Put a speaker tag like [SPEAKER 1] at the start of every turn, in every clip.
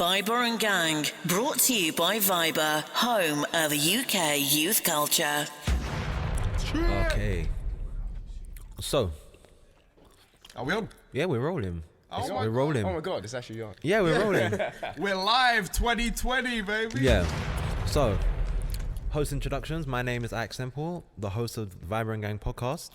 [SPEAKER 1] Viber and Gang, brought to you by Viber, home of UK youth culture.
[SPEAKER 2] Okay. So.
[SPEAKER 3] Are we on?
[SPEAKER 2] Yeah, we're rolling.
[SPEAKER 3] We're
[SPEAKER 2] rolling.
[SPEAKER 3] Oh my God, it's actually on.
[SPEAKER 2] Yeah, we're rolling.
[SPEAKER 3] We're live 2020, baby.
[SPEAKER 2] Yeah. So, host introductions. My name is Ike Semple, the host of the Viber and Gang podcast.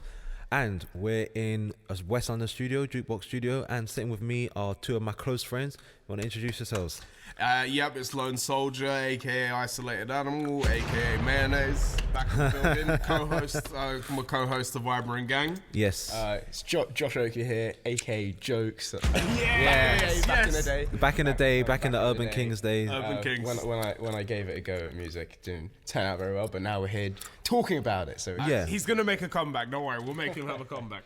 [SPEAKER 2] And we're in a West London studio, Jukebox Studio, and sitting with me are two of my close friends. You want to introduce yourselves?
[SPEAKER 3] Yep, it's Lone Soldier, aka Isolated Animal, aka Mayonnaise, back in the building. Co-host, I'm a co-host of Viber and Gang.
[SPEAKER 2] Yes.
[SPEAKER 4] It's Josh Oakley here, aka Jokes.
[SPEAKER 3] Yes,
[SPEAKER 4] Back in the day.
[SPEAKER 2] Back in the Urban Kings days.
[SPEAKER 3] Urban Kings.
[SPEAKER 4] When I gave it a go at music, didn't turn out very well, but now we're here talking about it. So
[SPEAKER 2] Yeah.
[SPEAKER 3] He's gonna make a comeback. Don't worry, we'll make him have a comeback.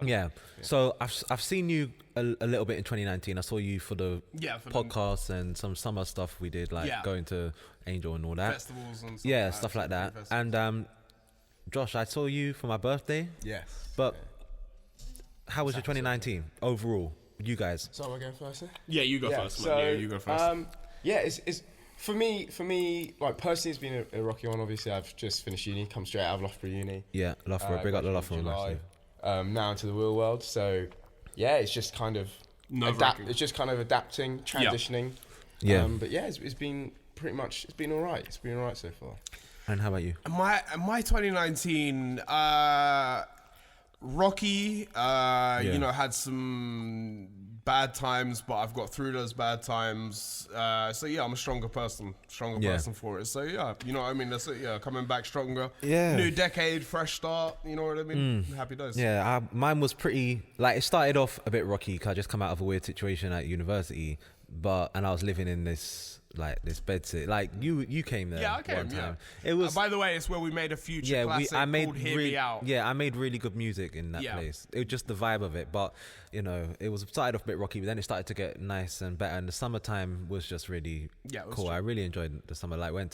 [SPEAKER 2] Yeah. So I've seen you a little bit in 2019. I saw you for the podcast and some summer stuff we did, like going to Angel and all that.
[SPEAKER 3] Festivals and stuff.
[SPEAKER 2] Yeah, stuff like that. And Josh, I saw you for my birthday.
[SPEAKER 4] yes.
[SPEAKER 2] But how was your 2019 overall? You guys?
[SPEAKER 4] So am I going first?
[SPEAKER 3] Yeah, you go first, man. Yeah, you go first.
[SPEAKER 4] It's for me, like personally, it's been a rocky one. Obviously, I've just finished uni, come straight out of Loughborough Uni.
[SPEAKER 2] Yeah, Loughborough. Big up the Loughborough,
[SPEAKER 4] July,
[SPEAKER 2] actually.
[SPEAKER 4] now into the real world. So yeah, it's just kind of It's just kind of adapting, transitioning.
[SPEAKER 2] Yeah.
[SPEAKER 4] But yeah, it's been pretty much. It's been all right. It's been all right so far.
[SPEAKER 2] And how about you?
[SPEAKER 3] My 2019 rocky. You know, had some bad times, but I've got through those bad times. So yeah, I'm a stronger person for it. So yeah, you know what I mean? That's it. Yeah, coming back stronger.
[SPEAKER 2] Yeah.
[SPEAKER 3] New decade, fresh start. You know what I mean? Happy days.
[SPEAKER 2] Yeah, mine was pretty, like, it started off a bit rocky because I just come out of a weird situation at university, and I was living in this bedsit. Like, you came there.
[SPEAKER 3] Yeah, I came,
[SPEAKER 2] one time.
[SPEAKER 3] yeah.
[SPEAKER 2] It was,
[SPEAKER 3] by the way, it's where we made a future classic called Hear Me Out.
[SPEAKER 2] Yeah, I made really good music in that place. It was just the vibe of it, but, you know, it started off a bit rocky, but then it started to get nice and better, and the summertime was just really cool. I really enjoyed the summer. Like, we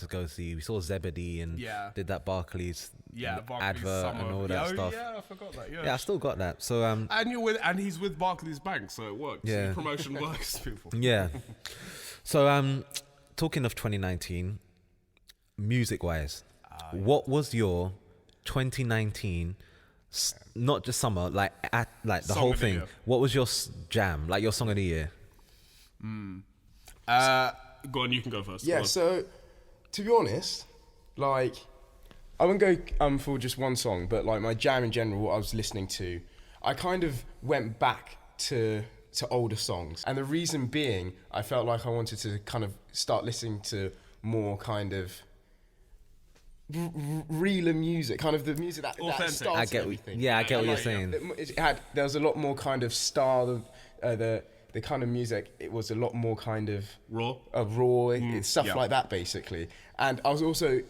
[SPEAKER 2] saw Zebedee and did that Barclays advert
[SPEAKER 3] summer.
[SPEAKER 2] and all that stuff.
[SPEAKER 3] Yeah, I forgot that.
[SPEAKER 2] Yeah, I still got that. So
[SPEAKER 3] and he's with Barclays Bank, so it works.
[SPEAKER 2] Yeah.
[SPEAKER 3] The promotion works, people.
[SPEAKER 2] Yeah. So talking of 2019, music-wise, what was your 2019? Not just summer, like the
[SPEAKER 3] Song
[SPEAKER 2] whole
[SPEAKER 3] of the
[SPEAKER 2] thing.
[SPEAKER 3] year.
[SPEAKER 2] What was your jam? Like your song of the year?
[SPEAKER 3] Go on, you can go first.
[SPEAKER 4] Yeah. So to be honest, like I wouldn't go for just one song, but like my jam in general, what I was listening to, I kind of went back to older songs, and the reason being, I felt like I wanted to kind of start listening to more kind of realer music, kind of the music that started
[SPEAKER 2] I get
[SPEAKER 4] everything.
[SPEAKER 2] I get what you're saying.
[SPEAKER 4] There was a lot more kind of style. The kind of music, it was a lot more kind of
[SPEAKER 3] raw,
[SPEAKER 4] stuff like that basically. And I was also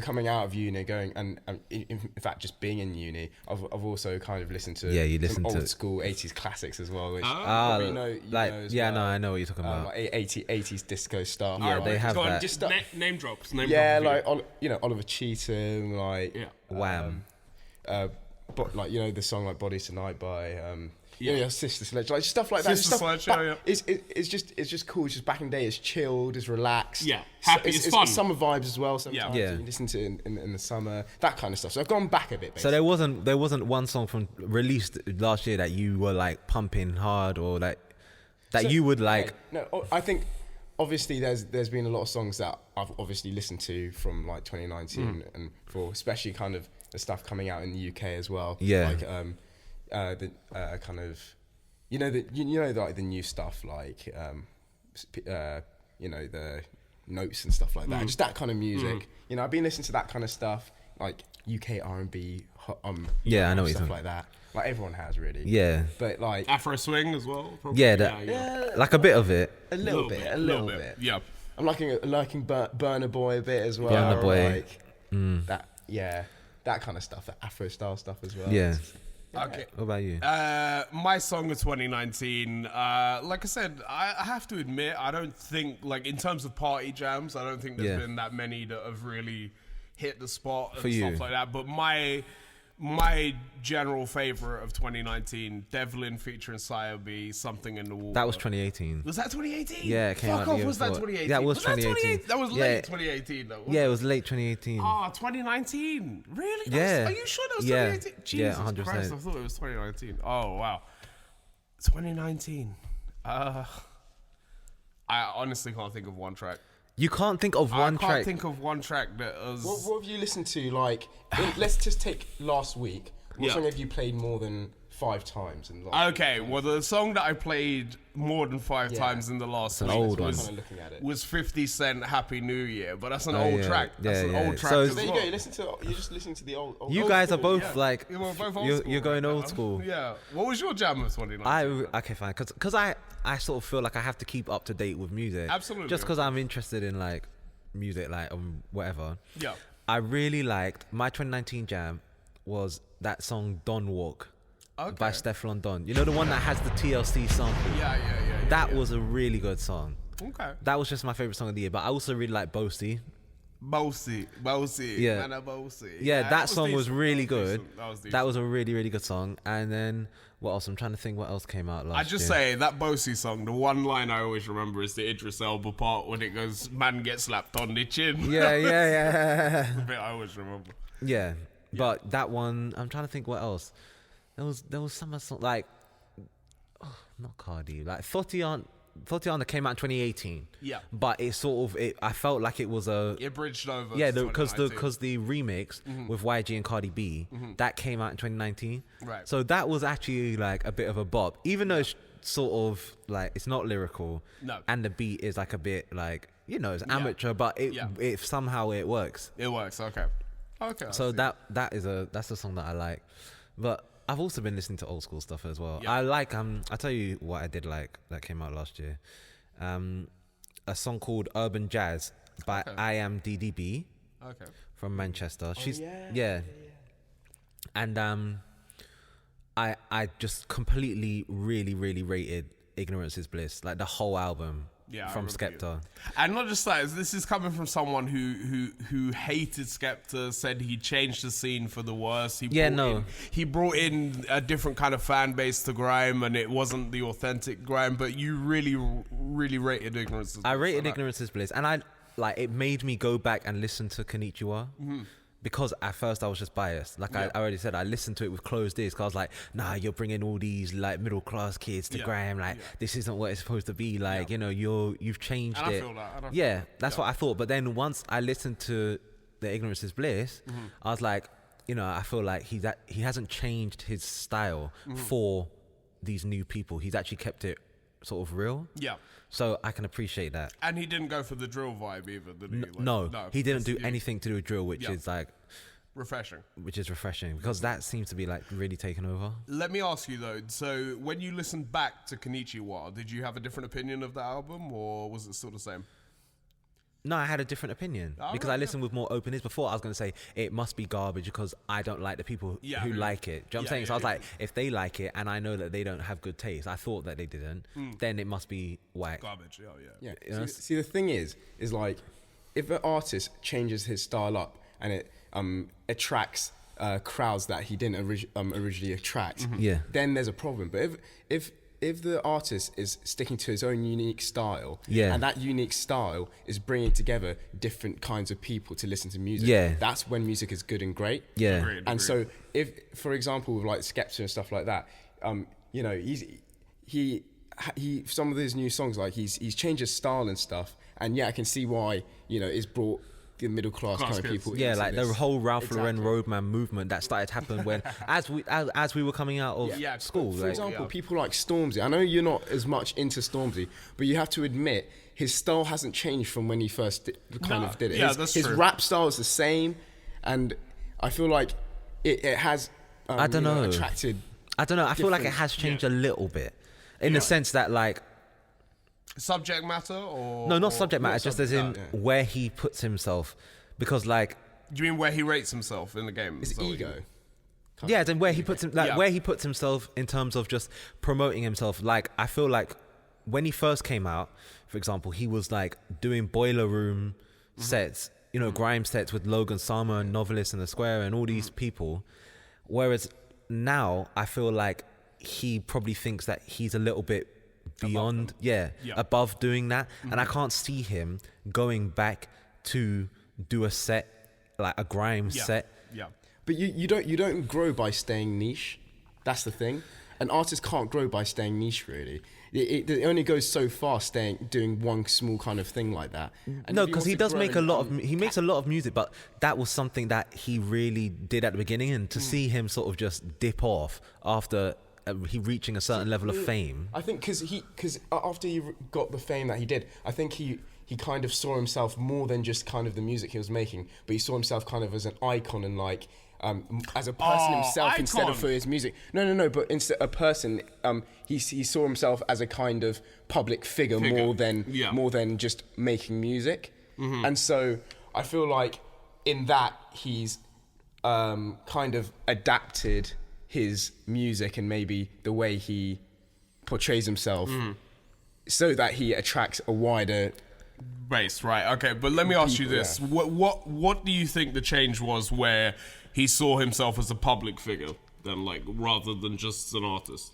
[SPEAKER 4] coming out of uni, going and in fact just being in uni, I've also kind of listened to some old school 80s classics as well, which you know as well.
[SPEAKER 2] I know what you're talking about.
[SPEAKER 4] Like 80s disco stuff.
[SPEAKER 2] Yeah, they have
[SPEAKER 3] go
[SPEAKER 2] that.
[SPEAKER 3] on, just name drops.
[SPEAKER 4] Like Oliver Cheatham, like
[SPEAKER 2] Wham.
[SPEAKER 4] But like, you know, the song like Bodies Tonight by Sister Sledge, like stuff like that.
[SPEAKER 3] Sister Sledge, yeah.
[SPEAKER 4] It's just cool. It's just back in the day. It's chilled. It's relaxed.
[SPEAKER 3] Yeah, happy. It's fun.
[SPEAKER 4] It's summer vibes as well. Sometimes
[SPEAKER 2] Yeah.
[SPEAKER 4] you listen to it in the summer. That kind of stuff. So I've gone back a bit. Basically.
[SPEAKER 2] So there wasn't one song from released last year that you were like pumping hard, or like that you would like.
[SPEAKER 4] No, I think obviously there's been a lot of songs that I've obviously listened to from like 2019 and for especially kind of the stuff coming out in the UK as well.
[SPEAKER 2] Yeah.
[SPEAKER 4] Like the kind of like the new stuff, like you know, the notes and stuff like that, just that kind of music. You know, I've been listening to that kind of stuff, like UK R&B,
[SPEAKER 2] I know what
[SPEAKER 4] stuff
[SPEAKER 2] you're
[SPEAKER 4] like that. Like everyone has really.
[SPEAKER 2] Yeah.
[SPEAKER 4] But like
[SPEAKER 3] Afro swing as well. Probably.
[SPEAKER 2] Yeah, like a bit of it.
[SPEAKER 4] a little bit.
[SPEAKER 3] Yeah.
[SPEAKER 4] I'm liking Burna Boy a bit as well.
[SPEAKER 2] Burna Boy.
[SPEAKER 4] Like, that kind of stuff, that Afro style stuff as well.
[SPEAKER 2] Yeah.
[SPEAKER 3] Okay.
[SPEAKER 2] What about you?
[SPEAKER 3] My song of 2019, like I said, I have to admit, I don't think, like, in terms of party jams, I don't think there's been that many that have really hit the spot and stuff like that. But my My general favorite of 2019, Devlin featuring Sire B, Something in the Water.
[SPEAKER 2] That was 2018.
[SPEAKER 3] Was that 2018?
[SPEAKER 2] Yeah, it came
[SPEAKER 3] Fuck
[SPEAKER 2] out
[SPEAKER 3] off,
[SPEAKER 2] the year
[SPEAKER 3] was that
[SPEAKER 2] before.
[SPEAKER 3] 2018?
[SPEAKER 2] Yeah, it was 2018.
[SPEAKER 3] That was late 2018 though.
[SPEAKER 2] Yeah, it was late 2018.
[SPEAKER 3] Ah, 2019. Really?
[SPEAKER 2] Yeah.
[SPEAKER 3] Are you sure that was
[SPEAKER 2] Yeah.
[SPEAKER 3] 2018? Jesus
[SPEAKER 2] 100%.
[SPEAKER 3] Christ, I thought it was 2019. Oh, wow. 2019. I honestly can't think of one track.
[SPEAKER 2] You can't think of one
[SPEAKER 3] I
[SPEAKER 2] track.
[SPEAKER 3] can't think of one track that was...
[SPEAKER 4] What have you listened to, like, let's just take last week. What
[SPEAKER 3] Yeah.
[SPEAKER 4] song have you played more than 5 times in the last
[SPEAKER 3] Okay, well, the song that I played more than 5 times in the last
[SPEAKER 2] an
[SPEAKER 3] week
[SPEAKER 2] old one.
[SPEAKER 4] Kind of looking at it.
[SPEAKER 3] was 50 Cent Happy New Year, but that's an old
[SPEAKER 2] yeah.
[SPEAKER 3] track. That's
[SPEAKER 2] Yeah,
[SPEAKER 3] an
[SPEAKER 2] yeah.
[SPEAKER 3] old track.
[SPEAKER 2] So
[SPEAKER 3] as
[SPEAKER 4] There you
[SPEAKER 3] well.
[SPEAKER 4] go. You're just listening to the old.
[SPEAKER 2] You
[SPEAKER 4] old
[SPEAKER 2] guys are
[SPEAKER 4] school.
[SPEAKER 2] both like,
[SPEAKER 3] Yeah, we're both old
[SPEAKER 2] you're
[SPEAKER 3] school
[SPEAKER 2] going
[SPEAKER 3] right
[SPEAKER 2] old
[SPEAKER 3] now.
[SPEAKER 2] school.
[SPEAKER 3] Yeah. What was your jam of 2019?
[SPEAKER 2] Okay, fine. Because I sort of feel like I have to keep up to date with music.
[SPEAKER 3] Absolutely.
[SPEAKER 2] Just because I'm interested in like music, like whatever.
[SPEAKER 3] Yeah.
[SPEAKER 2] I really liked my 2019 jam was that song Don Walk by Stefflon Don. You know the one that has the TLC sample?
[SPEAKER 3] Yeah.
[SPEAKER 2] That was a really good song.
[SPEAKER 3] Okay.
[SPEAKER 2] That was just my favorite song of the year. But I also really like Boasty.
[SPEAKER 3] Boasty.
[SPEAKER 2] Yeah.
[SPEAKER 3] Man, Boasty.
[SPEAKER 2] Yeah, that song was
[SPEAKER 3] decent.
[SPEAKER 2] really
[SPEAKER 3] That was
[SPEAKER 2] good.
[SPEAKER 3] decent. That was decent.
[SPEAKER 2] That was a really, really good song. And then what else? I'm trying to think what else came out last
[SPEAKER 3] I just
[SPEAKER 2] year.
[SPEAKER 3] say that Boasty song, the one line I always remember is the Idris Elba part when it goes, man gets slapped on the chin.
[SPEAKER 2] Yeah.
[SPEAKER 3] The bit I always remember.
[SPEAKER 2] Yeah. But that one, I'm trying to think what else. There was some song like, not Cardi, like Thotiana came out in 2018.
[SPEAKER 3] Yeah.
[SPEAKER 2] But it sort of, I felt like it was a...
[SPEAKER 3] It bridged over.
[SPEAKER 2] Yeah,
[SPEAKER 3] to
[SPEAKER 2] because
[SPEAKER 3] 2019.
[SPEAKER 2] the remix with YG and Cardi B, that came out in 2019.
[SPEAKER 3] Right.
[SPEAKER 2] So that was actually like a bit of a bop, even though it's sort of like, it's not lyrical.
[SPEAKER 3] No.
[SPEAKER 2] And the beat is like a bit like, it's amateur, but it somehow it works.
[SPEAKER 3] It works, okay. Okay.
[SPEAKER 2] So that's a song that I like. But I've also been listening to old school stuff as well.
[SPEAKER 3] Yeah.
[SPEAKER 2] I like I'll tell you what I did like that came out last year. A song called Urban Jazz by I Am DDB from Manchester. She's and I just completely really really rated Ignorance is Bliss, like the whole album.
[SPEAKER 3] Yeah,
[SPEAKER 2] from Skepta.
[SPEAKER 3] And not just that, this is coming from someone who hated Skepta, said he changed the scene for the worse. He brought in a different kind of fan base to grime, and it wasn't the authentic grime, but you really, really rated Ignorance is Bliss.
[SPEAKER 2] I rated Ignorance is Bliss, and it made me go back and listen to Konnichiwa. Because at first I was just biased. Like I already said, I listened to it with closed ears. Cause I was like, nah, you're bringing all these like middle class kids to grime. Like this isn't what it's supposed to be. Like you've changed
[SPEAKER 3] and
[SPEAKER 2] it.
[SPEAKER 3] I feel that.
[SPEAKER 2] That's what I thought. But then once I listened to the Ignorance is Bliss, I was like, I feel like he hasn't changed his style for these new people. He's actually kept it sort of real.
[SPEAKER 3] Yeah.
[SPEAKER 2] So I can appreciate that.
[SPEAKER 3] And he didn't go for the drill vibe either, did he?
[SPEAKER 2] No, he didn't do anything to do with drill, which is like
[SPEAKER 3] refreshing.
[SPEAKER 2] Because that seems to be like really taken over.
[SPEAKER 3] Let me ask you though, so when you listened back to Konnichiwa, did you have a different opinion of the album, or was it still the same?
[SPEAKER 2] No, I had a different opinion because I listened with more openness. Before I was going to say it must be garbage because I don't like the people who like it. Do you know what I'm saying? So I was like, if they like it and I know that they don't have good taste, I thought that they didn't, then it must be whack.
[SPEAKER 3] Garbage,
[SPEAKER 4] Yeah. See, the thing is like, if an artist changes his style up and it attracts crowds that he didn't originally attract, then there's a problem. But if the artist is sticking to his own unique style, and that unique style is bringing together different kinds of people to listen to music, that's when music is good and great.
[SPEAKER 3] Agreed.
[SPEAKER 4] So if, for example, with like Skepta and stuff like that, he some of his new songs, like he's changed his style and stuff, and I can see why it's brought the middle class kind of people.
[SPEAKER 2] Yeah, like
[SPEAKER 4] this.
[SPEAKER 2] the whole Ralph Lauren Roadman movement that started happening when as we were coming out of school.
[SPEAKER 4] For example, people like Stormzy. I know you're not as much into Stormzy, but you have to admit his style hasn't changed from when he first did it.
[SPEAKER 3] Yeah, that's
[SPEAKER 4] his
[SPEAKER 3] true.
[SPEAKER 4] rap style is the same, and I feel like it has.
[SPEAKER 2] I don't know.
[SPEAKER 4] Attracted.
[SPEAKER 2] I don't know. I feel like it has changed a little bit, in the sense that like.
[SPEAKER 3] Subject matter or
[SPEAKER 2] No, not subject matter, just as in where he puts himself. Because like,
[SPEAKER 3] do you mean where he rates himself in the game?
[SPEAKER 4] His ego.
[SPEAKER 2] Yeah, then where he puts him, where he puts himself in terms of just promoting himself. Like, I feel like when he first came out, for example, he was like doing boiler room sets, grime sets with Logan Sama and Novelist and The Square and all these people. Whereas now I feel like he probably thinks that he's a little bit beyond, above doing that. And I can't see him going back to do a set, like a grime set.
[SPEAKER 3] Yeah.
[SPEAKER 4] But you don't grow by staying niche. That's the thing. An artist can't grow by staying niche, really. It only goes so far doing one small kind of thing like that. And
[SPEAKER 2] No, because he does make he makes a lot of music, but that was something that he really did at the beginning, and to see him sort of just dip off after he reaching a certain level of fame.
[SPEAKER 4] I think because after he got the fame that he did, I think he kind of saw himself more than just kind of the music he was making, but he saw himself kind of as an icon and like as a person himself instead of for his music. No, but instead a person, he saw himself as a kind of public figure. more than just making music. And so I feel like in that he's kind of adapted his music and maybe the way he portrays himself so that he attracts a wider
[SPEAKER 3] base, right? Okay, but let me ask you this: what do you think the change was where he saw himself as a public figure, then, like, rather than just an artist?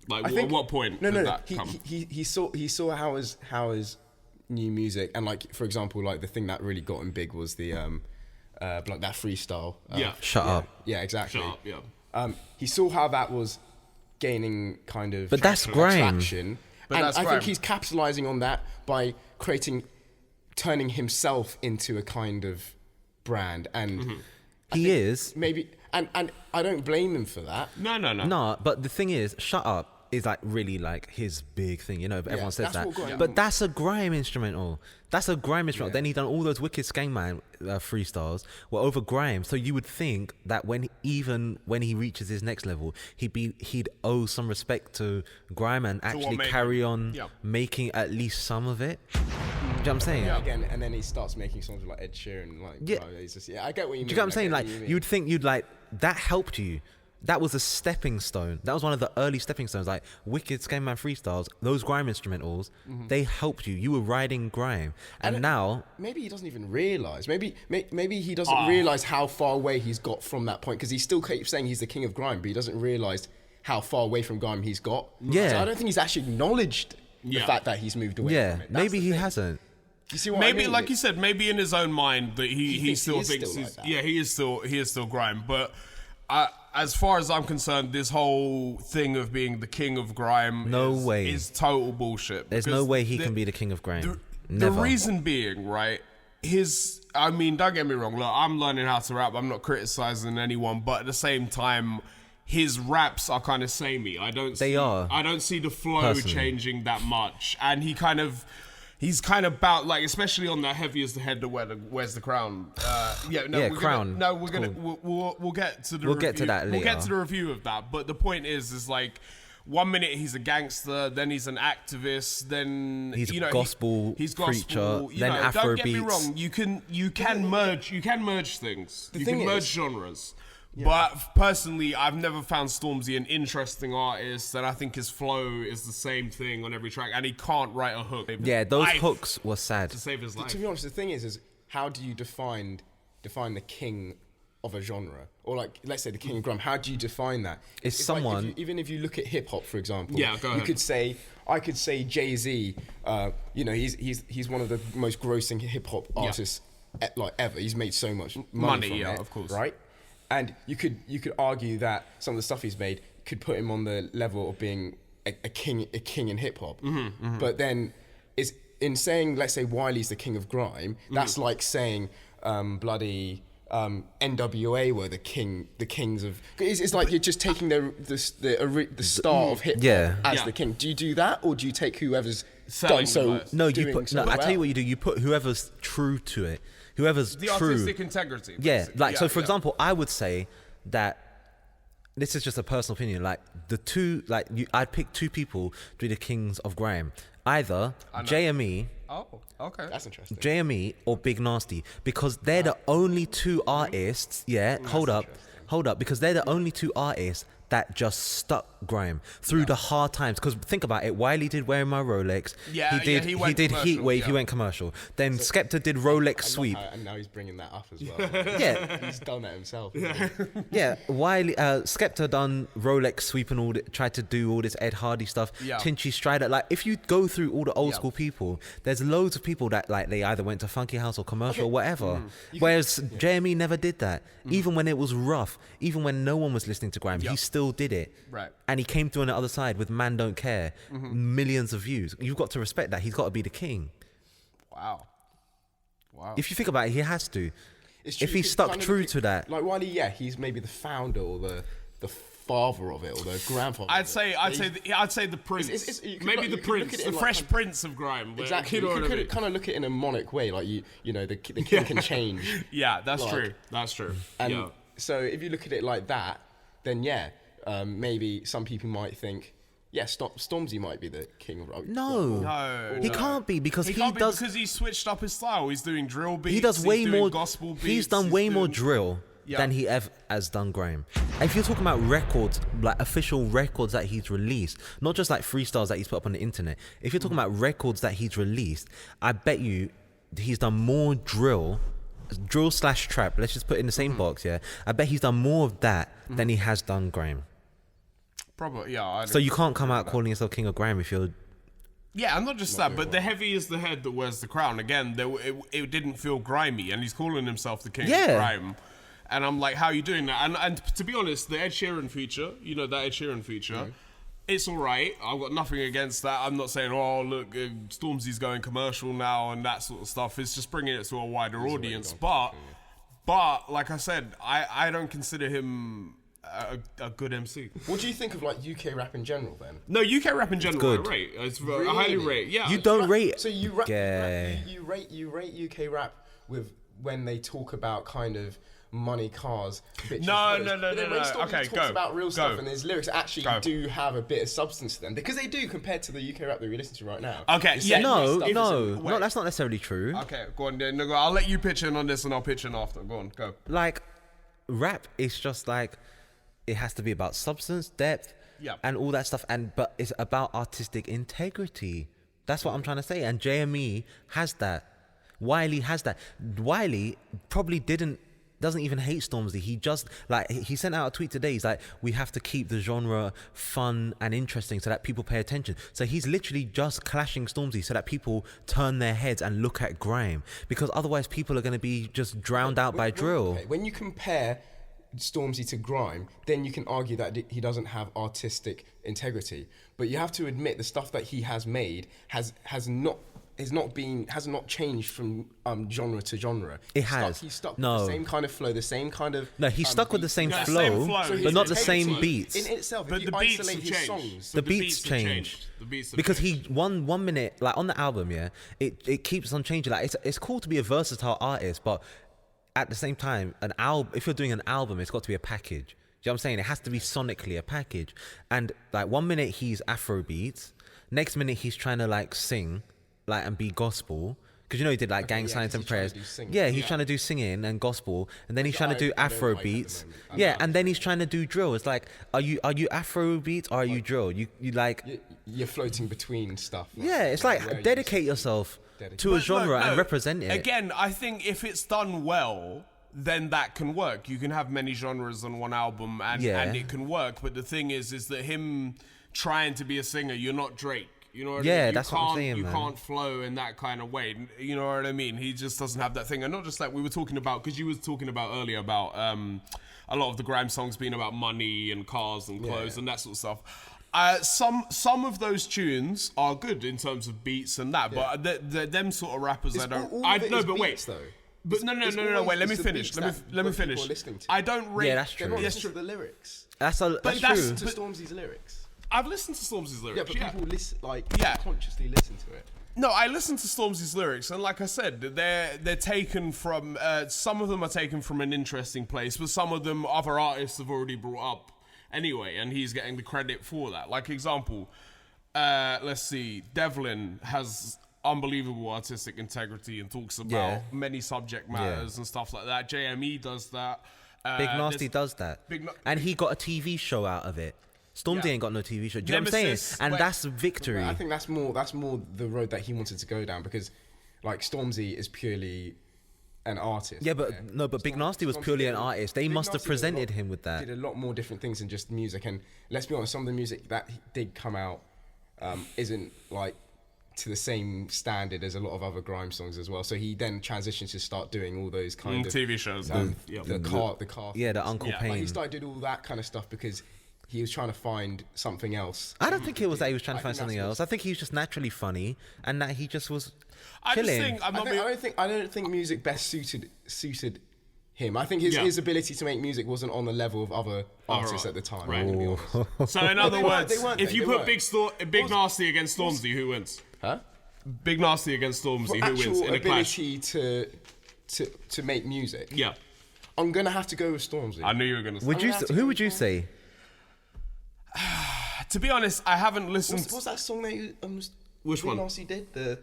[SPEAKER 3] Like, at what point did that come?
[SPEAKER 4] He saw how his new music, and like, for example, like the thing that really got him big was the like that freestyle.
[SPEAKER 2] Shut up.
[SPEAKER 4] Yeah, exactly.
[SPEAKER 3] Shut up. Yeah.
[SPEAKER 4] He saw how that was gaining kind of
[SPEAKER 2] But that's grime.
[SPEAKER 4] traction. And I think he's capitalizing on that by turning himself into a kind of brand. And
[SPEAKER 2] He is.
[SPEAKER 4] maybe, and I don't blame him for that.
[SPEAKER 3] No.
[SPEAKER 2] No, but the thing is, Shut Up is like really like his big thing, you know, everyone says
[SPEAKER 4] that's
[SPEAKER 2] that.
[SPEAKER 4] what grime-
[SPEAKER 2] But that's a grime instrumental. Then he done all those wicked Skangman freestyles were over grime. So you would think that when he reaches his next level, he'd owe some respect to grime and actually carry on making at least some of it. Do you know what I'm saying?
[SPEAKER 4] Yeah, again, and then he starts making songs with like Ed Sheeran, like he's just, I get what you mean.
[SPEAKER 2] Do you get what I'm saying? Like, you'd think that helped you. That was a stepping stone. That was one of the early stepping stones. Like wicked Skangman freestyles, those grime instrumentals, they helped you. You were riding grime, and now
[SPEAKER 4] maybe he doesn't even realize. Maybe he doesn't realize how far away he's got from that point, because he still keeps saying he's the king of grime, but he doesn't realize how far away from grime he's got.
[SPEAKER 2] Yeah.
[SPEAKER 4] So I don't think he's actually acknowledged the fact that he's moved away from it.
[SPEAKER 2] Maybe he hasn't.
[SPEAKER 4] You see what
[SPEAKER 3] Maybe,
[SPEAKER 4] I mean?
[SPEAKER 3] like you said, maybe in his own mind that he still thinks
[SPEAKER 4] still
[SPEAKER 3] he's
[SPEAKER 4] like that.
[SPEAKER 3] he is still grime. But as far as I'm concerned, this whole thing of being the king of grime is total bullshit.
[SPEAKER 2] There's no way he can be the king of grime.
[SPEAKER 3] The reason being, right, don't get me wrong, look, I'm learning how to rap, I'm not criticizing anyone, but at the same time, his raps are kind of samey. I don't see the flow changing that much, and he's kind of about, like, especially on that heavy is the head that wears the crown.
[SPEAKER 2] Crown.
[SPEAKER 3] We'll get to the
[SPEAKER 2] We'll get to that later.
[SPEAKER 3] We'll get to the review of that. But the point is like, 1 minute he's a gangster, then he's an activist, then
[SPEAKER 2] he's gospel preacher, then Afro
[SPEAKER 3] don't get me
[SPEAKER 2] beats.
[SPEAKER 3] wrong. You can merge things. You can merge genres.
[SPEAKER 4] Yeah.
[SPEAKER 3] But personally, I've never found Stormzy an interesting artist, and I think his flow is the same thing on every track, and he can't write a hook.
[SPEAKER 2] Yeah, those hooks were sad.
[SPEAKER 3] To save his life.
[SPEAKER 4] To be honest, the thing is how do you define the king of a genre? Or, like, let's say the king of grime, how do you define that?
[SPEAKER 2] It's
[SPEAKER 4] someone... Like, even if you look at hip-hop, for example,
[SPEAKER 3] go ahead.
[SPEAKER 4] I could say Jay-Z, he's one of the most grossing hip-hop artists like ever. He's made so much money from it,
[SPEAKER 3] of course.
[SPEAKER 4] Right? And you could argue that some of the stuff he's made could put him on the level of being a king in hip hop. But then, is in saying, let's say Wiley's the king of grime, that's like saying bloody NWA were the kings of. It's like you're just taking the star of hip hop as the king. Do you do that, or do you take whoever's done so?
[SPEAKER 2] No, you put. No, I tell you what you do. You put whoever's true to it. Whoever's
[SPEAKER 3] the
[SPEAKER 2] true.
[SPEAKER 3] artistic integrity.
[SPEAKER 2] Yeah, like, so for example, I would say that this is just a personal opinion. Like, I'd pick two people to be the kings of grime. Either JME.
[SPEAKER 3] Oh, okay.
[SPEAKER 4] That's interesting.
[SPEAKER 2] JME or Big Nasty, because they're the only two artists. Yeah, hold up, because they're the only two artists that just stuck grime through the hard times. Because think about it, Wiley did Wearing My Rolex.
[SPEAKER 3] Yeah,
[SPEAKER 2] he did Heat Wave. He went commercial. Then Skepta did Rolex Sweep.
[SPEAKER 4] And now he's bringing that up as well.
[SPEAKER 2] Yeah,
[SPEAKER 4] he's done that himself.
[SPEAKER 2] yeah. Wiley, Skepta done Rolex Sweep and all. Tried to do all this Ed Hardy stuff.
[SPEAKER 3] Yeah.
[SPEAKER 2] Tinchy Strider. Like, if you go through all the old school people, there's loads of people that like they either went to Funky House or commercial or whatever. Whereas JME never did that. Even when it was rough, even when no one was listening to grime, he still did it.
[SPEAKER 3] Right.
[SPEAKER 2] And he came through on the other side with Man Don't Care, millions of views. You've got to respect that. He's got to be the king.
[SPEAKER 3] Wow.
[SPEAKER 2] If you think about it, he has to.
[SPEAKER 4] It's true,
[SPEAKER 2] If he stuck true to that.
[SPEAKER 4] Like Wiley, he's maybe the founder or the father of it, or the grandfather.
[SPEAKER 3] I'd say the prince. Maybe the prince, the fresh prince of grime.
[SPEAKER 4] Exactly. You could kind of look at it in a monarch way, like you know, the king can change.
[SPEAKER 3] Yeah, that's true. That's true.
[SPEAKER 4] And so if you look at it like that, then maybe some people might think, Stormzy might be the king of rock.
[SPEAKER 2] No, he can't be because
[SPEAKER 3] because he switched up his style. He's doing drill beats.
[SPEAKER 2] He does way more
[SPEAKER 3] gospel beats.
[SPEAKER 2] He's done way more drill than he ever has done grime. And if you're talking about records, like official records that he's released, not just like freestyles that he's put up on the internet. If you're talking about records that he's released, I bet you he's done more drill / trap. Let's just put it in the same box. Yeah, I bet he's done more of that than he has done grime.
[SPEAKER 3] Probably, yeah.
[SPEAKER 2] So you can't come out calling yourself king of grime if you're.
[SPEAKER 3] Yeah, and not just that, but the heavy is the head that wears the crown. Again, it didn't feel grimy, and he's calling himself the king of grime. And I'm like, how are you doing that? And to be honest, the Ed Sheeran feature, it's all right. I've got nothing against that. I'm not saying, oh, look, Stormzy's going commercial now and that sort of stuff. It's just bringing it to a wider audience. But like I said, I don't consider him a good MC.
[SPEAKER 4] What do you think of like UK rap in general then?
[SPEAKER 3] No, UK rap in general,
[SPEAKER 2] good.
[SPEAKER 3] I rate. It's
[SPEAKER 4] Really?
[SPEAKER 3] I highly rate. Yeah,
[SPEAKER 2] You don't rate.
[SPEAKER 4] So you rate UK rap with when they talk about kind of money, cars, bitches.
[SPEAKER 3] No.
[SPEAKER 4] But then when Stormzy
[SPEAKER 3] Okay,
[SPEAKER 4] talks
[SPEAKER 3] go.
[SPEAKER 4] about real
[SPEAKER 3] Go.
[SPEAKER 4] stuff and his lyrics actually
[SPEAKER 3] Go.
[SPEAKER 4] do have a bit of substance to them, because they do compared to the UK rap that we listen to right now.
[SPEAKER 3] Okay,
[SPEAKER 4] It's
[SPEAKER 3] yeah,
[SPEAKER 4] like
[SPEAKER 2] No,
[SPEAKER 4] stuff is-
[SPEAKER 2] no, that's not necessarily true.
[SPEAKER 3] Okay, go on. Then. No, I'll let you pitch in on this, and I'll pitch in after. Go on, go.
[SPEAKER 2] Like, rap is just like, it has to be about substance, depth, and all that stuff. But it's about artistic integrity. That's what I'm trying to say. And JME has that. Wiley has that. Wiley probably doesn't even hate Stormzy. He just, like, he sent out a tweet today. He's like, we have to keep the genre fun and interesting so that people pay attention. So he's literally just clashing Stormzy so that people turn their heads and look at grime, because otherwise people are going to be just drowned out by drill.
[SPEAKER 4] Okay, when you compare Stormzy to grime, then you can argue that he doesn't have artistic integrity. But you have to admit the stuff that he has made has not changed from genre to genre. He's stuck with the same kind of flow, the same kind of.
[SPEAKER 2] No, he's stuck with the same
[SPEAKER 3] Yeah,
[SPEAKER 2] flow,
[SPEAKER 3] same flow.
[SPEAKER 2] but
[SPEAKER 3] So
[SPEAKER 2] not the
[SPEAKER 3] his
[SPEAKER 2] same
[SPEAKER 3] integrity
[SPEAKER 2] beats.
[SPEAKER 4] In itself,
[SPEAKER 3] But
[SPEAKER 4] if you
[SPEAKER 3] the beats
[SPEAKER 4] isolate
[SPEAKER 3] have
[SPEAKER 4] his
[SPEAKER 3] changed.
[SPEAKER 4] songs,
[SPEAKER 2] The
[SPEAKER 3] But
[SPEAKER 2] beats
[SPEAKER 3] have
[SPEAKER 2] changed.
[SPEAKER 3] The beats have
[SPEAKER 2] Because
[SPEAKER 3] changed.
[SPEAKER 2] he one minute, like on the album, it keeps on changing. Like it's cool to be a versatile artist, but at the same time, if you're doing an album, it's got to be a package. Do you know what I'm saying? It has to be sonically a package. And like 1 minute he's Afro beats, next minute he's trying to like sing, like, and be gospel. Because he did like gang signs and prayers. He's trying to do singing and gospel, and then he's trying to do Afro beats. And then he's trying to do drill. It's like, are you Afro beats or are you drill? You like
[SPEAKER 4] you're floating between stuff.
[SPEAKER 2] it's like dedicate yourself to a genre and represent it.
[SPEAKER 3] Again, I think if it's done well, then that can work. You can have many genres on one album, and it can work. But the thing is that him trying to be a singer, you're not Drake. You know what I mean?
[SPEAKER 2] That's what I'm saying,
[SPEAKER 3] You
[SPEAKER 2] man.
[SPEAKER 3] can't flow in that kind of way. You know what I mean? He just doesn't have that thing. And not just that, we were talking about, because you were talking about earlier about a lot of the grime songs being about money and cars and clothes and that sort of stuff. Some of those tunes are good in terms of beats and that, but them sort of rappers, I don't. But no. Wait, let me finish. Let me finish. I don't rate.
[SPEAKER 2] Yeah, that's true.
[SPEAKER 4] They're not listening to the lyrics.
[SPEAKER 2] That's true.
[SPEAKER 4] To Stormzy's lyrics.
[SPEAKER 3] I've listened to Stormzy's lyrics.
[SPEAKER 4] Yeah, but people consciously listen to it.
[SPEAKER 3] No, I listen to Stormzy's lyrics, and like I said, they're taken from. Some of them are taken from an interesting place, but some of them other artists have already brought up anyway, and he's getting the credit for that. Like example, let's see, Devlin has unbelievable artistic integrity and talks about many subject matters and stuff like that. JME does that.
[SPEAKER 2] Big Nasty does that. And he got a TV show out of it. Stormzy ain't got no TV show. Do you know what I'm saying? And that's victory.
[SPEAKER 4] I think that's more the road that he wanted to go down, because like Stormzy is purely an artist.
[SPEAKER 2] Yeah, but Big Nasty was purely an artist. They must have presented him with that.
[SPEAKER 4] Did a lot more different things than just music. And let's be honest, some of the music that did come out isn't like to the same standard as a lot of other grime songs as well. So he then transitioned to start doing all those kind of
[SPEAKER 3] TV shows.
[SPEAKER 4] The car.
[SPEAKER 2] Yeah, the Uncle Payne.
[SPEAKER 4] Like he started doing all that kind of stuff because he was trying to find something else.
[SPEAKER 2] I don't think it was that he was trying to find something else. I think he was just naturally funny, and that he just was chilling.
[SPEAKER 4] I don't think music best suited him. I think his ability to make music wasn't on the level of other artists at the time.
[SPEAKER 3] Right.
[SPEAKER 4] I'm gonna be honest.
[SPEAKER 3] So in other words, if you put Big Nasty against Stormzy, who wins?
[SPEAKER 4] Huh?
[SPEAKER 3] Big Nasty against Stormzy, who wins in a clash?
[SPEAKER 4] Ability to make music.
[SPEAKER 3] Yeah.
[SPEAKER 4] I'm gonna have to go with Stormzy.
[SPEAKER 3] I knew you were gonna say.
[SPEAKER 2] Who would you say?
[SPEAKER 3] To be honest, I haven't listened.
[SPEAKER 4] What's that song that you
[SPEAKER 3] Which
[SPEAKER 4] Big
[SPEAKER 3] one?
[SPEAKER 4] Nasty did? The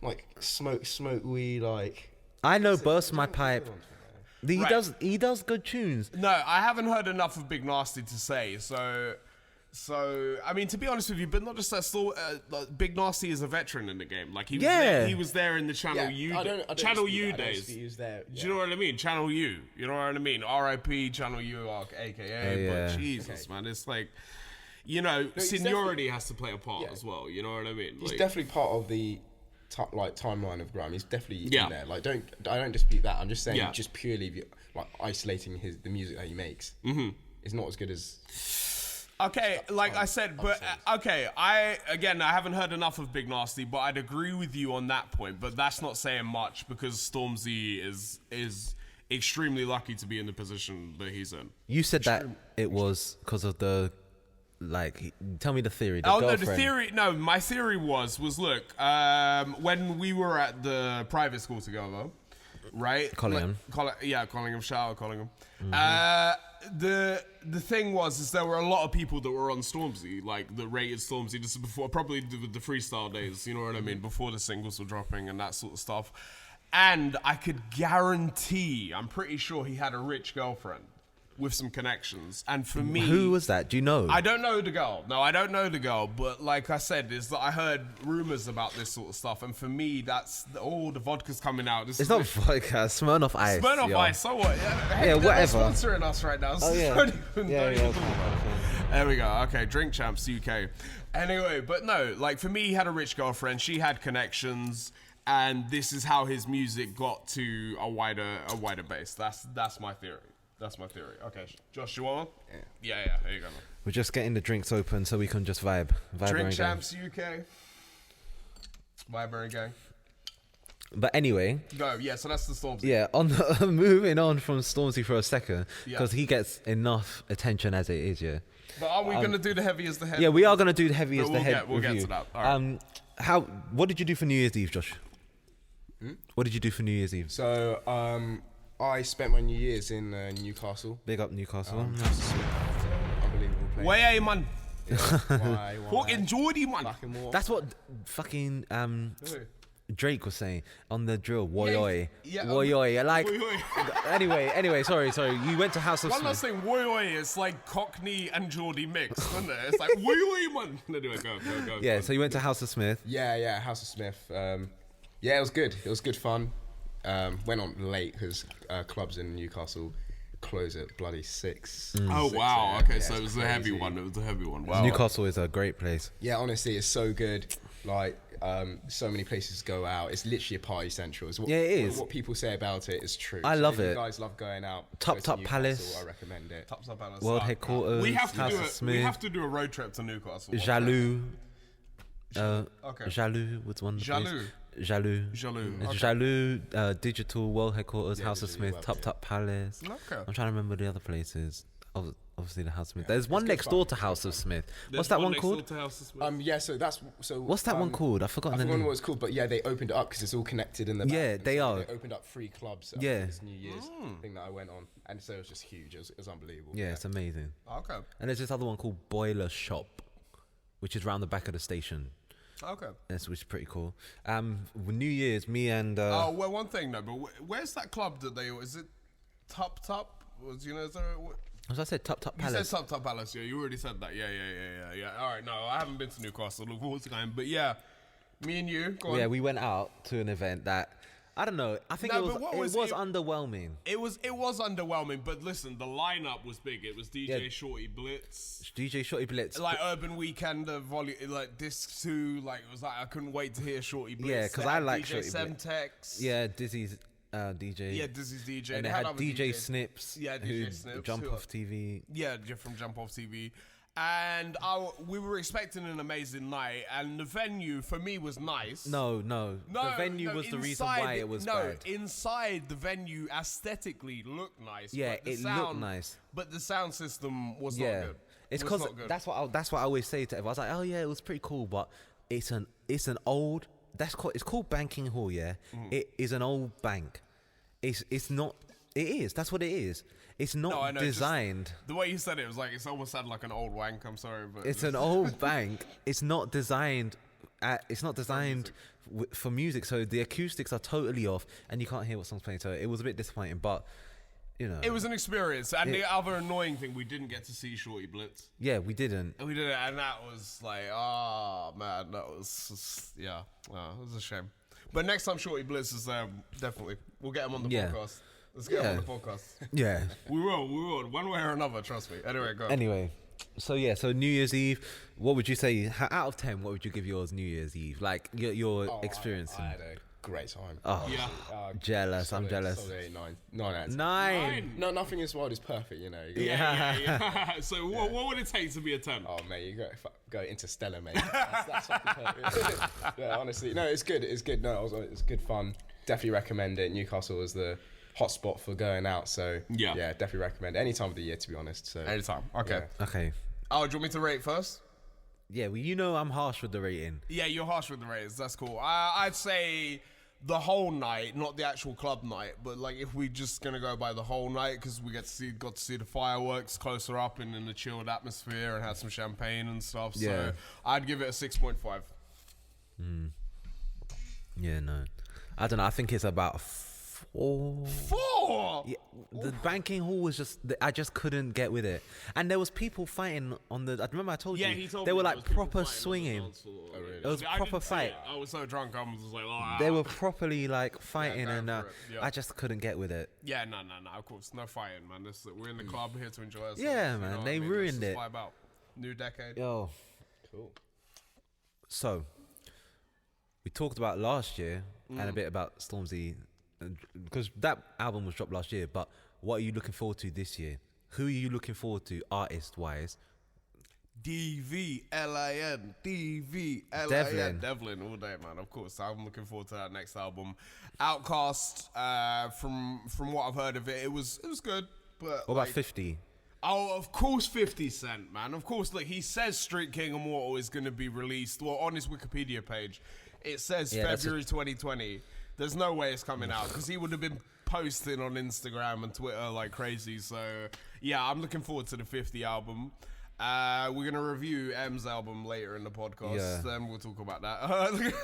[SPEAKER 4] like smoke weed like.
[SPEAKER 2] I know Burst My Pipe. He does good tunes.
[SPEAKER 3] No, I haven't heard enough of Big Nasty to say. So I mean, to be honest with you, but not just that. Big Nasty is a veteran in the game. Like he was there in the Channel U. Channel U days. Do you know what I mean? Channel U. You know what I mean? R.I.P. Channel U, aka. But Jesus, man, it's like, you know, seniority has to play a part as well. You know what I mean?
[SPEAKER 4] He's definitely part of the timeline of grime. He's definitely in there. Like, I don't dispute that. I'm just saying, just purely like isolating the music that he makes is not as good as.
[SPEAKER 3] Okay, like I said, but okay, I haven't heard enough of Big Nasty, but I'd agree with you on that point. But that's not saying much, because Stormzy is extremely lucky to be in the position that he's in.
[SPEAKER 2] You said that it was because of the, like, tell me the theory.
[SPEAKER 3] My theory was look, when we were at the private school together, right?
[SPEAKER 2] Collingham.
[SPEAKER 3] Collingham, shout out Collingham. The thing is there were a lot of people that were on Stormzy, like that rated Stormzy. This is before, probably with the freestyle days, you know what I mean, before the singles were dropping and that sort of stuff. And I could guarantee, I'm pretty sure he had a rich girlfriend with some connections. And for me,
[SPEAKER 2] who was that? Do you know?
[SPEAKER 3] I don't know the girl. No, I don't know the girl. But like I said, is that I heard rumors about this sort of stuff. And for me, that's the vodka's coming out.
[SPEAKER 2] It's not vodka. Smirnoff Ice.
[SPEAKER 3] Smirnoff Ice. So what? Yeah,
[SPEAKER 2] whatever.
[SPEAKER 3] They're sponsoring us right now. So There we go. Okay, Drink Champs UK. Anyway, but no, like for me, he had a rich girlfriend. She had connections. And this is how his music got to a wider base. That's my theory. That's my theory. Okay, Josh, you want one? Yeah. There you go, man.
[SPEAKER 2] We're just getting the drinks open so we can just vibe.
[SPEAKER 3] Drink Champs UK. Viber and gang.
[SPEAKER 2] But anyway.
[SPEAKER 3] Go. Yeah, so that's the Stormzy.
[SPEAKER 2] Yeah, moving on from Stormzy for a second, because he gets enough attention as it is, yeah.
[SPEAKER 3] But are we going to do the heavy as the head?
[SPEAKER 2] Yeah, we are going to do the heavy as the head
[SPEAKER 3] We'll
[SPEAKER 2] review.
[SPEAKER 3] get to that. All right.
[SPEAKER 2] What did you do for New Year's Eve, Josh? What did you do for New Year's Eve?
[SPEAKER 4] So, I spent my New Year's in Newcastle.
[SPEAKER 2] Big up Newcastle.
[SPEAKER 4] Unbelievable place.
[SPEAKER 3] Way, man.
[SPEAKER 4] Why?
[SPEAKER 3] Fucking Geordie, man.
[SPEAKER 2] That's what fucking Drake was saying on the drill. Woy oi. Woy oi. Like, anyway, sorry. You went to House of Smith.
[SPEAKER 3] One last thing, woy oi, it's like Cockney and Geordie mixed, isn't it? It's like, woy oi, man. Anyway, go.
[SPEAKER 2] Yeah, so you went to House of Smith.
[SPEAKER 4] Yeah, House of Smith. Yeah, it was good. It was good fun. Went on late because clubs in Newcastle close at bloody 6.
[SPEAKER 3] Oh, wow. Okay, so it was a heavy one. Wow.
[SPEAKER 2] Newcastle is a great place.
[SPEAKER 4] Yeah, honestly, it's so good. Like, so many places to go out. It's literally a party central.
[SPEAKER 2] Yeah, it is.
[SPEAKER 4] What people say about it is true.
[SPEAKER 2] I love
[SPEAKER 4] if
[SPEAKER 2] it.
[SPEAKER 4] You guys love going out.
[SPEAKER 2] Top
[SPEAKER 4] Newcastle,
[SPEAKER 2] Palace.
[SPEAKER 4] I recommend it.
[SPEAKER 3] Top Palace.
[SPEAKER 2] World headquarters.
[SPEAKER 3] We have
[SPEAKER 2] House of Smith.
[SPEAKER 3] We have to do a road trip to Newcastle.
[SPEAKER 2] Jaloux.
[SPEAKER 3] Okay.
[SPEAKER 2] Jaloux was one of the places. Jaloux.
[SPEAKER 3] Okay.
[SPEAKER 2] Jaloux, Digital, World Headquarters, House of Smith, Top Palace.
[SPEAKER 3] Okay.
[SPEAKER 2] I'm trying to remember the other places. Obviously the House of Smith. There's one next door to House of Smith. What's that one called?
[SPEAKER 4] What's
[SPEAKER 2] that one called? I've forgotten the name.
[SPEAKER 4] I forgot what it's called, but yeah, they opened it up because it's all connected in the back.
[SPEAKER 2] Yeah, they are.
[SPEAKER 4] They opened up 3 clubs.
[SPEAKER 2] Yeah.
[SPEAKER 4] This New Year's thing that I went on, and so it was just huge. It was unbelievable.
[SPEAKER 2] Yeah, it's amazing.
[SPEAKER 3] Okay.
[SPEAKER 2] And there's this other one called Boiler Shop, which is round the back of the station.
[SPEAKER 3] Okay.
[SPEAKER 2] Which is pretty cool. New Year's, me and...
[SPEAKER 3] one thing though, but where's that club that is it Top? Is there
[SPEAKER 2] As I said, Top
[SPEAKER 3] you
[SPEAKER 2] Palace.
[SPEAKER 3] said Top Palace, yeah. You already said that. Yeah. All right, no, I haven't been to Newcastle. Look forward to going. But yeah, me and you, go on.
[SPEAKER 2] Yeah, we went out to an event that, I don't know, I think it was underwhelming.
[SPEAKER 3] It was underwhelming, but listen, the lineup was big. It was DJ Shorty Blitz.
[SPEAKER 2] DJ Shorty Blitz.
[SPEAKER 3] Like Urban Weekender volume, like disc 2, like it was like I couldn't wait to hear Shorty Blitz.
[SPEAKER 2] Yeah, because I like
[SPEAKER 3] DJ
[SPEAKER 2] Shorty Blitz.
[SPEAKER 3] Semtex.
[SPEAKER 2] Yeah, Dizzy's DJ.
[SPEAKER 3] Yeah, Dizzy's DJ.
[SPEAKER 2] And they had DJ Snips.
[SPEAKER 3] Yeah, DJ Snips.
[SPEAKER 2] Jump Off TV.
[SPEAKER 3] Yeah, from Jump Off TV. And we were expecting an amazing night, and the venue for me was nice.
[SPEAKER 2] No. The venue was the reason why it was bad.
[SPEAKER 3] Inside the venue aesthetically looked nice.
[SPEAKER 2] Yeah, it looked nice.
[SPEAKER 3] But the sound system was not good.
[SPEAKER 2] It's because that's what I always say to everyone. I was like, oh yeah, it was pretty cool, but it's an old. It's called Banking Hall. Yeah, It is an old bank. It's not. It is. That's what it is. It's not designed.
[SPEAKER 3] The way you said it was like it's almost sounded like an old wank. I'm sorry, but
[SPEAKER 2] it's an old bank. It's not designed. It's not designed for music. So the acoustics are totally off, and you can't hear what song's playing. So it was a bit disappointing, but you know,
[SPEAKER 3] it was an experience. And the other annoying thing, we didn't get to see Shorty Blitz.
[SPEAKER 2] Yeah, we didn't.
[SPEAKER 3] And that was like, oh man, that was just, it was a shame. But next time Shorty Blitz is there, definitely we'll get him on the podcast. Let's get him on the podcast.
[SPEAKER 2] Yeah.
[SPEAKER 3] We will. One way or another, trust me. Anyway, go.
[SPEAKER 2] Anyway, so New Year's Eve, what would you say, out of 10, what would you give yours New Year's Eve? Like, your experience.
[SPEAKER 4] I had a great time.
[SPEAKER 2] Oh, yeah. Jealous. I'm jealous.
[SPEAKER 4] Solid 9 out of 10.
[SPEAKER 2] 9.
[SPEAKER 4] No, nothing in this world is perfect, you know.
[SPEAKER 3] Yeah. So what would it take to be a 10?
[SPEAKER 4] Oh, mate, you go interstellar, mate. That's fucking perfect. Yeah, honestly. No, it's good. No, it was good fun. Definitely recommend it. Newcastle was the hotspot for going out, so yeah, definitely recommend any time of the year, to be honest. So
[SPEAKER 3] anytime. Okay.
[SPEAKER 2] Yeah. Okay.
[SPEAKER 3] Oh, do you want me to rate first?
[SPEAKER 2] Yeah, well, I'm harsh with the rating.
[SPEAKER 3] Yeah, you're harsh with the ratings. That's cool. I'd say the whole night, not the actual club night, but like if we just gonna go by the whole night, because we got to see the fireworks closer up and in a chilled atmosphere and had some champagne and stuff.
[SPEAKER 2] Yeah.
[SPEAKER 3] So I'd give it a 6.5.
[SPEAKER 2] Yeah, no, I don't know. I think it's about 4. Yeah, the Banking Hall was I just couldn't get with it, and there was people fighting on the. I remember I told you.
[SPEAKER 3] He told
[SPEAKER 2] they
[SPEAKER 3] me
[SPEAKER 2] were like proper swinging.
[SPEAKER 3] Really?
[SPEAKER 2] It was proper fight.
[SPEAKER 3] I was so drunk. I was just like,
[SPEAKER 2] They were properly like fighting, and I just couldn't get with it.
[SPEAKER 3] Yeah, no. Of course, no fighting, man. We're in the club here to enjoy ourselves.
[SPEAKER 2] Yeah, man. They ruined it.
[SPEAKER 3] Vibe out. New decade.
[SPEAKER 2] Yo,
[SPEAKER 4] cool.
[SPEAKER 2] So, we talked about last year and a bit about Stormzy. Because that album was dropped last year, but what are you looking forward to this year? Who are you looking forward to artist-wise?
[SPEAKER 3] DVLIN. Devlin all day, man. Of course, I'm looking forward to that next album. Outkast, from what I've heard of it, it was good. But
[SPEAKER 2] what about 50?
[SPEAKER 3] Oh, of course 50 Cent, man. Of course, look, he says Street King Immortal is going to be released. Well, on his Wikipedia page, it says February 2020. There's no way it's coming out because he would have been posting on Instagram and Twitter like crazy. So, yeah, I'm looking forward to the 50 album. We're going to review M's album later in the podcast.
[SPEAKER 2] Yeah.
[SPEAKER 3] Then we'll talk about that.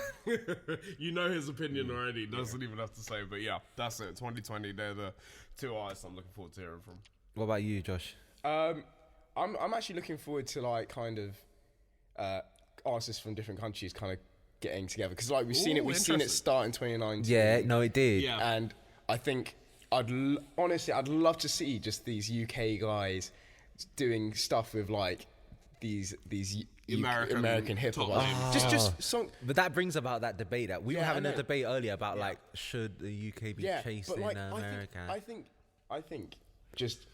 [SPEAKER 3] You know his opinion already. Doesn't even have to say. But, yeah, that's it. 2020, they're the 2 artists I'm looking forward to hearing from.
[SPEAKER 2] What about you, Josh?
[SPEAKER 4] I'm actually looking forward to, like, kind of artists from different countries kind of getting together, because like we've seen it start in 2019.
[SPEAKER 2] Yeah, no, it did.
[SPEAKER 3] Yeah.
[SPEAKER 4] And I think honestly I'd love to see just these UK guys doing stuff with like these American hip hop. Just song.
[SPEAKER 2] But that brings about that debate that we were having a debate earlier about like should the UK be chasing like, America?
[SPEAKER 4] I think just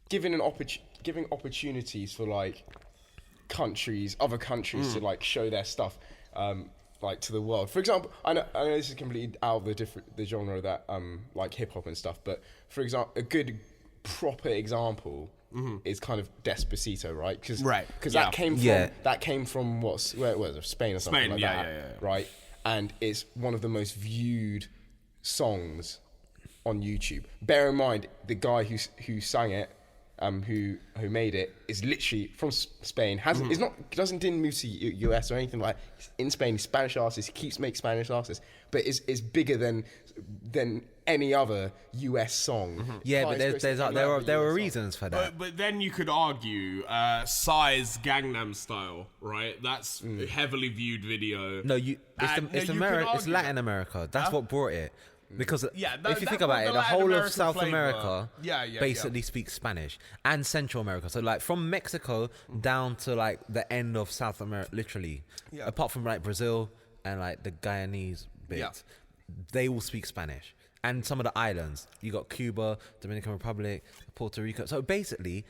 [SPEAKER 4] giving opportunities for like other countries to like show their stuff. Like to the world. For example, I know this is completely out of the genre that like hip hop and stuff, but for example, a good proper example is kind of Despacito, right? Because that came from where was it? Spain or something like that, right? And it's one of the most viewed songs on YouTube. Bear in mind, the guy who sang it, who made it, is literally from Spain. Didn't move to US or anything like. He's in Spain, he's Spanish artist. He keeps making Spanish artists, but is bigger than any other US song.
[SPEAKER 2] Yeah, but there are reasons for that.
[SPEAKER 3] But then you could argue Psy's Gangnam Style, right? That's a heavily viewed video.
[SPEAKER 2] No, it's America. It's Latin America. That's what brought it. Because if you think about it, the whole of South America basically speaks Spanish, and Central America. So like from Mexico down to like the end of South America, literally, apart from like Brazil and like the Guyanese bit, they all speak Spanish. And some of the islands, you got Cuba, Dominican Republic, Puerto Rico. So basically,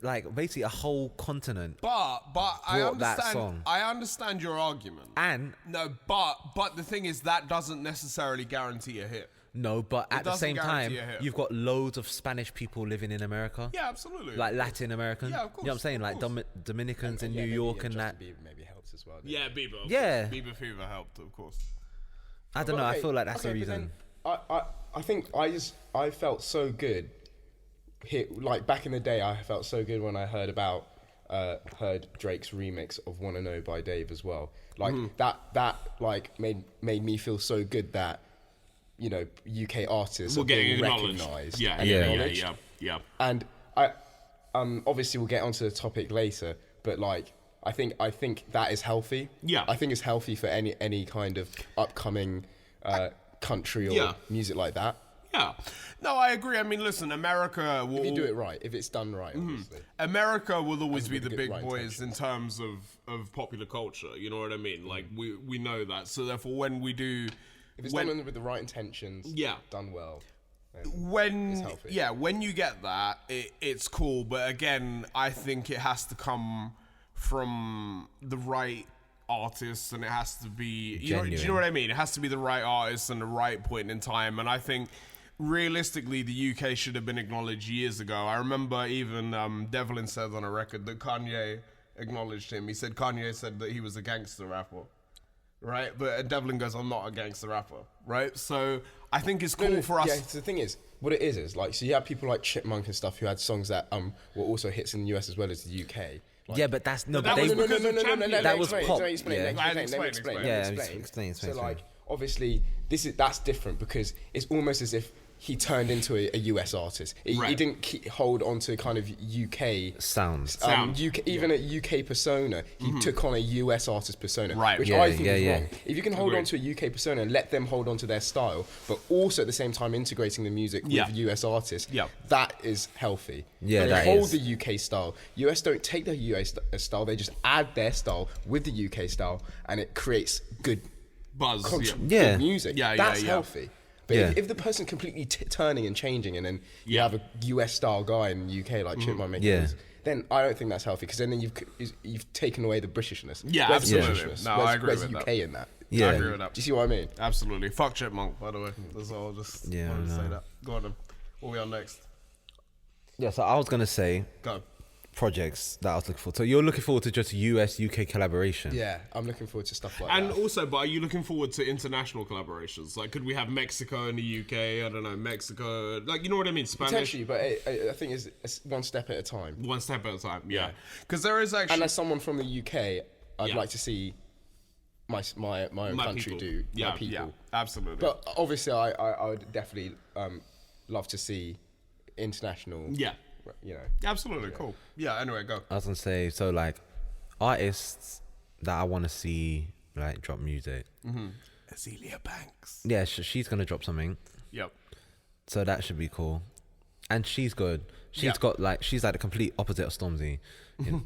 [SPEAKER 2] basically a whole continent.
[SPEAKER 3] But I understand
[SPEAKER 2] that song.
[SPEAKER 3] I understand your argument.
[SPEAKER 2] And
[SPEAKER 3] no, but the thing is that doesn't necessarily guarantee a hit.
[SPEAKER 2] No, but at the same time, you've got loads of Spanish people living in America.
[SPEAKER 3] Yeah, absolutely.
[SPEAKER 2] Like Latin American.
[SPEAKER 3] Yeah, of course.
[SPEAKER 2] You know what I'm saying? Like Dominicans in New York and that.
[SPEAKER 4] Bieber maybe helps as well.
[SPEAKER 3] Yeah, Bieber.
[SPEAKER 2] Yeah.
[SPEAKER 3] Bieber fever helped, of course.
[SPEAKER 2] I don't know. I feel like that's the reason.
[SPEAKER 4] I think I felt so good. Like back in the day, I felt so good when I heard Drake's remix of "Wanna Know" by Dave as well. Like that like made me feel so good that, you know, UK artists are being recognised.
[SPEAKER 3] Yeah.
[SPEAKER 4] And I obviously we'll get onto the topic later, but like I think that is healthy.
[SPEAKER 3] Yeah.
[SPEAKER 4] I think it's healthy for any kind of upcoming country or music like that.
[SPEAKER 3] Yeah. No, I agree. I mean, listen, America will...
[SPEAKER 4] If you do it right, if it's done right, obviously.
[SPEAKER 3] America will always be the big boys in terms of popular culture, you know what I mean? Like, we know that. So therefore, when we do...
[SPEAKER 4] If it's done with the right intentions, done well,
[SPEAKER 3] it's healthy. When you get that, it's cool. But again, I think it has to come from the right artists, and it has to be... do you know what I mean? It has to be the right artist and the right point in time. And I think... realistically, the UK should have been acknowledged years ago. I remember even Devlin said on a record that Kanye acknowledged him. He said Kanye said that he was a gangster rapper, right? But Devlin goes, "I'm not a gangster rapper," right? So I think it's cool for us.
[SPEAKER 4] Yeah, the thing is, what it is like, so you have people like Chipmunk and stuff who had songs that were also hits in the US as well as the UK. Like,
[SPEAKER 2] yeah, but that's no.
[SPEAKER 3] That was because of Champion.
[SPEAKER 2] That was pop.
[SPEAKER 4] Let me explain. So like, obviously, that's different because it's almost as if he turned into a US artist. He didn't hold on to kind of UK
[SPEAKER 2] sounds.
[SPEAKER 4] Even a UK persona. He took on a US artist persona, which
[SPEAKER 2] I
[SPEAKER 4] think is wrong. If you can hold on to a UK persona and let them hold on to their style, but also at the same time integrating the music with US artists, that is healthy.
[SPEAKER 2] Yeah,
[SPEAKER 4] but
[SPEAKER 2] that
[SPEAKER 4] hold
[SPEAKER 2] is.
[SPEAKER 4] the UK style. US don't take the US style. They just add their style with the UK style, and it creates good
[SPEAKER 3] buzz,
[SPEAKER 4] good music. That's healthy. But if the person's completely turning and changing, and then you have a US style guy in the UK like Chipmunk making this, then I don't think that's healthy, because then you've taken away the Britishness.
[SPEAKER 3] Yeah,
[SPEAKER 4] where's
[SPEAKER 3] absolutely. I agree with
[SPEAKER 4] UK
[SPEAKER 3] that.
[SPEAKER 4] in that?
[SPEAKER 3] Yeah, I agree with that.
[SPEAKER 4] Do you see what I mean?
[SPEAKER 3] Absolutely. Fuck Chipmunk, by the way. That's all. Just wanted to say that. Go on then. What are we on next?
[SPEAKER 2] Yeah, so I was gonna say projects that I was looking for. So you're looking forward to just US UK collaboration?
[SPEAKER 4] Yeah, I'm looking forward to stuff like that.
[SPEAKER 3] And also, but are you looking forward to international collaborations? Like, could we have Mexico and the UK? I don't know, Mexico. Like, you know what I mean? Spanish.
[SPEAKER 4] Potentially, but I think it's one step at a time.
[SPEAKER 3] One step at a time. Yeah. Because there is actually.
[SPEAKER 4] And as someone from the UK, I'd like to see my own country
[SPEAKER 3] people.
[SPEAKER 4] do my people.
[SPEAKER 3] Yeah, absolutely.
[SPEAKER 4] But obviously, I would definitely love to see international.
[SPEAKER 3] Yeah.
[SPEAKER 4] You know.
[SPEAKER 3] Absolutely, cool. Yeah, anyway, go.
[SPEAKER 2] I was gonna say, so like artists that I want to see like drop music.
[SPEAKER 3] Azealia Banks.
[SPEAKER 2] Yeah, she's gonna drop something.
[SPEAKER 3] Yep.
[SPEAKER 2] So that should be cool. And she's good. She's got like, she's like the complete opposite of Stormzy.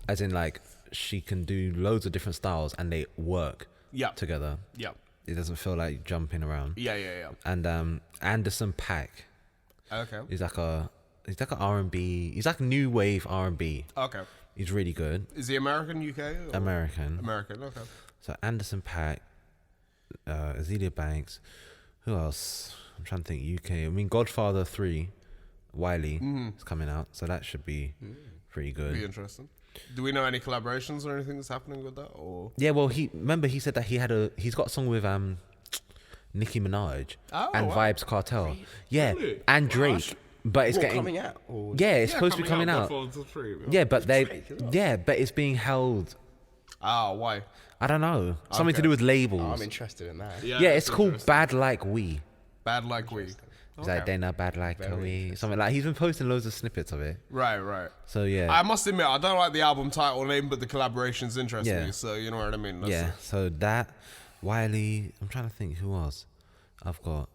[SPEAKER 2] As in like, she can do loads of different styles and they work together.
[SPEAKER 3] Yeah.
[SPEAKER 2] It doesn't feel like jumping around.
[SPEAKER 3] Yeah.
[SPEAKER 2] And Anderson .Paak.
[SPEAKER 3] Okay.
[SPEAKER 2] He's like an R&B. He's like new wave R&B.
[SPEAKER 3] Okay.
[SPEAKER 2] He's really good.
[SPEAKER 3] Is he American, UK? Or?
[SPEAKER 2] American.
[SPEAKER 3] Okay.
[SPEAKER 2] So Anderson .Paak, Azealia Banks. Who else? I'm trying to think. UK. I mean, Godfather 3, Wiley is coming out. So that should be pretty good.
[SPEAKER 3] Be interesting. Do we know any collaborations or anything that's happening with that? Or
[SPEAKER 2] yeah, well, he said that he's got a song with Nicki Minaj and Vibes Cartel. Really? Yeah, really? And Drake. Gosh. But it's
[SPEAKER 4] coming out. Or?
[SPEAKER 2] Yeah, it's supposed to be coming out. Yeah, but but it's being held.
[SPEAKER 3] Why?
[SPEAKER 2] I don't know. Something to do with labels.
[SPEAKER 4] I'm interested in that.
[SPEAKER 2] Yeah, it's called Bad Like We.
[SPEAKER 3] Bad Like We.
[SPEAKER 2] He's like, they're not bad like we. Something like, he's been posting loads of snippets of it.
[SPEAKER 3] Right.
[SPEAKER 2] So yeah.
[SPEAKER 3] I must admit, I don't like the album title name, but the collaboration's interesting me, so you know what I mean?
[SPEAKER 2] So that, Wiley, I'm trying to think who else I've got.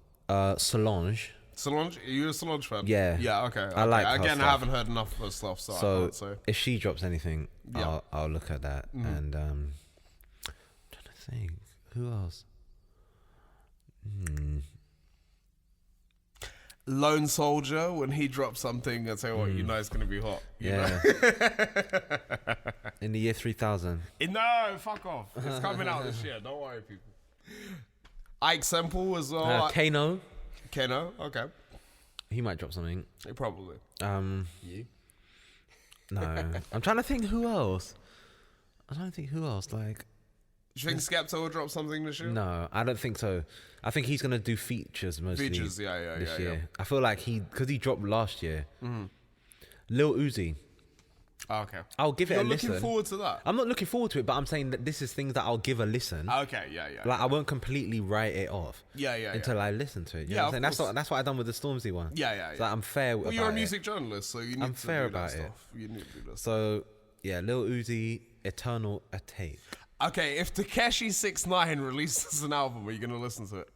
[SPEAKER 2] Solange.
[SPEAKER 3] Solange? Are you a Solange fan?
[SPEAKER 2] Yeah.
[SPEAKER 3] Yeah, okay.
[SPEAKER 2] I like her
[SPEAKER 3] Again,
[SPEAKER 2] stuff.
[SPEAKER 3] I haven't heard enough of her stuff, so I can't say.
[SPEAKER 2] If she drops anything, I'll look at that. And I'm trying to think, who else?
[SPEAKER 3] Lone Soldier, when he drops something, I tell you what, you know it's going to be hot. You know?
[SPEAKER 2] In the year 3000.
[SPEAKER 3] No, fuck off. It's coming out this year. Don't worry, people. Ike Semple as well.
[SPEAKER 2] Kano,
[SPEAKER 3] okay.
[SPEAKER 2] he might drop something.
[SPEAKER 3] Probably.
[SPEAKER 4] You?
[SPEAKER 2] No, I'm trying to think who else. Like,
[SPEAKER 3] Do you think Skepta will drop something this year?
[SPEAKER 2] no, I don't think so. I think he's gonna do features mostly.
[SPEAKER 3] Features,
[SPEAKER 2] this
[SPEAKER 3] yeah.
[SPEAKER 2] year. I feel like because he dropped last year. Lil Uzi.
[SPEAKER 3] Oh, okay.
[SPEAKER 2] I'll give it a listen.
[SPEAKER 3] You're looking forward to that?
[SPEAKER 2] I'm not looking forward to it, but I'm saying that this is things that I'll give a listen.
[SPEAKER 3] Okay, yeah.
[SPEAKER 2] Like, I won't completely write it off.
[SPEAKER 3] Yeah.
[SPEAKER 2] Until I listen to it. You
[SPEAKER 3] Yeah,
[SPEAKER 2] know what I'm
[SPEAKER 3] of
[SPEAKER 2] saying?
[SPEAKER 3] course.
[SPEAKER 2] That's what I done with the Stormzy one.
[SPEAKER 3] Yeah.
[SPEAKER 2] So I'm fair about it.
[SPEAKER 3] Well, you're a music journalist, so you need
[SPEAKER 2] I'm
[SPEAKER 3] to
[SPEAKER 2] fair
[SPEAKER 3] do that
[SPEAKER 2] about it.
[SPEAKER 3] stuff. You need to do that stuff.
[SPEAKER 2] So, yeah, Lil Uzi, Eternal Atake.
[SPEAKER 3] Okay, if Takeshi 6ix9ine releases an album, are you going to listen to it?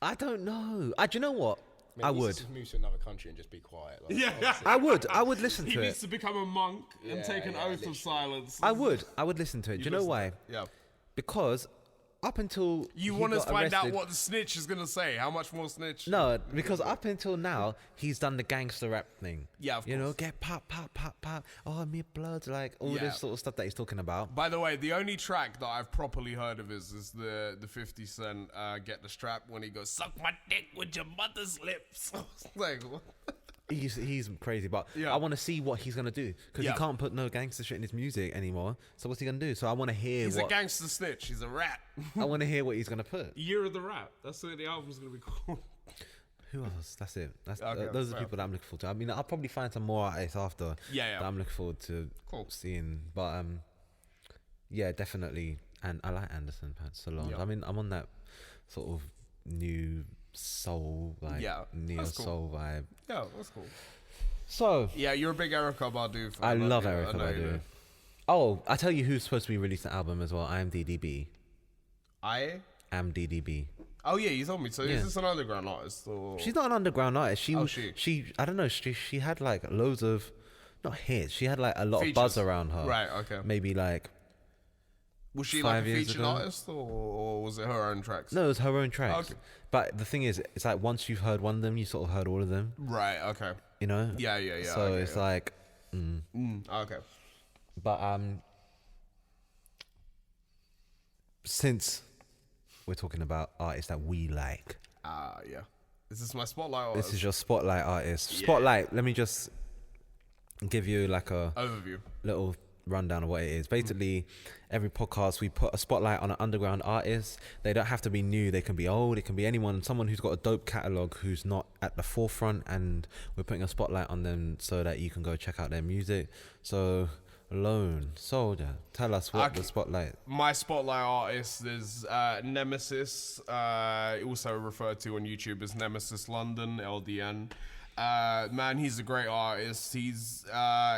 [SPEAKER 2] I don't know. Do you know what?
[SPEAKER 4] Maybe
[SPEAKER 2] I
[SPEAKER 4] he
[SPEAKER 2] would.
[SPEAKER 4] needs to just move to another country and just be quiet. Like,
[SPEAKER 3] Yeah.
[SPEAKER 2] I would listen
[SPEAKER 3] He
[SPEAKER 2] to
[SPEAKER 3] needs
[SPEAKER 2] it.
[SPEAKER 3] to become a monk and take an oath of silence.
[SPEAKER 2] I would listen to it. Do you know why?
[SPEAKER 3] Yeah.
[SPEAKER 2] Because up until
[SPEAKER 3] You
[SPEAKER 2] he
[SPEAKER 3] want to
[SPEAKER 2] got
[SPEAKER 3] find out
[SPEAKER 2] arrested-
[SPEAKER 3] what the snitch is going to say. How much more snitch?
[SPEAKER 2] No, because up until now he's done the gangster rap thing.
[SPEAKER 3] Yeah, of
[SPEAKER 2] you know,
[SPEAKER 3] course.
[SPEAKER 2] get pop. Oh, me blood, like all
[SPEAKER 3] Yeah.
[SPEAKER 2] this sort of stuff that he's talking about.
[SPEAKER 3] By the way, the only track that I've properly heard of is the 50 Cent Get the Strap when he goes, suck my dick with your mother's lips. I was like, what?
[SPEAKER 2] He's crazy, but
[SPEAKER 3] Yeah.
[SPEAKER 2] I want to see what he's gonna do because
[SPEAKER 3] Yeah.
[SPEAKER 2] he can't put no gangster shit in his music anymore. So what's he gonna do? So I want to hear
[SPEAKER 3] He's a
[SPEAKER 2] what
[SPEAKER 3] gangster snitch. He's a rat.
[SPEAKER 2] I want to hear what he's gonna put.
[SPEAKER 3] Year of the Rat. That's what the album's going to be called.
[SPEAKER 2] Who else? That's it.
[SPEAKER 3] Okay,
[SPEAKER 2] Those are the
[SPEAKER 3] fair.
[SPEAKER 2] people that I'm looking forward to. I mean, I'll probably find some more artists after
[SPEAKER 3] Yeah.
[SPEAKER 2] that I'm looking forward to
[SPEAKER 3] Cool.
[SPEAKER 2] seeing. But yeah, definitely. And I like Anderson Pat Solange.
[SPEAKER 3] Yeah.
[SPEAKER 2] I mean, I'm on that sort of new soul, like neo
[SPEAKER 3] that's cool.
[SPEAKER 2] soul vibe.
[SPEAKER 3] Yeah, that's cool.
[SPEAKER 2] So
[SPEAKER 3] Yeah, you're a big Erykah Badu fan.
[SPEAKER 2] I love
[SPEAKER 3] you?
[SPEAKER 2] Erykah
[SPEAKER 3] know you
[SPEAKER 2] Badu.
[SPEAKER 3] do.
[SPEAKER 2] Oh, I tell you who's supposed to be releasing an album as well. IMDb. IMDb.
[SPEAKER 3] Oh yeah, you told me. So
[SPEAKER 2] Yeah.
[SPEAKER 3] is this an underground artist or?
[SPEAKER 2] She's not an underground artist.
[SPEAKER 3] Oh,
[SPEAKER 2] she I don't know. She had like loads of, not hits. She had like a lot of buzz
[SPEAKER 3] Features.
[SPEAKER 2] around her.
[SPEAKER 3] Right. Okay.
[SPEAKER 2] Maybe like
[SPEAKER 3] Was she
[SPEAKER 2] 5
[SPEAKER 3] like a
[SPEAKER 2] years
[SPEAKER 3] featured
[SPEAKER 2] ago.
[SPEAKER 3] artist or was it her own tracks?
[SPEAKER 2] no, it was her own tracks.
[SPEAKER 3] Okay.
[SPEAKER 2] But the thing is, it's like once you've heard one of them, you sort of heard all of them.
[SPEAKER 3] Right. Okay.
[SPEAKER 2] You know.
[SPEAKER 3] Yeah.
[SPEAKER 2] So
[SPEAKER 3] okay,
[SPEAKER 2] it's
[SPEAKER 3] yeah.
[SPEAKER 2] like,
[SPEAKER 3] Okay.
[SPEAKER 2] but since we're talking about artists that we like,
[SPEAKER 3] Yeah. Is this my spotlight? Or
[SPEAKER 2] this is your spotlight artist. Spotlight. Let me just give you like a
[SPEAKER 3] overview.
[SPEAKER 2] little rundown of what it is. Basically, every podcast we put a spotlight on an underground artist. They don't have to be new. They can be old. It can be anyone. Someone who's got a dope catalog who's not at the forefront, and we're putting a spotlight on them so that you can go check out their music. So, Lone Soldier, tell us what the spotlight.
[SPEAKER 3] My spotlight artist is Nemesis, also referred to on YouTube as Nemesis London, LDN. Man, he's a great artist. He's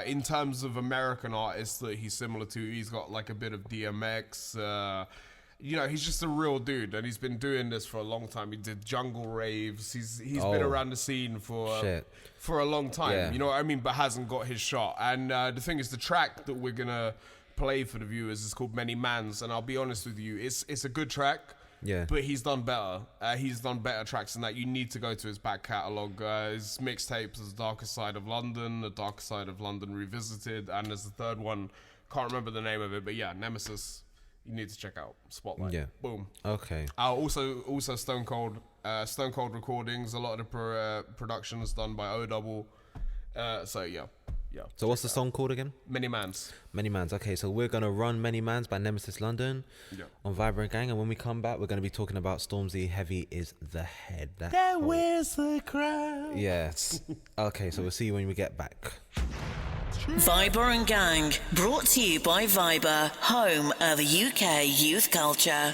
[SPEAKER 3] in terms of American artists that he's similar to, he's got like a bit of DMX. You know, he's just a real dude, and he's been doing this for a long time. He did jungle raves. He's been around the scene for a long time.
[SPEAKER 2] Yeah.
[SPEAKER 3] You know what I mean? But hasn't got his shot. And the thing is, the track that we're gonna play for the viewers is called Many Mans, and I'll be honest with you, it's a good track.
[SPEAKER 2] Yeah.
[SPEAKER 3] But he's done better. He's done better tracks than that. You need to go to his back catalogue. His mixtapes is Darker Side of London, The Darker Side of London Revisited, and there's the third one. Can't remember the name of it, but yeah, Nemesis. You need to check out Spotlight.
[SPEAKER 2] Yeah.
[SPEAKER 3] Boom.
[SPEAKER 2] Okay.
[SPEAKER 3] Also Stone Cold Recordings. A lot of the production is done by O-Double. So yeah.
[SPEAKER 2] So what's the song called again?
[SPEAKER 3] Many Mans.
[SPEAKER 2] Many Mans. Okay, so we're gonna run Many Mans by Nemesis London on Vibrant Gang, and when we come back, we're gonna be talking about Stormzy. Heavy is the head.
[SPEAKER 3] That wears the crown.
[SPEAKER 2] Yes. Okay, so we'll see you when we get back.
[SPEAKER 1] Viber and Gang, brought to you by Viber, home of UK youth culture.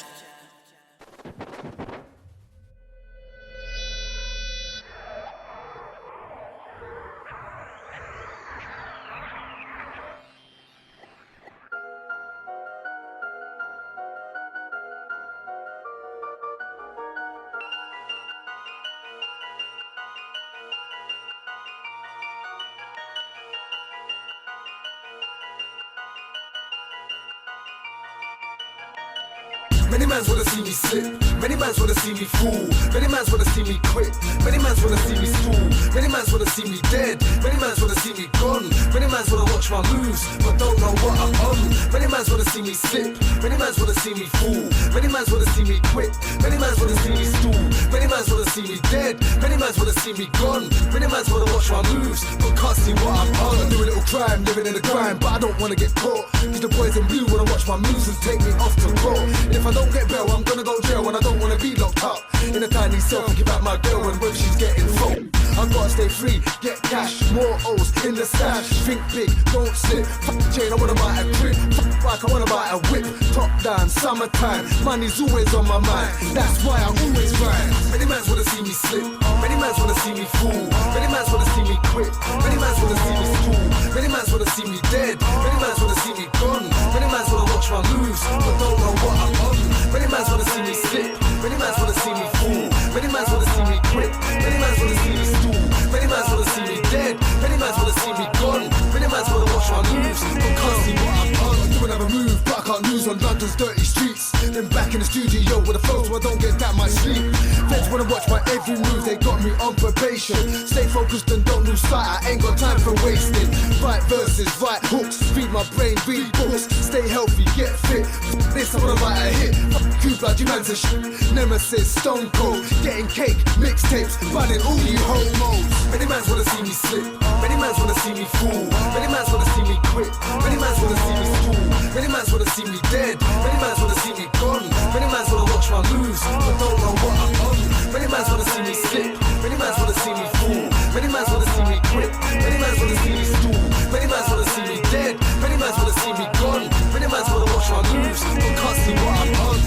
[SPEAKER 5] Many mans wanna see me slip. Many mans wanna see me fall. Many mans wanna see me quit. Many mans wanna see me stall. Many mans wanna see me dead. Many mans wanna see me gone. Many mans wanna watch my moves, but don't know what I'm on. Many mans wanna see me slip. Many mans wanna see me fall. Many mans wanna see me quit. Many mans wanna see me stall. Many mans wanna see me dead. Many mans wanna see me gone. Many mans wanna watch my moves, but can't see what I'm on. I do a little crime, living in the grime, but I don't wanna get caught. Cause the boys in blue wanna watch my moves and take me off to court. And if I don't get bail, I'm gonna go jail, and I don't wanna be locked up in a tiny cell and give out my girl and when she's getting full. I gotta stay free, get cash, more O's in the stash. Think big, don't slip. Fuck the chain, I wanna buy a crib. Fuck bike, I wanna buy a whip. Top down, summertime, money's always on my mind. That's why I always grind. Many mans wanna see me slip. Many mans wanna see me fall. Many mans wanna see me quit. Many mans wanna see me stall. Many mans wanna see me dead. Many mans wanna see me gone. Many mans wanna watch my moves, but don't know what I'm on. Many mans wanna see me slip. Many mans wanna see me fall. Many mans wanna see me quit. Many mans wanna see me stall. Many mans wanna see me dead. Many mans wanna see me gone. Many mans wanna watch my moves, but can't see what I'm on. I do another move, but I can't lose on London's dirty streets. Then back in the studio with a flow so I don't get that much sleep. Feds wanna watch my every move, they got me on probation. Stay focused and don't lose sight, I ain't got time for wasting. Right verses, right hooks, feed my brain, read books. Stay healthy, get fit. F this, I wanna write a hit. F you blood, you man's a shit. Nemesis, Stone Cold, getting cake, mixtapes, running all you homos. Many mans wanna see me slip. Many mans wanna see me fall. Many mans wanna see me quit. Many mans wanna see me stall. Many mans wanna see me dead. Many mans wanna see me gone. Many mans wanna watch my moves, but don't know what I'm on. Many mans wanna see me slip. Many mans wanna see me fall. Many mans wanna see me quit. Many mans wanna see me stall. Many mans wanna see me dead. Many mans wanna see me gone. Many mans wanna watch my moves, but can't see what I'm on.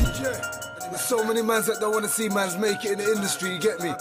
[SPEAKER 5] There's so many mans that don't wanna see mans make it in the industry, you get me?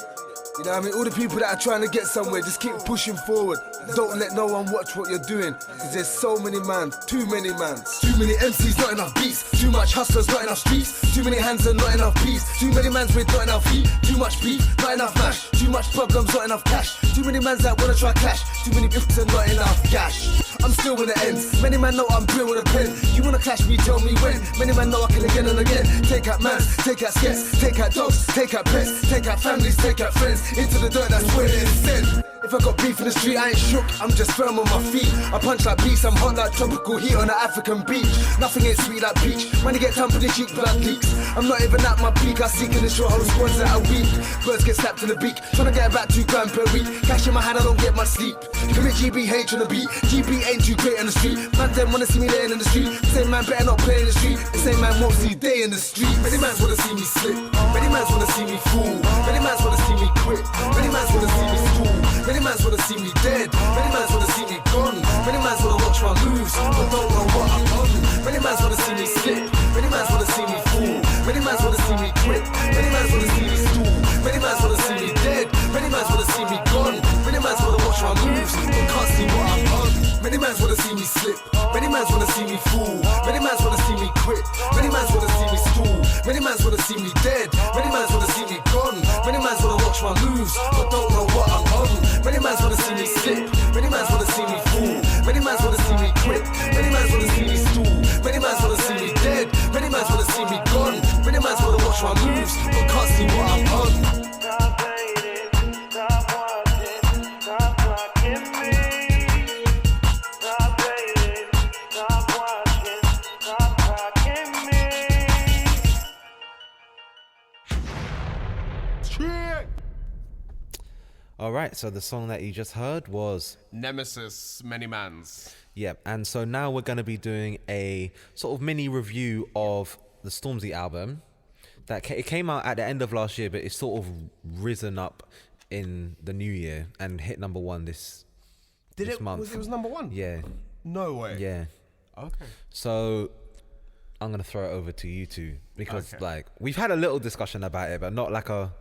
[SPEAKER 5] You know what I mean? All the people that are trying to get somewhere, just keep pushing forward. Don't let no one watch what you're doing. Cause there's so many mans, too many mans. Too many MCs, not enough beats. Too much hustlers, not enough streets. Too many hands and not enough peace. Too many mans with not enough heat. Too much beef, not enough mash. Too much problems, not enough cash. Too many mans that wanna try clash. Too many ifs and not enough cash. I'm still in the ends. Many man know I'm real with a pen. You wanna clash me, tell me when. Many man know I can again and again. Take out mans, take out skets, take out dogs, take out pets, take out families, take out friends. Into the dirt, that's where it's sent. If I got beef in the street, I ain't shook, I'm just firm on my feet. I punch like beast, I'm hot like tropical heat on an African beach. Nothing ain't sweet like peach. When you get time for the cheek, blood leaks. I'm not even at my peak, I seek in the short whole squads that are weak. Birds get slapped in the beak, trying to get about 2 grand per week. Cash in my hand, I don't get much sleep. Commit GBH on the beat, GB ain't too great on the street. Man, them wanna see me laying in the street. The same man better not play in the street. The same man won't see day in the street. Many mans wanna see me slip. Many mans wanna see me fall. Many mans wanna see me quit. Many mans wanna see me stall. Many mans wanna see me dead. Many mans wanna see me gone. Many mans wanna watch my moves, but don't know what I'm on. Many mans wanna see me slip. Many mans wanna see me fall. Many mans wanna see me quit. Many mans wanna see me stall. Many mans wanna see me dead. Many mans wanna see me gone. Many mans wanna watch my moves, but can't see what I'm on. Many mans wanna see me slip. Many mans wanna see me fall. Many mans wanna see me quit. Many mans wanna see me stall. Many mans wanna see me dead. Many mans wanna see me gone. Many mans wanna watch my moves, but don't know what I'm on. Many mans wanna see me slip. Many mans wanna see me fall. Many mans wanna see me quit. Many mans wanna see me stall. Many mans wanna see me dead. Many mans wanna see me gone. Many mans wanna watch my moves, but can't see what I'm on.
[SPEAKER 2] All right, so the song that you just heard was
[SPEAKER 3] Nemesis, Many Mans.
[SPEAKER 2] Yeah, and so now we're going to be doing a sort of mini review of the Stormzy album. It came out at the end of last year, but it's sort of risen up in the new year and hit number 1 this month.
[SPEAKER 3] It was number 1?
[SPEAKER 2] Yeah.
[SPEAKER 3] No way.
[SPEAKER 2] Yeah.
[SPEAKER 3] Okay.
[SPEAKER 2] So I'm going to throw it over to you two because like we've had a little discussion about it, but not like a...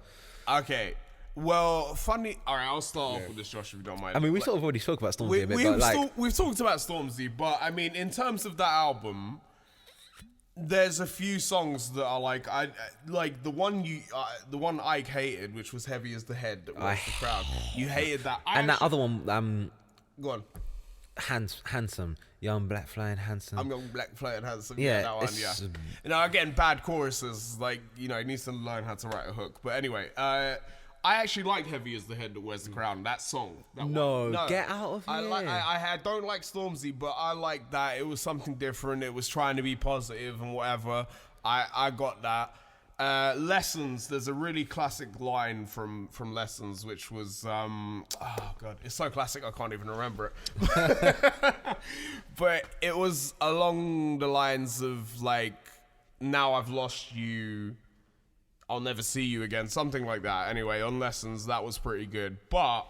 [SPEAKER 3] Okay. Well, funny. All right, I'll start off with this, Josh, if you don't mind.
[SPEAKER 2] I mean, we sort of already spoke about Stormzy a bit, but like...
[SPEAKER 3] We've talked about Stormzy, but I mean, in terms of that album, there's a few songs that are like, the one Ike hated, which was Heavy as the Head, that was the crowd. You hated that.
[SPEAKER 2] And that other one,
[SPEAKER 3] Go on.
[SPEAKER 2] Handsome, Young Black Flying Handsome.
[SPEAKER 3] I'm Young Black Flying Handsome.
[SPEAKER 2] Yeah,
[SPEAKER 3] that one. Yeah. You know, again, bad choruses. Like, you know, he needs to learn how to write a hook. But anyway, I actually like Heavy Is the Head That Wears the Crown. That song.
[SPEAKER 2] No, get out of here.
[SPEAKER 3] I don't like Stormzy, but I like that. It was something different. It was trying to be positive and whatever. I got that. Lessons, there's a really classic line from Lessons, which was, oh God, it's so classic I can't even remember it. But it was along the lines of like, now I've lost you, I'll never see you again, something like that. Anyway, on Lessons, that was pretty good. But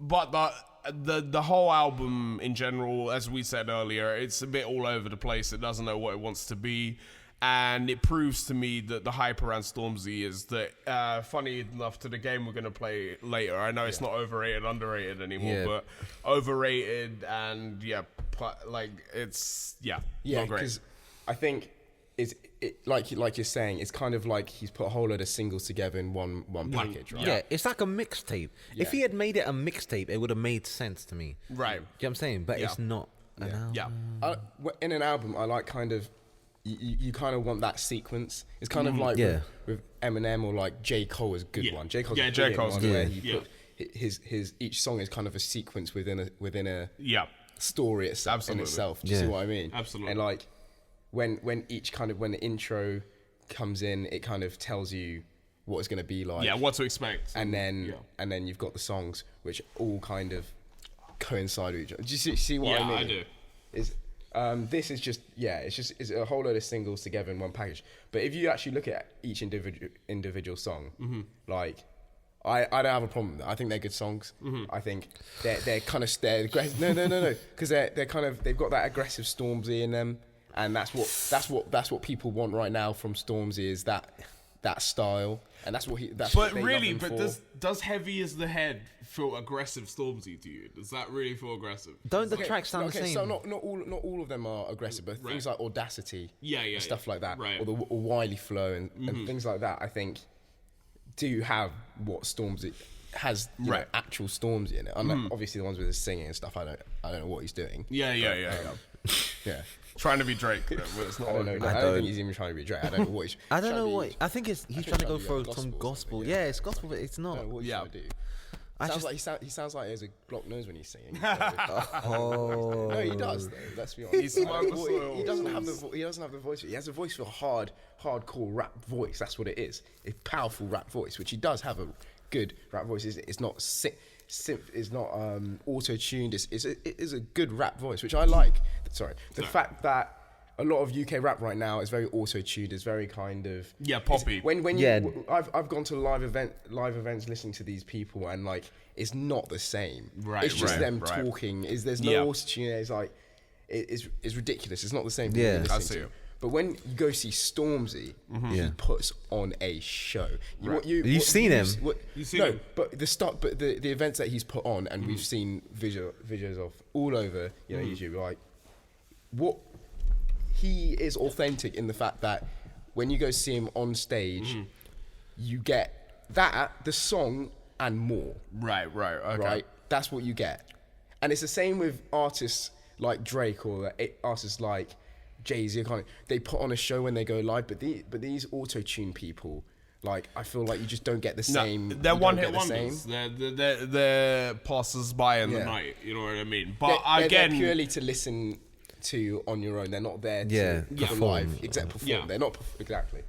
[SPEAKER 3] the whole album in general, as we said earlier, it's a bit all over the place. It doesn't know what it wants to be. And it proves to me that the hype around Stormzy is that, funny enough, to the game we're going to play later, I know it's not overrated, underrated anymore, but overrated and, it's, not great.
[SPEAKER 4] Because I think like you're saying, it's kind of like he's put a whole load of singles together in one package, right?
[SPEAKER 2] Yeah, it's like a mixtape. Yeah. If he had made it a mixtape, it would have made sense to me.
[SPEAKER 3] Right.
[SPEAKER 2] Do you know what I'm saying? But it's not an album.
[SPEAKER 3] Yeah.
[SPEAKER 4] In an album, I like kind of... You kind of want that sequence. It's kind of like with Eminem or like J. Cole is a good one. J. Cole's
[SPEAKER 3] J. Cole's
[SPEAKER 4] one
[SPEAKER 3] good.
[SPEAKER 4] where he put his each song is kind of a sequence within a story itself. In itself. Do you see what I mean?
[SPEAKER 3] Absolutely.
[SPEAKER 4] And like when the intro comes in, it kind of tells you what it's going to be like.
[SPEAKER 3] Yeah, what to expect.
[SPEAKER 4] And then you've got the songs which all kind of coincide with each other. Do you see what I mean?
[SPEAKER 3] Yeah, I do.
[SPEAKER 4] This is just it's a whole load of singles together in one package. But if you actually look at each individual song, like I don't have a problem with that. I think they're good songs. I think they're kind of aggressive. No, because they're kind of, they've got that aggressive Stormzy in them, and that's what people want right now from Stormzy, is that style, and that's what they
[SPEAKER 3] really,
[SPEAKER 4] love him
[SPEAKER 3] but
[SPEAKER 4] for.
[SPEAKER 3] does Heavy Is the Head feel aggressive Stormzy to you? Does that really feel aggressive?
[SPEAKER 2] Don't the tracks sound the same?
[SPEAKER 4] So not all of them are aggressive, but things like Audacity, and stuff like that, or Wiley flow and things like that, I think do have what Stormzy has, you know, actual Stormzy in it. Obviously the ones with the singing and stuff, I don't know what he's doing. Yeah.
[SPEAKER 3] Trying to be Drake, but it's not.
[SPEAKER 4] I don't think he's even trying to be Drake. I don't know what he's.
[SPEAKER 2] I don't know what. I think he's trying to go for some gospel. Yeah, it's gospel, but it's not.
[SPEAKER 4] I don't know what he's trying to do. He sounds like he has a Glock nose when he's singing. So. No, he does though. Let's be honest. He doesn't have the voice. He has a voice for a hardcore rap voice. That's what it is. A powerful rap voice, which he does have a good rap voice. It's not it's not auto-tuned. It is a good rap voice, which I like. The fact that a lot of UK rap right now is very auto-tuned. It's very kind of
[SPEAKER 3] poppy.
[SPEAKER 4] I've gone to live events listening to these people, and like it's not the same.
[SPEAKER 3] Right.
[SPEAKER 4] It's just them talking. There's no auto-tune. It's like it's ridiculous. It's not the same thing.
[SPEAKER 2] Yeah,
[SPEAKER 4] I see. But when you go see Stormzy, he puts on a show.
[SPEAKER 2] You've seen him.
[SPEAKER 4] But the events that he's put on, and we've seen videos of all over, YouTube. Like, what he is authentic in the fact that when you go see him on stage, you get the song and more.
[SPEAKER 3] Right. Okay.
[SPEAKER 4] Right. That's what you get, and it's the same with artists like Drake or artists like Jay-Z. They put on a show when they go live, but these auto-tune people, like, I feel like you just don't get the same.
[SPEAKER 3] They're one-hit wonders. They're passers by in the night. You know what I mean? But
[SPEAKER 4] they're there purely to listen to on your own. They're not there to perform live. Exactly. Perform. They're not exactly.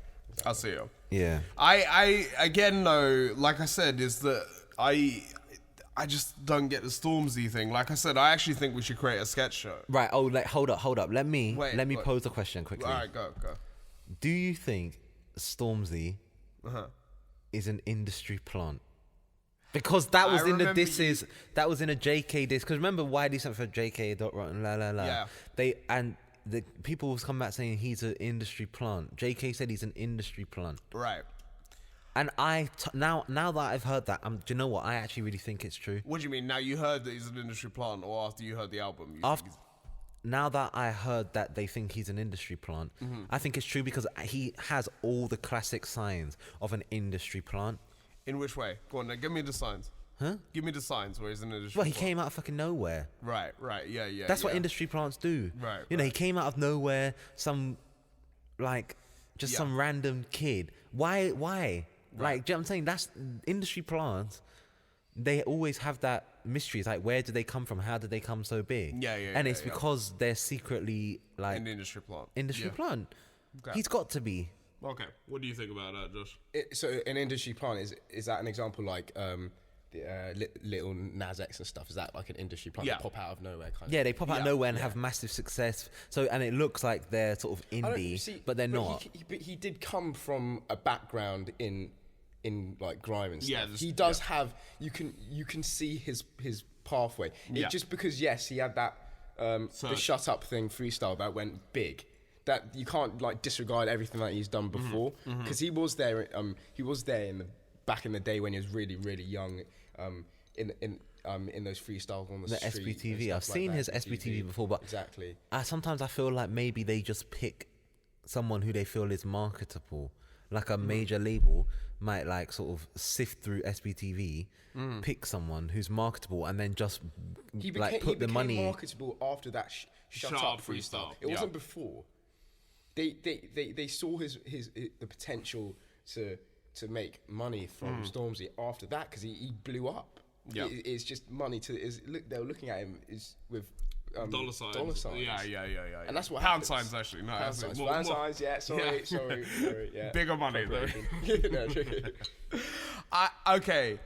[SPEAKER 3] I see you.
[SPEAKER 2] Yeah.
[SPEAKER 3] I again though, like I said, is that I just don't get the Stormzy thing. Like I said, I actually think we should create a sketch show.
[SPEAKER 2] Right. Oh, hold up. Let me pose a question quickly.
[SPEAKER 3] All right, go.
[SPEAKER 2] Do you think Stormzy is an industry plant? Because that was in a JK diss. Because remember Wiley sent for JK rotten la la la. Yeah. The people was come back saying he's an industry plant. JK said he's an industry plant.
[SPEAKER 3] Right.
[SPEAKER 2] And now that I've heard that, do you know what? I actually really think it's true.
[SPEAKER 3] What do you mean? Now you heard that he's an industry plant, or after you heard the album?
[SPEAKER 2] Now that I heard that they think he's an industry plant, I think it's true because he has all the classic signs of an industry plant.
[SPEAKER 3] In which way? Go on, now, give me the signs.
[SPEAKER 2] Huh?
[SPEAKER 3] Give me the signs where he's an industry.
[SPEAKER 2] Well, he
[SPEAKER 3] plant.
[SPEAKER 2] came out of fucking nowhere.
[SPEAKER 3] Right. Yeah.
[SPEAKER 2] That's what industry plants do.
[SPEAKER 3] Right.
[SPEAKER 2] You know, he came out of nowhere. Some random kid. Why?
[SPEAKER 3] Right.
[SPEAKER 2] Like, do you know what I'm saying? That's industry plants. They always have that mystery. It's like, where did they come from? How did they come so big?
[SPEAKER 3] Yeah.
[SPEAKER 2] And it's because they're secretly like
[SPEAKER 3] an industry plant.
[SPEAKER 2] Plant.
[SPEAKER 3] Okay.
[SPEAKER 2] He's got to be.
[SPEAKER 3] Okay. What do you think about that, Josh?
[SPEAKER 4] So an industry plant, is that an example like little Nas X and stuff? Is that like an industry plant that pop out of nowhere kind of?
[SPEAKER 2] Yeah, they pop out of nowhere and have massive success. So, and it looks like they're sort of indie, but they're not.
[SPEAKER 4] He did come from a background in like grime and stuff.
[SPEAKER 3] Yeah,
[SPEAKER 4] he does have. You can see his pathway. Just because he had that the shut up thing freestyle that went big. That you can't like disregard everything that he's done before, because he was there. He was there back in the day when he was really, really young. In those freestyles on the street.
[SPEAKER 2] SBTV. I've seen his SBTV before, but
[SPEAKER 4] exactly.
[SPEAKER 2] Sometimes I feel like maybe they just pick someone who they feel is marketable. Like a major label might like sort of sift through SBTV, pick someone who's marketable, and then just put the money.
[SPEAKER 4] He became marketable after that shut up freestyle. It wasn't before. They saw the potential to make money from Stormzy after that, because he blew up.
[SPEAKER 3] Yeah,
[SPEAKER 4] it's just money they were looking at him with
[SPEAKER 3] dollar signs. Yeah.
[SPEAKER 4] And that's what
[SPEAKER 3] pound
[SPEAKER 4] happens.
[SPEAKER 3] signs actually. No,
[SPEAKER 4] pound signs. Pound signs. Yeah. Sorry. Yeah.
[SPEAKER 3] Bigger money though.
[SPEAKER 4] No, tricky.
[SPEAKER 3] Okay.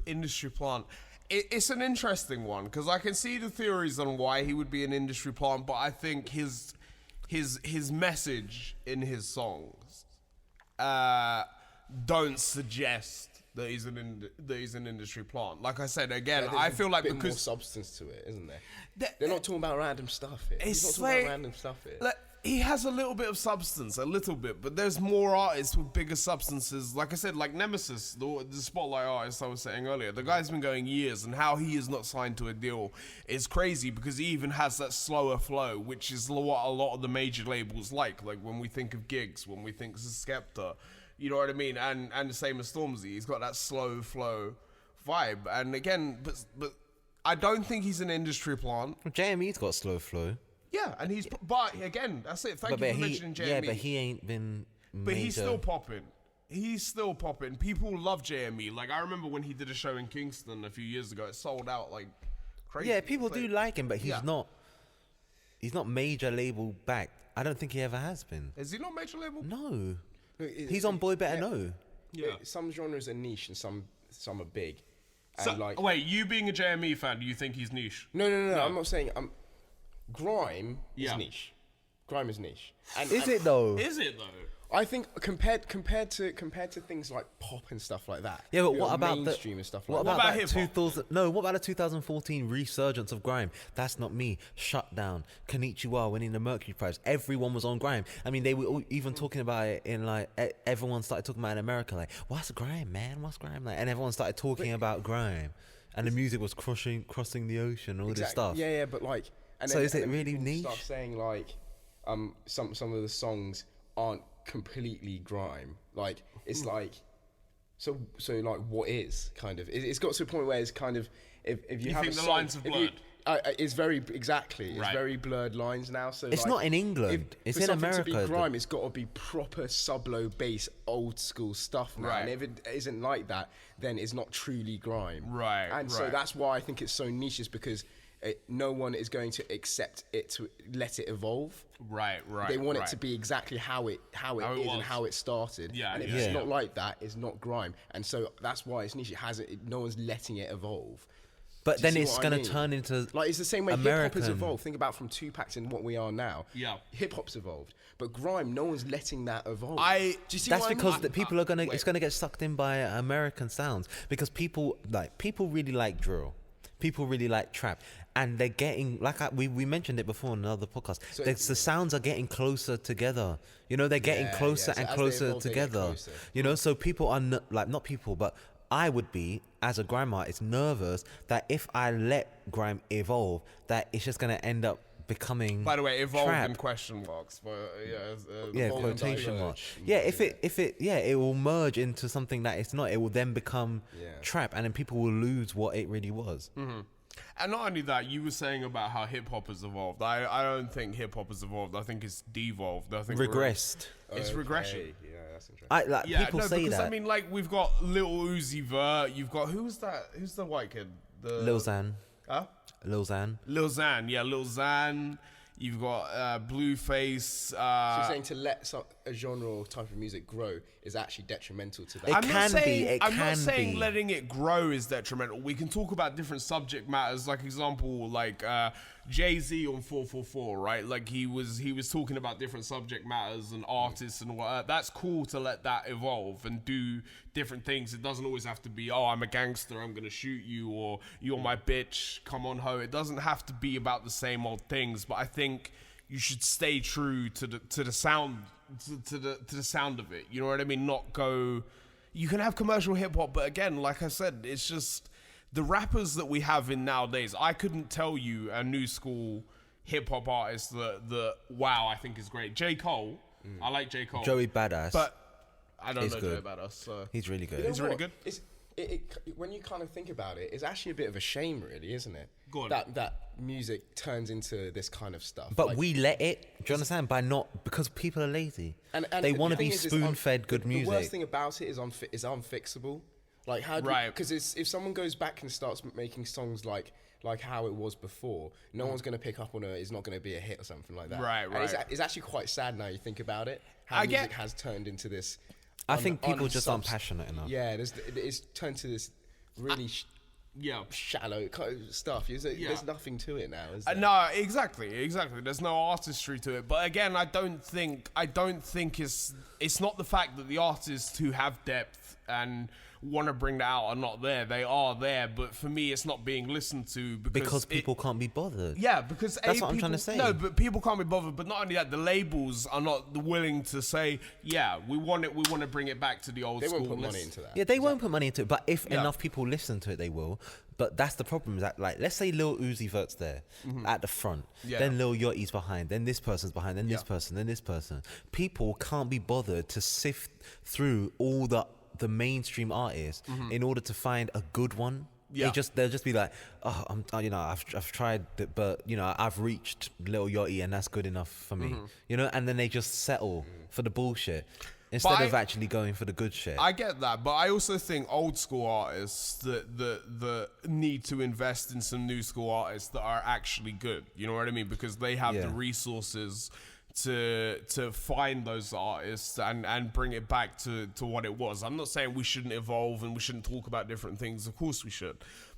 [SPEAKER 3] Industry plant. It's an interesting one, because I can see the theories on why he would be an industry plant, but I think his message in his songs don't suggest that he's an industry plant. Like I said again, I feel like
[SPEAKER 4] because
[SPEAKER 3] because
[SPEAKER 4] more substance to it, isn't there? They're not talking about random stuff here. He's not talking
[SPEAKER 3] like,
[SPEAKER 4] about random stuff here.
[SPEAKER 3] like, he has a little bit of substance, a little bit, but there's more artists with bigger substances. Like I said, like Nemesis, the spotlight artist I was saying earlier, the guy's been going years, and how he is not signed to a deal is crazy, because he even has that slower flow, which is what a lot of the major labels like when we think of gigs, when we think of Skepta, you know what I mean? And the same as Stormzy, he's got that slow flow vibe. And again, but I don't think he's an industry plant.
[SPEAKER 2] JME's got slow flow.
[SPEAKER 3] Yeah, and but again, that's it. Thank you for mentioning JME.
[SPEAKER 2] Yeah, but he ain't been major.
[SPEAKER 3] But he's still popping. He's still popping. People love JME. Like, I remember when he did a show in Kingston a few years ago, it sold out like crazy.
[SPEAKER 2] Yeah, people do like him, but he's not major label backed. I don't think he ever has been.
[SPEAKER 3] Is he not major label?
[SPEAKER 2] No. He's on Boy Better Know.
[SPEAKER 3] Yeah.
[SPEAKER 4] Some genres are niche and some are big.
[SPEAKER 3] So,
[SPEAKER 4] and
[SPEAKER 3] wait, you being a JME fan, do you think he's niche?
[SPEAKER 4] No. I'm not saying. Grime is niche. Grime is niche.
[SPEAKER 2] Is it though?
[SPEAKER 3] Is it though?
[SPEAKER 4] I think compared to things like pop and stuff like that.
[SPEAKER 2] Yeah, but what about
[SPEAKER 4] mainstream and stuff like
[SPEAKER 2] what
[SPEAKER 4] that?
[SPEAKER 2] about
[SPEAKER 3] hip hop?
[SPEAKER 2] 2000? No, what about the 2014 resurgence of grime? That's Not Me, Shutdown, Konnichiwa winning the Mercury Prize. Everyone was on grime. I mean, they were all even talking about it in like everyone started talking about it in America. Like, what's grime, man? What's grime like? And everyone started talking about grime, and the music was crossing the ocean, all this stuff.
[SPEAKER 4] Yeah, but like. And
[SPEAKER 2] so
[SPEAKER 4] then,
[SPEAKER 2] is it really niche?
[SPEAKER 4] Start saying like, some of the songs aren't completely grime. Like it's like, so like what is kind of? It's got to a point where it's kind of if you have
[SPEAKER 3] think
[SPEAKER 4] a
[SPEAKER 3] the
[SPEAKER 4] song,
[SPEAKER 3] lines have blurred?
[SPEAKER 4] It's very exactly. It's
[SPEAKER 3] Right.
[SPEAKER 4] very blurred lines now. So
[SPEAKER 2] It's
[SPEAKER 4] like,
[SPEAKER 2] not in England. It's
[SPEAKER 4] for
[SPEAKER 2] in
[SPEAKER 4] something
[SPEAKER 2] America.
[SPEAKER 4] To be grime, it's got to be proper sub-low bass, old school stuff now.
[SPEAKER 3] Right.
[SPEAKER 4] And if it isn't like that, then it's not truly grime.
[SPEAKER 3] Right,
[SPEAKER 4] And so
[SPEAKER 3] right.
[SPEAKER 4] that's why I think it's so niche, is because no one is going to accept it to let it evolve.
[SPEAKER 3] Right.
[SPEAKER 4] They want it to be exactly how it is
[SPEAKER 3] was.
[SPEAKER 4] and how it started.
[SPEAKER 3] Yeah,
[SPEAKER 4] and if
[SPEAKER 3] yeah.
[SPEAKER 4] it's
[SPEAKER 3] Yeah.
[SPEAKER 4] not like that, it's not grime. And so that's why it's niche. No one's letting it evolve.
[SPEAKER 2] But
[SPEAKER 4] Do you
[SPEAKER 2] then
[SPEAKER 4] see
[SPEAKER 2] it's
[SPEAKER 4] what I
[SPEAKER 2] going to
[SPEAKER 4] mean?
[SPEAKER 2] turn into
[SPEAKER 4] Like, it's the same way
[SPEAKER 2] American.
[SPEAKER 4] hip hop has evolved. Think about from Tupac to what we are now.
[SPEAKER 3] Yeah.
[SPEAKER 4] Hip hop's evolved, but grime, no one's letting that evolve.
[SPEAKER 3] I-
[SPEAKER 4] Do you see
[SPEAKER 2] That's
[SPEAKER 4] what I
[SPEAKER 2] because
[SPEAKER 4] mean?
[SPEAKER 2] the people are gonna.
[SPEAKER 4] Wait.
[SPEAKER 2] It's gonna get sucked in by American sounds, because people really like drill, people really like trap, and they're getting we mentioned it before in another podcast.
[SPEAKER 4] So
[SPEAKER 2] the sounds are getting closer together. You know, they're getting closer
[SPEAKER 4] so
[SPEAKER 2] and
[SPEAKER 4] as they
[SPEAKER 2] closer
[SPEAKER 4] evolve, they get
[SPEAKER 2] together.
[SPEAKER 4] closer.
[SPEAKER 2] You know, so people are not people, but I would be, as a grime artist, nervous that if I let grime evolve, that it's just gonna end up becoming.
[SPEAKER 3] By the way, evolved
[SPEAKER 2] trap.
[SPEAKER 3] in question marks, but
[SPEAKER 2] quotation marks. Yeah, if it will merge into something that it's not. It will then become trap, and then people will lose what it really was.
[SPEAKER 3] Mm-hmm. And not only that, you were saying about how hip hop has evolved. I don't think hip hop has evolved. I think it's devolved. I think
[SPEAKER 2] regressed.
[SPEAKER 3] It's regression.
[SPEAKER 4] Yeah, that's interesting.
[SPEAKER 2] People say
[SPEAKER 3] because,
[SPEAKER 2] that.
[SPEAKER 3] I mean, like, we've got Lil Uzi Vert. You've got who's that? Who's the white kid?
[SPEAKER 2] Lil Xan.
[SPEAKER 3] Huh?
[SPEAKER 2] Lil Xan.
[SPEAKER 3] Lil Xan. You've got Blueface.
[SPEAKER 4] So you're saying to let a genre or type of music grow is actually detrimental to that?
[SPEAKER 3] I'm not saying letting it grow is detrimental. We can talk about different subject matters. Like example, like Jay-Z on 444, right? Like he was talking about different subject matters and artists and what. That's cool to let that evolve and do different things. It doesn't always have to be, oh, I'm a gangster, I'm gonna shoot you, or you're my bitch, come on ho. It doesn't have to be about the same old things. But I think you should stay true to the sound to the sound of it. You know what I mean? Not go. You can have commercial hip hop, but again, like I said, it's just the rappers that we have in nowadays. I couldn't tell you a new school hip hop artist that wow, I think is great. J. Cole, I like J. Cole.
[SPEAKER 2] Joey Badass,
[SPEAKER 3] but I don't know
[SPEAKER 2] good.
[SPEAKER 3] Joey Badass. So.
[SPEAKER 2] He's really good.
[SPEAKER 4] You know
[SPEAKER 3] He's really good.
[SPEAKER 4] When you kind of think about it, it's actually a bit of a shame, really, isn't it?
[SPEAKER 3] Go on.
[SPEAKER 4] That music turns into this kind of stuff.
[SPEAKER 2] But
[SPEAKER 4] like,
[SPEAKER 2] we let it. Do you understand? Because people are lazy.
[SPEAKER 4] And
[SPEAKER 2] they want to
[SPEAKER 4] the
[SPEAKER 2] be
[SPEAKER 4] thing is,
[SPEAKER 2] spoon-fed good music.
[SPEAKER 4] The worst thing about it is unfixable. Like how? Because if someone goes back and starts making songs like how it was before, no one's going to pick up on it. It's not going to be a hit or something like that.
[SPEAKER 3] Right.
[SPEAKER 4] And it's actually quite sad now you think about it. How music has turned into this.
[SPEAKER 2] I think people just aren't passionate enough.
[SPEAKER 4] Yeah, it's turned to this really shallow kind of stuff. There's nothing to it now, is there?
[SPEAKER 3] No, exactly. There's no artistry to it. But again, I don't think it's not the fact that the artists who have depth and want to bring that out are not there. They are there, but for me, it's not being listened to because
[SPEAKER 2] people can't be bothered.
[SPEAKER 3] Yeah, because
[SPEAKER 2] that's what I'm trying to say.
[SPEAKER 3] No, but people can't be bothered. But not only that, the labels are not willing to say, yeah, we want it. We want to bring it back to the old school.
[SPEAKER 4] They won't put money into that.
[SPEAKER 2] Yeah, they won't put money into it. But if enough people listen to it, they will. But that's the problem. Is that, like, let's say Lil Uzi Vert's there at the front, then Lil Yachty's behind, then this person's behind, then this person, then this person. People can't be bothered to sift through all the mainstream artists in order to find a good one. They'll just be like, oh, I've tried it, but I've reached Lil Yachty and that's good enough for me. And then they just settle for the bullshit instead of actually going for the good shit.
[SPEAKER 3] I get that, but I also think old school artists that need to invest in some new school artists that are actually good. You know what I mean? Because they have the resources to find those artists and bring it back to what it was. I'm not saying we shouldn't evolve and we shouldn't talk about different things. Of course we should.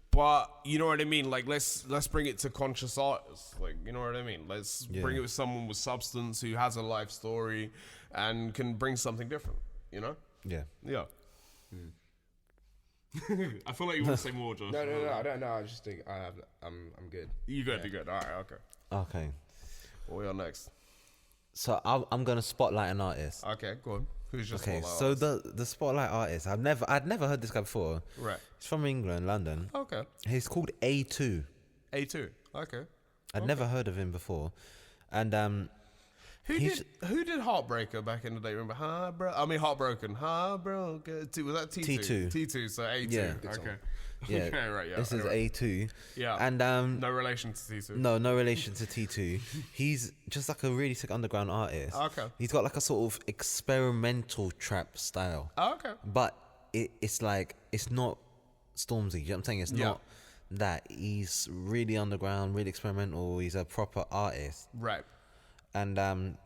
[SPEAKER 3] But you know what I mean? Like let's bring it to conscious artists. Like, you know what I mean? Let's bring it with someone with substance who has a life story and can bring something different, you know?
[SPEAKER 2] Yeah.
[SPEAKER 3] I feel like you want to say more, Josh.
[SPEAKER 4] No, I don't know. I just think I'm good.
[SPEAKER 3] You good, you good. All right,
[SPEAKER 2] Okay.
[SPEAKER 3] What are we on next?
[SPEAKER 2] So I'm gonna spotlight an artist.
[SPEAKER 3] Okay, go on. Who's your
[SPEAKER 2] Okay,
[SPEAKER 3] spotlight
[SPEAKER 2] so
[SPEAKER 3] artist?
[SPEAKER 2] the spotlight artist, I'd never heard this guy before.
[SPEAKER 3] Right.
[SPEAKER 2] He's from England, London.
[SPEAKER 3] Okay.
[SPEAKER 2] He's called A2.
[SPEAKER 3] A2. Okay.
[SPEAKER 2] I'd never heard of him before, and
[SPEAKER 3] Who did Heartbreaker back in the day? Remember Heartbroken. Heartbroken. Was that T2? T2. So A2.
[SPEAKER 2] Yeah.
[SPEAKER 3] Okay.
[SPEAKER 2] Yeah.
[SPEAKER 3] Okay, right. Yeah.
[SPEAKER 2] This is
[SPEAKER 3] anyway.
[SPEAKER 2] A2.
[SPEAKER 3] Yeah.
[SPEAKER 2] And
[SPEAKER 3] no relation to T2.
[SPEAKER 2] No relation to T2. He's just like a really sick underground artist.
[SPEAKER 3] Okay.
[SPEAKER 2] He's got like a sort of experimental trap style.
[SPEAKER 3] Okay.
[SPEAKER 2] But it's like, it's not Stormzy. You know what I'm saying? It's not that. He's really underground, really experimental. He's a proper artist.
[SPEAKER 3] Right.
[SPEAKER 2] And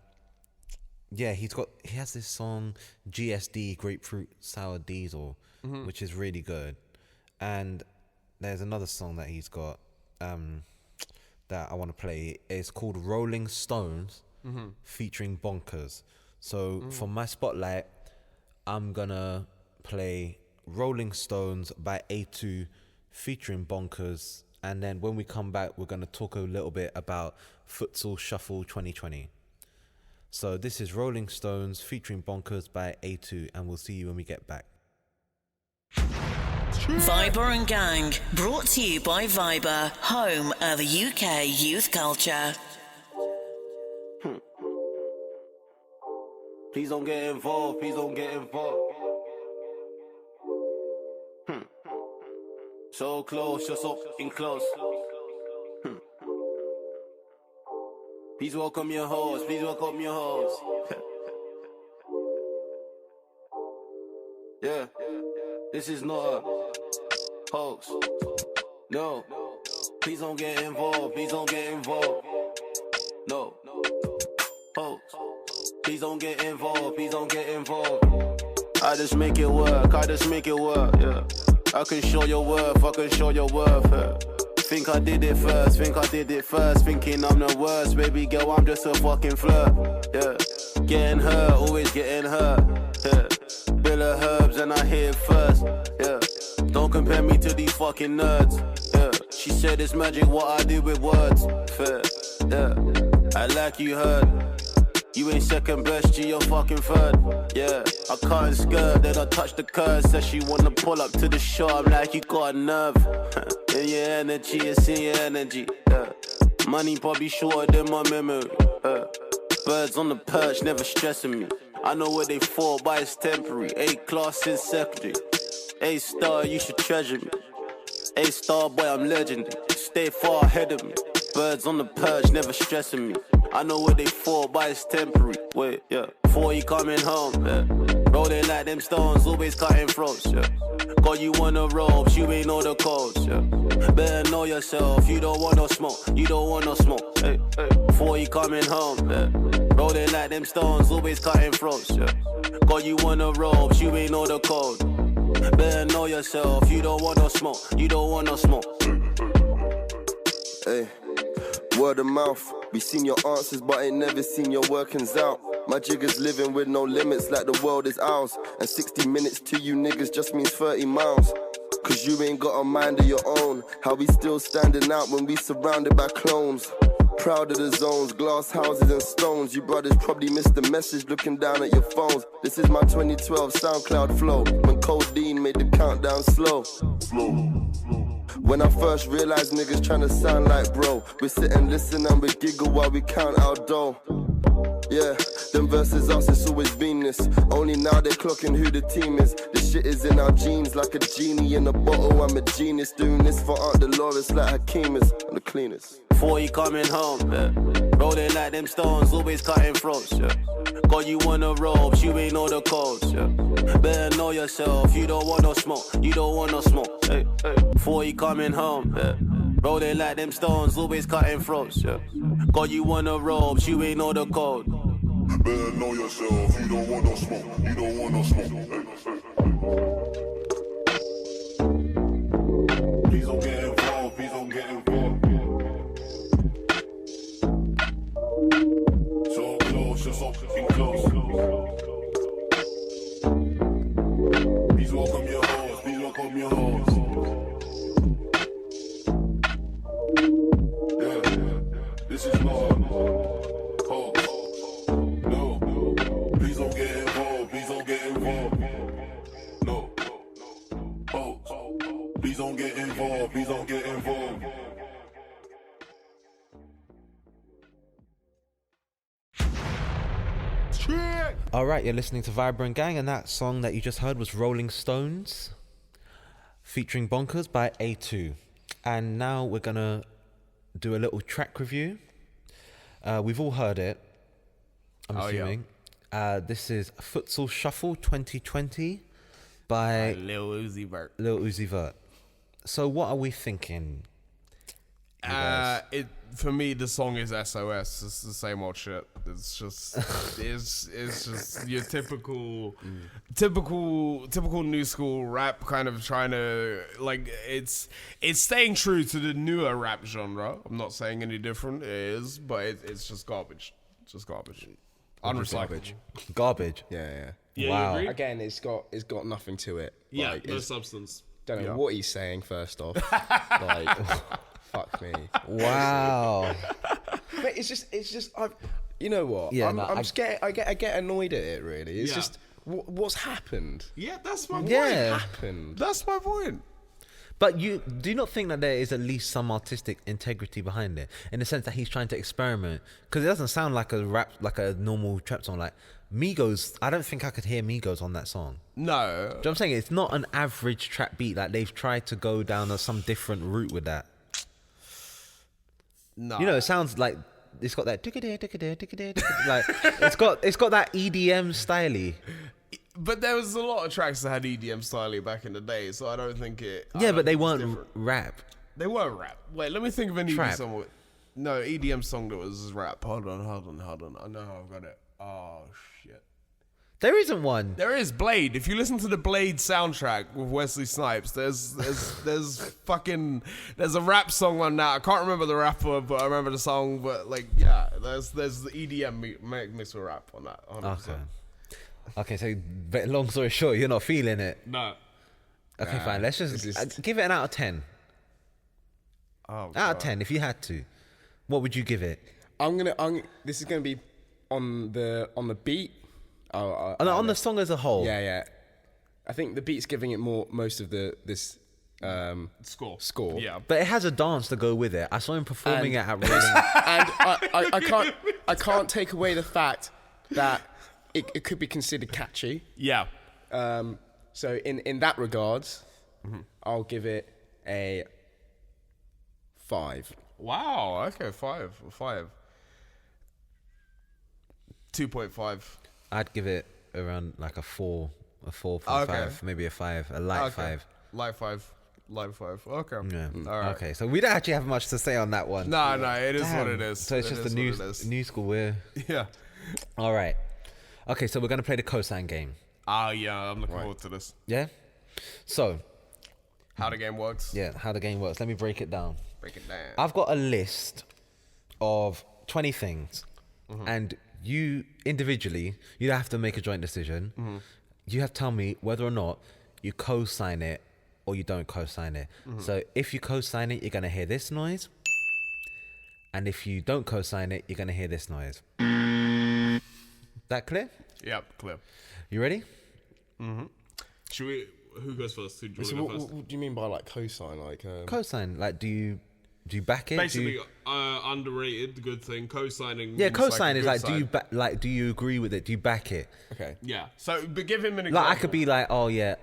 [SPEAKER 2] he has this song GSD, Grapefruit Sour Diesel, which is really good. And there's another song that he's got that I want to play. It's called Rolling Stones featuring Bonkers. So for my spotlight, I'm gonna play Rolling Stones by A2 featuring Bonkers. And then when we come back, we're gonna talk a little bit about Futsal Shuffle 2020. So this is Rolling Stones featuring Bonkers by A2, and we'll see you when we get back.
[SPEAKER 1] Viber and Gang, brought to you by Viber, home of UK youth culture.
[SPEAKER 6] Please don't get involved, please don't get involved. So close, you're so fucking close. Please welcome your hoes, please welcome your hoes. Yeah, this is not a hoax. No, please don't get involved, please don't get involved. No, hoax. Please don't get involved, please don't get involved. I just make it work, I just make it work, yeah. I can show your worth, I can show your worth, yeah. Think I did it first, think I did it first. Thinking I'm the worst, baby girl, I'm just a fucking flirt, yeah. Getting hurt, always getting hurt, yeah. Bill of herbs and I hit it first, yeah. Don't compare me to these fucking nerds, yeah. She said it's magic what I do with words, fair, yeah. I like you heard. You ain't second best, G, you're fucking third. Yeah, I cut and skirt, then I touch the curve. Said she wanna pull up to the show, I'm like, you got a nerve. In your energy, it's in your energy. Yeah. Money probably shorter than my memory. Birds on the perch, never stressing me. I know what they for, but it's temporary. A-class in secondary. A-star, you should treasure me. A-star, boy, I'm legendary. Stay far ahead of me. Birds on the perch, never stressing me. I know what they for, but it's temporary. Wait, yeah. Before you coming home, yeah. Rolling like them stones, always cutting throats, yeah. Got you on the ropes, you ain't know the codes, yeah. Better know yourself, you don't want no smoke, you don't want no smoke, hey, hey. Before you coming home, yeah. Rolling like them stones, always cutting throats, yeah. Got you on the ropes, you ain't know the code. Better know yourself, you don't want no smoke, you don't want no smoke.
[SPEAKER 7] Hey. Word of mouth, we seen your answers but ain't never seen your workings out. My jigger's living with no limits like the world is ours. And 60 minutes to you niggas just means 30 miles. Cause you ain't got a mind of your own. How we still standing out when we surrounded by clones. Proud of the zones, glass houses and stones. You brothers probably missed the message looking down at your phones. This is my 2012 SoundCloud flow. When codeine made the countdown slow. When I first realized niggas tryna sound like bro. We sit and listen and we giggle while we count our dough. Yeah, them versus us, it's always been this. Only now they're clocking who the team is. This shit is in our genes like a genie in a bottle. I'm a genius doing this for Aunt Dolores like Hakeem is. I'm the cleanest.
[SPEAKER 6] Before you coming home, yeah. Rolling like them stones, always cutting throats, yeah. Got you on the ropes, you ain't know the codes, yeah. Better know yourself, you don't want no smoke, you don't want no smoke, hey, hey. Before you coming home, yeah. Rolling like them stones, always cutting throats, yeah. Got you on the ropes, you ain't know the code.
[SPEAKER 8] Better know yourself, you don't want no smoke, you don't want no smoke, hey, hey. Please don't get involved, please don't get involved. So close, you're so fucking close. Please welcome your hoes, please welcome your hoes. Yeah, this is not hoax. No, please don't get involved, please don't get involved. No, hoax. Please don't get involved, please don't get involved.
[SPEAKER 2] Alright, you're listening to Vibrant Gang, and that song that you just heard was Rolling Stones featuring Bonkers by A2. And now we're gonna do a little track review. We've all heard it, I'm assuming. Yeah. This is Futsal Shuffle 2020 by
[SPEAKER 3] Lil Uzi Vert.
[SPEAKER 2] Lil Uzi Vert. So what are we thinking?
[SPEAKER 3] For me, the song is SOS. It's the same old shit. It's just, it's just your typical new school rap kind of trying to like. It's staying true to the newer rap genre. I'm not saying any different. It is, but it's just garbage. It's just garbage. Unrecyclable.
[SPEAKER 2] Garbage.
[SPEAKER 4] Yeah.
[SPEAKER 2] Wow.
[SPEAKER 4] Again, it's got nothing to it.
[SPEAKER 3] Yeah,
[SPEAKER 4] like,
[SPEAKER 3] no substance.
[SPEAKER 4] Don't know what he's saying. First off, like, fuck me.
[SPEAKER 2] Wow.
[SPEAKER 4] Mate, it's just. You know what?
[SPEAKER 2] Yeah,
[SPEAKER 4] I get annoyed at it. Really, it's just what's happened.
[SPEAKER 3] Yeah, that's my point.
[SPEAKER 2] Yeah.
[SPEAKER 4] Happened.
[SPEAKER 3] That's my point.
[SPEAKER 2] But you do not think that there is at least some artistic integrity behind it, in the sense that he's trying to experiment, because it doesn't sound like a rap, like a normal trap song. Like Migos, I don't think I could hear Migos on that song.
[SPEAKER 3] No.
[SPEAKER 2] Do you know what I'm saying? It's not an average trap beat. Like, they've tried to go down some different route with that.
[SPEAKER 3] No.
[SPEAKER 2] You know, it sounds like it's got that like it's got that EDM styley.
[SPEAKER 3] But there was a lot of tracks that had EDM styley back in the day, so I don't think it.
[SPEAKER 2] Yeah, but they weren't rap.
[SPEAKER 3] They weren't rap. Wait, let me think of an
[SPEAKER 2] Trap.
[SPEAKER 3] EDM song. No, EDM song that was rap. Hold on. I know how I've got it. Oh shit.
[SPEAKER 2] There isn't one.
[SPEAKER 3] There is Blade. If you listen to the Blade soundtrack with Wesley Snipes, there's a rap song on that. I can't remember the rapper, but I remember the song. But like, yeah, there's the EDM mix with rap on that. 100%.
[SPEAKER 2] Okay. So long story short, you're not feeling it.
[SPEAKER 3] No.
[SPEAKER 2] Okay, fine. Let's just give it an out of 10.
[SPEAKER 3] Oh,
[SPEAKER 2] out of 10, if you had to, what would you give it?
[SPEAKER 4] This is gonna be on the beat.
[SPEAKER 2] On the song as a whole.
[SPEAKER 4] Yeah. I think the beat's giving it most of this score.
[SPEAKER 3] Yeah,
[SPEAKER 2] but it has a dance to go with it. I saw him performing it at Rolling.
[SPEAKER 4] And I can't take away the fact that it could be considered catchy.
[SPEAKER 3] Yeah.
[SPEAKER 4] So in that regards, I'll give it a 5.
[SPEAKER 3] Wow. Okay, 5. 2.5.
[SPEAKER 2] I'd give it around like a 4, 5, maybe a 5, a light 5.
[SPEAKER 3] Light 5. Okay.
[SPEAKER 2] Yeah.
[SPEAKER 3] All right.
[SPEAKER 2] Okay, so we don't actually have much to say on that one.
[SPEAKER 3] No, it is what it is.
[SPEAKER 2] So it's just the new school.
[SPEAKER 3] Yeah.
[SPEAKER 2] All right. Okay, so we're gonna play the cosign game.
[SPEAKER 3] Yeah, I'm looking forward to this.
[SPEAKER 2] Yeah. So.
[SPEAKER 3] How the game works.
[SPEAKER 2] Yeah, how the game works. Let me break it down.
[SPEAKER 3] Break it down.
[SPEAKER 2] I've got a list of 20 things, and you individually, you have to make a joint decision. You have to tell me whether or not you co-sign it or you don't co-sign it. So if you co-sign it, you're going to hear this noise. And if you don't co-sign it, you're going to hear this noise. That clear?
[SPEAKER 3] Yep, clear.
[SPEAKER 2] You ready?
[SPEAKER 3] Should we... Who goes first?
[SPEAKER 4] So what do you mean by like co-sign? Like
[SPEAKER 2] co-sign, like do you back it?
[SPEAKER 3] Basically, underrated, good thing. Co-signing.
[SPEAKER 2] Yeah, co-sign is like,
[SPEAKER 3] side.
[SPEAKER 2] do you agree with it? Do you back it?
[SPEAKER 4] Okay.
[SPEAKER 3] Yeah. So, but give him an example.
[SPEAKER 2] Like I could be like, oh yeah,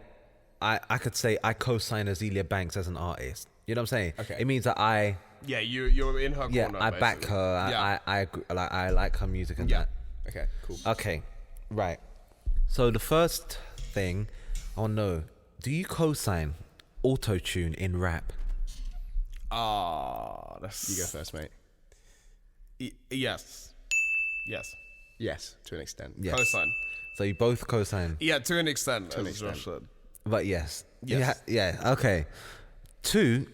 [SPEAKER 2] I could say I co-sign Azealia Banks as an artist. You know what I'm saying?
[SPEAKER 4] Okay.
[SPEAKER 2] It means that
[SPEAKER 3] Yeah, you're in her corner.
[SPEAKER 2] Yeah, I back
[SPEAKER 3] basically.
[SPEAKER 2] her.
[SPEAKER 3] Yeah.
[SPEAKER 2] I agree, I like her music and that.
[SPEAKER 4] Okay. Cool.
[SPEAKER 2] Okay, right. So the first thing, do you co-sign auto-tune in rap?
[SPEAKER 3] That's...
[SPEAKER 4] You go first, mate.
[SPEAKER 3] Yes.
[SPEAKER 4] Yes, to an extent.
[SPEAKER 2] Yes.
[SPEAKER 3] Co-sign.
[SPEAKER 2] So you both co-sign?
[SPEAKER 3] Yeah, to an extent.
[SPEAKER 4] To an extent.
[SPEAKER 2] But yes.
[SPEAKER 3] Yes.
[SPEAKER 2] Yeah, okay. 2,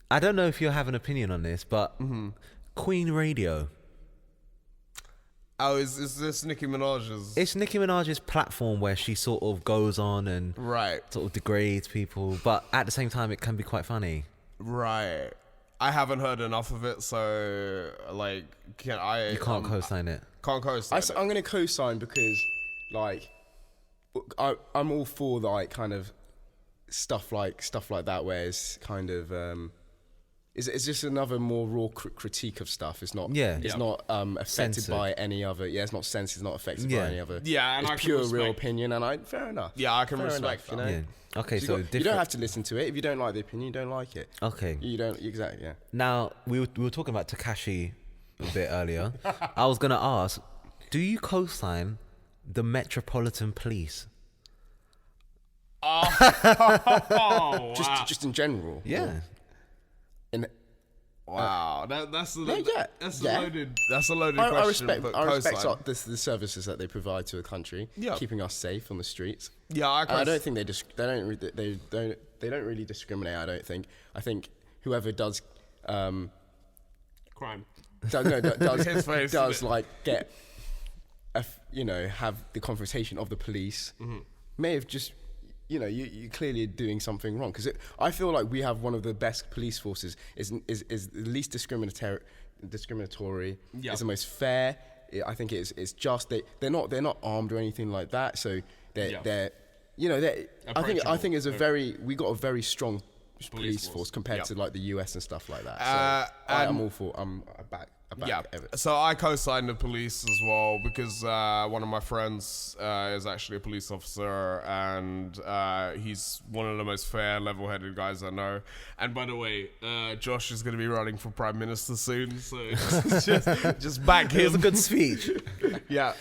[SPEAKER 2] I don't know if you have an opinion on this, but Queen Radio.
[SPEAKER 3] Oh, is this Nicki Minaj's?
[SPEAKER 2] It's Nicki Minaj's platform where she sort of goes on and sort of degrades people, but at the same time, it can be quite funny.
[SPEAKER 3] Right. I haven't heard enough of it, so like, can I?
[SPEAKER 2] You can't co-sign it.
[SPEAKER 3] Can't co-sign.
[SPEAKER 4] I'm gonna co-sign because, like, I'm all for like kind of stuff like that, where it's kind of it's just another more raw critique of stuff. It's not.
[SPEAKER 2] Yeah.
[SPEAKER 4] It's not affected
[SPEAKER 2] Censored.
[SPEAKER 4] by any other. Yeah, it's not censored. It's not affected by any other.
[SPEAKER 3] Yeah, and
[SPEAKER 4] it's
[SPEAKER 3] I can
[SPEAKER 4] pure
[SPEAKER 3] respect.
[SPEAKER 4] real opinion, and fair enough.
[SPEAKER 3] Yeah, I can
[SPEAKER 4] Fair
[SPEAKER 3] respect
[SPEAKER 4] enough,
[SPEAKER 3] that.
[SPEAKER 4] you know?
[SPEAKER 2] Yeah. Okay, so
[SPEAKER 4] you don't have to listen to it. If you don't like the opinion, you don't like it.
[SPEAKER 2] Okay.
[SPEAKER 4] You don't exactly. Yeah.
[SPEAKER 2] Now we were talking about Tekashi a bit earlier. I was gonna ask, do you co-sign the Metropolitan Police?
[SPEAKER 3] Oh, wow.
[SPEAKER 4] Just in general.
[SPEAKER 2] Yeah.
[SPEAKER 3] Wow, that's a loaded
[SPEAKER 4] I
[SPEAKER 3] question.
[SPEAKER 4] respect.
[SPEAKER 3] But
[SPEAKER 4] I respect
[SPEAKER 3] co-sign.
[SPEAKER 4] the services that they provide to the country, keeping us safe on the streets.
[SPEAKER 3] Yeah,
[SPEAKER 4] I don't think they don't really discriminate. I don't think. I think whoever does
[SPEAKER 3] crime.
[SPEAKER 4] does like get have the confrontation of the police may have just you clearly are doing something wrong, because I feel like we have one of the best police forces. Is the least discriminatory. It's the most fair. I think it's just they're not armed or anything like that. So they're I think we got a very strong police force compared to like the US and stuff like that. So I'm all for I
[SPEAKER 3] So I co-signed the police as well because one of my friends is actually a police officer, and he's one of the most fair, level-headed guys I know. And by the way, Josh is going to be running for Prime Minister soon, so just back him.
[SPEAKER 2] It was a good speech.
[SPEAKER 3] Yeah.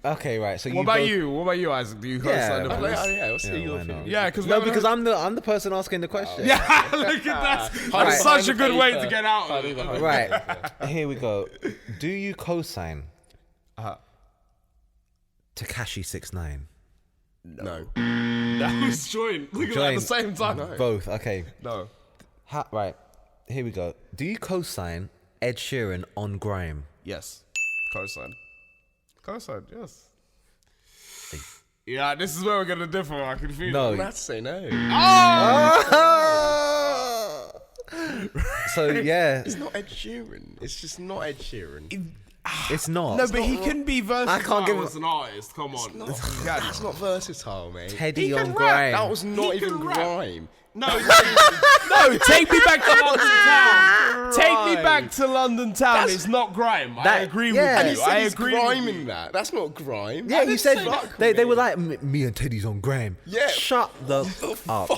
[SPEAKER 2] Okay, right. So
[SPEAKER 3] What about you, Isaac? Do you co-sign the police?
[SPEAKER 4] What's your opinion?
[SPEAKER 3] Yeah,
[SPEAKER 2] because I'm the person asking the question.
[SPEAKER 3] Yeah, look at that. That's such a good way to get out of it.
[SPEAKER 2] Right. Here we go. Do you co-sign Tekashi 6ix9ine?
[SPEAKER 4] No.
[SPEAKER 3] That was joint. Look at that at the same time.
[SPEAKER 4] No.
[SPEAKER 2] Both. Okay.
[SPEAKER 3] No.
[SPEAKER 2] Right. Here we go. Do you co-sign Ed Sheeran on Grime?
[SPEAKER 3] Yes. Co-sign, yes. Yeah, this is where we're going to differ. I can feel
[SPEAKER 2] No.
[SPEAKER 3] it.
[SPEAKER 4] Let's say no.
[SPEAKER 2] So, yeah.
[SPEAKER 4] It's not Ed Sheeran. It's just not Ed Sheeran.
[SPEAKER 2] It's not.
[SPEAKER 3] No, but he can be versatile
[SPEAKER 2] I can't give
[SPEAKER 3] as an artist. Come on.
[SPEAKER 4] That's not versatile, mate.
[SPEAKER 2] Teddy on
[SPEAKER 3] rap.
[SPEAKER 2] Grime.
[SPEAKER 4] That was not
[SPEAKER 3] He
[SPEAKER 4] even
[SPEAKER 3] can rap.
[SPEAKER 4] grime.
[SPEAKER 3] No, take me back to London Town. Take me back to London Town. It's not grime. I agree with
[SPEAKER 4] And he
[SPEAKER 3] you.
[SPEAKER 4] said
[SPEAKER 3] I
[SPEAKER 4] he's
[SPEAKER 3] agree
[SPEAKER 4] grime
[SPEAKER 3] with
[SPEAKER 4] in
[SPEAKER 3] you.
[SPEAKER 4] that. That's not grime.
[SPEAKER 2] Yeah, you said
[SPEAKER 4] Fuck
[SPEAKER 2] they
[SPEAKER 4] me.
[SPEAKER 2] were like, me and Teddy's on Grime.
[SPEAKER 4] Yeah.
[SPEAKER 2] Shut the up.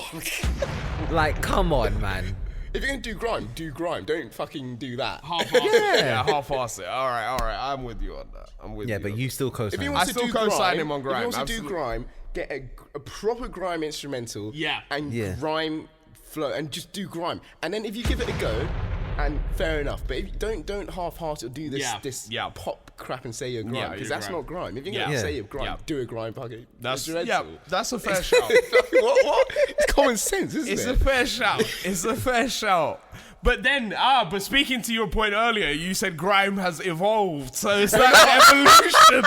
[SPEAKER 2] Like, come on, man.
[SPEAKER 4] If you're going to do grime. Don't fucking do that.
[SPEAKER 3] Half-ass it. Yeah, half-ass it. All right. I'm with you on that.
[SPEAKER 2] Yeah, but you still co-sign.
[SPEAKER 4] If he
[SPEAKER 2] it.
[SPEAKER 4] wants
[SPEAKER 3] I
[SPEAKER 4] to
[SPEAKER 3] still
[SPEAKER 4] do
[SPEAKER 3] co-sign
[SPEAKER 4] grime,
[SPEAKER 3] him on grime,
[SPEAKER 4] If he wants to do
[SPEAKER 3] absolutely.
[SPEAKER 4] grime, get a proper grime instrumental.
[SPEAKER 3] Yeah.
[SPEAKER 4] And
[SPEAKER 2] Yeah.
[SPEAKER 4] grime flow, and just do grime. And then if you give it a go, and fair enough. But if you don't half-heart or do this pop crap and say you're grime,
[SPEAKER 3] Yeah,
[SPEAKER 4] because
[SPEAKER 3] you're
[SPEAKER 4] that's
[SPEAKER 3] grime.
[SPEAKER 4] not grime. If you're
[SPEAKER 3] Yeah.
[SPEAKER 4] gonna
[SPEAKER 2] Yeah.
[SPEAKER 4] say you're grime,
[SPEAKER 3] Yeah.
[SPEAKER 4] do a grime fucking.
[SPEAKER 3] That's
[SPEAKER 4] dreadful.
[SPEAKER 3] that's a fair shout.
[SPEAKER 4] what? It's common sense, isn't
[SPEAKER 3] It's
[SPEAKER 4] it?
[SPEAKER 3] a fair shout. It's a fair shout. But then, but speaking to your point earlier, you said grime has evolved. So it's that evolution.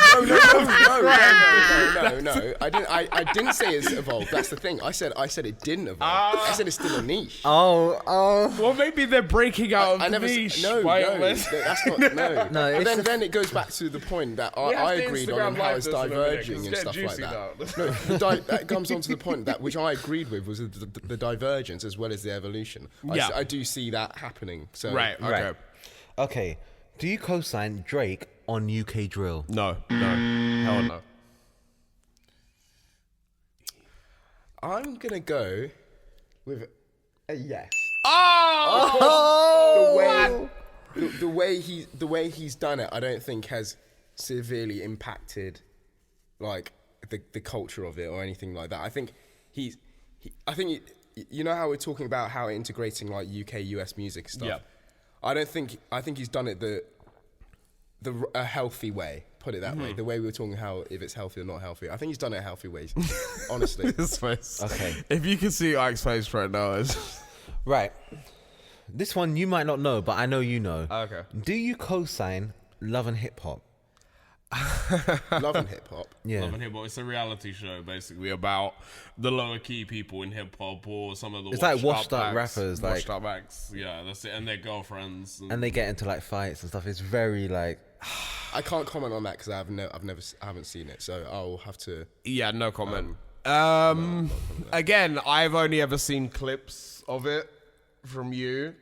[SPEAKER 4] No. I didn't say it's evolved. That's the thing. I said it didn't evolve. I said it's still a niche.
[SPEAKER 3] Well, maybe they're breaking out of the niche.
[SPEAKER 4] No, that's not. No.
[SPEAKER 2] No,
[SPEAKER 4] But
[SPEAKER 2] it's
[SPEAKER 4] then it goes back to the point that I agreed on and how it's diverging and stuff like that. No, that comes on to the point that which I agreed with was the divergence as well as the evolution. I do see that happening. So
[SPEAKER 3] Right. Okay.
[SPEAKER 2] Right. Okay. Do you co-sign Drake on UK Drill?
[SPEAKER 3] No. Hell no.
[SPEAKER 4] I'm gonna go with a yes. The way he's done it, I don't think has severely impacted like the culture of it or anything like that. I think you know how we're talking about how integrating like UK US music stuff.
[SPEAKER 3] Yeah.
[SPEAKER 4] I think he's done it a healthy way. Put it that way. The way we were talking how if it's healthy or not healthy. I think he's done it a healthy way. Honestly.
[SPEAKER 3] His face.
[SPEAKER 2] Okay.
[SPEAKER 3] If you can see Ike's face right now, it's
[SPEAKER 2] Right. This one you might not know, but I know you know.
[SPEAKER 3] Okay.
[SPEAKER 2] Do you co-sign Love and Hip Hop?
[SPEAKER 4] Love and hip hop.
[SPEAKER 2] Yeah.
[SPEAKER 3] Love and Hip Hop. It's a reality show basically about the lower key people in hip hop or some of the
[SPEAKER 2] It's like washed up
[SPEAKER 3] acts,
[SPEAKER 2] rappers, like-
[SPEAKER 3] washed up acts. Yeah, that's it. And their girlfriends.
[SPEAKER 2] And they get into like fights and stuff. It's very like.
[SPEAKER 4] I can't comment on that because I haven't seen it, so I'll have to.
[SPEAKER 3] Yeah, no comment. Again, I've only ever seen clips of it from you.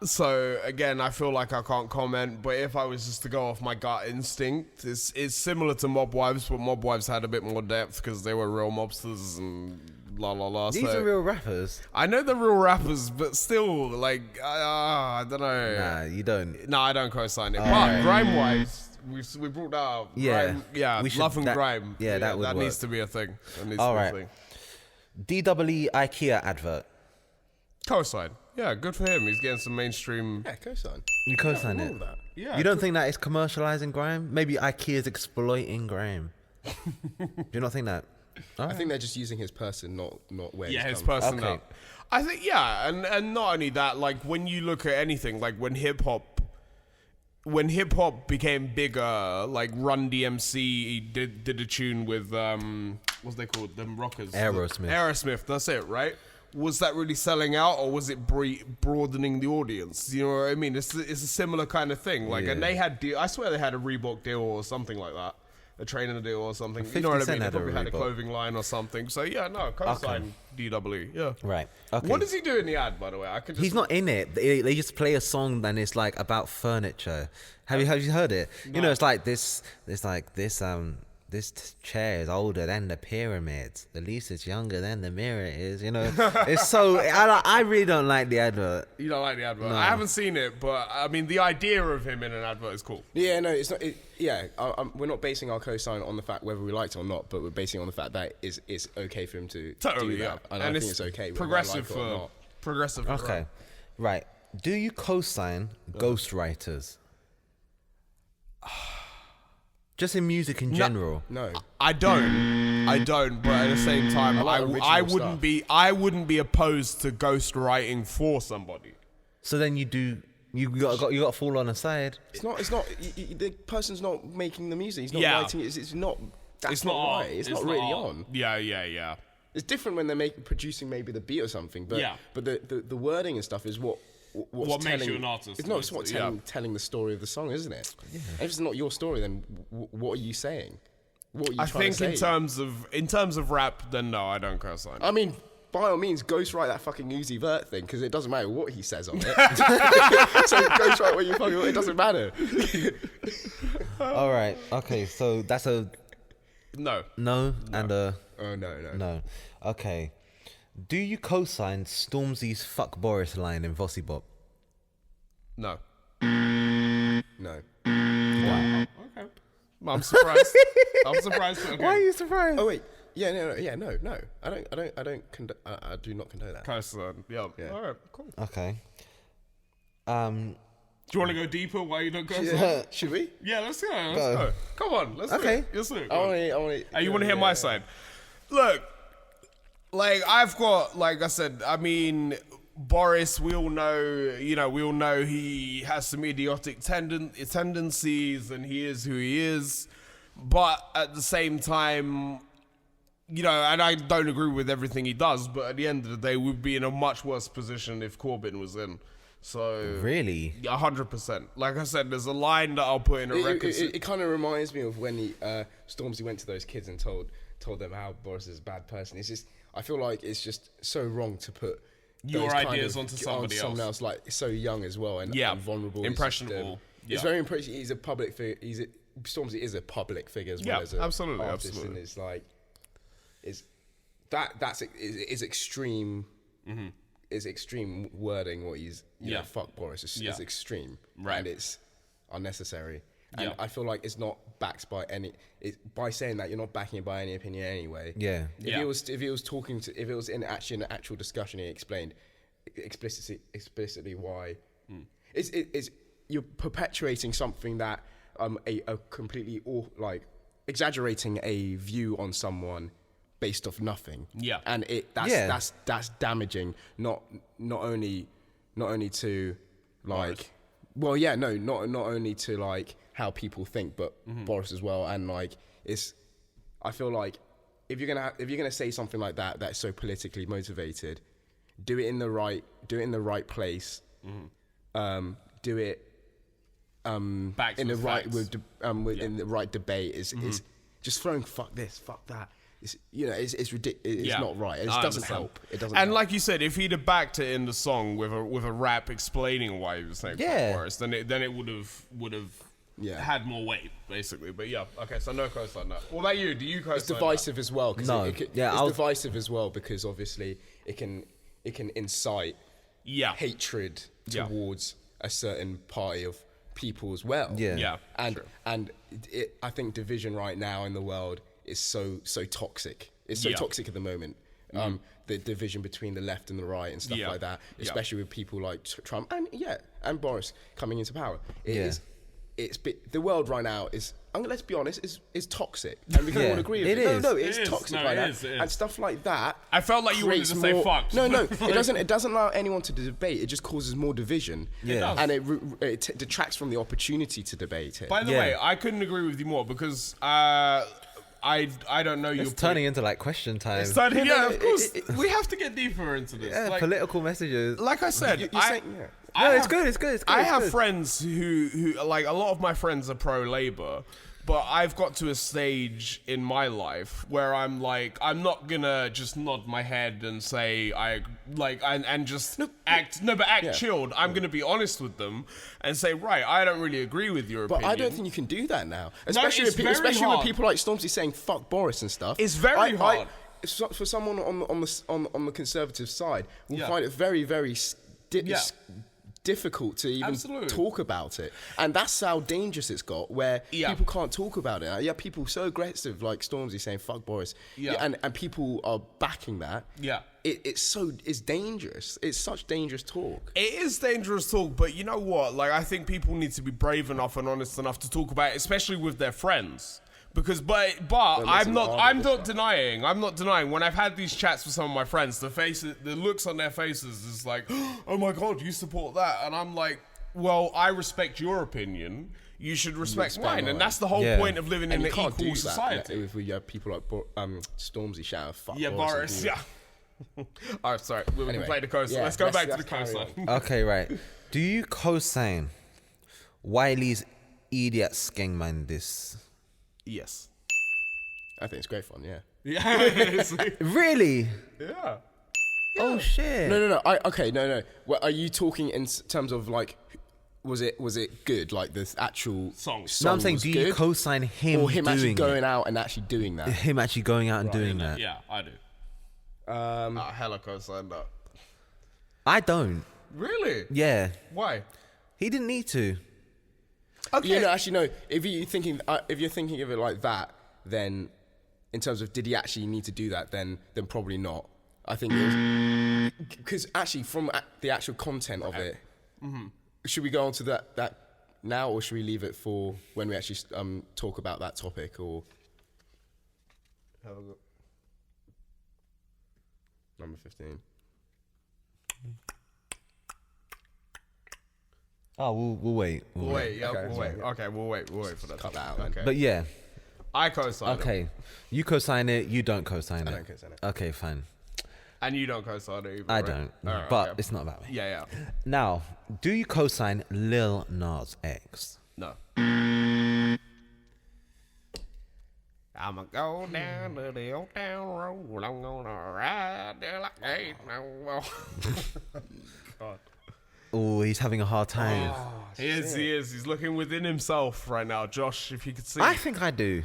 [SPEAKER 3] So again, I feel like I can't comment. But if I was just to go off my gut instinct, it's similar to Mob Wives, but Mob Wives had a bit more depth because they were real mobsters and la la la.
[SPEAKER 2] These are real rappers.
[SPEAKER 3] I know they're real rappers, but still, like, I don't know.
[SPEAKER 2] Nah, you don't.
[SPEAKER 3] No, I don't co-sign it. But grime-wise, we brought that up.
[SPEAKER 2] Yeah.
[SPEAKER 3] Grime, yeah.
[SPEAKER 2] We should-
[SPEAKER 3] Love and
[SPEAKER 2] that-
[SPEAKER 3] grime.
[SPEAKER 2] yeah, that would
[SPEAKER 3] that
[SPEAKER 2] work.
[SPEAKER 3] needs to be a thing. That needs
[SPEAKER 2] All
[SPEAKER 3] to be
[SPEAKER 2] right.
[SPEAKER 3] a thing.
[SPEAKER 2] DWE IKEA advert.
[SPEAKER 3] Co-sign. Yeah, good for him. He's getting some mainstream.
[SPEAKER 4] Yeah, co-sign.
[SPEAKER 2] You co-sign
[SPEAKER 4] All
[SPEAKER 2] it.
[SPEAKER 4] of that.
[SPEAKER 3] Yeah.
[SPEAKER 2] You don't think that it's commercializing grime? Maybe IKEA's exploiting grime. Do you not think that?
[SPEAKER 4] I think they're just using his person, not where.
[SPEAKER 3] Yeah,
[SPEAKER 4] he's
[SPEAKER 3] his
[SPEAKER 4] come from.
[SPEAKER 3] person.
[SPEAKER 2] Okay.
[SPEAKER 3] Up. I think and not only that, like when you look at anything, like when hip hop became bigger, like Run DMC did a tune with what's they called, them rockers, Aerosmith. That's it, right? Was that really selling out, or was it broadening the audience? You know what I mean? It's a similar kind of thing. Like, and they had I swear they had a Reebok deal or something like that. a training deal or something.
[SPEAKER 2] 50
[SPEAKER 3] You know what I
[SPEAKER 2] Cent
[SPEAKER 3] mean? They
[SPEAKER 2] had a
[SPEAKER 3] probably had a
[SPEAKER 2] Reebok.
[SPEAKER 3] clothing line or something. So yeah, no, co-sign DW. Yeah.
[SPEAKER 2] Right. Okay.
[SPEAKER 3] What does he do in the ad, by the way? I could.
[SPEAKER 2] He's not in it. They just play a song and it's like about furniture. Have you heard it?
[SPEAKER 3] No.
[SPEAKER 2] You know, it's like this. It's like this. This chair is older than the pyramids. The least it's younger than the mirror is. You know, it's so. I really don't like the advert.
[SPEAKER 3] You don't like the advert?
[SPEAKER 2] No.
[SPEAKER 3] I haven't seen it, but I mean, the idea of him in an advert is cool.
[SPEAKER 4] Yeah, no, it's not. We're not basing our cosign on the fact whether we liked it or not, but we're basing it on the fact that it's okay for him to
[SPEAKER 3] Totally,
[SPEAKER 4] do
[SPEAKER 3] yeah.
[SPEAKER 4] that, and I think it's okay. whether I
[SPEAKER 3] Progressive
[SPEAKER 4] like it or
[SPEAKER 3] for
[SPEAKER 4] not.
[SPEAKER 3] progressive.
[SPEAKER 2] Okay, right. Do you co-sign ghostwriters? Just in music in general.
[SPEAKER 4] No.
[SPEAKER 3] I don't, but at the same time,
[SPEAKER 4] like
[SPEAKER 3] I
[SPEAKER 4] original
[SPEAKER 3] wouldn't be opposed to ghostwriting for somebody.
[SPEAKER 2] So then you do. You got to fall on a side.
[SPEAKER 4] It's not. The person's not making the music. He's not
[SPEAKER 3] Yeah.
[SPEAKER 4] writing it. It's not. That's
[SPEAKER 3] It's
[SPEAKER 4] not
[SPEAKER 3] not
[SPEAKER 4] right.
[SPEAKER 3] art.
[SPEAKER 4] It's not really
[SPEAKER 3] art.
[SPEAKER 4] on.
[SPEAKER 3] Yeah.
[SPEAKER 4] It's different when they're producing maybe the beat or something. But
[SPEAKER 3] Yeah.
[SPEAKER 4] But the wording and stuff is what
[SPEAKER 3] What makes
[SPEAKER 4] telling,
[SPEAKER 3] you an artist,
[SPEAKER 4] It's not. It's what
[SPEAKER 3] basically,
[SPEAKER 4] telling the story of the song, isn't it? Yeah. If it's not your story, then what are you saying? What are you
[SPEAKER 3] I
[SPEAKER 4] trying
[SPEAKER 3] think
[SPEAKER 4] to say?
[SPEAKER 3] in terms of rap, then no, I don't co-sign.
[SPEAKER 4] I mean, by all means, ghostwrite that fucking Uzi Vert thing because it doesn't matter what he says on it. So ghostwrite what you fucking want. It doesn't matter.
[SPEAKER 2] All right. Okay. So that's a
[SPEAKER 3] No.
[SPEAKER 2] and a
[SPEAKER 4] Oh no.
[SPEAKER 2] no. Okay. Do you co-sign Stormzy's "Fuck Boris" line in Vossi Bop?
[SPEAKER 3] No.
[SPEAKER 4] No.
[SPEAKER 2] Why?
[SPEAKER 3] Okay. I'm surprised. I'm surprised. Okay.
[SPEAKER 2] Why are you surprised?
[SPEAKER 4] Oh wait. Yeah. No. I do not condone that.
[SPEAKER 3] Co-sign. Yeah. All right. Cool.
[SPEAKER 2] Okay.
[SPEAKER 3] Do you want to go deeper? Why you don't go?
[SPEAKER 4] Should we?
[SPEAKER 3] Yeah, let's go. Let's go. Come on. Let's do
[SPEAKER 2] Okay.
[SPEAKER 3] it. Let's do it.
[SPEAKER 4] I want to.
[SPEAKER 3] You want to hear my side? Look, like I've got, like I said, I mean, Boris, we all know he has some idiotic tendencies and he is who he is. But at the same time, you know, and I don't agree with everything he does, but at the end of the day, we'd be in a much worse position if Corbyn was in. So
[SPEAKER 2] Really?
[SPEAKER 3] 100%. Like I said, there's a line that I'll put in a record.
[SPEAKER 4] It kind of reminds me of when Stormzy went to those kids and told them how Boris is a bad person. It's just, I feel like it's just so wrong to put
[SPEAKER 3] Your
[SPEAKER 4] those kind
[SPEAKER 3] ideas
[SPEAKER 4] of-
[SPEAKER 3] onto somebody
[SPEAKER 4] someone else, like so young as well and vulnerable.
[SPEAKER 3] Impressionable.
[SPEAKER 4] It's very impressionable. He's a public figure. Stormzy is a public figure as well as a
[SPEAKER 3] absolutely,
[SPEAKER 4] artist,
[SPEAKER 3] absolutely.
[SPEAKER 4] and it's like, is extreme.
[SPEAKER 3] Mm-hmm.
[SPEAKER 4] Is extreme wording what he's fuck Boris is extreme,
[SPEAKER 3] Right.
[SPEAKER 4] and it's unnecessary. And
[SPEAKER 3] Yeah.
[SPEAKER 4] I feel like it's not backed by any. By saying that, you're not backing it by any opinion anyway.
[SPEAKER 2] Yeah.
[SPEAKER 4] If it was in an actual discussion, he explained explicitly why. It's you're perpetuating something that a completely exaggerating a view on someone based off nothing.
[SPEAKER 3] Yeah.
[SPEAKER 4] And that's damaging not only to like not only to like how people think, but Boris as well. And like I feel like if you're gonna say something like that that's so politically motivated, do it in the right place. Do it
[SPEAKER 3] Back to
[SPEAKER 4] in the right
[SPEAKER 3] facts.
[SPEAKER 4] in the right debate. Is just throwing fuck this, fuck that. It's ridiculous. It's not right. It
[SPEAKER 3] I
[SPEAKER 4] doesn't
[SPEAKER 3] understand.
[SPEAKER 4] help. It doesn't.
[SPEAKER 3] And
[SPEAKER 4] help.
[SPEAKER 3] like you said, if he'd have backed it in the song with a rap explaining why he was saying fuck Boris, then it would have had more weight, basically. But yeah, okay, so no co-sign that. What about you? Do you co-sign
[SPEAKER 4] It's divisive as well.
[SPEAKER 2] No.
[SPEAKER 4] It's divisive as well because obviously it can incite hatred towards a certain party of people as well.
[SPEAKER 2] Yeah.
[SPEAKER 4] And I think division right now in the world is so toxic. It's so toxic at the moment. The division between the left and the right and stuff like that, especially with people like Trump and Boris coming into power. The world right now is, let's be honest, is toxic, and we can all agree with it. No, it's toxic right now, and stuff like that.
[SPEAKER 3] I felt like you wanted to say fuck.
[SPEAKER 4] No, it doesn't allow anyone to debate. It just causes more division.
[SPEAKER 2] Yeah.
[SPEAKER 4] And it detracts from the opportunity to debate it.
[SPEAKER 3] By the way, I couldn't agree with you more because I don't know your
[SPEAKER 2] It's turning into like question time.
[SPEAKER 3] It's turning, of course. We have to get deeper into this.
[SPEAKER 2] Yeah, political messages.
[SPEAKER 3] Like I said,
[SPEAKER 4] You're saying,
[SPEAKER 2] No, it's good. It's good.
[SPEAKER 3] I have friends who like a lot of my friends are pro-Labour, But I've got to a stage in my life where I'm like, I'm not gonna just nod my head and say act chilled. I'm gonna be honest with them and say, right, I don't really agree with your opinion.
[SPEAKER 4] But I don't think you can do that now, especially with people like Stormzy saying "fuck Boris" and stuff.
[SPEAKER 3] It's very hard.
[SPEAKER 4] For someone on the conservative side, will find it very, very difficult to even talk about it, and that's how dangerous it's got. Where people can't talk about it. People so aggressive like Stormzy saying "fuck Boris," and people are backing that. It's dangerous. It's such dangerous talk.
[SPEAKER 3] It is dangerous talk, but you know what? Like, I think people need to be brave enough and honest enough to talk about it, especially with their friends. Because, but I'm not denying when I've had these chats with some of my friends, the looks on their faces is like, oh my God, you support that. And I'm like, well, I respect your opinion. You should respect mine. And that's the whole point of living in an equal society.
[SPEAKER 4] If we have people like Stormzy shouting, fuck
[SPEAKER 3] Boris, yeah. All right, sorry. We can play the cosign. Let's go back to the cosign.
[SPEAKER 2] Okay, right. Do you cosign Wiley's idiot skeng man this?
[SPEAKER 3] Yes.
[SPEAKER 4] I think it's great fun, yeah.
[SPEAKER 2] Really?
[SPEAKER 3] Yeah.
[SPEAKER 2] Oh shit.
[SPEAKER 4] No. No. Well, are you talking in terms of like, was it good? Like the actual song
[SPEAKER 2] no, I'm saying, do you co-sign him
[SPEAKER 4] or him
[SPEAKER 2] doing
[SPEAKER 4] actually going
[SPEAKER 2] it?
[SPEAKER 4] out and actually doing that?
[SPEAKER 2] Him actually going out and doing that?
[SPEAKER 3] Yeah, I do. Hella co-signed that.
[SPEAKER 2] I don't.
[SPEAKER 3] Really?
[SPEAKER 2] Yeah.
[SPEAKER 3] Why?
[SPEAKER 2] He didn't need to.
[SPEAKER 3] Okay.
[SPEAKER 4] Yeah, no, actually, no. If you're thinking of it like that, then in terms of did he actually need to do that, then probably not. I think because actually from the actual content of it, should we go on to that now, or should we leave it for when we actually talk about that topic? Or number 15.
[SPEAKER 2] Oh, we'll wait.
[SPEAKER 3] We'll wait. Okay, we'll wait for that.
[SPEAKER 4] Cut that out.
[SPEAKER 3] Okay.
[SPEAKER 2] But yeah.
[SPEAKER 3] I co-sign it.
[SPEAKER 2] Okay. You co-sign it, you don't co-sign it.
[SPEAKER 4] I don't co-sign it.
[SPEAKER 2] Okay, fine.
[SPEAKER 3] And you don't co-sign it either,
[SPEAKER 2] I
[SPEAKER 3] right?
[SPEAKER 2] don't.
[SPEAKER 3] Right,
[SPEAKER 2] but
[SPEAKER 3] okay.
[SPEAKER 2] it's not about me.
[SPEAKER 3] Yeah.
[SPEAKER 2] Now, do you co-sign Lil Nas X?
[SPEAKER 3] No. I'ma go down to the old town road. I'm gonna ride there like ain't no God.
[SPEAKER 2] Oh, he's having a hard time.
[SPEAKER 3] He is. He's looking within himself right now. Josh, if you could see.
[SPEAKER 2] I think I do.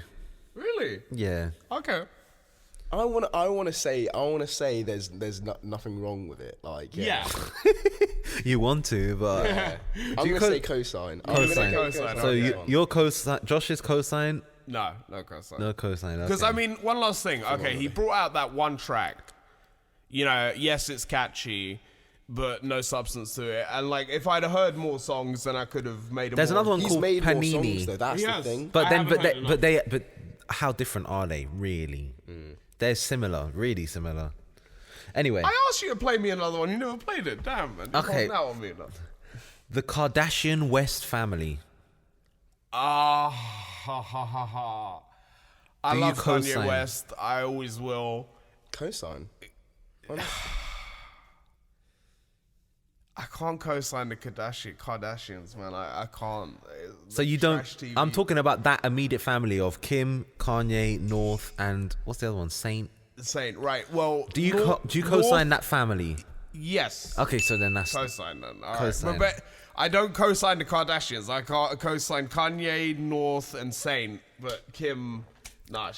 [SPEAKER 3] Really?
[SPEAKER 2] Yeah.
[SPEAKER 3] Okay.
[SPEAKER 4] I want to say there's nothing wrong with it. Like
[SPEAKER 3] yeah.
[SPEAKER 2] You want to, but
[SPEAKER 4] I'm gonna say cosign.
[SPEAKER 2] Cosign. So your cosign, Josh's cosign.
[SPEAKER 3] No cosign.
[SPEAKER 2] No cosign.
[SPEAKER 3] Because I mean, one last thing. Okay, he brought out that one track. You know, yes, it's catchy, but no substance to it. And like, if I'd have heard more songs, then I could have made.
[SPEAKER 2] There's another one
[SPEAKER 4] He's
[SPEAKER 2] called
[SPEAKER 4] made
[SPEAKER 2] Panini.
[SPEAKER 4] more songs, though. That's the thing.
[SPEAKER 2] But how different are they really? They're similar, really similar. Anyway,
[SPEAKER 3] I asked you to play me another one. You never played it. Damn, man.
[SPEAKER 2] Okay.
[SPEAKER 3] Now on me enough.
[SPEAKER 2] The Kardashian West family.
[SPEAKER 3] I
[SPEAKER 2] Do
[SPEAKER 3] love
[SPEAKER 2] you
[SPEAKER 3] Kanye
[SPEAKER 2] co-sign?
[SPEAKER 3] West. I always will.
[SPEAKER 4] Cosign.
[SPEAKER 3] I can't co-sign the Kardashians, man. I can't.
[SPEAKER 2] So you don't.
[SPEAKER 3] Trash TV.
[SPEAKER 2] I'm talking about that immediate family of Kim, Kanye, North, and what's the other one? Saint.
[SPEAKER 3] Right. Well,
[SPEAKER 2] Do you co-sign that family?
[SPEAKER 3] Yes.
[SPEAKER 2] Okay, so then that's
[SPEAKER 3] Co-sign then. All
[SPEAKER 2] Co-sign.
[SPEAKER 3] right. But I don't co-sign the Kardashians. I can't co-sign Kanye, North, and Saint. But Kim, no.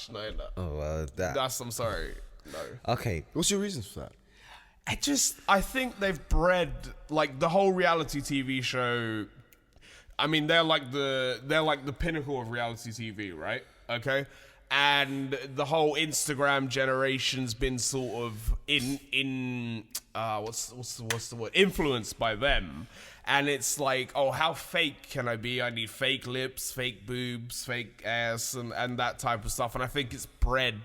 [SPEAKER 2] Oh well,
[SPEAKER 3] I'm sorry. No.
[SPEAKER 2] Okay.
[SPEAKER 4] What's your reasons for that?
[SPEAKER 3] I think they've bred like the whole reality TV show. I mean, they're like the pinnacle of reality TV, right? Okay, and the whole Instagram generation's been sort of what's the word? Influenced by them, and it's like, oh, how fake can I be? I need fake lips, fake boobs, fake ass, and that type of stuff. And I think it's bred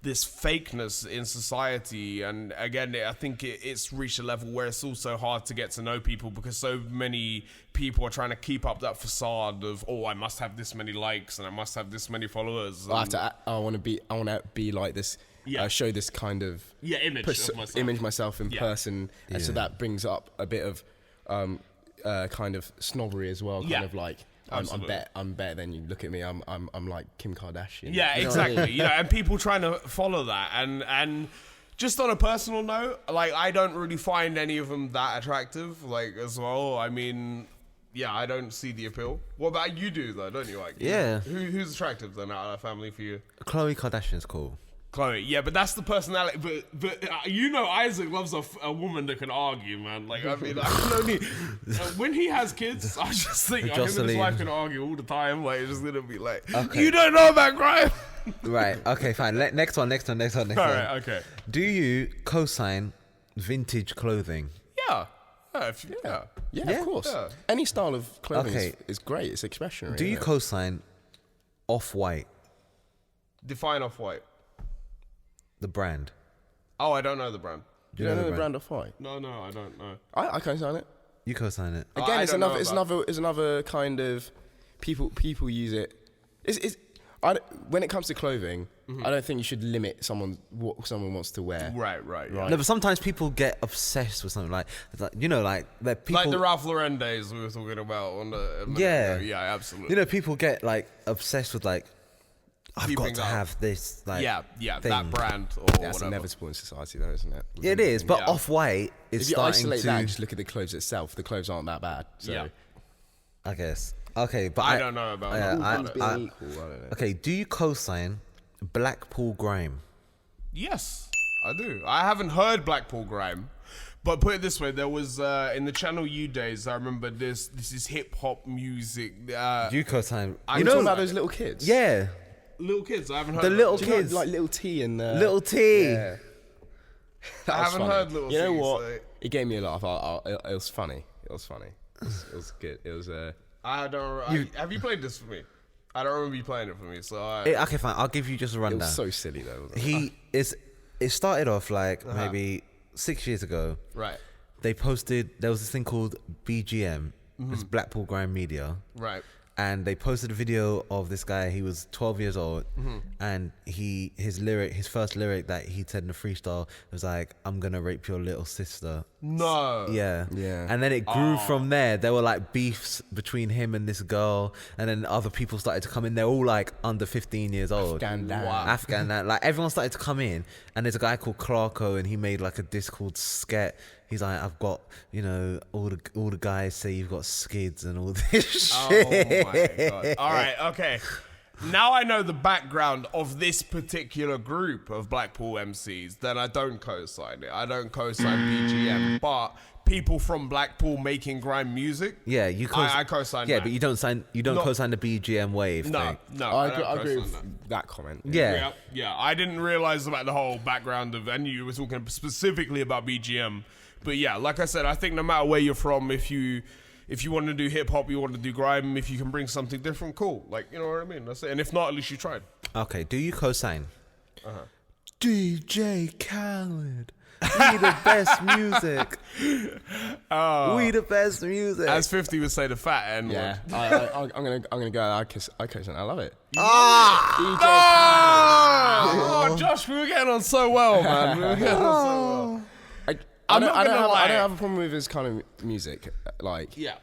[SPEAKER 3] this fakeness in society, and again, I think it's reached a level where it's also hard to get to know people because so many people are trying to keep up that facade of, oh, I must have this many likes and I must have this many followers.
[SPEAKER 4] I want to be like this. Show this kind of image myself in person, and so that brings up a bit of kind of snobbery as well. Kind of like I'm better than you. Look at me. I'm like Kim Kardashian.
[SPEAKER 3] Yeah,
[SPEAKER 4] You know what I
[SPEAKER 3] exactly.
[SPEAKER 4] mean?
[SPEAKER 3] You know, and people trying to follow that, and just on a personal note, like I don't really find any of them that attractive, like as well. I mean, yeah, I don't see the appeal. What about you? Do though, don't you? Like,
[SPEAKER 2] Yeah.
[SPEAKER 3] Who's attractive then out of our family for you?
[SPEAKER 2] Khloe Kardashian's cool.
[SPEAKER 3] Chloe, yeah, but that's the personality. But you know, Isaac loves a woman that can argue, man. Like, I mean, I can only when he has kids, I just think him and his
[SPEAKER 2] Jocelyn.
[SPEAKER 3] wife can argue all the time. Like, it's just gonna be like,
[SPEAKER 2] Okay.
[SPEAKER 3] you don't know about crime.
[SPEAKER 2] Right. Okay. Fine. Next one.
[SPEAKER 3] All right. Okay.
[SPEAKER 2] Do you co-sign vintage clothing?
[SPEAKER 3] Yeah.
[SPEAKER 4] Yeah, of course.
[SPEAKER 3] Yeah.
[SPEAKER 4] Any style of clothing
[SPEAKER 2] Okay.
[SPEAKER 4] is great. It's expressionary.
[SPEAKER 2] Do you
[SPEAKER 4] isn't it?
[SPEAKER 2] co-sign Off-White,
[SPEAKER 3] Define Off-White.
[SPEAKER 2] the brand?
[SPEAKER 3] Oh, I don't know the brand.
[SPEAKER 4] You don't know the brand of white?
[SPEAKER 3] No, I don't know.
[SPEAKER 4] I can't sign it.
[SPEAKER 2] You co-sign it.
[SPEAKER 3] Oh,
[SPEAKER 4] Again,
[SPEAKER 3] I
[SPEAKER 4] it's
[SPEAKER 3] don't know
[SPEAKER 4] it's another kind of people use it. When it comes to clothing, I don't think you should limit what someone wants to wear.
[SPEAKER 3] Right.
[SPEAKER 2] No, but sometimes people get obsessed with something like you know, like that people.
[SPEAKER 3] Like the Ralph Lauren days we were talking about on the yeah, absolutely.
[SPEAKER 2] You know, people get like obsessed with like I've
[SPEAKER 3] Keeping
[SPEAKER 2] got to
[SPEAKER 3] up.
[SPEAKER 2] have this like
[SPEAKER 3] yeah,
[SPEAKER 2] thing.
[SPEAKER 3] that brand or
[SPEAKER 4] That's
[SPEAKER 3] whatever.
[SPEAKER 4] inevitable in society, though, isn't it?
[SPEAKER 2] Yeah, it is, but
[SPEAKER 3] Yeah.
[SPEAKER 2] Off-White is
[SPEAKER 4] If you
[SPEAKER 2] starting
[SPEAKER 4] isolate
[SPEAKER 2] to.
[SPEAKER 4] that and just look at the clothes itself, the clothes aren't that bad. So.
[SPEAKER 3] Yeah.
[SPEAKER 2] I guess. Okay, but
[SPEAKER 3] I don't know about
[SPEAKER 2] yeah,
[SPEAKER 3] that.
[SPEAKER 2] I-
[SPEAKER 4] Things being equal, I don't know.
[SPEAKER 2] okay, do you co-sign Blackpool Grime?
[SPEAKER 3] Yes, I do. I haven't heard Blackpool Grime, but put it this way: there was in the Channel U days. I remember this. This is hip hop music.
[SPEAKER 2] Do you co-sign?
[SPEAKER 3] I
[SPEAKER 4] You
[SPEAKER 3] know
[SPEAKER 4] know about those little kids?
[SPEAKER 2] Yeah,
[SPEAKER 3] little kids. I haven't heard
[SPEAKER 2] the
[SPEAKER 3] of
[SPEAKER 2] little
[SPEAKER 3] them.
[SPEAKER 4] Do you know,
[SPEAKER 2] kids,
[SPEAKER 4] like Little T and
[SPEAKER 2] Little T.
[SPEAKER 4] Yeah. That
[SPEAKER 3] I
[SPEAKER 4] was
[SPEAKER 3] haven't
[SPEAKER 4] funny.
[SPEAKER 3] heard Little
[SPEAKER 4] You know
[SPEAKER 3] T,
[SPEAKER 4] what?
[SPEAKER 3] so-
[SPEAKER 4] It gave me a laugh. It was funny. It was funny. It was good. It was
[SPEAKER 3] I don't. Have you played this for me? I don't remember you playing it for me. So
[SPEAKER 2] Okay, fine. I'll give you just a
[SPEAKER 4] it
[SPEAKER 2] rundown.
[SPEAKER 4] was so silly though. Wasn't it?
[SPEAKER 2] It started off like maybe 6 years ago.
[SPEAKER 3] right,
[SPEAKER 2] They posted. There was this thing called BGM. It's Blackpool Grime Media.
[SPEAKER 3] right.
[SPEAKER 2] And they posted a video of this guy. He was 12 years old, and his first lyric that he said in the freestyle was like, "I'm gonna rape your little sister."
[SPEAKER 3] No.
[SPEAKER 2] Yeah.
[SPEAKER 4] Yeah.
[SPEAKER 2] And then it grew from there. There were like beefs between him and this girl, and then other people started to come in. They're all like under 15 years old.
[SPEAKER 4] Afghan Dan.
[SPEAKER 3] Wow.
[SPEAKER 2] Afghan Dan. Like everyone started to come in, and there's a guy called Clarko, and he made like a disc called Sket. He's like, I've got, you know, all the guys say you've got skids and all this shit.
[SPEAKER 3] Oh my god. All right, okay. Now I know the background of this particular group of Blackpool MCs, then I don't co-sign it. I don't co-sign BGM, but people from Blackpool making grime music.
[SPEAKER 2] Yeah, you
[SPEAKER 3] I co-sign
[SPEAKER 2] Yeah,
[SPEAKER 3] that.
[SPEAKER 2] but you don't
[SPEAKER 3] No.
[SPEAKER 2] co-sign the BGM wave
[SPEAKER 3] No,
[SPEAKER 2] thing.
[SPEAKER 3] no.
[SPEAKER 4] I
[SPEAKER 3] don't
[SPEAKER 4] agree
[SPEAKER 3] co-sign
[SPEAKER 4] with that comment.
[SPEAKER 2] Yeah.
[SPEAKER 3] Yeah. I didn't realize about the whole background of, and you were talking specifically about BGM. But yeah, like I said, I think no matter where you're from, if you want to do hip hop, you want to do grime, if you can bring something different, cool. Like, you know what I mean? That's it. And if not, at least you tried.
[SPEAKER 2] Okay, do you co-sign? DJ Khaled. We the best music. We the best music.
[SPEAKER 3] As 50 would say, the fat N word.
[SPEAKER 4] Yeah, I'm gonna go. I co-sign. I love it.
[SPEAKER 3] Oh, Josh, we were getting on so well, man. We were getting on so well.
[SPEAKER 4] I
[SPEAKER 3] I'm
[SPEAKER 4] don't,
[SPEAKER 3] not
[SPEAKER 4] I, don't
[SPEAKER 3] gonna
[SPEAKER 4] have,
[SPEAKER 3] lie.
[SPEAKER 4] I don't have a problem with his kind of music. Like,
[SPEAKER 3] Yeah.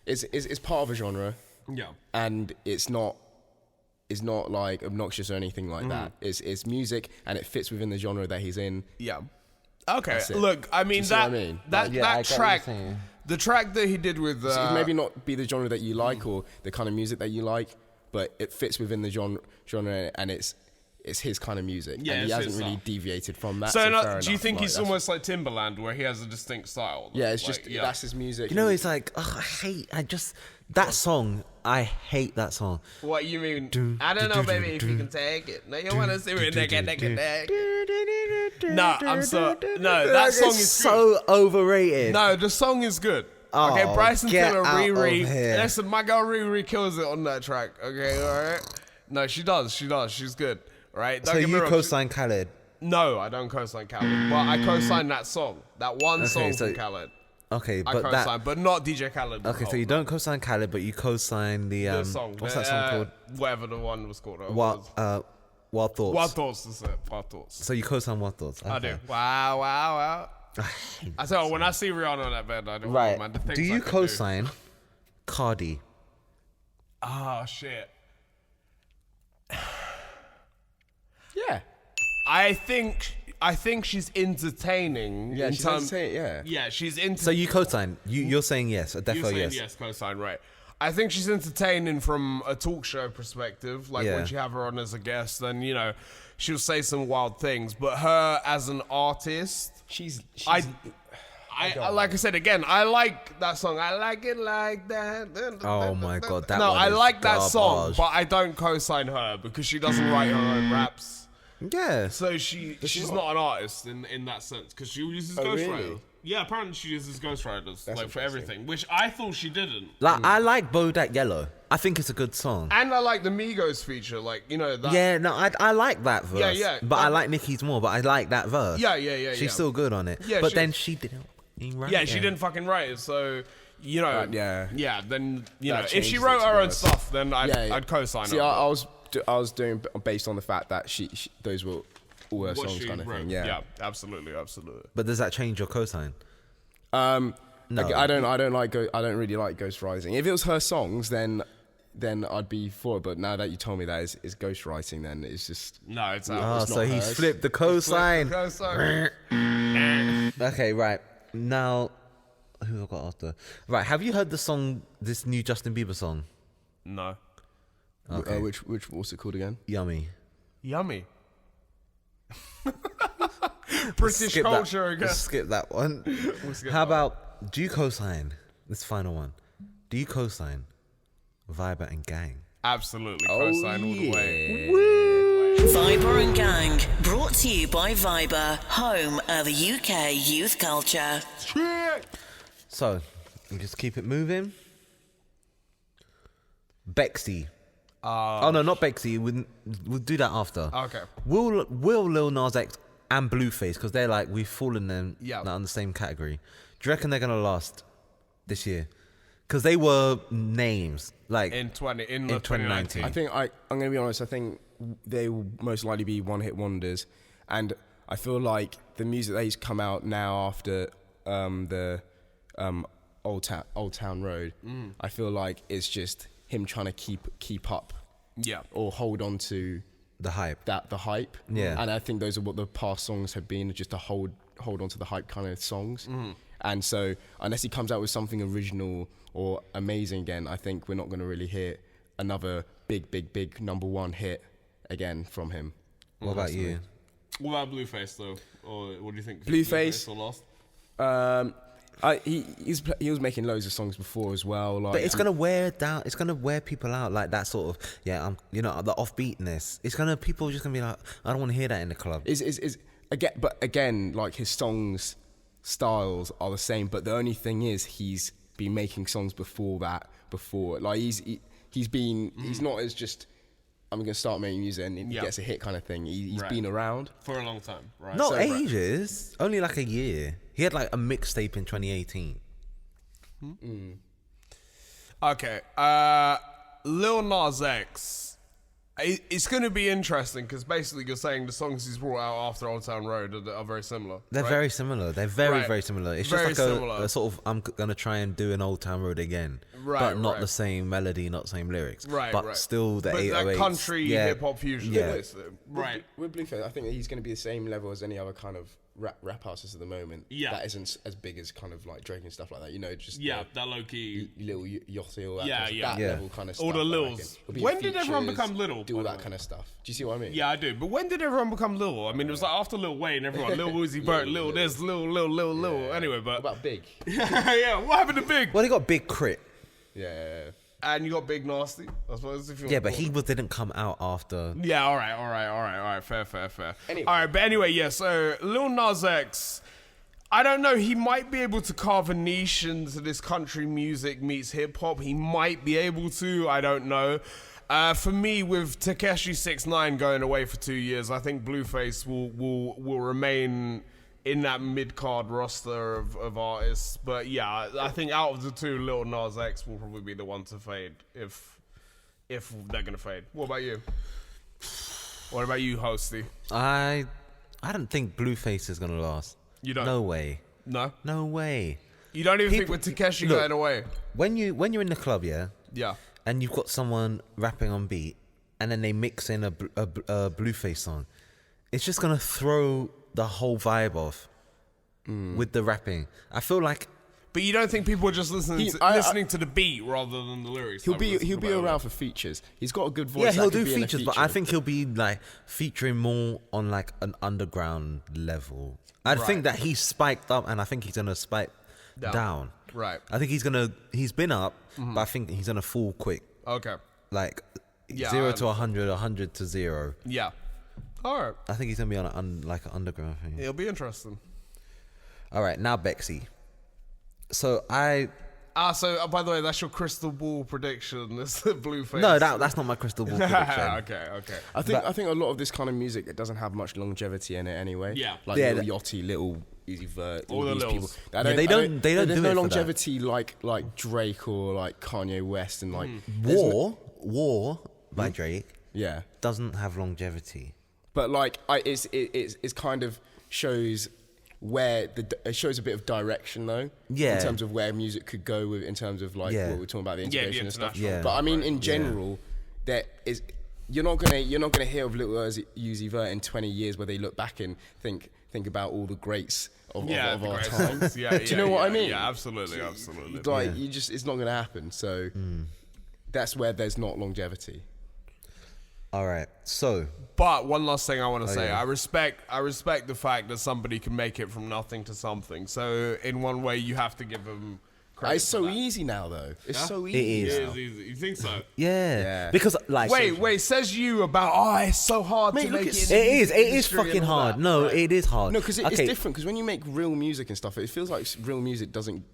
[SPEAKER 4] it's part of a genre,
[SPEAKER 3] Yeah.
[SPEAKER 4] and it's not like obnoxious or anything like that. It's music, and it fits within the genre that he's in.
[SPEAKER 3] Yeah. Okay.
[SPEAKER 4] That's it.
[SPEAKER 3] Look, I mean,
[SPEAKER 4] see what I mean?
[SPEAKER 3] that
[SPEAKER 2] Yeah, I get what you're
[SPEAKER 3] track,
[SPEAKER 2] saying.
[SPEAKER 3] the track that he did with...
[SPEAKER 4] So it maybe not be the genre that you like or the kind of music that you like, but it fits within the genre, and it's his kind of music.
[SPEAKER 3] Yeah,
[SPEAKER 4] and he
[SPEAKER 3] it's
[SPEAKER 4] hasn't
[SPEAKER 3] his
[SPEAKER 4] really
[SPEAKER 3] style.
[SPEAKER 4] deviated from that.
[SPEAKER 3] So,
[SPEAKER 4] fair
[SPEAKER 3] do you
[SPEAKER 4] enough.
[SPEAKER 3] think
[SPEAKER 4] Like,
[SPEAKER 3] he's
[SPEAKER 4] that's-
[SPEAKER 3] almost like Timbaland, where he has a distinct style?
[SPEAKER 4] Yeah, it's
[SPEAKER 3] Like,
[SPEAKER 4] just that's his music.
[SPEAKER 2] You know, it's like, that song, I hate that song.
[SPEAKER 3] What you mean? I don't know, baby, if you can take it. No, you want to see it? Nah, that song is
[SPEAKER 2] so overrated.
[SPEAKER 3] No, the song is good.
[SPEAKER 2] Oh,
[SPEAKER 3] Okay, Bryson
[SPEAKER 2] get
[SPEAKER 3] Tiller,
[SPEAKER 2] out
[SPEAKER 3] Riri.
[SPEAKER 2] of here.
[SPEAKER 3] Listen, my girl Riri kills it on that track. Okay, all right. No, she does. She's good. Right. Don't
[SPEAKER 2] So
[SPEAKER 3] get me
[SPEAKER 2] you
[SPEAKER 3] wrong,
[SPEAKER 2] co-sign Khaled.
[SPEAKER 3] No, I don't co-sign Khaled, but I co-sign that song, that one song
[SPEAKER 2] so-
[SPEAKER 3] from Khaled.
[SPEAKER 2] Okay,
[SPEAKER 3] I
[SPEAKER 2] but
[SPEAKER 3] co-sign, but not DJ Khaled.
[SPEAKER 2] Okay, so you don't co-sign Khaled, but you co-sign the
[SPEAKER 3] the song.
[SPEAKER 2] what's that song called?
[SPEAKER 3] Whatever the one was called.
[SPEAKER 2] Wild Thoughts.
[SPEAKER 3] Wild Thoughts is it? Wild Thoughts.
[SPEAKER 2] So you co-sign Wild Thoughts.
[SPEAKER 3] I
[SPEAKER 2] Okay.
[SPEAKER 3] do. Wow. I tell you, when I see Rihanna on that bed, I do.
[SPEAKER 2] Right.
[SPEAKER 3] Man, the things
[SPEAKER 2] Do
[SPEAKER 3] I
[SPEAKER 2] you
[SPEAKER 3] can
[SPEAKER 2] co-sign Cardi?
[SPEAKER 3] Oh shit.
[SPEAKER 4] Yeah.
[SPEAKER 3] I think she's entertaining.
[SPEAKER 4] Yeah, she's entertaining, yeah.
[SPEAKER 3] Yeah, she's entertaining.
[SPEAKER 2] So you co-sign. You're saying yes, a defo
[SPEAKER 3] You're saying
[SPEAKER 2] yes.
[SPEAKER 3] yes, co-sign, right. I think she's entertaining from a talk show perspective. Like
[SPEAKER 2] Yeah.
[SPEAKER 3] when you have her on as a guest, then, you know, she'll say some wild things. But her as an artist,
[SPEAKER 4] She's
[SPEAKER 3] like I said again, I like that song. I like it like that.
[SPEAKER 2] Oh my God, that
[SPEAKER 3] No,
[SPEAKER 2] one
[SPEAKER 3] I
[SPEAKER 2] is
[SPEAKER 3] like that song,
[SPEAKER 2] garbage.
[SPEAKER 3] but I don't co-sign her because she doesn't write her own raps.
[SPEAKER 2] Yeah.
[SPEAKER 3] So she's not an artist in that sense because she uses ghostwriters.
[SPEAKER 4] really?
[SPEAKER 3] Yeah, apparently she uses ghostwriters like for
[SPEAKER 4] interesting.
[SPEAKER 3] everything, which I thought she didn't.
[SPEAKER 2] Like I like Bodak Yellow. I think it's a good song.
[SPEAKER 3] And I like the Migos feature, like, you know that.
[SPEAKER 2] Yeah, no, I like that verse.
[SPEAKER 3] Yeah.
[SPEAKER 2] But I like Nicki's more. But I like that verse.
[SPEAKER 3] Yeah.
[SPEAKER 2] She's still good on it.
[SPEAKER 3] Yeah,
[SPEAKER 2] but
[SPEAKER 3] she
[SPEAKER 2] then
[SPEAKER 3] is.
[SPEAKER 2] she didn't. Right,
[SPEAKER 3] Yeah, she didn't fucking write it, so you know.
[SPEAKER 4] yeah.
[SPEAKER 3] Then you
[SPEAKER 4] That
[SPEAKER 3] know, if she
[SPEAKER 4] changes
[SPEAKER 3] wrote
[SPEAKER 4] it, to
[SPEAKER 3] her
[SPEAKER 4] be
[SPEAKER 3] own
[SPEAKER 4] honest.
[SPEAKER 3] stuff, then I'd co-sign
[SPEAKER 4] See,
[SPEAKER 3] her.
[SPEAKER 4] I was doing based on the fact that she those were all her
[SPEAKER 3] What
[SPEAKER 4] songs
[SPEAKER 3] she
[SPEAKER 4] kind of
[SPEAKER 3] wrote.
[SPEAKER 4] thing. Yeah.
[SPEAKER 3] Absolutely.
[SPEAKER 2] But does that change your cosign?
[SPEAKER 4] No.
[SPEAKER 2] No.
[SPEAKER 4] I don't really like ghostwriting. If it was her songs, then I'd be for it. But now that you told me that is ghostwriting, then it's just
[SPEAKER 3] No, it's out.
[SPEAKER 2] Oh,
[SPEAKER 4] it's
[SPEAKER 2] so
[SPEAKER 4] not
[SPEAKER 2] he's
[SPEAKER 4] hers.
[SPEAKER 2] flipped the cosign.
[SPEAKER 3] Co-sign.
[SPEAKER 2] Okay, right. Now, who I got after? Right, have you heard the song, this new Justin Bieber song?
[SPEAKER 3] No.
[SPEAKER 2] Okay.
[SPEAKER 4] which what's it called again?
[SPEAKER 2] Yummy.
[SPEAKER 3] Yummy. British
[SPEAKER 2] Skip
[SPEAKER 3] culture
[SPEAKER 2] that.
[SPEAKER 3] again.
[SPEAKER 2] Let's skip that one.
[SPEAKER 3] skip
[SPEAKER 2] How
[SPEAKER 3] that one.
[SPEAKER 2] about, do you co-sign? This final one. Do you co-sign Viber and Gang?
[SPEAKER 3] Absolutely. Co-sign all the way.
[SPEAKER 1] Viber and Gang, brought to you by Viber, home of UK youth culture.
[SPEAKER 2] So, we just keep it moving. Bexy. Oh no, not Bexy. We'll do that after.
[SPEAKER 3] Okay.
[SPEAKER 2] Will Lil Nas X and Blueface, because they're like, we've fallen them
[SPEAKER 3] Yeah.
[SPEAKER 2] on the same category. Do you reckon they're gonna last this year? Because they were names like
[SPEAKER 3] In
[SPEAKER 2] 2019.
[SPEAKER 3] 2019.
[SPEAKER 4] I think I'm gonna be honest. I think they will most likely be one-hit wonders, and I feel like the music that he's come out now after the Old Town Road, I feel like it's just him trying to keep up,
[SPEAKER 3] Yeah.
[SPEAKER 4] or hold on to
[SPEAKER 2] the hype.
[SPEAKER 4] the hype.
[SPEAKER 2] Yeah.
[SPEAKER 4] And I think those are what the past songs have been, just to hold on to the hype kind of songs. And so unless he comes out with something original or amazing again, I think we're not going to really hear another big number one hit again from him.
[SPEAKER 2] What about you?
[SPEAKER 3] What about Blueface though? Or what do you think?
[SPEAKER 4] Blueface?
[SPEAKER 3] Or Lost?
[SPEAKER 4] He was making loads of songs before as well. Like,
[SPEAKER 2] But it's gonna wear down. It's gonna wear people out, like that sort of the offbeatness. It's gonna people are just gonna be like, I don't want to hear that in the club.
[SPEAKER 4] is again, like his songs styles are the same, but the only thing is he's been making songs before that. Like he's not as just I'm gonna start making music and he gets a hit kind of thing. He's
[SPEAKER 3] Right.
[SPEAKER 4] been around.
[SPEAKER 3] For a long time, right?
[SPEAKER 2] Not
[SPEAKER 4] So-
[SPEAKER 2] ages, only like a year. He had like a mixtape in 2018.
[SPEAKER 3] Okay. Lil Nas X. It's going to be interesting because basically you're saying the songs he's brought out after Old Town Road are very similar.
[SPEAKER 2] They're
[SPEAKER 3] right?
[SPEAKER 2] very similar. They're very,
[SPEAKER 3] Right.
[SPEAKER 2] very similar. It's
[SPEAKER 3] Very
[SPEAKER 2] just like
[SPEAKER 3] similar.
[SPEAKER 2] a sort of, I'm going to try and do an Old Town Road again.
[SPEAKER 3] Right,
[SPEAKER 2] But not
[SPEAKER 3] right.
[SPEAKER 2] the same melody, not the same lyrics.
[SPEAKER 3] Right,
[SPEAKER 2] But
[SPEAKER 3] right.
[SPEAKER 2] still the
[SPEAKER 3] But
[SPEAKER 2] 808s.
[SPEAKER 3] that country hip hop fusion.
[SPEAKER 2] Yeah.
[SPEAKER 3] Right.
[SPEAKER 4] With Blueface, I think he's going to be the same level as any other kind of rap artist at the moment.
[SPEAKER 3] Yeah.
[SPEAKER 4] That isn't as big as kind of like Drake and stuff like that. You know, just
[SPEAKER 3] Yeah, that low key.
[SPEAKER 4] little Yachty or that,
[SPEAKER 3] Yeah,
[SPEAKER 4] kind of,
[SPEAKER 3] yeah.
[SPEAKER 4] that
[SPEAKER 2] Yeah.
[SPEAKER 4] level kind of stuff.
[SPEAKER 3] All the
[SPEAKER 4] I
[SPEAKER 3] Lils.
[SPEAKER 4] reckon. It'll be
[SPEAKER 3] When did everyone
[SPEAKER 4] features,
[SPEAKER 3] become Little,
[SPEAKER 4] Do
[SPEAKER 3] by
[SPEAKER 4] all
[SPEAKER 3] the
[SPEAKER 4] that
[SPEAKER 3] way?
[SPEAKER 4] kind of stuff. Do you see what I mean?
[SPEAKER 3] Yeah, I do. But when did everyone become Lil? I mean, it was like after Lil Wayne, everyone, Lil Uzi Vert, Lil this, Lil. Anyway, but.
[SPEAKER 4] What about Big?
[SPEAKER 3] Yeah, what happened to Big?
[SPEAKER 2] Well, he got Big Crit.
[SPEAKER 4] Yeah.
[SPEAKER 3] And you got Big Nasty, I suppose. If you
[SPEAKER 2] Yeah,
[SPEAKER 3] want
[SPEAKER 2] but
[SPEAKER 3] to
[SPEAKER 2] he didn't come out after.
[SPEAKER 3] Yeah, all right. Fair.
[SPEAKER 4] Anyway.
[SPEAKER 3] All right, but anyway, yeah, so Lil Nas X, I don't know, he might be able to carve a niche into this country music meets hip hop. He might be able to, I don't know. For me, with Tekashi 6ix9ine going away for 2 years, I think Blueface will remain in that mid-card roster of artists. But yeah, I think out of the two, Lil Nas X will probably be the one to fade if they're gonna fade. What about you? What about you, Hosty?
[SPEAKER 2] I don't think Blueface is gonna last.
[SPEAKER 3] You don't?
[SPEAKER 2] No way.
[SPEAKER 3] No?
[SPEAKER 2] No way.
[SPEAKER 3] You don't even
[SPEAKER 2] People-
[SPEAKER 3] think with Takeshi
[SPEAKER 2] look,
[SPEAKER 3] going away?
[SPEAKER 2] When you're in the club, yeah,
[SPEAKER 3] Yeah.
[SPEAKER 2] and you've got someone rapping on beat, and then they mix in a Blueface song, it's just gonna throw the whole vibe off with the rapping. I feel like.
[SPEAKER 3] But you don't think people are just listening to the beat rather than the lyrics?
[SPEAKER 4] He'll be around for features. He's got a good voice.
[SPEAKER 2] Yeah, he'll do features, but I think he'll be like featuring more on like an underground level. I think that he's spiked up, and I think he's gonna spike down.
[SPEAKER 3] Right.
[SPEAKER 2] I think he's been up, but I think he's gonna fall quick.
[SPEAKER 3] Okay.
[SPEAKER 2] Like 0 to 100, 100 to 0.
[SPEAKER 3] Yeah. All right.
[SPEAKER 2] I think he's gonna be on like an underground thing.
[SPEAKER 3] It'll be interesting.
[SPEAKER 2] All right, now Bexy. So
[SPEAKER 3] by the way, that's your crystal ball prediction. This Blueface.
[SPEAKER 2] No, that's not my crystal ball prediction.
[SPEAKER 3] Okay.
[SPEAKER 4] I think a lot of this kind of music, it doesn't have much longevity in it anyway.
[SPEAKER 3] Yeah.
[SPEAKER 4] Like Lil Yachty, Little Uzi Vert, all these people.
[SPEAKER 2] They don't
[SPEAKER 4] There's
[SPEAKER 2] do
[SPEAKER 4] no
[SPEAKER 2] it
[SPEAKER 4] longevity like Drake or like Kanye West and like
[SPEAKER 2] War by Drake.
[SPEAKER 4] Yeah.
[SPEAKER 2] Doesn't have longevity.
[SPEAKER 4] But like it's kind of shows where it shows a bit of direction though.
[SPEAKER 2] Yeah.
[SPEAKER 4] In terms of where music could go with, in terms of like what we're talking about, the integration and stuff.
[SPEAKER 2] Yeah.
[SPEAKER 4] But I mean in general, there is you're not gonna hear of Little Uzi Vert in 20 years where they look back and think about all the greats of our time. Do you know what I mean?
[SPEAKER 3] Yeah, absolutely.
[SPEAKER 4] Like it's not gonna happen. So that's where there's not longevity.
[SPEAKER 2] All right. So,
[SPEAKER 3] but one last thing I want to say,
[SPEAKER 2] yeah.
[SPEAKER 3] I respect the fact that somebody can make it from nothing to something. So in one way, you have to give them credit.
[SPEAKER 4] It's so easy now, though. It's so easy.
[SPEAKER 2] It is.
[SPEAKER 3] It is easy. You think so?
[SPEAKER 2] Yeah. Because like,
[SPEAKER 3] wait, says you about it's so hard to make it.
[SPEAKER 2] It is fucking hard. No, it is hard.
[SPEAKER 4] No, because it's different. Because when you make real music and stuff, it feels like real music doesn't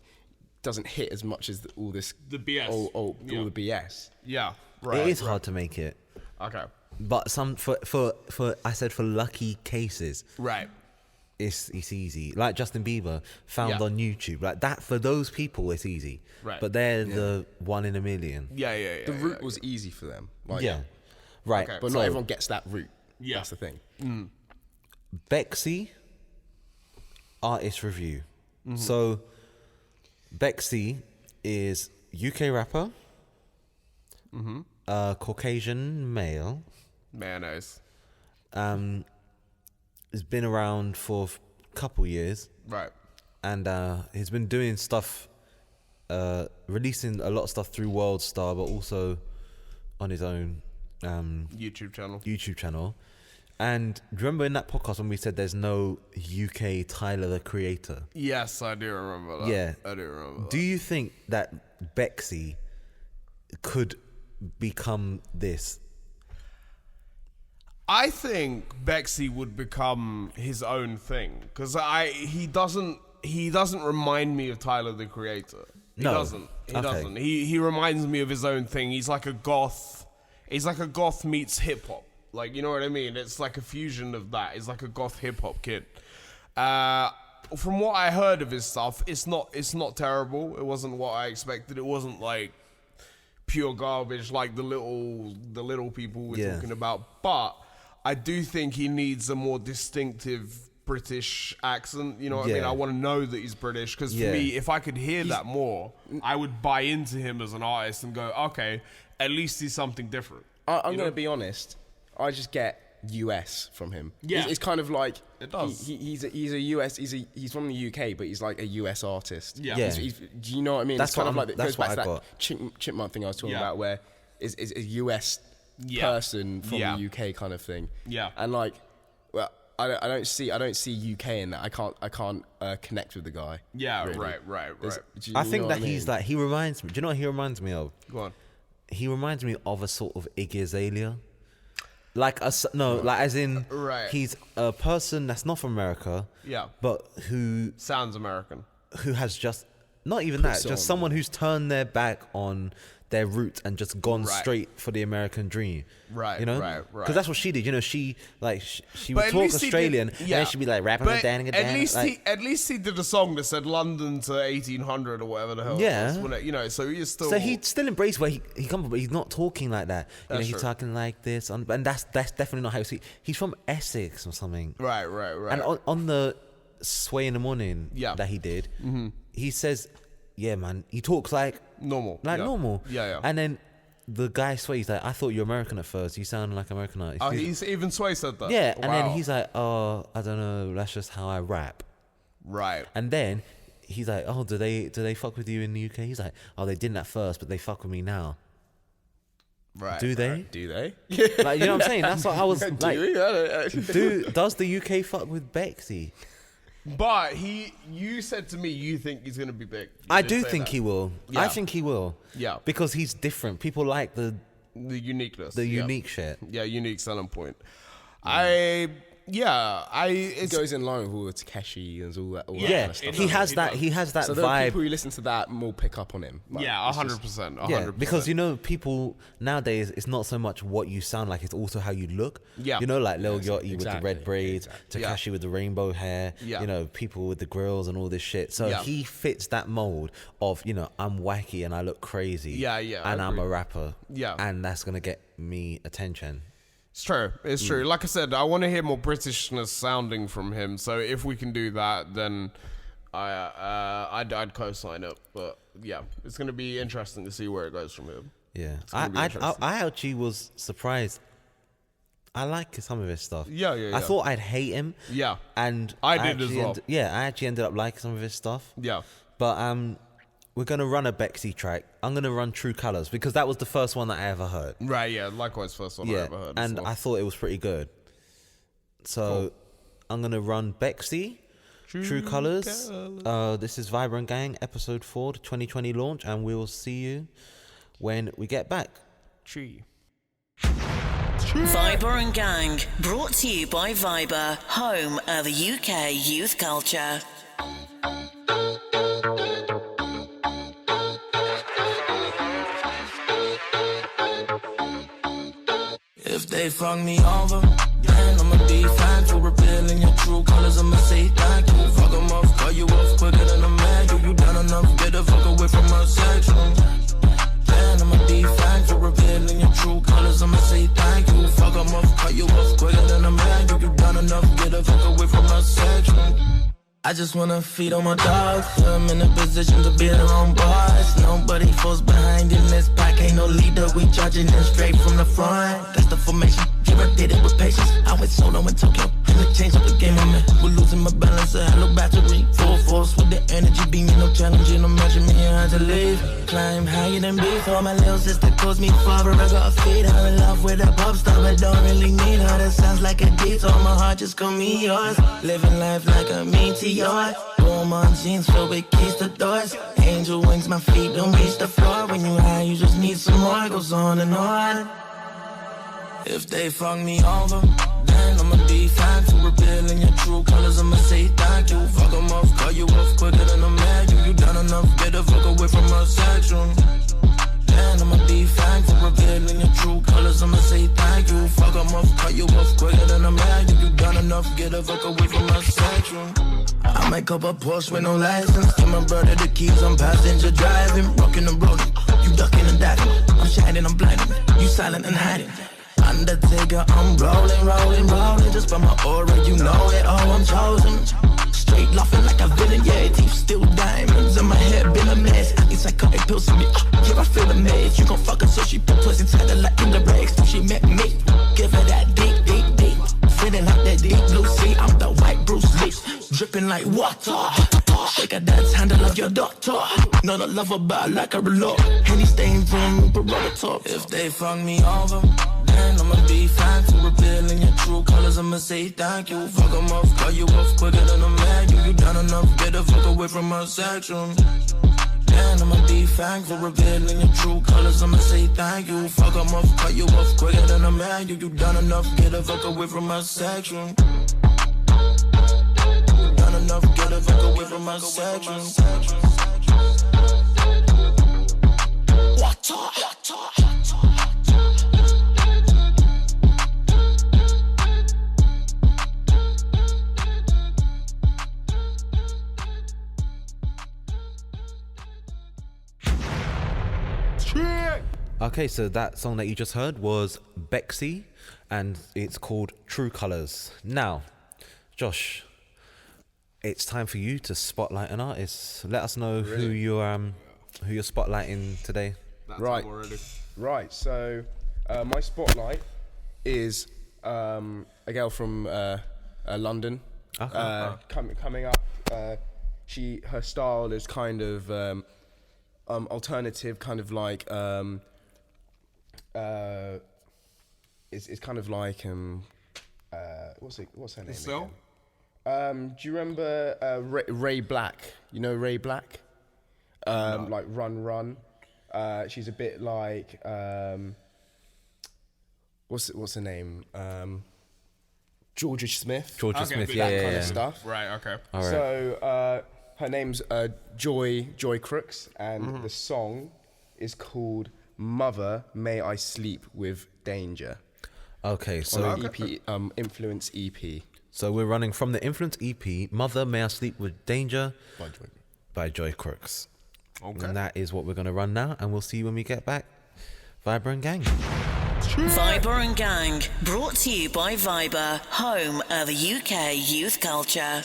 [SPEAKER 4] hit as much as all this
[SPEAKER 3] the BS.
[SPEAKER 4] All the BS.
[SPEAKER 3] Yeah. Right.
[SPEAKER 2] It is hard to make it.
[SPEAKER 3] Okay.
[SPEAKER 2] But for lucky cases,
[SPEAKER 3] right?
[SPEAKER 2] It's easy. Like Justin Bieber found on YouTube, like that. For those people, it's easy.
[SPEAKER 3] Right.
[SPEAKER 2] But they're the 1 in a million.
[SPEAKER 3] Yeah.
[SPEAKER 4] The route was easy for them. Like,
[SPEAKER 2] Right.
[SPEAKER 3] Okay.
[SPEAKER 4] But not everyone gets that route.
[SPEAKER 3] Yeah.
[SPEAKER 4] That's the thing.
[SPEAKER 2] Bexy, artist review. So, Bexy is UK rapper. Caucasian male.
[SPEAKER 3] Mayonnaise.
[SPEAKER 2] Has been around for a couple years.
[SPEAKER 3] Right.
[SPEAKER 2] And he's been doing stuff, releasing a lot of stuff through World Star, but also on his own
[SPEAKER 3] YouTube channel.
[SPEAKER 2] And do you remember in that podcast when we said there's no UK Tyler the Creator?
[SPEAKER 3] Yes, I do remember that.
[SPEAKER 2] Yeah.
[SPEAKER 3] I do remember that.
[SPEAKER 2] Do you think that Bexy could become this?
[SPEAKER 3] I think Bexy would become his own thing because he doesn't remind me of Tyler the Creator. He doesn't. He reminds me of his own thing. He's like a goth. He's like a goth meets hip hop. Like, you know what I mean? It's like a fusion of that. He's like a goth hip hop kid. From what I heard of his stuff, it's not terrible. It wasn't what I expected. It wasn't like pure garbage like the little people we're talking about. But I do think he needs a more distinctive British accent. You know what I mean? I want to know that he's British because for me, if I could hear that more, I would buy into him as an artist and go, okay, at least he's something different.
[SPEAKER 4] I'm going to be honest. I just get US from him.
[SPEAKER 3] Yeah.
[SPEAKER 4] It's kind of like
[SPEAKER 3] it does.
[SPEAKER 4] He's a US. He's from the UK, but he's like a US artist.
[SPEAKER 3] Yeah.
[SPEAKER 4] Do you know what I mean?
[SPEAKER 2] That's
[SPEAKER 4] it's kind of
[SPEAKER 2] what
[SPEAKER 4] like
[SPEAKER 2] that's
[SPEAKER 4] it goes back
[SPEAKER 2] what
[SPEAKER 4] to
[SPEAKER 2] I
[SPEAKER 4] that chipmunk thing I was talking about, where is a US person from the UK kind of thing.
[SPEAKER 3] Yeah.
[SPEAKER 4] And like, well, I don't see UK in that. I can't connect with the guy.
[SPEAKER 3] Yeah.
[SPEAKER 4] Really.
[SPEAKER 3] Right.
[SPEAKER 2] I think that he's like, he reminds me. Do you know what he reminds me of?
[SPEAKER 3] Go on.
[SPEAKER 2] He reminds me of a sort of Iggy Azalea. Like as in, he's a person that's not from America, but who
[SPEAKER 3] sounds American,
[SPEAKER 2] who has just not even that, just someone who's turned their back on their roots and just gone straight for the American dream.
[SPEAKER 3] Right.
[SPEAKER 2] You know?
[SPEAKER 3] Right.
[SPEAKER 2] Because that's what she did. You know, she would talk Australian and then she'd be like rapping and dancing.
[SPEAKER 3] At least he did a song that said London to 1800 or whatever the hell.
[SPEAKER 2] Yeah.
[SPEAKER 3] It was, you know, so he's still.
[SPEAKER 2] So he still embraced where he comes from, but he's not talking like that. You know, he's talking like this, and that's definitely not how he's from Essex or something.
[SPEAKER 3] Right.
[SPEAKER 2] And on the Sway in the Morning that he did, he says, yeah, man, he talks like
[SPEAKER 3] normal.
[SPEAKER 2] Normal.
[SPEAKER 3] Yeah.
[SPEAKER 2] And then the guy Sway, he's like, I thought you were American at first. You sound like American artist.
[SPEAKER 3] Oh, even Sway said that.
[SPEAKER 2] Yeah,
[SPEAKER 3] wow.
[SPEAKER 2] and then he's like, oh, I don't know. That's just how I rap.
[SPEAKER 3] Right.
[SPEAKER 2] And then he's like, oh, do they fuck with you in the UK? He's like, oh, they didn't at first, but they fuck with me now.
[SPEAKER 3] Right.
[SPEAKER 2] Do they?
[SPEAKER 3] Right. Do they?
[SPEAKER 2] Like, you know what I'm saying? That's what I was like. Does the UK fuck with Bexy?
[SPEAKER 3] But you said to me, you think he's gonna be big.
[SPEAKER 2] I do think he will.
[SPEAKER 3] Yeah.
[SPEAKER 2] I think he will.
[SPEAKER 3] Yeah.
[SPEAKER 2] Because he's different. People like the
[SPEAKER 3] uniqueness.
[SPEAKER 2] The unique shit.
[SPEAKER 3] Yeah, unique selling point.
[SPEAKER 4] It goes in line with all the Takeshi and all that. All that kind of stuff.
[SPEAKER 2] He has that
[SPEAKER 4] so
[SPEAKER 2] vibe.
[SPEAKER 4] People who listen to that will pick up on him. Like,
[SPEAKER 3] 100%.
[SPEAKER 2] Yeah, because people nowadays, it's not so much what you sound like; it's also how you look.
[SPEAKER 3] Yeah,
[SPEAKER 2] you know, like Lil Yachty with the red braids, Tekashi with the rainbow hair.
[SPEAKER 3] Yeah.
[SPEAKER 2] You know, people with the grills and all this shit. So he fits that mold of, you know, I'm wacky and I look crazy.
[SPEAKER 3] Yeah,
[SPEAKER 2] and I'm a rapper.
[SPEAKER 3] Yeah,
[SPEAKER 2] and that's gonna get me attention.
[SPEAKER 3] It's true. It's true. Like I said, I want to hear more Britishness sounding from him. So if we can do that, then I'd co-sign it. But yeah, it's going to be interesting to see where it goes from him.
[SPEAKER 2] Yeah, I actually was surprised. I like some of his stuff.
[SPEAKER 3] Yeah.
[SPEAKER 2] I thought I'd hate him.
[SPEAKER 3] Yeah,
[SPEAKER 2] and
[SPEAKER 3] I did as well.
[SPEAKER 2] I actually ended up liking some of his stuff.
[SPEAKER 3] Yeah,
[SPEAKER 2] but we're going to run a Bexy track. I'm going to run True Colors because that was the first one that I ever heard.
[SPEAKER 3] Right, yeah. Likewise, first one I ever heard.
[SPEAKER 2] And I thought it was pretty good. So I'm going to run Bexy, True Colors. This is Vibrant Gang, episode 4, the 2020 launch. And we will see you when we get back.
[SPEAKER 1] Viber and Gang, brought to you by Viber, home of the UK youth culture.
[SPEAKER 9] If they fuck me over, then I'ma be fine for revealing your true colors. I'ma say thank you. Fuck 'em off, call you off quicker than a man. You done enough, get the fuck away from my section. Then I'ma be fine for revealing your true colors. I'ma say thank you. Fuck 'em off, call you off quicker than a man. You done enough, get the fuck away from my section. I just wanna feed on my dogs. I'm in a position to be their own boss. Nobody falls behind in this pack. Ain't no leader, we charging in straight from the front. That's the formation. Yeah, I did it with patience. I went solo in Tokyo, and it changed up the game, man. We're losing my balance, a hello battery. Full force with the energy, beaming, no challenging. Imagine me, I had to leave. Climb higher than before. My little sister calls me father. I got feed her in love with a pop star, but don't really need her. That sounds like a detour. My heart just call me yours. Living life like a meteor. Warm on jeans filled with keys to doors. Angel wings, my feet don't reach the floor. When you high, you just need some more. It goes on and on. If they fuck me over, then I'ma be fine for revealing your true colors. I'ma say thank you. Fuck 'em off, call you off quicker than a man. You done enough, get the fuck away from my section. Then I'ma be fine for revealing your true colors. I'ma say thank you. Fuck 'em off, call you off quicker than a man. You done enough, get the fuck away from my section. I might cop a Porsche with no license. Give my brother the keys, I'm passenger driving. Rocking and rolling, you ducking and diving. I'm shining, I'm blinding, you silent and hiding. Undertaker, I'm rolling. Just by my aura, you know it, oh, I'm chosen. Straight laughing like a villain, yeah, teeth still diamonds. In my head, been a mess. It's like cutting pills to me, yeah, I feel amazed. You gon' fuck her so she put pussy inside her like in the brakes. Till she met me, give her that deep. Feeling like that deep blue sea, I'm the white Bruce Lee. Dripping like water. Shake a dance, handle of your doctor. Not a lover, but I like her a lot. Henny stains on the top. If they fuck me over, then I'ma be fine for revealing your true colors. I'ma say thank you. Fuck 'em off, call you off quicker than a man. You done enough, get the fuck away from my section. Then I'ma be fine for revealing your true colors. I'ma say thank you. Fuck 'em off, call you off quicker than a man. You done enough, get the fuck away from my section. Done enough, get the fuck away from my section.
[SPEAKER 2] Okay, so that song that you just heard was Bexy, and it's called True Colors. Now, Josh, it's time for you to spotlight an artist. Let us know who you're spotlighting today.
[SPEAKER 3] that
[SPEAKER 4] right.
[SPEAKER 3] time already.
[SPEAKER 4] Right. So my spotlight is a girl from London. Coming up. Her style is kind of alternative, kind of like it's kind of like what's her name
[SPEAKER 3] So?
[SPEAKER 4] again? Do you remember Ray Black? You know Ray Black?
[SPEAKER 3] No.
[SPEAKER 4] Like Run. She's a bit like what's her name? Georgia Smith.
[SPEAKER 2] Smith,
[SPEAKER 4] that kind of stuff.
[SPEAKER 3] Right. Okay.
[SPEAKER 2] All right.
[SPEAKER 4] So her name's Joy Crooks, and the song is called "Mother May I Sleep with Danger."
[SPEAKER 2] Okay, so
[SPEAKER 4] on the EP, Influence EP.
[SPEAKER 2] So we're running from the Influence EP, "Mother May I Sleep with Danger" by Joy Crooks.
[SPEAKER 3] Okay.
[SPEAKER 2] And that is what we're going to run now, and we'll see you when we get back. Viber and Gang.
[SPEAKER 1] Viber and Gang, brought to you by Viber, home of UK youth culture.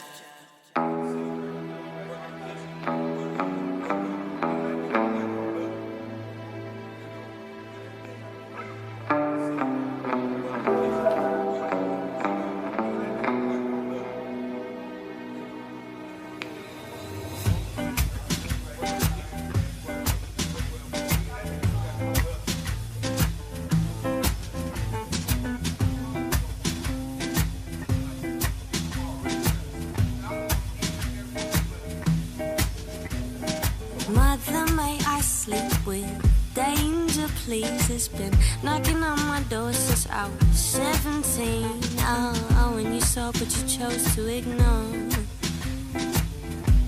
[SPEAKER 10] Mother, may I sleep with danger, please? It's been knocking on my door since I was 17. Oh, and you saw, but you chose to ignore.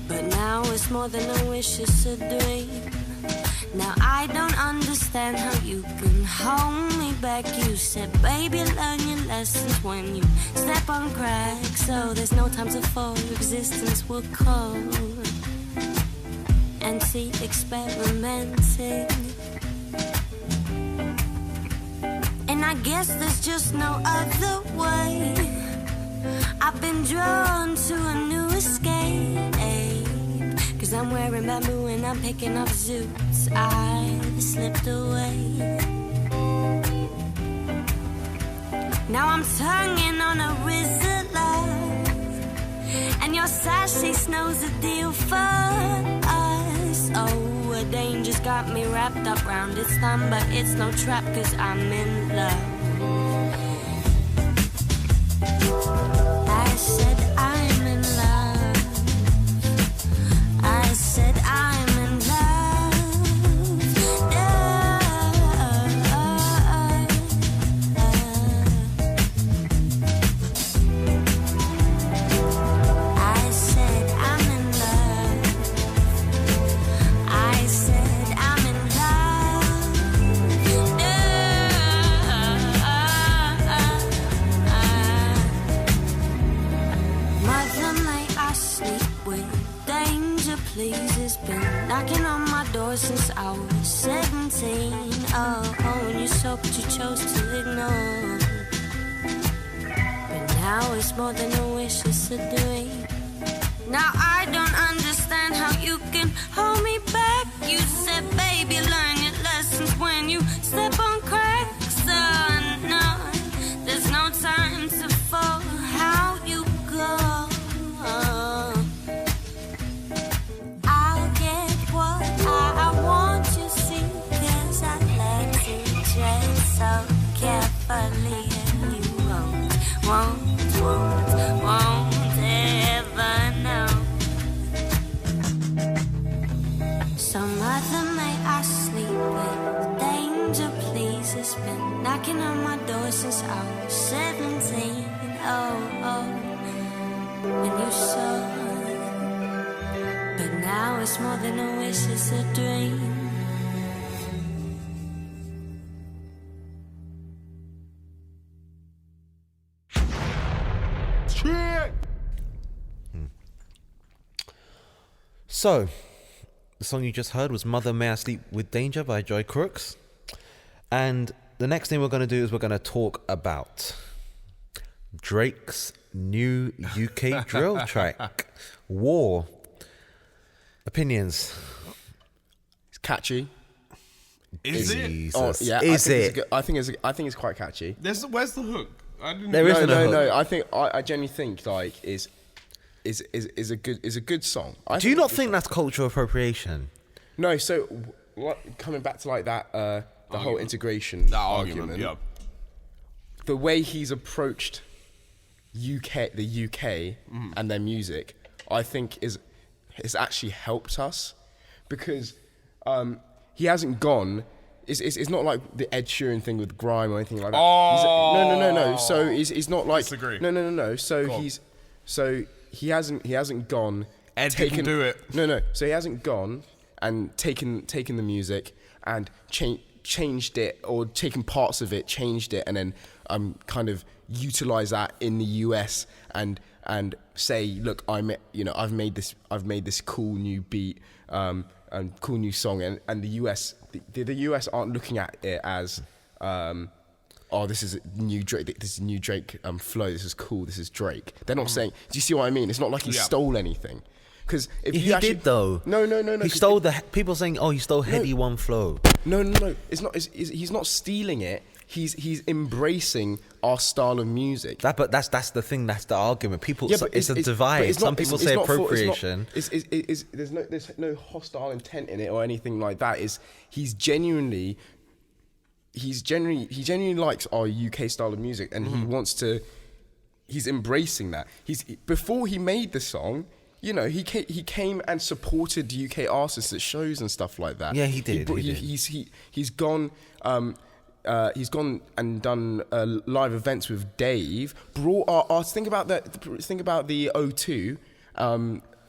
[SPEAKER 10] But now it's more than a wish, it's a dream. Now I don't understand how you can hold me back. You said, baby, learn your lessons when you step on cracks. So there's no time to fall, existence will call. Anti-experimenting, and I guess there's just no other way. I've been drawn to a new escape, 'cause I'm wearing bamboo and I'm picking up zoots. I slipped away. Now I'm tonguing on a Rizzler, and your sassy snow's a deal for us. Oh, a danger's got me wrapped up round its thumb, but it's no trap 'cause I'm in love. I said I'm in love. I said I'm in love. Please, it's been knocking on my door since I was 17. Oh, and you saw, but you chose to ignore. But now it's more than a wish, it's a dream. Now I don't understand how you can hold me back. You said, baby, learn your lessons when you step on cracks. No, there's no time to fall. How you go? So carefully, and you won't ever know. So mother, may I sleep with danger, please? It's been knocking on my door since I was 17. Oh, and you saw. But now it's more than a wish, it's a dream.
[SPEAKER 2] So, the song you just heard was "Mother May I Sleep with Danger" by Joy Crooks. And the next thing we're going to do is we're going to talk about Drake's new UK drill track, War. Opinions?
[SPEAKER 4] It's catchy.
[SPEAKER 3] Is it?
[SPEAKER 2] Jesus.
[SPEAKER 4] Oh, yeah,
[SPEAKER 2] Is it?
[SPEAKER 4] I think it's quite catchy.
[SPEAKER 3] Where's the hook? I didn't
[SPEAKER 2] There isn't a hook.
[SPEAKER 4] No. I genuinely think like is a good song.
[SPEAKER 2] Do you not think that's cultural appropriation?
[SPEAKER 4] No. So coming back to like that the whole integration argument.
[SPEAKER 3] Yeah.
[SPEAKER 4] The way he's approached the UK and their music, I think is actually helped us because he hasn't gone. It's not like the Ed Sheeran thing with grime or anything like that. No. So he's not like
[SPEAKER 3] Disagree.
[SPEAKER 4] No. So he hasn't gone.
[SPEAKER 3] Ed didn't do it.
[SPEAKER 4] No. So he hasn't gone and taken the music and changed it, or taken parts of it, changed it, and then kind of utilize that in the US and say, look, I've made this cool new beat and cool new song, and the US the US aren't looking at it as this is a new Drake, flow, this is cool, this is Drake. They're not saying, do you see what I mean? It's not like he stole anything. Because if
[SPEAKER 2] he did though.
[SPEAKER 4] No.
[SPEAKER 2] He stole people saying, "Oh, he stole Heady One flow."
[SPEAKER 4] No. It's not. He's not stealing it. He's embracing our style of music.
[SPEAKER 2] But that's the thing. That's the argument. People,
[SPEAKER 4] Yeah, but
[SPEAKER 2] it's a divide. Some people say appropriation.
[SPEAKER 4] There's no hostile intent in it or anything like that. He genuinely likes our UK style of music, and he wants to. He's embracing that. Before he made the song, you know, he came and supported UK artists at shows and stuff like that.
[SPEAKER 2] Yeah, he did.
[SPEAKER 4] He's gone and done live events with Dave. Brought our artists. Think about the O2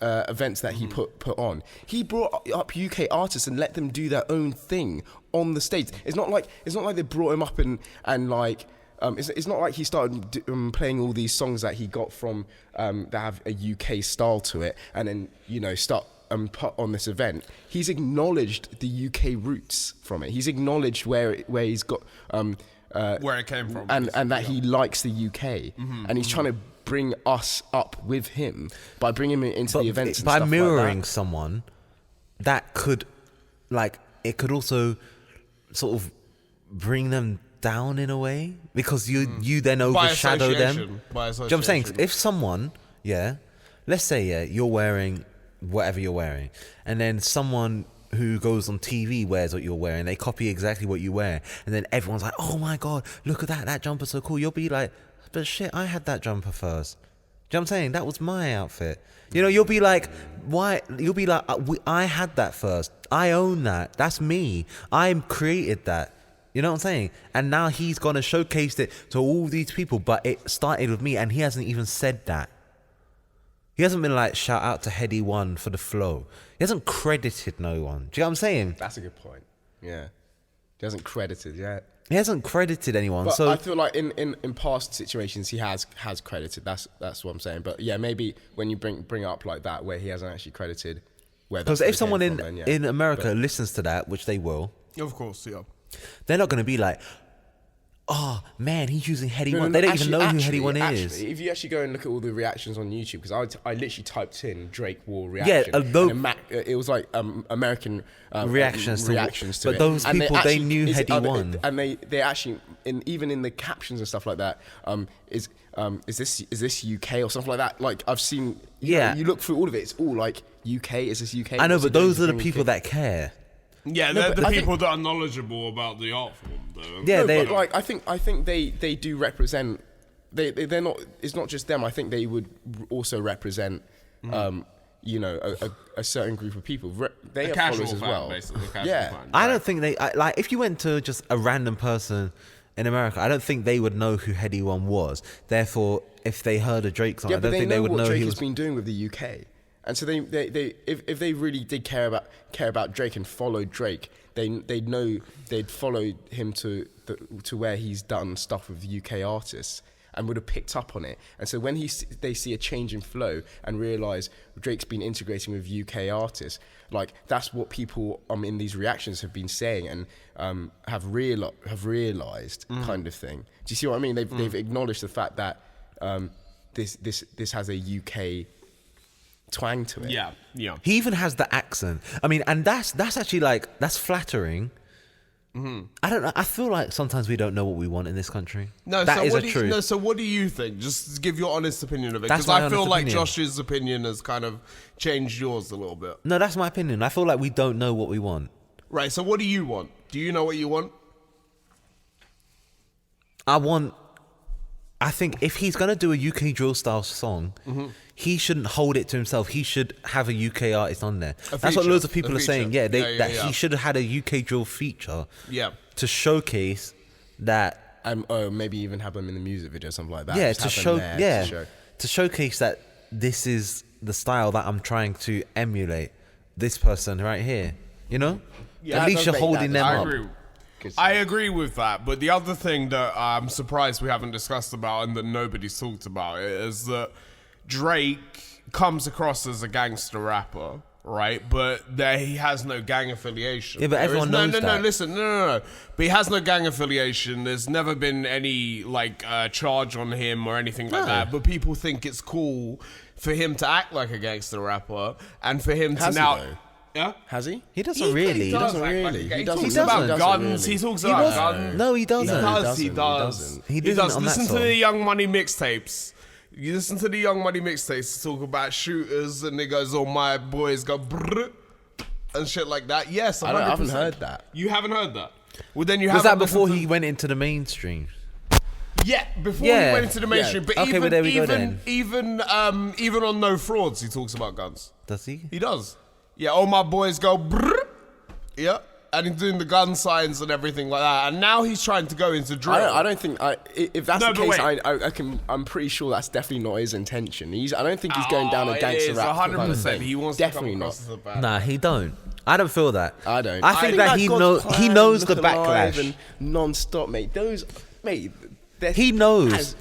[SPEAKER 4] events that he put on. He brought up UK artists and let them do their own thing on the stage. It's not like they brought him up and like. It's not like he started playing all these songs that he got from that have a UK style to it, and then start put on this event. He's acknowledged the UK roots from it. He's acknowledged where he's got
[SPEAKER 3] where it came from,
[SPEAKER 4] and that he likes the UK, and he's trying to bring us up with him by bringing him into the events.
[SPEAKER 2] By
[SPEAKER 4] and stuff
[SPEAKER 2] mirroring
[SPEAKER 4] like that.
[SPEAKER 2] someone, that could, it could also sort of bring them down in a way, because you then overshadow them. Do you know what I'm saying? If someone, let's say you're wearing whatever you're wearing, and then someone who goes on TV wears what you're wearing, they copy exactly what you wear, and then everyone's like, oh my god, look at that jumper's so cool. You'll be like, but shit, I had that jumper first. Do you know what I'm saying? That was my outfit. You'll be like, why? You'll be like, I had that first. I own that. That's me. I created that. You know what I'm saying? And now he's gonna showcase it to all these people, but it started with me, and he hasn't even said that. He hasn't been like, shout out to Heady One for the flow. He hasn't credited no one. Do you know what I'm saying?
[SPEAKER 4] That's a good point. Yeah, he hasn't credited yet.
[SPEAKER 2] He hasn't credited anyone.
[SPEAKER 4] But
[SPEAKER 2] so
[SPEAKER 4] I feel like in past situations he has credited. That's what I'm saying. But yeah, maybe when you bring up like that where he hasn't actually credited,
[SPEAKER 2] because if someone in America listens to that, which they will,
[SPEAKER 3] of course, yeah.
[SPEAKER 2] They're not going to be like, oh man, he's using Heady One. They don't even know who Heady One is.
[SPEAKER 4] If you actually go and look at all the reactions on YouTube, because I literally typed in Drake War reaction. Yeah, it was like American reactions to it.
[SPEAKER 2] But those people, they knew Heady One,
[SPEAKER 4] and they actually even in the captions and stuff like that. Is this UK or something like that? Like I've seen. You look through all of it. It's all like UK. Is this UK?
[SPEAKER 2] I know, but those are the people that care.
[SPEAKER 3] Yeah, they're the people that are knowledgeable about the art form, though.
[SPEAKER 2] Yeah,
[SPEAKER 4] but like I think they do represent. They're not. It's not just them. I think they would also represent. A certain group of people. They are followers as well.
[SPEAKER 3] Yeah,
[SPEAKER 2] I don't think they like. If you went to just a random person in America, I don't think they would know who Heady One was. Therefore, if they heard a Drake song, I don't think they would know
[SPEAKER 4] what Drake
[SPEAKER 2] he
[SPEAKER 4] has been doing with the UK. And so if they really did care about Drake and followed Drake, they'd follow him to where he's done stuff with UK artists and would have picked up on it. And so when they see a change in flow and realise Drake's been integrating with UK artists, like that's what people in these reactions have been saying and have realised kind of thing. Do you see what I mean? They've acknowledged the fact that this has a UK twang to it.
[SPEAKER 3] Yeah.
[SPEAKER 2] He even has the accent. I mean, and that's actually that's flattering I don't know. I feel like sometimes we don't know what we want in this country.
[SPEAKER 3] No,
[SPEAKER 2] that
[SPEAKER 3] so
[SPEAKER 2] is
[SPEAKER 3] what
[SPEAKER 2] a truth.
[SPEAKER 3] So what do you think? Just give your honest opinion of it,
[SPEAKER 2] That's
[SPEAKER 3] because
[SPEAKER 2] my
[SPEAKER 3] I feel
[SPEAKER 2] honest
[SPEAKER 3] like
[SPEAKER 2] opinion.
[SPEAKER 3] Josh's opinion has kind of changed yours a little bit.
[SPEAKER 2] No, that's my opinion. I feel like we don't know what we want.
[SPEAKER 3] Right. So what do you want? Do you know what you want?
[SPEAKER 2] I think if he's gonna do a UK drill style song, he shouldn't hold it to himself. He should have a UK artist on there. That's what loads of people are saying. Yeah, he should have had a UK drill feature.
[SPEAKER 3] Yeah.
[SPEAKER 2] To showcase that.
[SPEAKER 4] Maybe even have them in the music video, something like that.
[SPEAKER 2] Yeah,
[SPEAKER 4] Just
[SPEAKER 2] to
[SPEAKER 4] have
[SPEAKER 2] show.
[SPEAKER 4] them there
[SPEAKER 2] Yeah, to showcase that this is the style that I'm trying to emulate. This person right here. You know.
[SPEAKER 3] Yeah,
[SPEAKER 2] at least you're holding them up.
[SPEAKER 3] I agree with that, but the other thing that I'm surprised we haven't discussed about and that nobody's talked about is that Drake comes across as a gangster rapper, right? But he has no gang affiliation.
[SPEAKER 2] Yeah, but everyone knows that.
[SPEAKER 3] No. But he has no gang affiliation. There's never been any charge on him or anything like that. But people think it's cool for him to act like a gangster rapper and for him to now. Yeah?
[SPEAKER 4] Has he?
[SPEAKER 2] He doesn't really.
[SPEAKER 3] He doesn't really. He talks about guns. He talks about guns.
[SPEAKER 2] No, he doesn't.
[SPEAKER 3] He does.
[SPEAKER 2] He does.
[SPEAKER 3] Listen to the Young Money mixtapes. You listen to the Young Money mixtapes. Talk about shooters and niggas. Oh, my boys go brrr and shit like that. Yes, 100%.
[SPEAKER 4] I haven't heard that.
[SPEAKER 3] You haven't heard that? Well, then you
[SPEAKER 2] was that before he went into the mainstream?
[SPEAKER 3] Yeah, before he went into the mainstream. But
[SPEAKER 2] okay, but there we go then.
[SPEAKER 3] Even on No Frauds, he talks about guns.
[SPEAKER 2] Does he?
[SPEAKER 3] He does. Yeah, all my boys go brrr. Yeah. And he's doing the gun signs and everything like that. And now he's trying to go into drill.
[SPEAKER 4] I don't think if that's the case, I'm pretty sure that's definitely not his intention. I don't think he's going down a gangster rap.
[SPEAKER 3] 100%. He wants
[SPEAKER 4] definitely
[SPEAKER 3] to come
[SPEAKER 4] not.
[SPEAKER 3] across as a bad
[SPEAKER 2] Nah, he don't. I don't feel that.
[SPEAKER 4] I don't.
[SPEAKER 2] I think that he knows the backlash.
[SPEAKER 4] And non-stop, mate.
[SPEAKER 2] He knows.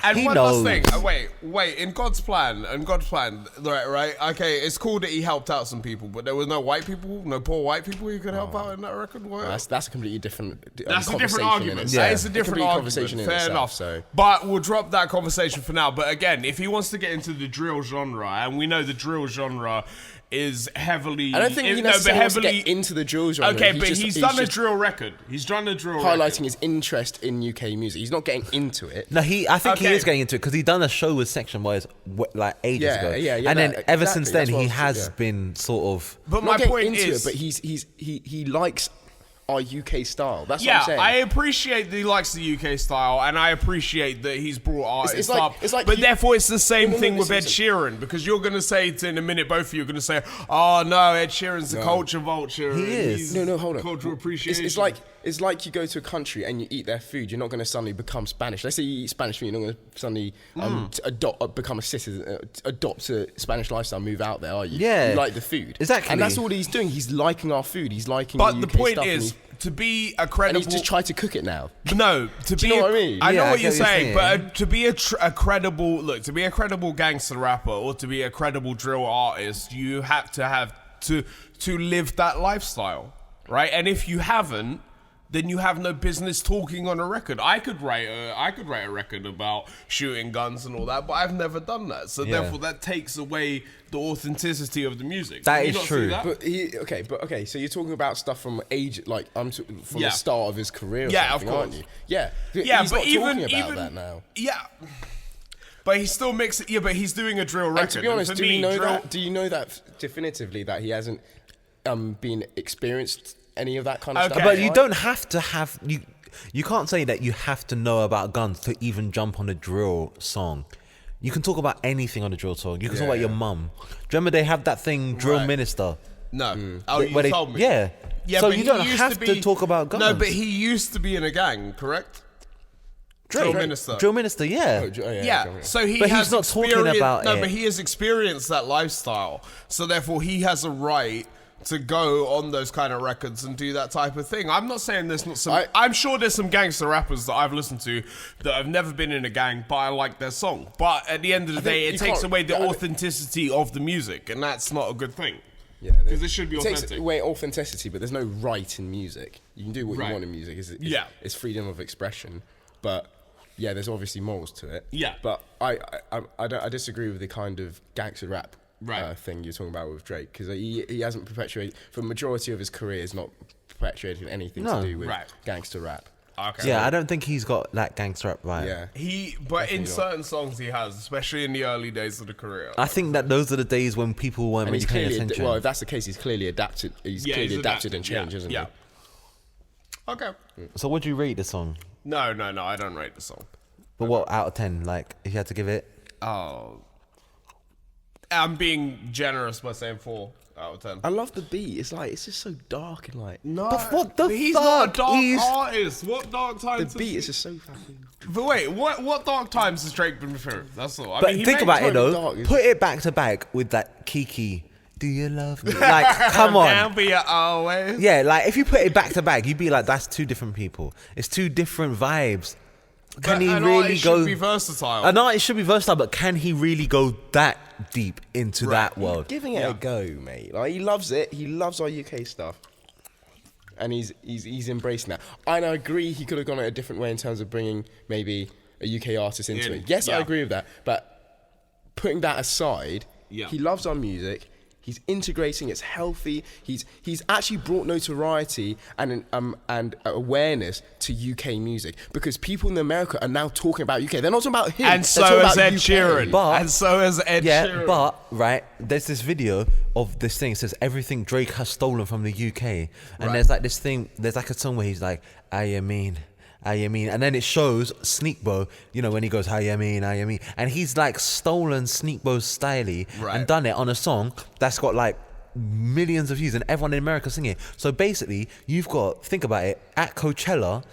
[SPEAKER 3] And
[SPEAKER 2] he
[SPEAKER 3] one
[SPEAKER 2] knows.
[SPEAKER 3] last thing. Wait. In God's plan, right? Okay, it's cool that he helped out some people, but there was no white people, no poor white people he could help out in that record.
[SPEAKER 4] That's a completely different.
[SPEAKER 3] That's a different argument.
[SPEAKER 2] Yeah.
[SPEAKER 3] It's a different
[SPEAKER 4] conversation.
[SPEAKER 3] Fair enough.
[SPEAKER 4] So.
[SPEAKER 3] But we'll drop that conversation for now. But again, if he wants to get into the drill genre, and we know the drill genre is heavily.
[SPEAKER 4] I don't think he necessarily wants to get into the drill genre.
[SPEAKER 3] Okay, but he's done a drill record. He's done a drill record.
[SPEAKER 4] Highlighting his interest in UK music. He's not getting into it.
[SPEAKER 2] No, I think he is getting into it because he done a show with Section Boys like ages ago. And then ever since then he has been sort of.
[SPEAKER 3] But my point
[SPEAKER 4] is, but he likes our UK style. That's what I'm saying.
[SPEAKER 3] I appreciate that he likes the UK style, and I appreciate that he's brought artists up. But therefore, it's the same thing with Ed Sheeran, because you're going to say in a minute, both of you are going to say, "Oh no, Ed Sheeran's the culture vulture."
[SPEAKER 2] He is.
[SPEAKER 4] No, hold on.
[SPEAKER 3] Cultural appreciation.
[SPEAKER 4] It's like you go to a country and you eat their food. You're not going to suddenly become Spanish. Let's say you eat Spanish food, you're not going to suddenly become a citizen, adopt a Spanish lifestyle, move out there, are you?
[SPEAKER 2] Yeah.
[SPEAKER 4] You like the food.
[SPEAKER 2] Exactly.
[SPEAKER 4] And that's all he's doing. He's liking our food. He's liking
[SPEAKER 3] But
[SPEAKER 4] the
[SPEAKER 3] the
[SPEAKER 4] UK
[SPEAKER 3] point
[SPEAKER 4] stuff
[SPEAKER 3] is, to be a credible...
[SPEAKER 4] And he's just tried to cook it now.
[SPEAKER 3] No, to
[SPEAKER 4] Do
[SPEAKER 3] be...
[SPEAKER 4] you know what I mean?
[SPEAKER 3] I know
[SPEAKER 2] Yeah,
[SPEAKER 3] what
[SPEAKER 2] I
[SPEAKER 3] you're
[SPEAKER 2] get what you're
[SPEAKER 3] saying,
[SPEAKER 2] saying.
[SPEAKER 3] but to be a credible... Look, to be a credible gangster rapper or to be a credible drill artist, you have to live that lifestyle, right? And if you haven't, then you have no business talking on a record. I could write a record about shooting guns and all that, but I've never done that. So therefore, that takes away the authenticity of the music.
[SPEAKER 2] That
[SPEAKER 3] Can you
[SPEAKER 2] is
[SPEAKER 3] not see
[SPEAKER 2] true.
[SPEAKER 3] that?
[SPEAKER 4] But so you're talking about stuff from age, from the start of his career, or
[SPEAKER 3] Yeah,
[SPEAKER 4] something,
[SPEAKER 3] of
[SPEAKER 4] aren't
[SPEAKER 3] course.
[SPEAKER 4] you? Yeah,
[SPEAKER 3] but
[SPEAKER 4] he's not
[SPEAKER 3] even
[SPEAKER 4] talking about that now.
[SPEAKER 3] Yeah. But he still makes it. Yeah, but he's doing a drill record.
[SPEAKER 4] And to be honest,
[SPEAKER 3] for
[SPEAKER 4] do
[SPEAKER 3] me,
[SPEAKER 4] you know that definitively that he hasn't been experienced any of that kind of stuff?
[SPEAKER 2] But you don't have to have you can't say that you have to know about guns to even jump on a drill song. You can talk about anything on a drill song. You can talk about your mum. Do you remember they have that thing, Drill Minister?
[SPEAKER 3] No. Oh, you told me.
[SPEAKER 2] Yeah. So
[SPEAKER 3] but
[SPEAKER 2] you
[SPEAKER 3] he
[SPEAKER 2] don't
[SPEAKER 3] used
[SPEAKER 2] have to talk about guns.
[SPEAKER 3] No, but he used to be in a gang, correct? Drill Minister.
[SPEAKER 2] Drill Minister, yeah.
[SPEAKER 3] Yeah, so he
[SPEAKER 2] But
[SPEAKER 3] has
[SPEAKER 2] he's not talking about
[SPEAKER 3] No,
[SPEAKER 2] it.
[SPEAKER 3] but he has experienced that lifestyle. So therefore, he has a right to go on those kind of records and do that type of thing. I'm not saying there's not some... I'm sure there's some gangster rappers that I've listened to that have never been in a gang, but I like their song. But at the end of the day, it takes away the authenticity of the music, and that's not a good thing.
[SPEAKER 4] Yeah,
[SPEAKER 3] because it should be authentic.
[SPEAKER 4] It takes away authenticity, but there's no right in music. You can do what you want in music. It's freedom of expression, but yeah, there's obviously morals to it.
[SPEAKER 3] Yeah,
[SPEAKER 4] but I disagree with the kind of gangster rap thing you're talking about with Drake, because he hasn't perpetuated, for the majority of his career, has not perpetuated anything to do with gangster rap.
[SPEAKER 3] Okay.
[SPEAKER 2] Yeah, I don't think he's got that gangster rap vibe.
[SPEAKER 4] Yeah.
[SPEAKER 3] But in certain songs he has, especially in the early days of the career.
[SPEAKER 2] I think that those are the days when people weren't really paying attention.
[SPEAKER 4] Well, if that's the case, he's clearly adapted. He's clearly adapted and changed, isn't he?
[SPEAKER 3] Yeah. Okay.
[SPEAKER 2] So would you rate the song?
[SPEAKER 3] No, I don't rate the song.
[SPEAKER 2] But what, out of 10? Like, if you had to give it?
[SPEAKER 3] Oh. I'm being generous by saying 4 out of 10.
[SPEAKER 4] I love the beat. It's like, it's just so dark and like...
[SPEAKER 3] No,
[SPEAKER 2] but what the
[SPEAKER 3] he's
[SPEAKER 2] fuck
[SPEAKER 3] not a dark
[SPEAKER 2] is...
[SPEAKER 3] artist. What dark times?
[SPEAKER 4] The beat is just so fucking...
[SPEAKER 3] But wait, what dark times has Drake been through? That's all.
[SPEAKER 2] But think about it though.
[SPEAKER 4] dark,
[SPEAKER 2] Put it back to back with that Kiki. Do you love me? Like, come on.
[SPEAKER 3] Down be always.
[SPEAKER 2] Yeah, like if you put it back to back, you'd be like, that's two different people. It's two different vibes. Can he really go?
[SPEAKER 3] Should be versatile.
[SPEAKER 2] An artist should be versatile, but can he really go that deep into that world?
[SPEAKER 4] Giving it a go, mate. Like, he loves it. He loves our UK stuff. And he's embracing that. And I agree he could have gone it a different way in terms of bringing maybe a UK artist into it. Yes, I agree with that. But putting that aside, he loves our music. He's integrating. It's healthy. He's actually brought notoriety and awareness to UK music because people in America are now talking about UK. They're not talking about him.
[SPEAKER 3] And so is Ed Sheeran. And so is Ed Sheeran.
[SPEAKER 2] But right, there's this video of this thing. It says everything Drake has stolen from the UK, and there's like this thing. There's like a song where he's like, "I mean," and then it shows Sneakbo, you know, when he goes, I mean, and he's like stolen Sneakbo's style and done it on a song that's got like millions of views and everyone in America singing it. So basically, you've got, think about it, at Coachella,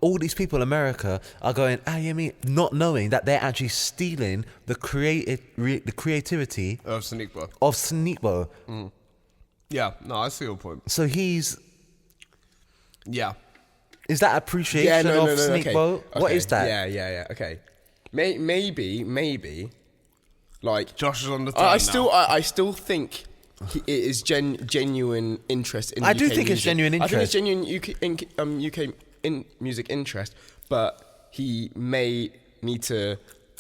[SPEAKER 2] all these people in America are going, I mean, not knowing that they're actually stealing the creativity
[SPEAKER 3] of Sneakbo. Yeah, no, I see your point.
[SPEAKER 2] So he's...
[SPEAKER 3] Yeah.
[SPEAKER 2] Is that appreciation of Sneakbo?
[SPEAKER 4] Okay.
[SPEAKER 2] What is that?
[SPEAKER 4] Yeah. Okay. Maybe. Like
[SPEAKER 3] Josh is on the.
[SPEAKER 4] I still think it is genuine interest in.
[SPEAKER 2] I
[SPEAKER 4] UK
[SPEAKER 2] do think
[SPEAKER 4] music.
[SPEAKER 2] it's genuine interest.
[SPEAKER 4] I think it's genuine UK music interest, but he may need to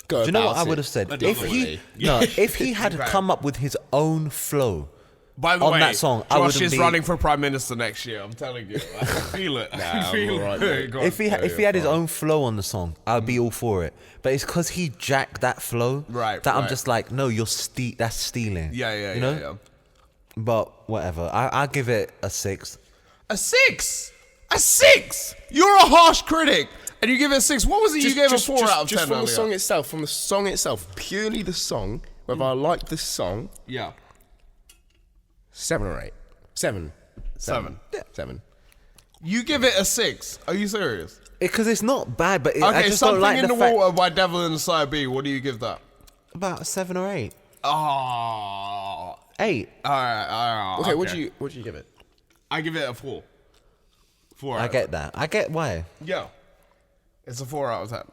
[SPEAKER 4] go.
[SPEAKER 2] Do you know what I would have said? If he had come up with his own flow.
[SPEAKER 3] By the
[SPEAKER 2] on
[SPEAKER 3] way,
[SPEAKER 2] that song,
[SPEAKER 3] Josh is running for Prime Minister next year. I'm telling you, I can feel it.
[SPEAKER 2] If he had his own flow on the song, I'd be all for it. But it's because he jacked that flow that I'm just like, no, that's stealing.
[SPEAKER 3] Yeah.
[SPEAKER 2] You know? But whatever. I give it a 6.
[SPEAKER 3] A 6? A 6? You're a harsh critic, and you give it a 6. What was it you gave a 4 out of 10?
[SPEAKER 4] Just from the song itself, purely the song. Whether I like the song.
[SPEAKER 3] Yeah.
[SPEAKER 4] 7 or 8. 7.
[SPEAKER 3] Yeah.
[SPEAKER 4] 7.
[SPEAKER 3] You give it a 6. Are you serious?
[SPEAKER 2] Because it's not bad, but
[SPEAKER 3] I just Something
[SPEAKER 2] don't like
[SPEAKER 3] in the Water by Devil in the Side B. What do you give that?
[SPEAKER 2] About a 7 or 8.
[SPEAKER 3] Oh.
[SPEAKER 2] 8.
[SPEAKER 3] All right.
[SPEAKER 4] Okay, what do you give it?
[SPEAKER 3] I give it a 4. 4
[SPEAKER 2] I get that. I get why.
[SPEAKER 3] Yeah. It's a 4 out of 10.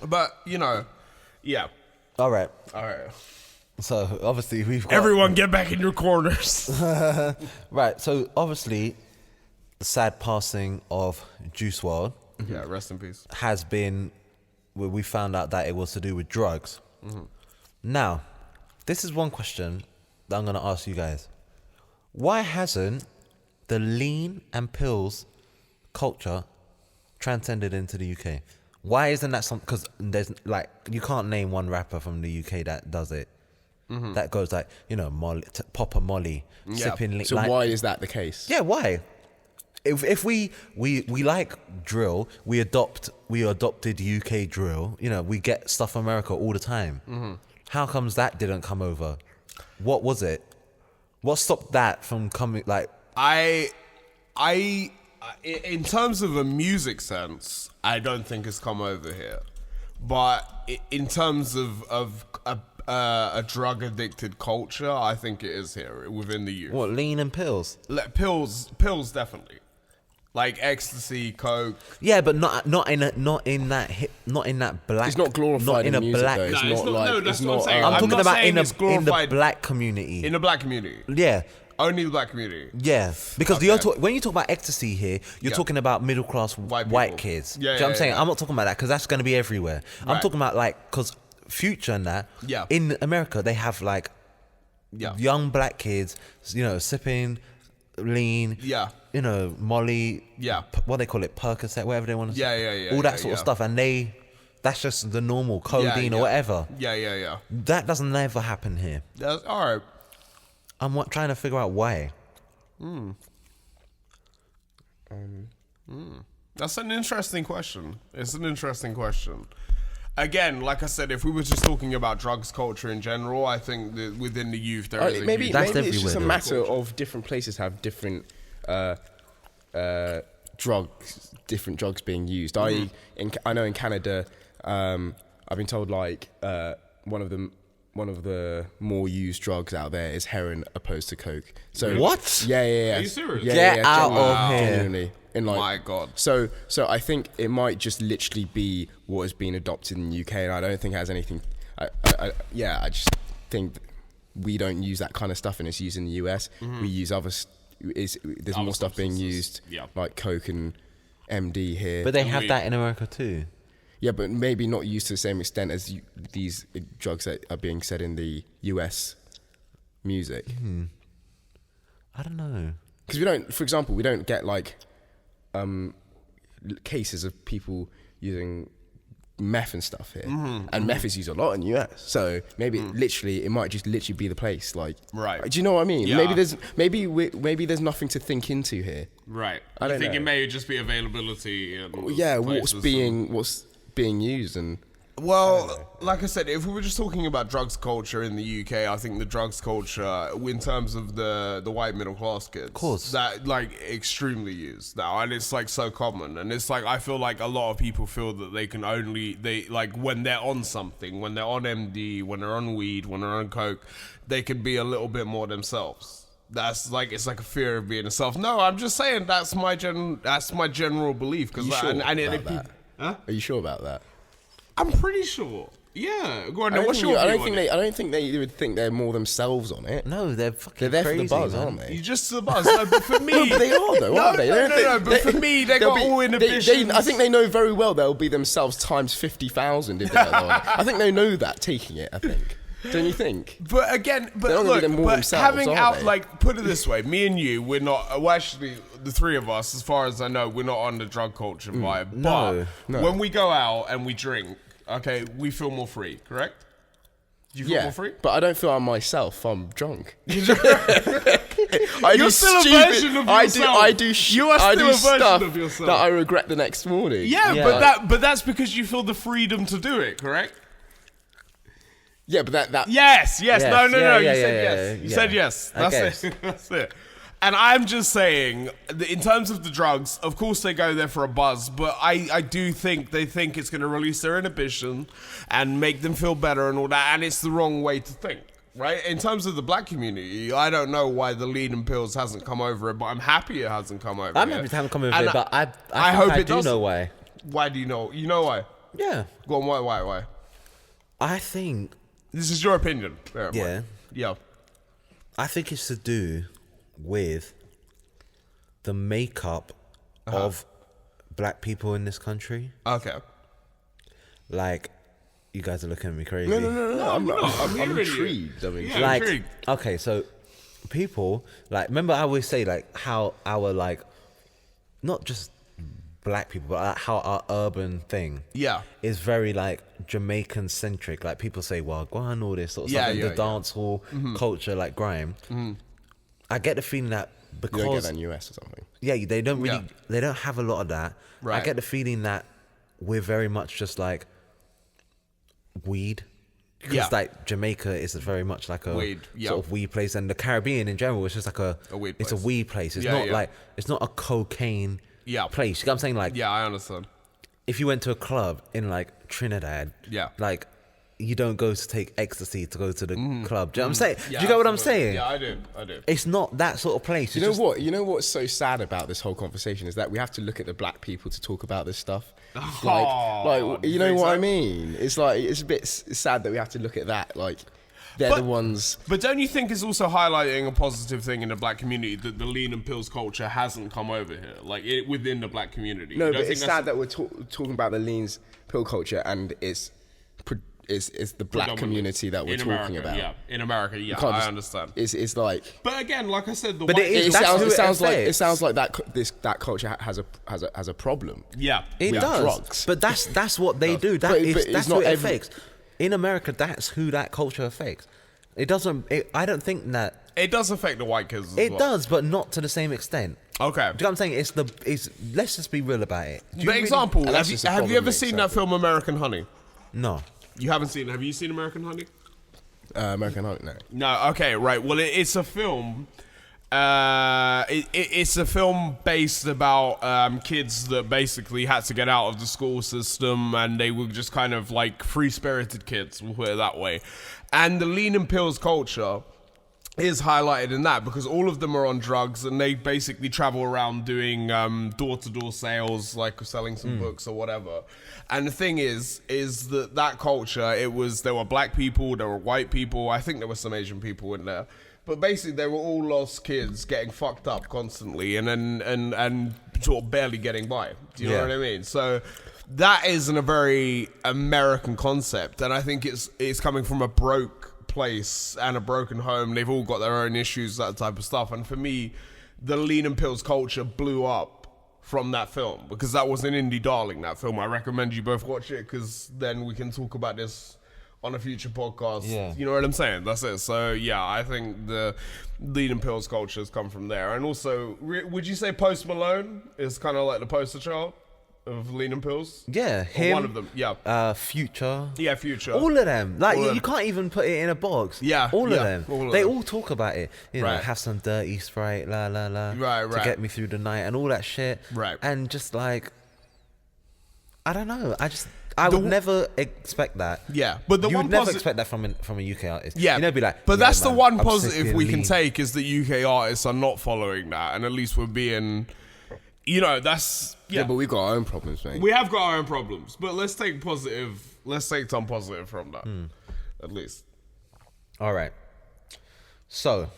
[SPEAKER 3] But, yeah.
[SPEAKER 2] All right. So obviously we've got...
[SPEAKER 3] Everyone get back in your corners.
[SPEAKER 2] Right, so obviously the sad passing of Juice WRLD.
[SPEAKER 3] Yeah, rest in peace.
[SPEAKER 2] Has been, we found out that it was to do with drugs. Now, this is one question that I'm going to ask you guys. Why hasn't the lean and pills culture transcended into the UK? Why isn't that something? Because there's like, you can't name one rapper from the UK that does it. That goes like, Molly, pop a Molly, sipping.
[SPEAKER 4] So why is that the case?
[SPEAKER 2] Yeah, why? If we like drill, we adopted UK drill. We get stuff from America all the time. How comes that didn't come over? What was it? What stopped that from coming? Like,
[SPEAKER 3] in terms of a music sense, I don't think it's come over here. But in terms of a drug addicted culture, I think it is here within the youth.
[SPEAKER 2] What, lean and pills?
[SPEAKER 3] Pills definitely. Like ecstasy, coke.
[SPEAKER 2] Yeah, but not in that black.
[SPEAKER 4] It's not glorified
[SPEAKER 2] not in
[SPEAKER 4] in
[SPEAKER 2] a
[SPEAKER 4] music,
[SPEAKER 2] black.
[SPEAKER 4] though. It's
[SPEAKER 3] No,
[SPEAKER 4] not like.
[SPEAKER 3] no, that's
[SPEAKER 4] it's
[SPEAKER 3] what I'm
[SPEAKER 4] not.
[SPEAKER 3] saying.
[SPEAKER 2] I'm talking
[SPEAKER 3] not
[SPEAKER 2] about
[SPEAKER 3] saying
[SPEAKER 2] in
[SPEAKER 3] it's
[SPEAKER 2] the
[SPEAKER 3] glorified
[SPEAKER 2] black community.
[SPEAKER 3] In the black community.
[SPEAKER 2] Yeah.
[SPEAKER 3] Only the black community.
[SPEAKER 2] Yeah, because when you talk about ecstasy here, you're talking about middle class white kids.
[SPEAKER 3] Yeah,
[SPEAKER 2] Do you know what I'm saying? I'm not talking about that because that's going to be everywhere. I'm
[SPEAKER 3] Right.
[SPEAKER 2] talking about like, because Future and that.
[SPEAKER 3] Yeah.
[SPEAKER 2] In America, they have like young black kids, sipping lean.
[SPEAKER 3] Yeah.
[SPEAKER 2] You know, Molly.
[SPEAKER 3] Yeah.
[SPEAKER 2] What they call it, Percocet, whatever they want to say.
[SPEAKER 3] Yeah.
[SPEAKER 2] All that sort of stuff, and that's just the normal codeine or whatever.
[SPEAKER 3] Yeah.
[SPEAKER 2] That doesn't never happen here.
[SPEAKER 3] That's all right.
[SPEAKER 2] I'm trying to figure out why.
[SPEAKER 3] That's an interesting question. It's an interesting question. Again, like I said, if we were just talking about drugs culture in general, I think that within the youth there is
[SPEAKER 4] maybe it's just a matter
[SPEAKER 3] culture.
[SPEAKER 4] of different places have different drugs, different drugs being used. I know in Canada, I've been told like one of the more used drugs out there is heroin opposed to coke. So
[SPEAKER 2] what?
[SPEAKER 4] Yeah.
[SPEAKER 3] Are you serious?
[SPEAKER 2] Get out of here!
[SPEAKER 4] Genuinely.
[SPEAKER 3] My God.
[SPEAKER 4] So I think it might just literally be what has been adopted in the UK, and I don't think it has anything. I just think we don't use that kind of stuff, and it's used in the US. We use there's more stuff being used, like coke and MD here.
[SPEAKER 2] But they have that in America too.
[SPEAKER 4] Yeah, but maybe not used to the same extent as these drugs that are being said in the US music.
[SPEAKER 2] I don't know.
[SPEAKER 4] Because for example, we don't get like cases of people using meth and stuff here, and meth is used a lot in the US. So maybe it might just literally be the place. Like,
[SPEAKER 3] right?
[SPEAKER 4] Do you know what I mean?
[SPEAKER 3] Yeah.
[SPEAKER 4] Maybe there's nothing to think into here.
[SPEAKER 3] Right.
[SPEAKER 4] I don't think
[SPEAKER 3] it may just be availability. And
[SPEAKER 4] what's being used and.
[SPEAKER 3] Well, like I said, if we were just talking about drugs culture in the UK, I think the drugs culture, in terms of the white middle class kids,
[SPEAKER 2] of course,
[SPEAKER 3] that like extremely used now, and it's like so common, and it's like I feel like a lot of people feel that they like when they're on something, when they're on MD, when they're on weed, when they're on coke, they can be a little bit more themselves. That's like it's like a fear of being a self. No, I'm just saying that's my general belief. Because
[SPEAKER 4] Are you sure about that?
[SPEAKER 3] I'm pretty sure. Yeah. Go on.
[SPEAKER 4] I don't think they would think they're more themselves on it.
[SPEAKER 2] No, they're
[SPEAKER 4] there
[SPEAKER 2] crazy,
[SPEAKER 4] for the buzz,
[SPEAKER 2] man.
[SPEAKER 4] aren't they?
[SPEAKER 3] You just the buzz. No, but for me,
[SPEAKER 4] no, but they are though, aren't they?
[SPEAKER 3] No. But for me, they got all inhibitions.
[SPEAKER 4] I think they know very well they'll be themselves times 50,000 if they're on it. I think they know that taking it. I think. Don't you think?
[SPEAKER 3] But again, having out like put it this way, me and you, we're not. Well, actually, the three of us, as far as I know, we're not on the drug culture vibe.
[SPEAKER 2] No.
[SPEAKER 3] But when we go out and we drink, okay, we feel more free. Correct? Do you feel more free?
[SPEAKER 4] But I don't feel I'm myself. I'm drunk.
[SPEAKER 3] You're still a version of yourself. You are still a version of yourself
[SPEAKER 4] that I regret the next morning.
[SPEAKER 3] Yeah. But that's because you feel the freedom to do it. Correct?
[SPEAKER 4] Yeah, but that.
[SPEAKER 3] Yes.
[SPEAKER 2] Yes.
[SPEAKER 3] No.
[SPEAKER 2] You
[SPEAKER 3] said yes. You said yes. That's it. That's it. And I'm just saying, in terms of the drugs, of course they go there for a buzz, but I do think they think it's going to release their inhibition and make them feel better and all that, and it's the wrong way to think, right? In terms of the black community, I don't know why the lean and pills hasn't come over it, but I'm happy it hasn't come over it.
[SPEAKER 2] I'm happy it hasn't come over it, but I
[SPEAKER 3] hope it
[SPEAKER 2] do
[SPEAKER 3] does.
[SPEAKER 2] know why.
[SPEAKER 3] Why do you know? You know why?
[SPEAKER 2] Yeah.
[SPEAKER 3] Go on, why?
[SPEAKER 2] I think...
[SPEAKER 3] This is your opinion. Yeah.
[SPEAKER 2] I think it's to do with the makeup of black people in this country.
[SPEAKER 3] Okay.
[SPEAKER 2] Like, you guys are looking at me crazy.
[SPEAKER 4] No, I'm intrigued.
[SPEAKER 2] Like, okay, so people, like, remember I always say, like, how our, like, not just black people, but how our urban thing is very, like, Jamaican centric. Like, people say, well, Guan, all this sort of stuff, the dance hall culture, like grime. I get the feeling that because...
[SPEAKER 4] You don't get that in the US or something.
[SPEAKER 2] Yeah, they don't really, they don't have a lot of that.
[SPEAKER 3] Right.
[SPEAKER 2] I get the feeling that we're very much just like weed. Because like Jamaica is very much like a sort of weed place, and the Caribbean in general is just like a weed place. It's a weed place. It's not like, it's not a cocaine place. You know what I'm saying? Like,
[SPEAKER 3] I understand.
[SPEAKER 2] If you went to a club in like Trinidad, like, you don't go to take ecstasy to go to the club. Do you know what I'm saying? Do you get what I'm saying?
[SPEAKER 3] Yeah, I do.
[SPEAKER 2] It's not that sort of place.
[SPEAKER 4] You know what? You know what's so sad about this whole conversation is that we have to look at the black people to talk about this stuff. Like you know what I mean? It's like, it's a bit sad that we have to look at that. Like, they're the ones.
[SPEAKER 3] But don't you think it's also highlighting a positive thing in the black community that the lean and pills culture hasn't come over here, like within the black community?
[SPEAKER 4] No, but it's sad that we're talking about the leans pill culture and it's it's the black community that we're talking about.
[SPEAKER 3] Yeah, in America, yeah, I understand.
[SPEAKER 4] It's like,
[SPEAKER 3] but again, like I said,
[SPEAKER 4] it sounds like that culture has a problem.
[SPEAKER 3] Yeah,
[SPEAKER 2] it does.
[SPEAKER 4] Drugs.
[SPEAKER 2] But that's what they do. That's who it affects. In America, that's who that culture affects. It doesn't. I don't think that
[SPEAKER 3] it does affect the white kids.
[SPEAKER 2] It does, but not to the same extent.
[SPEAKER 3] Okay.
[SPEAKER 2] Do you know what I'm saying? Let's just be real about it.
[SPEAKER 3] For example, have you ever seen that film American Honey?
[SPEAKER 2] No.
[SPEAKER 3] You haven't seen it. Have you seen American Honey?
[SPEAKER 4] American Honey, no.
[SPEAKER 3] No, okay, right. Well, it's a film. It's a film based about kids that basically had to get out of the school system, and they were just kind of like free-spirited kids, we'll put it that way. And the lean and pills culture is highlighted in that because all of them are on drugs and they basically travel around doing door-to-door sales, like selling some books or whatever. And the thing is that culture, there were black people, there were white people, I think there were some Asian people in there. But basically they were all lost kids getting fucked up constantly and sort of barely getting by. Do you know what I mean? So that isn't a very American concept, and I think it's coming from a broke place and a broken home. They've all got their own issues, that type of stuff. And for me, the lean and pills culture blew up from that film because that was an indie darling, that film. I recommend you both watch it because then we can talk about this on a future podcast. Yeah. You know what I'm saying? That's it. So yeah, I think the lean and pills culture has come from there. And also, would you say Post Malone is kind of like the poster child of lean and pills?
[SPEAKER 2] Yeah, him.
[SPEAKER 3] One of them, yeah.
[SPEAKER 2] Future.
[SPEAKER 3] Yeah, Future.
[SPEAKER 2] All of them. Like, you can't even put it in a box.
[SPEAKER 3] Yeah.
[SPEAKER 2] All of them. They
[SPEAKER 3] them.
[SPEAKER 2] all talk about it. You know, have some dirty Sprite, la, la, la.
[SPEAKER 3] Right.
[SPEAKER 2] To get me through the night and all that shit.
[SPEAKER 3] Right.
[SPEAKER 2] And just like, I don't know. I would never expect that.
[SPEAKER 3] Yeah, but
[SPEAKER 2] you would never expect that from a UK artist.
[SPEAKER 3] Yeah,
[SPEAKER 2] you never be like.
[SPEAKER 3] But
[SPEAKER 2] yeah,
[SPEAKER 3] that's
[SPEAKER 2] man,
[SPEAKER 3] the one
[SPEAKER 2] I'm
[SPEAKER 3] positive we can
[SPEAKER 2] lean.
[SPEAKER 3] take is that UK artists are not following that, and at least we're being, you know, that's
[SPEAKER 4] yeah. But we've got our own problems, mate.
[SPEAKER 3] We have got our own problems, but let's take positive. Let's take some positive from that, at least.
[SPEAKER 2] All right. So,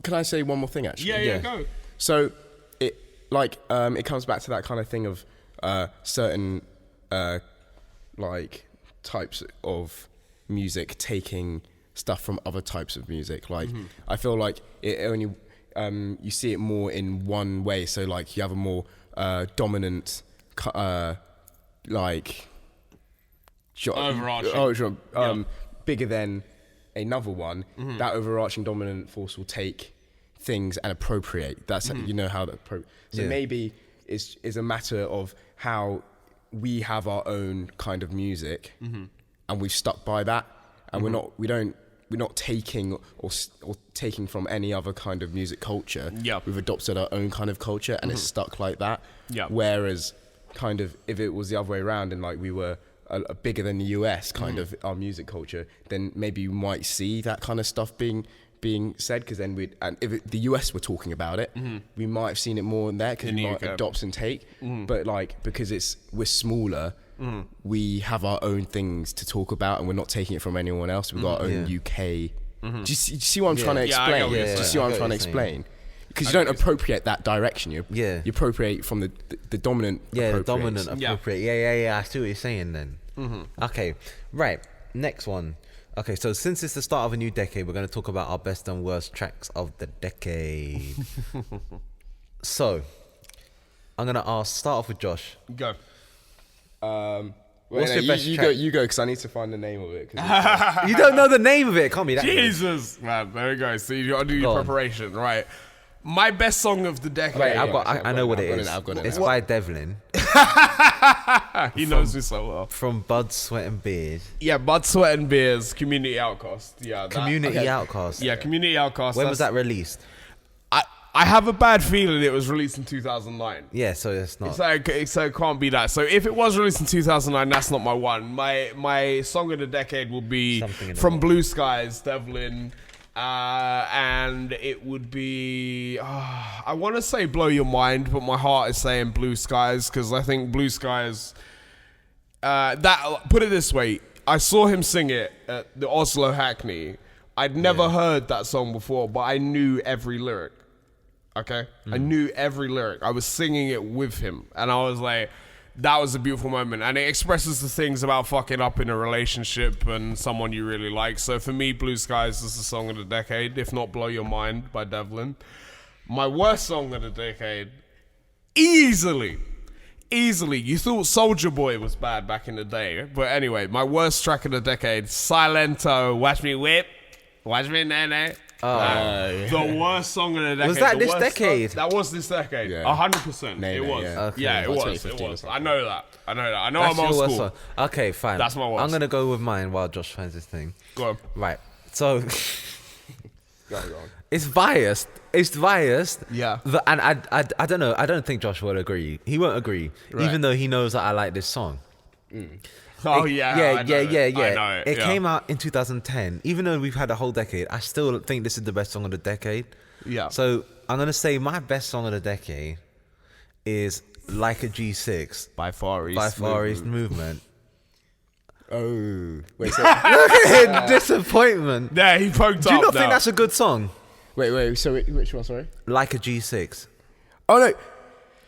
[SPEAKER 4] can I say one more thing? Actually,
[SPEAKER 3] yeah, go.
[SPEAKER 4] So it comes back to that kind of thing of certain like types of music taking stuff from other types of music. Like I feel like it only you see it more in one way. So like you have a more dominant like
[SPEAKER 3] overarching,
[SPEAKER 4] bigger than another one. That overarching dominant force will take things and appropriate. That's you know how that. So maybe it's a matter of how we have our own kind of music, and we've stuck by that, and we're not taking or taking from any other kind of music culture.
[SPEAKER 3] Yeah,
[SPEAKER 4] we've adopted our own kind of culture, and it's stuck like that.
[SPEAKER 3] Yeah.
[SPEAKER 4] Whereas, kind of, if it was the other way around, and like we were a bigger than the US kind of our music culture, then maybe you might see that kind of stuff being said, because then if the US were talking about it, we might have seen it more in there because we might adopt and take. But like because we're smaller, we have our own things to talk about, and we're not taking it from anyone else. We've got our own UK. Do you see what I'm trying to explain? Do you see what I'm trying to explain? Because you don't appropriate that direction. You appropriate from the dominant.
[SPEAKER 2] Yeah, the dominant appropriate. Yeah. I see what you're saying then. Okay, right. Next one. Okay, so since it's the start of a new decade, we're going to talk about our best and worst tracks of the decade. So, I'm going to start off with Josh.
[SPEAKER 3] Go.
[SPEAKER 2] What's your best track?
[SPEAKER 4] You go, because I need to find the name of it.
[SPEAKER 2] You don't know the name of it? Can't be that.
[SPEAKER 3] Jesus, man. There we go. So you got to do your preparation, right? My best song of the decade.
[SPEAKER 2] Wait, I know what it is. It's by Devlin.
[SPEAKER 3] He knows me so well.
[SPEAKER 2] From Blood, Sweat and Beard.
[SPEAKER 3] Yeah, Blood, Sweat and Beers, Community Outcast. Yeah,
[SPEAKER 2] Community Outcast.
[SPEAKER 3] Yeah, Community Outcast.
[SPEAKER 2] When was that released?
[SPEAKER 3] I have a bad feeling it was released in 2009.
[SPEAKER 2] Yeah, so it's not.
[SPEAKER 3] So it can't be that. So if it was released in 2009, that's not my one. My song of the decade will be from Blue Skies, Devlin. And it would be, I want to say Blow Your Mind, but my heart is saying Blue Skies, because I think Blue Skies, put it this way, I saw him sing it at the Oslo Hackney. I'd never heard that song before, but I knew every lyric. Okay? I knew every lyric. I was singing it with him, and I was like, that was a beautiful moment, and it expresses the things about fucking up in a relationship and someone you really like. So for me, Blue Skies is the song of the decade, if not Blow Your Mind by Devlin. My worst song of the decade, easily. You thought Soulja Boy was bad back in the day, but anyway, my worst track of the decade, Silento, Watch Me Whip, Watch Me Nene. The worst song of the decade.
[SPEAKER 2] Was that this decade?
[SPEAKER 3] That was this decade. 100%. It was.
[SPEAKER 4] Yeah.
[SPEAKER 2] Okay.
[SPEAKER 3] Yeah, it was. I know that. I know
[SPEAKER 2] That's
[SPEAKER 3] I'm old
[SPEAKER 2] your worst
[SPEAKER 3] school.
[SPEAKER 2] one. Okay, fine.
[SPEAKER 3] That's my worst.
[SPEAKER 2] I'm gonna go with mine while Josh finds his thing.
[SPEAKER 3] Go on.
[SPEAKER 2] Right. So
[SPEAKER 4] Go on.
[SPEAKER 2] it's biased.
[SPEAKER 3] Yeah.
[SPEAKER 2] And I don't know. I don't think Josh will agree. He won't agree, even though he knows that I like this song.
[SPEAKER 3] Oh,
[SPEAKER 2] yeah.
[SPEAKER 3] I know it.
[SPEAKER 2] It came out in 2010. Even though we've had a whole decade, I still think this is the best song of the decade.
[SPEAKER 3] Yeah.
[SPEAKER 2] So I'm gonna say my best song of the decade is Like a G6
[SPEAKER 3] By Far East
[SPEAKER 2] Movement.
[SPEAKER 4] Oh. Wait, so,
[SPEAKER 2] Look at his disappointment.
[SPEAKER 3] Yeah, he poked up.
[SPEAKER 2] Do you not think that's a good song?
[SPEAKER 4] wait, so which one, sorry?
[SPEAKER 2] Like a G6.
[SPEAKER 4] Oh, no.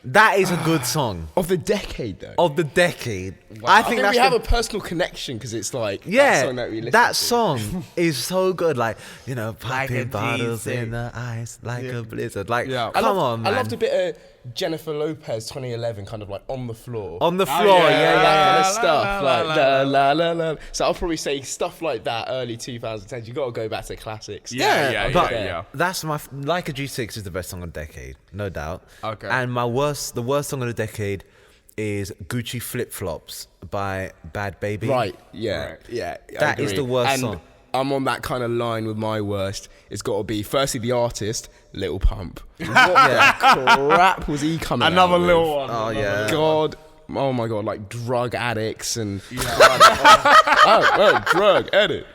[SPEAKER 2] That is a good song.
[SPEAKER 4] Of the decade, though.
[SPEAKER 2] Of the decade.
[SPEAKER 4] Wow. I think that's we have a personal connection because it's like that song that we listen
[SPEAKER 2] that
[SPEAKER 4] to.
[SPEAKER 2] song is so good. Like, you know, popping
[SPEAKER 3] Like a
[SPEAKER 2] bottles
[SPEAKER 3] G6.
[SPEAKER 2] in the ice like a blizzard. Like,
[SPEAKER 3] Yeah.
[SPEAKER 2] come on, man.
[SPEAKER 4] I loved a bit of Jennifer Lopez 2011, kind of like On the Floor.
[SPEAKER 2] On the floor,
[SPEAKER 4] that kind of
[SPEAKER 2] yeah.
[SPEAKER 4] stuff. Like, la, la, la. So I'll probably say stuff like that, early 2010s. You got to go back to classics.
[SPEAKER 3] Yeah.
[SPEAKER 2] That's my Like a G6 is the best song of the decade, no doubt.
[SPEAKER 3] Okay.
[SPEAKER 2] And the worst song of the decade is Gucci Flip Flops by Bad Baby.
[SPEAKER 4] Right, yeah.
[SPEAKER 2] That is the worst
[SPEAKER 4] and
[SPEAKER 2] song.
[SPEAKER 4] I'm on that kind of line with my worst. It's got to be, firstly, the artist, Lil Pump. What the crap was he coming
[SPEAKER 3] Another
[SPEAKER 4] out
[SPEAKER 3] little
[SPEAKER 4] with?
[SPEAKER 3] one.
[SPEAKER 2] Oh, yeah.
[SPEAKER 4] God. Oh, my God. Like drug addicts and... drug edit.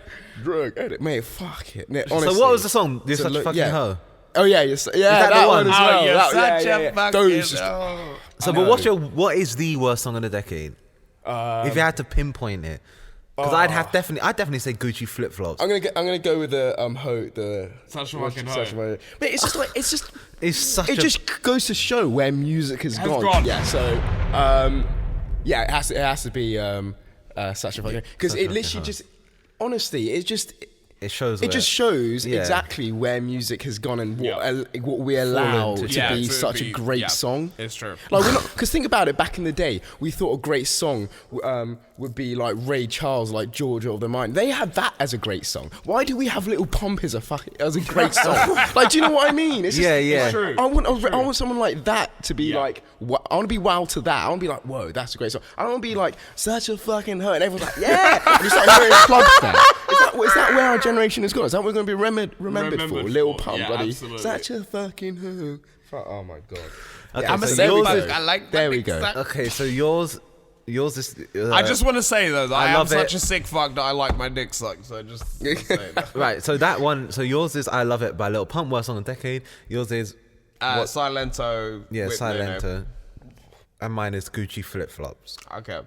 [SPEAKER 4] Mate, fuck it. Honestly,
[SPEAKER 2] So what was the song? You're such a fucking hoe.
[SPEAKER 4] Oh, yeah. That one as well.
[SPEAKER 3] You're such a fucking
[SPEAKER 2] So, but what is the worst song of the decade? If you had to pinpoint it. Because I'd definitely say Gucci Flip Flops.
[SPEAKER 4] I'm gonna go with the
[SPEAKER 3] Such a fucking hoe.
[SPEAKER 4] But it's just like
[SPEAKER 2] It
[SPEAKER 4] just goes to show where music has gone. Yeah, so it has to be such a fucking, because it literally just honestly it shows exactly where music has gone and what we allow to be such a great song.
[SPEAKER 3] It's true.
[SPEAKER 4] Like we're not, because think about it. Back in the day, we thought a great song would be like Ray Charles, like Georgia of the Mind. They had that as a great song. Why do we have Little Pump as a great song? Like, do you know what I mean? It's just,
[SPEAKER 2] yeah.
[SPEAKER 3] True.
[SPEAKER 4] I want someone like that to be like. I want to be wowed to that. I want to be like, whoa, that's a great song. I don't want to be like such a fucking hurt, and everyone's like, yeah. And you start hearing clubs now. Is that where our generation has gone? Is that what we're going to be remembered for? Little Pump, buddy.
[SPEAKER 3] Absolutely.
[SPEAKER 4] Such a fucking hurt. Oh my god.
[SPEAKER 2] Okay,
[SPEAKER 3] I'm a
[SPEAKER 2] so
[SPEAKER 3] sick
[SPEAKER 2] yours
[SPEAKER 3] fuck.
[SPEAKER 2] is-
[SPEAKER 3] I like that.
[SPEAKER 4] There we go.
[SPEAKER 2] Okay, so yours is...
[SPEAKER 3] I just want to say though that I am
[SPEAKER 2] love
[SPEAKER 3] such
[SPEAKER 2] it.
[SPEAKER 3] a sick fuck that I like my dick sucked. So just say that.
[SPEAKER 2] Right, so that one... So yours is I Love It by Lil Pump, worst song of the decade. Yours is...
[SPEAKER 3] Silento.
[SPEAKER 2] Yeah,
[SPEAKER 3] with
[SPEAKER 2] Silento. And mine is Gucci Flip Flops.
[SPEAKER 3] Okay.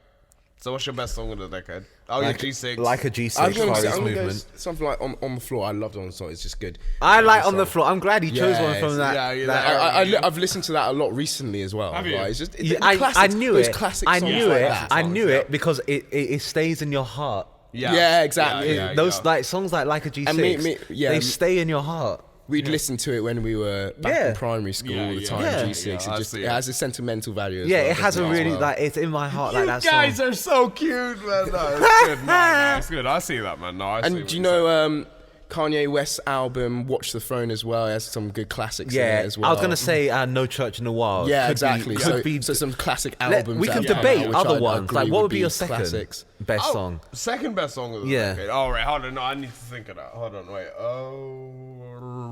[SPEAKER 3] So what's your best song of the decade? Oh, yeah, G6.
[SPEAKER 2] Like a G6,
[SPEAKER 4] I'm gonna
[SPEAKER 2] Far East
[SPEAKER 4] go
[SPEAKER 2] Movement.
[SPEAKER 4] something like on the floor. I loved On the Floor. It's just good.
[SPEAKER 2] I like On the Floor. I'm glad he chose
[SPEAKER 4] Yeah,
[SPEAKER 2] one from that.
[SPEAKER 3] yeah,
[SPEAKER 4] I've listened to that a lot recently as well.
[SPEAKER 3] Have you?
[SPEAKER 4] Like, it's just
[SPEAKER 2] I knew
[SPEAKER 4] those
[SPEAKER 2] it.
[SPEAKER 4] classic
[SPEAKER 2] I
[SPEAKER 4] songs
[SPEAKER 2] knew
[SPEAKER 4] like
[SPEAKER 2] it.
[SPEAKER 4] that.
[SPEAKER 2] I knew it because it stays in your heart.
[SPEAKER 4] Yeah, exactly.
[SPEAKER 2] Those like songs like a G6, they stay in your heart.
[SPEAKER 4] We'd listen to it when we were back in primary school all the time. G6, it has a sentimental value. As well,
[SPEAKER 2] It has a
[SPEAKER 4] doesn't it,
[SPEAKER 2] really
[SPEAKER 4] as well?
[SPEAKER 2] like it's in my heart
[SPEAKER 3] You
[SPEAKER 2] like that
[SPEAKER 3] guys
[SPEAKER 2] song.
[SPEAKER 3] are so cute, man. No, it's good. No, it's good. I see that, man. No, I see
[SPEAKER 4] And
[SPEAKER 3] what
[SPEAKER 4] do you
[SPEAKER 3] you're
[SPEAKER 4] know Kanye West's album Watch the Throne as well? It has some good classics in
[SPEAKER 2] Yeah,
[SPEAKER 4] it as well.
[SPEAKER 2] I was gonna say No Church in the Wild.
[SPEAKER 4] Yeah,
[SPEAKER 2] Could
[SPEAKER 4] exactly.
[SPEAKER 2] be,
[SPEAKER 4] So some classic
[SPEAKER 2] Let-
[SPEAKER 4] albums.
[SPEAKER 2] we
[SPEAKER 4] that
[SPEAKER 2] can
[SPEAKER 4] have come
[SPEAKER 2] debate
[SPEAKER 4] out, which
[SPEAKER 2] other
[SPEAKER 4] I
[SPEAKER 2] ones.
[SPEAKER 4] agree
[SPEAKER 2] Like, what would be your
[SPEAKER 4] classics.
[SPEAKER 2] second best song?
[SPEAKER 3] Second best song of the decade. All right, hold on. No, I need to think of that. Hold on, wait.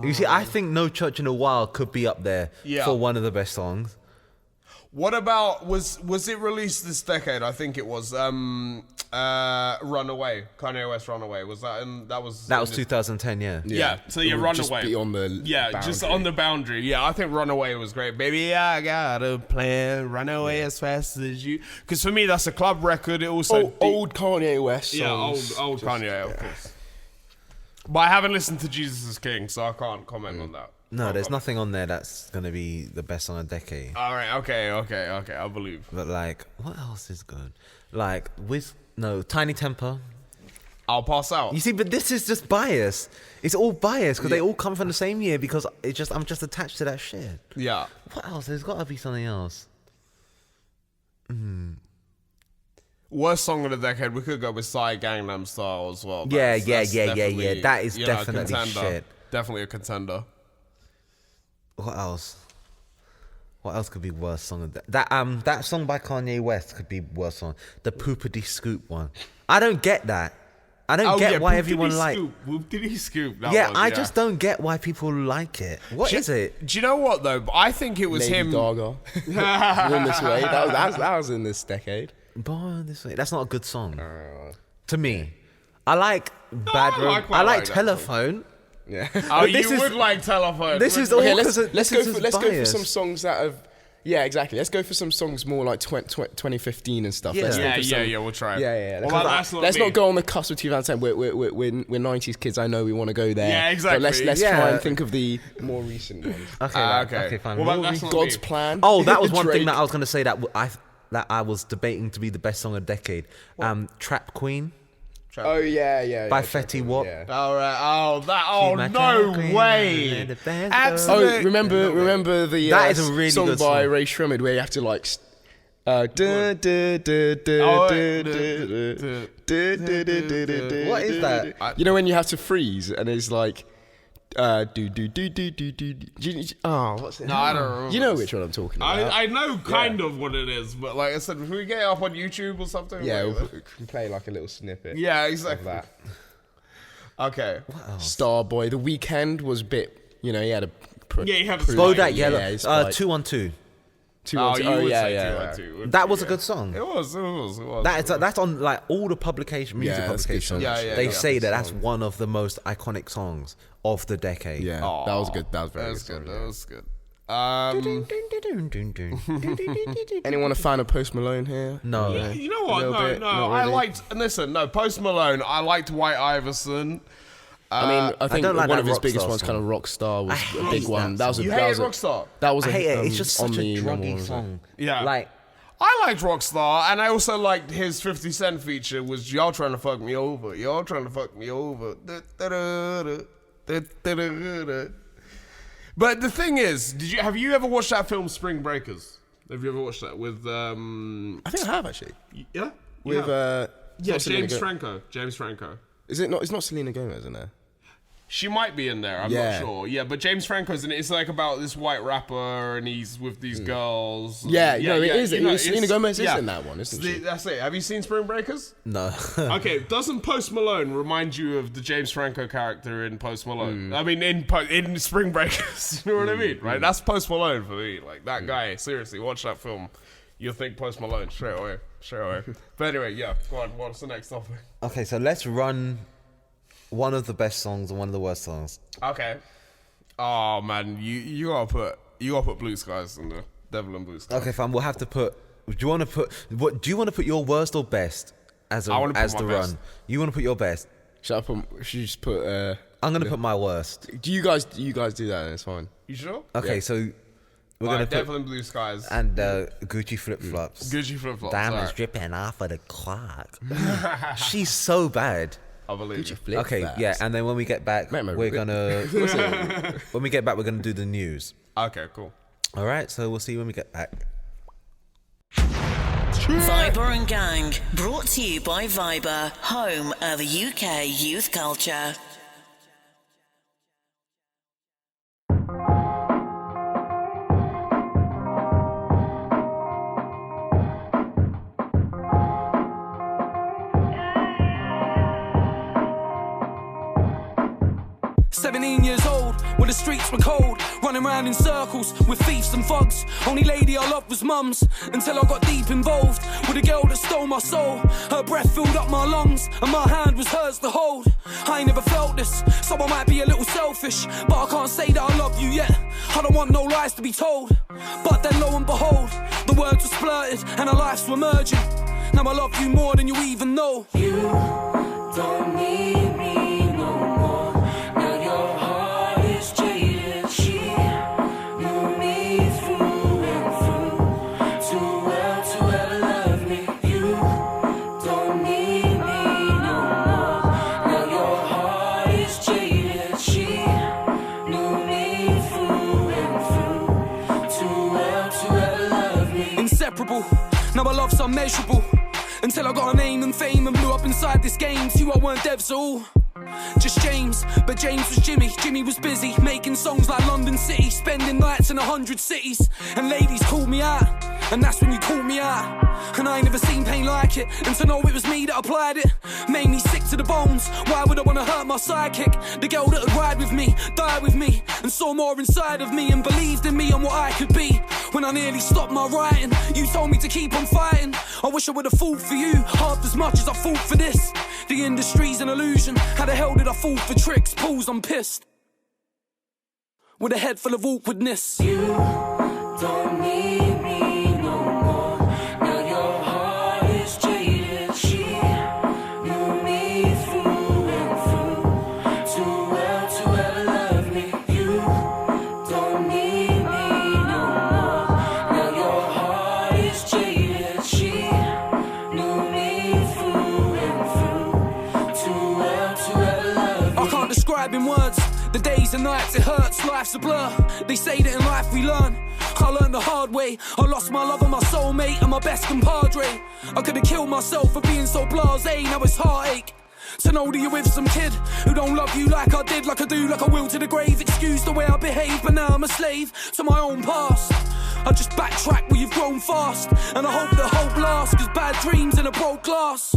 [SPEAKER 2] You see, I think No Church in the Wild could be up there for one of the best songs.
[SPEAKER 3] What about was it released this decade? I think it was. Runaway, Kanye West Runaway. Was that? That was
[SPEAKER 2] 2010.
[SPEAKER 3] Yeah. So
[SPEAKER 4] It would
[SPEAKER 3] Runaway.
[SPEAKER 4] just be on the
[SPEAKER 3] just
[SPEAKER 4] boundary.
[SPEAKER 3] on the boundary. Yeah, I think Runaway was great. Baby, I got a plan. Runaway as fast as you. Because for me, that's a club record. It also
[SPEAKER 4] old Kanye West songs.
[SPEAKER 3] Yeah, old Kanye, of course. But I haven't listened to Jesus is King, so I can't comment on that.
[SPEAKER 2] No, there's nothing on there that's gonna be the best song of the decade.
[SPEAKER 3] All right, okay, I believe.
[SPEAKER 2] But like, what else is good? Like Tiny Temper.
[SPEAKER 3] I'll pass out.
[SPEAKER 2] You see, but this is just bias. It's all bias because they all come from the same year. Because I'm just attached to that shit.
[SPEAKER 3] Yeah.
[SPEAKER 2] What else? There's got to be something else.
[SPEAKER 3] Worst song of the decade. We could go with Psy Gangnam Style as well.
[SPEAKER 2] Yeah. That is definitely shit.
[SPEAKER 3] Definitely a contender.
[SPEAKER 2] What else? What else could be worst song of that song by Kanye West could be worst song. The Poopity Scoop one. I don't get that. I don't get why everyone like.
[SPEAKER 3] Whoopity Scoop.
[SPEAKER 2] I just don't get why people like it. What is it?
[SPEAKER 3] Do you know what though? I think it was
[SPEAKER 4] Lady
[SPEAKER 3] him.
[SPEAKER 4] Gaga. Born This Way. That was in this decade.
[SPEAKER 2] Born This Way. That's not a good song. To me, I like Bad Romance. I like Telephone.
[SPEAKER 4] Yeah.
[SPEAKER 3] You would like Telephone.
[SPEAKER 2] This is all.
[SPEAKER 4] Okay, let's go for some songs that have. Yeah, exactly. Let's go for some songs more like 2015 and stuff.
[SPEAKER 2] Yeah,
[SPEAKER 3] we'll try.
[SPEAKER 4] Yeah.
[SPEAKER 3] Let's
[SPEAKER 4] not go on the cusp of 2010. We're 90s kids. I know we want to go there.
[SPEAKER 3] Yeah, exactly.
[SPEAKER 4] But let's try and think of the more recent ones.
[SPEAKER 2] Okay, fine.
[SPEAKER 3] Well, that's
[SPEAKER 4] God's Plan.
[SPEAKER 2] Oh, that was one thing that I was going to say that I was debating to be the best song of the decade. Trap Queen.
[SPEAKER 4] Oh yeah.
[SPEAKER 2] By Fetty Wap.
[SPEAKER 4] Yeah.
[SPEAKER 3] All right. No way.
[SPEAKER 4] Oh, remember the
[SPEAKER 2] that is a really
[SPEAKER 4] song
[SPEAKER 2] good
[SPEAKER 4] by
[SPEAKER 2] song.
[SPEAKER 4] Ray Shremmerd where you have to like. What
[SPEAKER 2] is that?
[SPEAKER 4] You know when you have to freeze and it's like. What's it?
[SPEAKER 3] No, I don't remember.
[SPEAKER 4] You know which one I'm talking about.
[SPEAKER 3] I know kind of what it is, but like I said, if we get it up on YouTube or something.
[SPEAKER 4] Yeah, we can play like a little snippet.
[SPEAKER 3] Yeah, exactly.
[SPEAKER 4] Of that.
[SPEAKER 3] Okay.
[SPEAKER 4] Starboy. The Weeknd was a bit. You know, he had a.
[SPEAKER 3] He had a
[SPEAKER 2] Bodak Yellow.
[SPEAKER 4] Yeah,
[SPEAKER 2] 212.
[SPEAKER 3] 212.
[SPEAKER 4] Yeah.
[SPEAKER 2] That was a good song.
[SPEAKER 3] It was.
[SPEAKER 2] That's on like all the music publications. They say that's one of the most iconic songs of the decade.
[SPEAKER 4] Yeah, that was good. That was very good.
[SPEAKER 3] That was good.
[SPEAKER 4] Anyone a fan of Post Malone here?
[SPEAKER 2] No.
[SPEAKER 3] Yeah, you know what? No. Really. Post Malone. I liked White Iverson.
[SPEAKER 4] I think
[SPEAKER 2] like
[SPEAKER 4] one of his
[SPEAKER 2] Rockstar
[SPEAKER 4] biggest ones,
[SPEAKER 2] song.
[SPEAKER 4] kind of Rockstar, was a big one. That was
[SPEAKER 3] You hated Rockstar?
[SPEAKER 4] That was
[SPEAKER 2] I hate it. It's just such a druggy song.
[SPEAKER 3] Yeah.
[SPEAKER 2] Like,
[SPEAKER 3] I liked Rockstar, and I also liked his 50 Cent feature, was y'all trying to fuck me over. Y'all trying to fuck me over. But the thing is, have you ever watched that film Spring Breakers? Have you ever watched that with
[SPEAKER 4] I think I have actually.
[SPEAKER 3] Yeah?
[SPEAKER 4] With
[SPEAKER 3] James Franco. James Franco.
[SPEAKER 4] Is it not? It's not Selena Gomez in there.
[SPEAKER 3] She might be in there, I'm not sure. Yeah, but James Franco's in it. It's like about this white rapper and he's with these girls.
[SPEAKER 4] It is. Selena Gomez is in that one, isn't she?
[SPEAKER 3] That's it. Have you seen Spring Breakers?
[SPEAKER 2] no.
[SPEAKER 3] Okay, doesn't Post Malone remind you of the James Franco character in Post Malone? I mean, in Spring Breakers. You know what I mean? Right? That's Post Malone for me. Like, that guy, seriously, watch that film. You'll think Post Malone straight away. But anyway, go on. What's the next topic?
[SPEAKER 2] Okay, so let's run one of the best songs and one of the worst songs.
[SPEAKER 3] Okay. Oh man, you gotta put Blue Skies in the Devil and Blue Skies.
[SPEAKER 2] Okay, fine. We'll have to put. Do you want to put your worst or best as the
[SPEAKER 3] best.
[SPEAKER 2] run? You want to put your best?
[SPEAKER 4] Should you just put?
[SPEAKER 2] I'm gonna put my worst.
[SPEAKER 4] Do you guys do that? And it's fine.
[SPEAKER 3] You sure?
[SPEAKER 2] Okay, so we're gonna put
[SPEAKER 3] Devil and Blue Skies
[SPEAKER 2] and Gucci flip flops.
[SPEAKER 3] Gucci flip flops.
[SPEAKER 2] Diamonds dripping off of the clock. She's so bad.
[SPEAKER 3] I believe you.
[SPEAKER 2] Okay, yeah, and then when we get back, we're gonna do the news.
[SPEAKER 3] Okay, cool.
[SPEAKER 2] All right, so we'll see you when we get back.
[SPEAKER 1] Viber and Gang, brought to you by Viber, home of UK youth culture.
[SPEAKER 11] When the streets were cold, running around in circles with thieves and thugs. Only lady I loved was mums, until I got deep involved with a girl that stole my soul. Her breath filled up my lungs, and my hand was hers to hold. I ain't never felt this, so I might be a little selfish, but I can't say that I love you yet. I don't want no lies to be told. But then lo and behold, the words were splurted and our lives were merging. Now I love you more than you even know.
[SPEAKER 12] You don't need me no more. Now your heart is jaded. She
[SPEAKER 11] Now my love's unmeasurable. Until I got a name and fame and blew up inside this game. See, I weren't devs at all. Just James, but James was Jimmy. Jimmy was busy making songs like London City, spending nights in 100 cities. And ladies called me out, and that's when you called me out. And I ain't never seen pain like it, and to know it was me that applied it made me sick to the bones. Why would I want to hurt my sidekick? The girl that would ride with me, die with me, and saw more inside of me and believed in me and what I could be. When I nearly stopped my writing, you told me to keep on fighting. I wish I would have fought for you half as much as I fought for this. The industry's an illusion. How the hell did I fall for tricks? Pools, I'm pissed. With a head full of awkwardness.
[SPEAKER 9] You don't need me no more. Now your heart is jaded. She knew me through and through. Too well to ever love me. You don't need me no more. Now your heart is jaded. She knew me through and through. Too well to ever love me.
[SPEAKER 11] I can't describe in words the days and nights, it hurts, life's a blur. They say that in life we learn. I learned the hard way. I lost my love and my soulmate and my best compadre. I could have killed myself for being so blasé. Now it's heartache to know that you're with some kid who don't love you like I did, like I do, like I will to the grave. Excuse the way I behave, but now I'm a slave to my own past. I just backtrack where you've grown fast, and I hope that hope lasts, cause bad dreams in a broke glass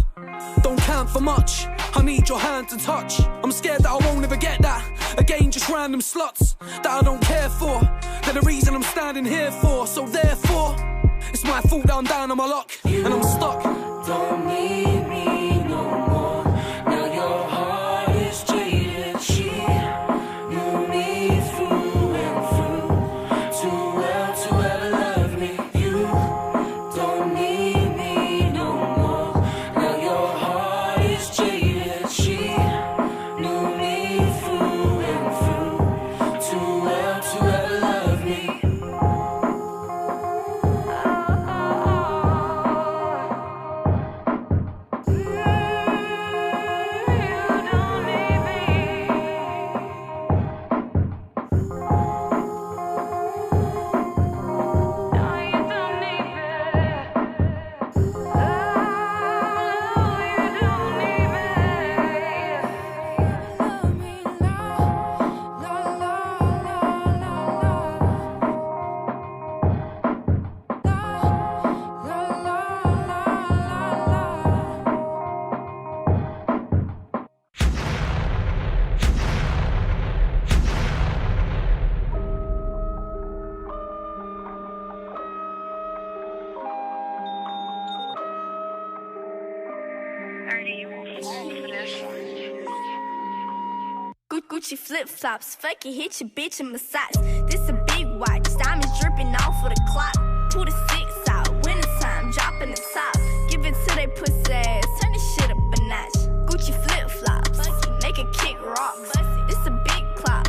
[SPEAKER 11] don't count for much. I need your hand to touch. I'm scared that I won't ever get that again. Just random sluts that I don't care for. They're the reason I'm standing here for. So therefore, it's my fault that I'm down on my luck and I'm stuck.
[SPEAKER 9] Don't need me no more. Now your heart is jaded. She knew me through and through. Too well to ever love me. You don't need me no more. Now your heart is jaded. She knew me through and through. Too well to ever love me.
[SPEAKER 12] Gucci flip-flops, fuck it, hit your bitch in massage. This a big watch, diamonds dripping off of the clock. Pull the 6 out, wintertime, dropping the top. Give it to they pussy ass, turn this shit up a notch. Gucci flip-flops, make a kick rocks. This a big clock,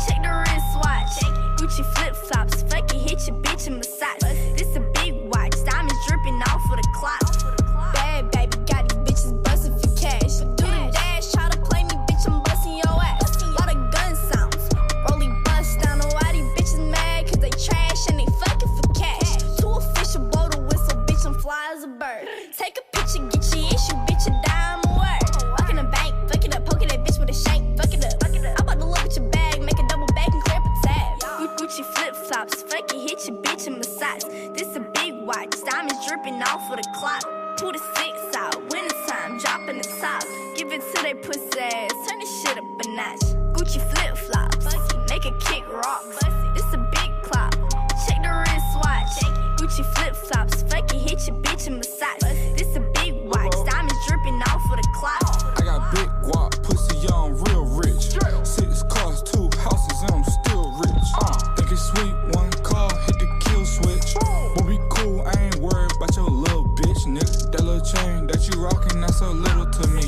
[SPEAKER 12] check the wristwatch. Gucci flip-flops, fuck it, hit your bitch in massage. This a big watch, diamonds dripping off of the clock. Bad baby, got these bitches bustin' for cash. Do the dash, try to play me, bitch, I'm bustin' your ass. Lot of gun sounds, rolling bust down. Know why these bitches mad, cause they trash and they fucking for cash. Too official, blow the whistle, bitch, I'm fly as a bird. Take a picture, get your issue, bitch, a dime a word. Walk in the bank, fuck it up, poking that bitch with a shank, fuck it up. I'm about to look at your bag, make a double back and clear up a tab. Gucci flip-flops, fuck it, hit your bitch in massage. This a big watch, diamonds dripping off of the clock. Pull the 6 out, wintertime, dropping the top. Give it to they pussy ass, turn this shit up a notch. Gucci flip-flops, make a kick rocks. This a big clock, check the wristwatch. Gucci flip-flops, fuck it, hit your bitch in massage. This a big watch, diamonds dripping off of the clock.
[SPEAKER 13] I got big guap, pussy young, real rich. 6 cars, 2 houses, and I'm still rich. Think it's sweet, 1 call, hit the kill switch. But be cool, I ain't worried about your little bitch, nigga. That little chain that you rockin', that's so little to me.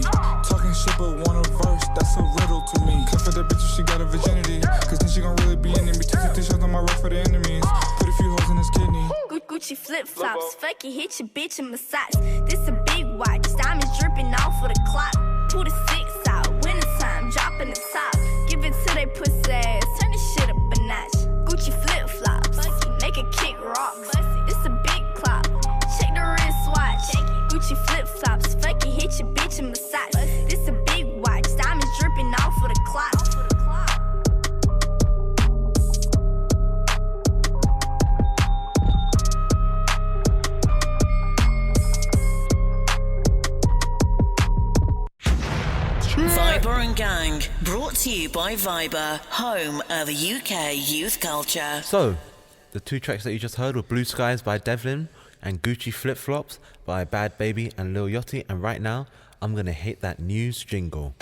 [SPEAKER 13] Talking shit, but want a verse, that's a riddle to me. Cut for that bitch if she got a virginity, cause then she gon' really be in me. Take 50 shots on my road for the enemies. Put a few holes in his kidney.
[SPEAKER 12] Gucci flip-flops, fuck it, hit your bitch in massage. This a big watch, diamonds dripping off of the clock. Pull the 6 out, wintertime, dropping the top. Give it to they pussy ass, turn this shit up a notch. Gucci flip-flops, make a kick rocks. This a big clock, check the wrist
[SPEAKER 1] Gang, brought to you by Viber, home of UK youth culture.
[SPEAKER 2] So, the two tracks that you just heard were Blue Skies by Devlin and Gucci Flip Flops by Bad Baby and Lil Yachty. And right now, I'm going to hit that news jingle.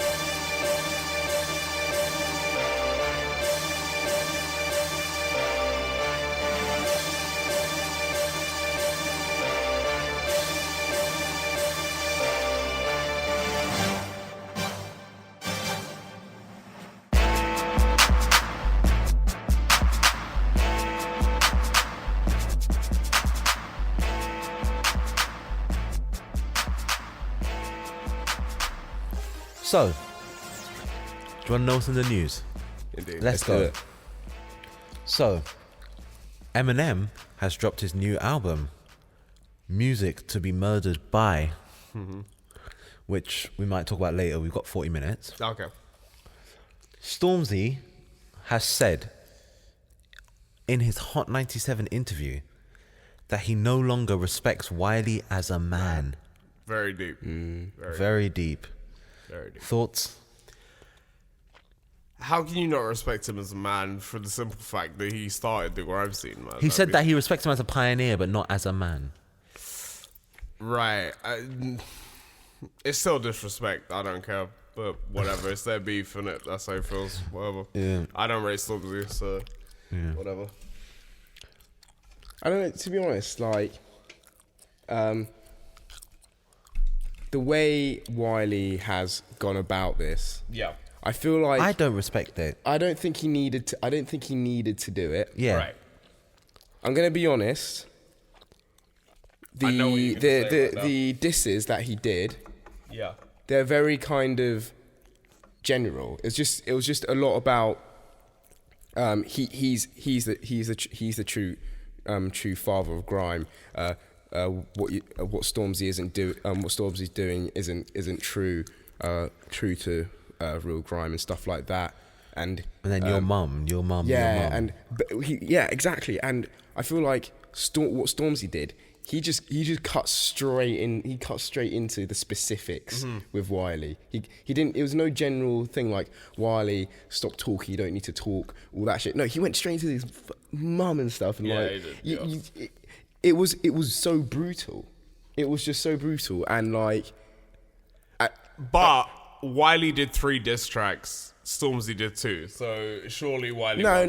[SPEAKER 2] So, do you want to know what's in the news?
[SPEAKER 3] Indeed.
[SPEAKER 2] Let's go. So, Eminem has dropped his new album, Music to be Murdered By, which we might talk about later. We've got 40 minutes.
[SPEAKER 3] Okay.
[SPEAKER 2] Stormzy has said in his Hot 97 interview that he no longer respects Wiley as a man.
[SPEAKER 3] Very deep.
[SPEAKER 2] Very deep.
[SPEAKER 3] Very deep.
[SPEAKER 2] Thoughts?
[SPEAKER 3] How can you not respect him as a man for the simple fact that he started the grime scene, man?
[SPEAKER 2] He said that he respects him as a pioneer, but not as a man.
[SPEAKER 3] Right. It's still disrespect. I don't care. But whatever. It's their beef, innit? That's how it feels. Whatever.
[SPEAKER 2] Yeah.
[SPEAKER 3] I don't rate Stormzy, so whatever.
[SPEAKER 4] I don't know, to be honest, like, the way Wiley has gone about this, I feel like
[SPEAKER 2] I don't respect it.
[SPEAKER 4] I don't think he needed to do it.
[SPEAKER 2] Yeah.
[SPEAKER 3] Right.
[SPEAKER 4] I'm gonna be honest.
[SPEAKER 3] I know what you're gonna say about
[SPEAKER 4] The disses that he did, they're very kind of general. It was just a lot about he's the true father of grime. What Stormzy's doing isn't true to real grime and stuff like that. And
[SPEAKER 2] then your mum.
[SPEAKER 4] Exactly. And I feel like what Stormzy did, he just cut straight in. He cut straight into the specifics with Wiley. He didn't. It was no general thing like Wiley, stop talking. You don't need to talk. All that shit. No, he went straight into his mum and stuff. And
[SPEAKER 3] he did.
[SPEAKER 4] It was so brutal. It was just so brutal. And like,
[SPEAKER 3] but Wiley did 3 diss tracks. Stormzy did 2. So surely Wiley.
[SPEAKER 4] No.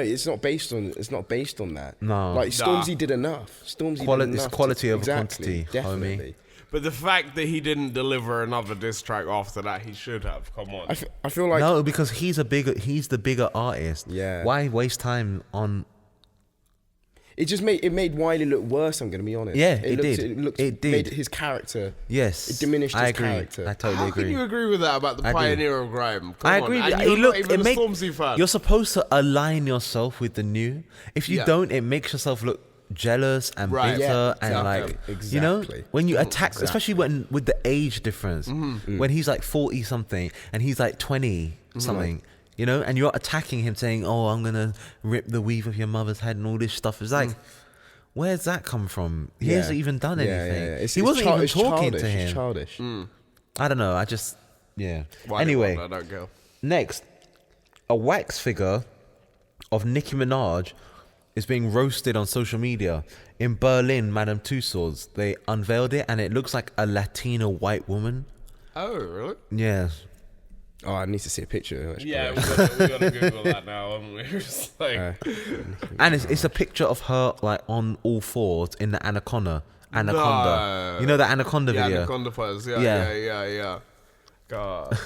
[SPEAKER 4] It's not based on that.
[SPEAKER 2] No.
[SPEAKER 4] Like Stormzy did enough.
[SPEAKER 2] It's quality over quantity,
[SPEAKER 4] definitely.
[SPEAKER 2] homie.
[SPEAKER 3] But the fact that he didn't deliver another diss track after that, he should have. Come on.
[SPEAKER 4] I feel like
[SPEAKER 2] no, because he's the bigger artist.
[SPEAKER 4] Yeah.
[SPEAKER 2] Why waste time on?
[SPEAKER 4] It just made Wiley look worse. I'm going to be honest.
[SPEAKER 2] Yeah, it did.
[SPEAKER 4] It made his character.
[SPEAKER 2] Yes,
[SPEAKER 4] it diminished his character.
[SPEAKER 2] I totally agree.
[SPEAKER 3] How can you agree with that about the pioneer of grime?
[SPEAKER 2] I agree.
[SPEAKER 3] And you're not even a Stormzy fan.
[SPEAKER 2] You're supposed to align yourself with the new. If you don't, it makes yourself look jealous and bitter and like you know when you attack, especially when with the age difference. When he's like 40 something and he's like 20 something. You know, and you're attacking him saying, oh, I'm going to rip the weave of your mother's head and all this stuff. It's like, where's that come from? He hasn't even done anything. He wasn't even talking to him.
[SPEAKER 4] It's childish.
[SPEAKER 2] I don't know. Anyway,
[SPEAKER 3] I don't go.
[SPEAKER 2] Next, a wax figure of Nicki Minaj is being roasted on social media. In Berlin, Madame Tussauds, they unveiled it and it looks like a Latina white woman.
[SPEAKER 3] Oh, really?
[SPEAKER 2] Yeah.
[SPEAKER 4] Oh, I need to see a picture.
[SPEAKER 3] Yeah, we gotta Google that now, haven't we? It's like,
[SPEAKER 2] and it's a picture of her like on all fours in the anaconda.
[SPEAKER 3] No.
[SPEAKER 2] You know the anaconda video?
[SPEAKER 3] Anaconda pose. Yeah. God.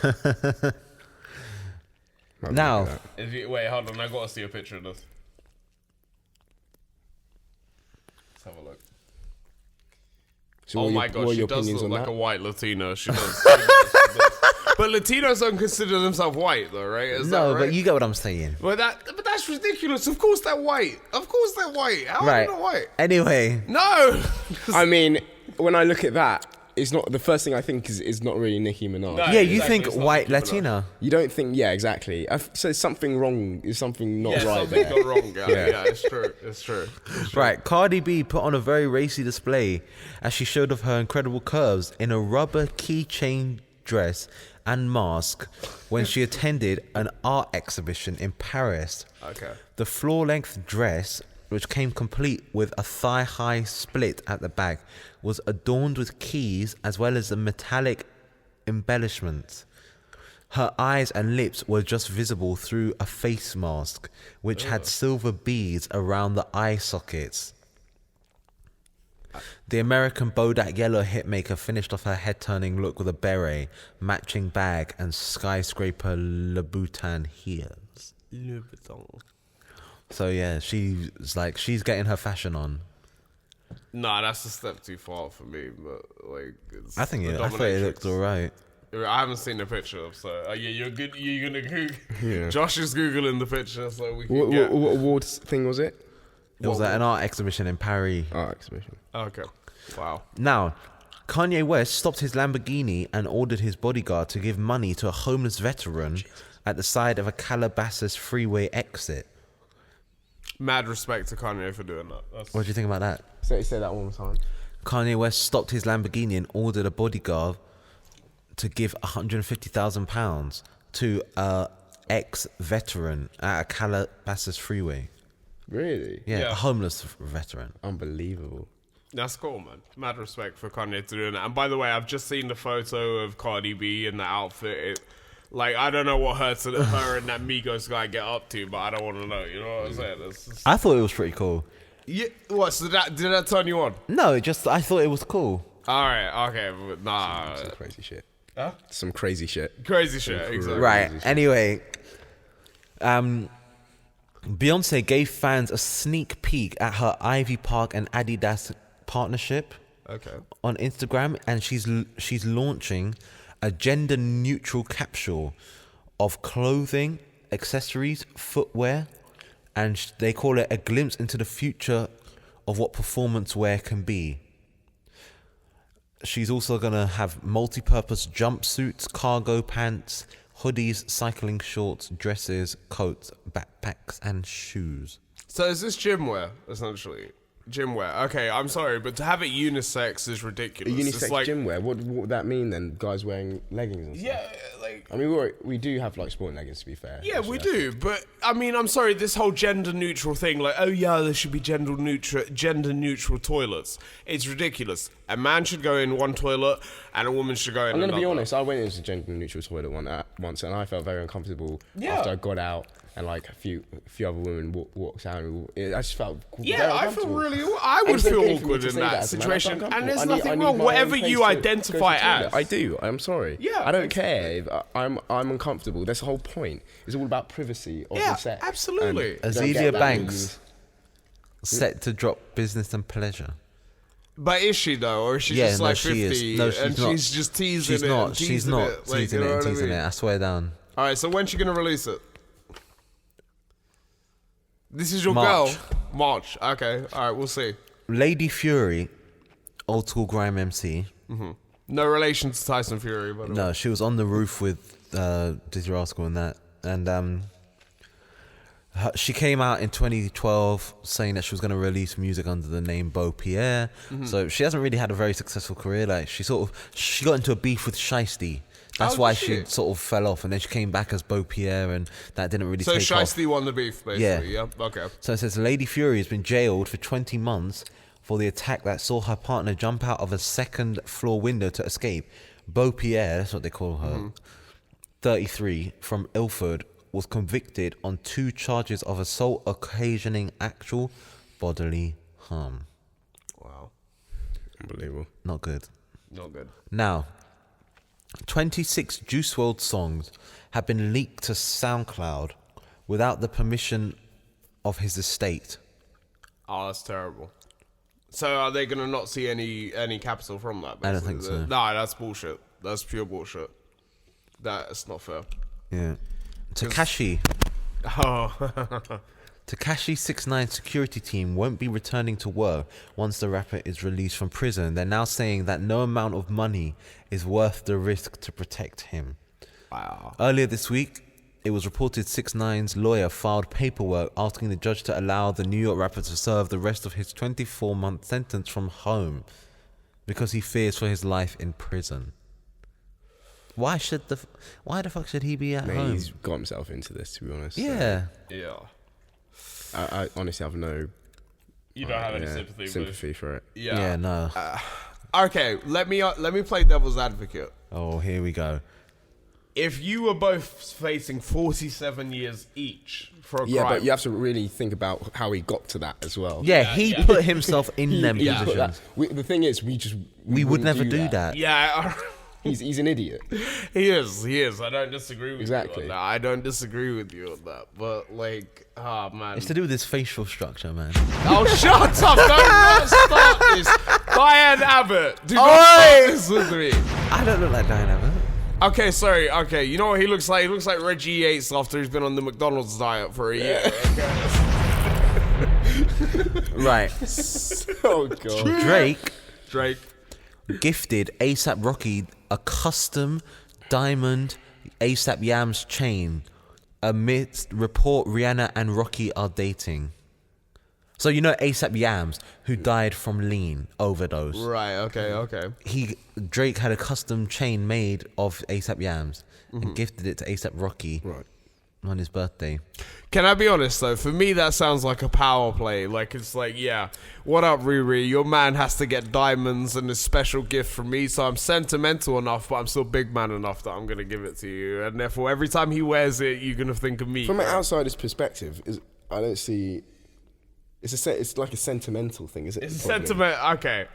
[SPEAKER 2] Now,
[SPEAKER 3] wait, hold on. I gotta see a picture of this. Let's have a look.
[SPEAKER 4] So
[SPEAKER 3] oh my god, she does look like a white Latina. She does. But Latinos don't consider themselves white, though, right? Is that right?
[SPEAKER 2] But you get what I'm saying.
[SPEAKER 3] But that's ridiculous. Of course they're white. How are they not white?
[SPEAKER 2] Anyway.
[SPEAKER 3] No.
[SPEAKER 4] I mean, when I look at that, it's not the first thing I think is not really Nicki Minaj.
[SPEAKER 2] No, you think white Latina.
[SPEAKER 4] You don't think, exactly. So something wrong. Is something not right
[SPEAKER 3] something
[SPEAKER 4] there?
[SPEAKER 3] Got wrong. Yeah, it's true.
[SPEAKER 2] Right, Cardi B put on a very racy display as she showed off her incredible curves in a rubber keychain dress and mask when she attended an art exhibition in Paris.
[SPEAKER 3] Okay.
[SPEAKER 2] The floor-length dress, which came complete with a thigh-high split at the back, was adorned with keys as well as a metallic embellishment. Her eyes and lips were just visible through a face mask, which had silver beads around the eye sockets. The American Bodak Yellow hitmaker finished off her head-turning look with a beret, matching bag, and skyscraper Louboutin heels. So yeah, she's getting her fashion on.
[SPEAKER 3] Nah, that's a step too far for me. But like,
[SPEAKER 2] I thought it looked alright.
[SPEAKER 3] I haven't seen the picture, so yeah, you're good. You're gonna Google.
[SPEAKER 4] Yeah.
[SPEAKER 3] Josh is googling the picture, so we can
[SPEAKER 4] what awards thing was it?
[SPEAKER 2] It was at an art exhibition in Paris.
[SPEAKER 4] Art exhibition.
[SPEAKER 3] Okay. Wow.
[SPEAKER 2] Now, Kanye West stopped his Lamborghini and ordered his bodyguard to give money to a homeless veteran at the side of a Calabasas freeway exit.
[SPEAKER 3] Mad respect to Kanye for doing that.
[SPEAKER 2] What do you think about that?
[SPEAKER 4] Say that one more time.
[SPEAKER 2] Kanye West stopped his Lamborghini and ordered a bodyguard to give £150,000 to a ex-veteran at a Calabasas freeway.
[SPEAKER 4] Really?
[SPEAKER 2] Yeah, a homeless veteran.
[SPEAKER 4] Unbelievable.
[SPEAKER 3] That's cool, man. Mad respect for Kanye to doing that. And by the way, I've just seen the photo of Cardi B in the outfit. I don't know what her and that Migos guy get up to, but I don't want to know. You know what I'm saying?
[SPEAKER 2] I thought it was pretty cool.
[SPEAKER 3] Yeah. What? So did that turn you on?
[SPEAKER 2] No, I thought it was cool.
[SPEAKER 3] All right. Okay. But nah.
[SPEAKER 4] Some crazy shit.
[SPEAKER 3] Huh?
[SPEAKER 4] Some crazy shit.
[SPEAKER 3] Crazy shit. Exactly.
[SPEAKER 2] Right.
[SPEAKER 4] Shit.
[SPEAKER 2] Anyway, Beyonce gave fans a sneak peek at her Ivy Park and Adidas partnership.
[SPEAKER 3] Okay.
[SPEAKER 2] On Instagram, and she's launching a gender-neutral capsule of clothing, accessories, footwear, and they call it a glimpse into the future of what performance wear can be. She's also going to have multi-purpose jumpsuits, cargo pants, hoodies, cycling shorts, dresses, coats, backpacks, and shoes.
[SPEAKER 3] So is this gym wear, essentially? Gym wear. Okay, I'm sorry, but to have it unisex is ridiculous.
[SPEAKER 4] Unisex gym wear? What would that mean then? Guys wearing leggings and stuff?
[SPEAKER 3] Yeah,
[SPEAKER 4] I mean, we do have sporting leggings, to be fair.
[SPEAKER 3] Yeah, we do, but I mean, I'm sorry, this whole gender neutral thing, oh yeah, there should be gender neutral toilets. It's ridiculous. A man should go in one toilet, and a woman should go in another.
[SPEAKER 4] I'm gonna be honest. I went into a gender neutral toilet once, and I felt very uncomfortable after I got out. And a few other women walked out. I just felt
[SPEAKER 3] I would feel awkward in that situation. And there's nothing wrong. Whatever you identify as.
[SPEAKER 4] I do. I'm sorry.
[SPEAKER 3] Yeah.
[SPEAKER 4] I don't care. If I'm uncomfortable. That's the whole point. It's all about privacy of the set.
[SPEAKER 3] Absolutely.
[SPEAKER 2] Azealia Banks set to drop Business and Pleasure.
[SPEAKER 3] But is she though, or is she just 50?
[SPEAKER 2] She is. No, she's not.
[SPEAKER 3] She's just teasing it.
[SPEAKER 2] She's not teasing it. I swear down.
[SPEAKER 3] All right. So when's she gonna release it? This is your
[SPEAKER 2] March.
[SPEAKER 3] girl. March. Okay. All right. We'll see.
[SPEAKER 2] Lady Fury, old school grime MC.
[SPEAKER 3] Mm-hmm. No relation to Tyson Fury, by the way.
[SPEAKER 2] No, she was on the roof with Dizzy Rascal and that. And she came out in 2012 saying that she was going to release music under the name Beau Pierre. Mm-hmm. So she hasn't really had a very successful career. She got into a beef with Shiesty. That's why she sort of fell off, and then she came back as Beau Pierre, and that didn't really take off.
[SPEAKER 3] So Shiesty won the beef, basically, yeah? Okay.
[SPEAKER 2] So it says Lady Fury has been jailed for 20 months for the attack that saw her partner jump out of a second-floor window to escape. Beau Pierre, that's what they call her, 33, from Ilford, was convicted on 2 charges of assault occasioning actual bodily harm.
[SPEAKER 3] Wow.
[SPEAKER 4] Unbelievable.
[SPEAKER 2] Not good.
[SPEAKER 3] Not good.
[SPEAKER 2] Now, 26 Juice WRLD songs have been leaked to SoundCloud without the permission of his estate.
[SPEAKER 3] Oh, that's terrible. So are they going to not see any capital from that, basically?
[SPEAKER 2] I don't think so.
[SPEAKER 3] No, that's bullshit. That's pure bullshit. That's not fair.
[SPEAKER 2] Yeah. Tekashi.
[SPEAKER 3] Oh.
[SPEAKER 2] Tekashi 6ix9ine's security team won't be returning to work once the rapper is released from prison. They're now saying that no amount of money is worth the risk to protect him.
[SPEAKER 3] Wow.
[SPEAKER 2] Earlier this week, it was reported 6ix9ine's lawyer filed paperwork asking the judge to allow the New York rapper to serve the rest of his 24-month sentence from home because he fears for his life in prison. Why the fuck should he be at home?
[SPEAKER 4] He's got himself into this, to be honest.
[SPEAKER 2] Yeah.
[SPEAKER 3] Yeah.
[SPEAKER 4] I honestly have no.
[SPEAKER 3] You don't have any
[SPEAKER 4] sympathy for it.
[SPEAKER 3] Yeah.
[SPEAKER 2] Yeah, no.
[SPEAKER 3] Okay, let me play devil's advocate.
[SPEAKER 2] Oh, here we go.
[SPEAKER 3] If you were both facing 47 years each for a crime.
[SPEAKER 4] Yeah, but you have to really think about how he got to that as well.
[SPEAKER 2] Yeah, he put himself in them positions.
[SPEAKER 4] The thing is, we
[SPEAKER 2] would never do that.
[SPEAKER 3] Yeah.
[SPEAKER 4] He's an idiot.
[SPEAKER 3] He is. I don't disagree with you
[SPEAKER 4] Exactly.
[SPEAKER 3] on that. I don't disagree with you on that. But, like, oh, man.
[SPEAKER 2] It's to do with his facial structure, man.
[SPEAKER 3] Oh, shut up. Don't start this. Diane Abbott. Do not start this with me.
[SPEAKER 2] I don't look like Diane Abbott.
[SPEAKER 3] Okay, sorry. Okay, you know what he looks like? He looks like Reggie Yates after he's been on the McDonald's diet for a year.
[SPEAKER 2] Right.
[SPEAKER 4] Oh, God.
[SPEAKER 3] Drake.
[SPEAKER 2] Gifted A$AP Rocky a custom diamond A$AP Yams chain amidst report Rihanna and Rocky are dating. So you know A$AP Yams, who died from lean overdose.
[SPEAKER 3] Right, okay.
[SPEAKER 2] Drake had a custom chain made of A$AP Yams and gifted it to A$AP Rocky on his birthday.
[SPEAKER 3] Can I be honest though? For me, that sounds like a power play. Like it's like, yeah, what up, Riri? Your man has to get diamonds and a special gift from me, so I'm sentimental enough, but I'm still big man enough that I'm gonna give it to you. And therefore, every time he wears it, you're gonna think of me.
[SPEAKER 4] From an outsider's perspective, I don't see. It's like a sentimental thing, is it?
[SPEAKER 3] It's sentiment. Okay.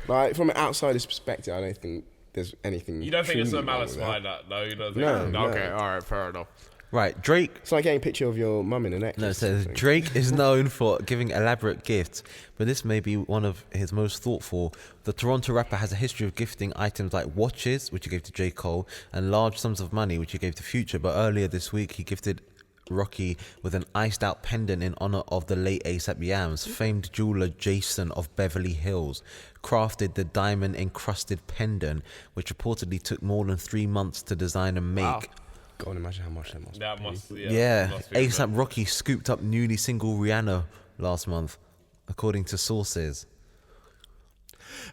[SPEAKER 4] Like from an outsider's perspective, I don't think there's anything.
[SPEAKER 3] You don't think there's no
[SPEAKER 4] truly
[SPEAKER 3] malice
[SPEAKER 4] wrong with
[SPEAKER 3] behind that? No, you don't think.
[SPEAKER 4] No.
[SPEAKER 3] Okay, all right, fair enough.
[SPEAKER 2] Right, Drake.
[SPEAKER 4] It's like getting a picture of your mum in a necklace.
[SPEAKER 2] No, it says Drake is known for giving elaborate gifts, but this may be one of his most thoughtful. The Toronto rapper has a history of gifting items like watches, which he gave to J. Cole, and large sums of money, which he gave to Future. But earlier this week, he gifted Rocky with an iced out pendant in honor of the late A$AP Yams. Famed jeweler Jason of Beverly Hills crafted the diamond encrusted pendant, which reportedly took more than 3 months to design and make.
[SPEAKER 3] Wow.
[SPEAKER 4] God, imagine how much that must be.
[SPEAKER 3] That must,
[SPEAKER 2] Yeah,
[SPEAKER 3] must be
[SPEAKER 2] A$AP Rocky scooped up newly single Rihanna last month, according to sources.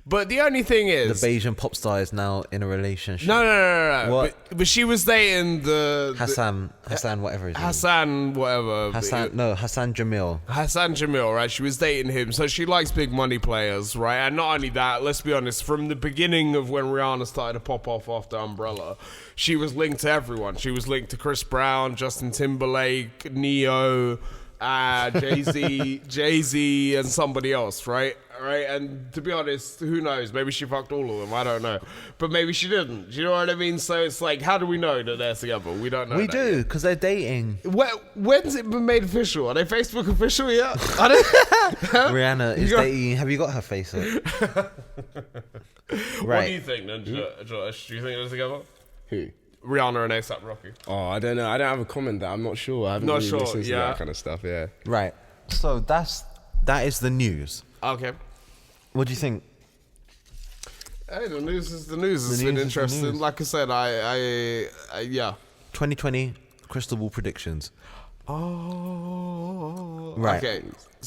[SPEAKER 3] But the only thing is,
[SPEAKER 2] the Bayesian pop star is now in a relationship.
[SPEAKER 3] No.
[SPEAKER 2] What?
[SPEAKER 3] But she was dating
[SPEAKER 2] Hassan, whatever his name is.
[SPEAKER 3] Hassan
[SPEAKER 2] Jamil.
[SPEAKER 3] Hassan Jamil, right? She was dating him, so she likes big money players, right? And not only that, let's be honest, from the beginning of when Rihanna started to pop off after Umbrella, she was linked to everyone. She was linked to Chris Brown, Justin Timberlake, Neo, Jay-Z, and somebody else, right? And to be honest, who knows? Maybe she fucked all of them. I don't know. But maybe she didn't. Do you know what I mean? So it's like, how do we know that they're together? We don't know.
[SPEAKER 2] We do, because they're dating.
[SPEAKER 3] When's it been made official? Are they Facebook official yet?
[SPEAKER 2] Rihanna is dating. Have you got her face up? Right.
[SPEAKER 3] What do you think then, Josh? Do you think they're together?
[SPEAKER 4] Who?
[SPEAKER 3] Rihanna and A$AP Rocky.
[SPEAKER 4] Oh, I don't know. I don't have a comment there. I'm not sure. I haven't really listened to that kind of stuff. Yeah.
[SPEAKER 2] Right. So that is the news.
[SPEAKER 3] Okay.
[SPEAKER 2] What do you think?
[SPEAKER 3] Hey, the news is the news. It's been interesting. Like I said, yeah.
[SPEAKER 2] 2020 crystal ball predictions.
[SPEAKER 3] Oh.
[SPEAKER 2] Right.
[SPEAKER 3] Okay.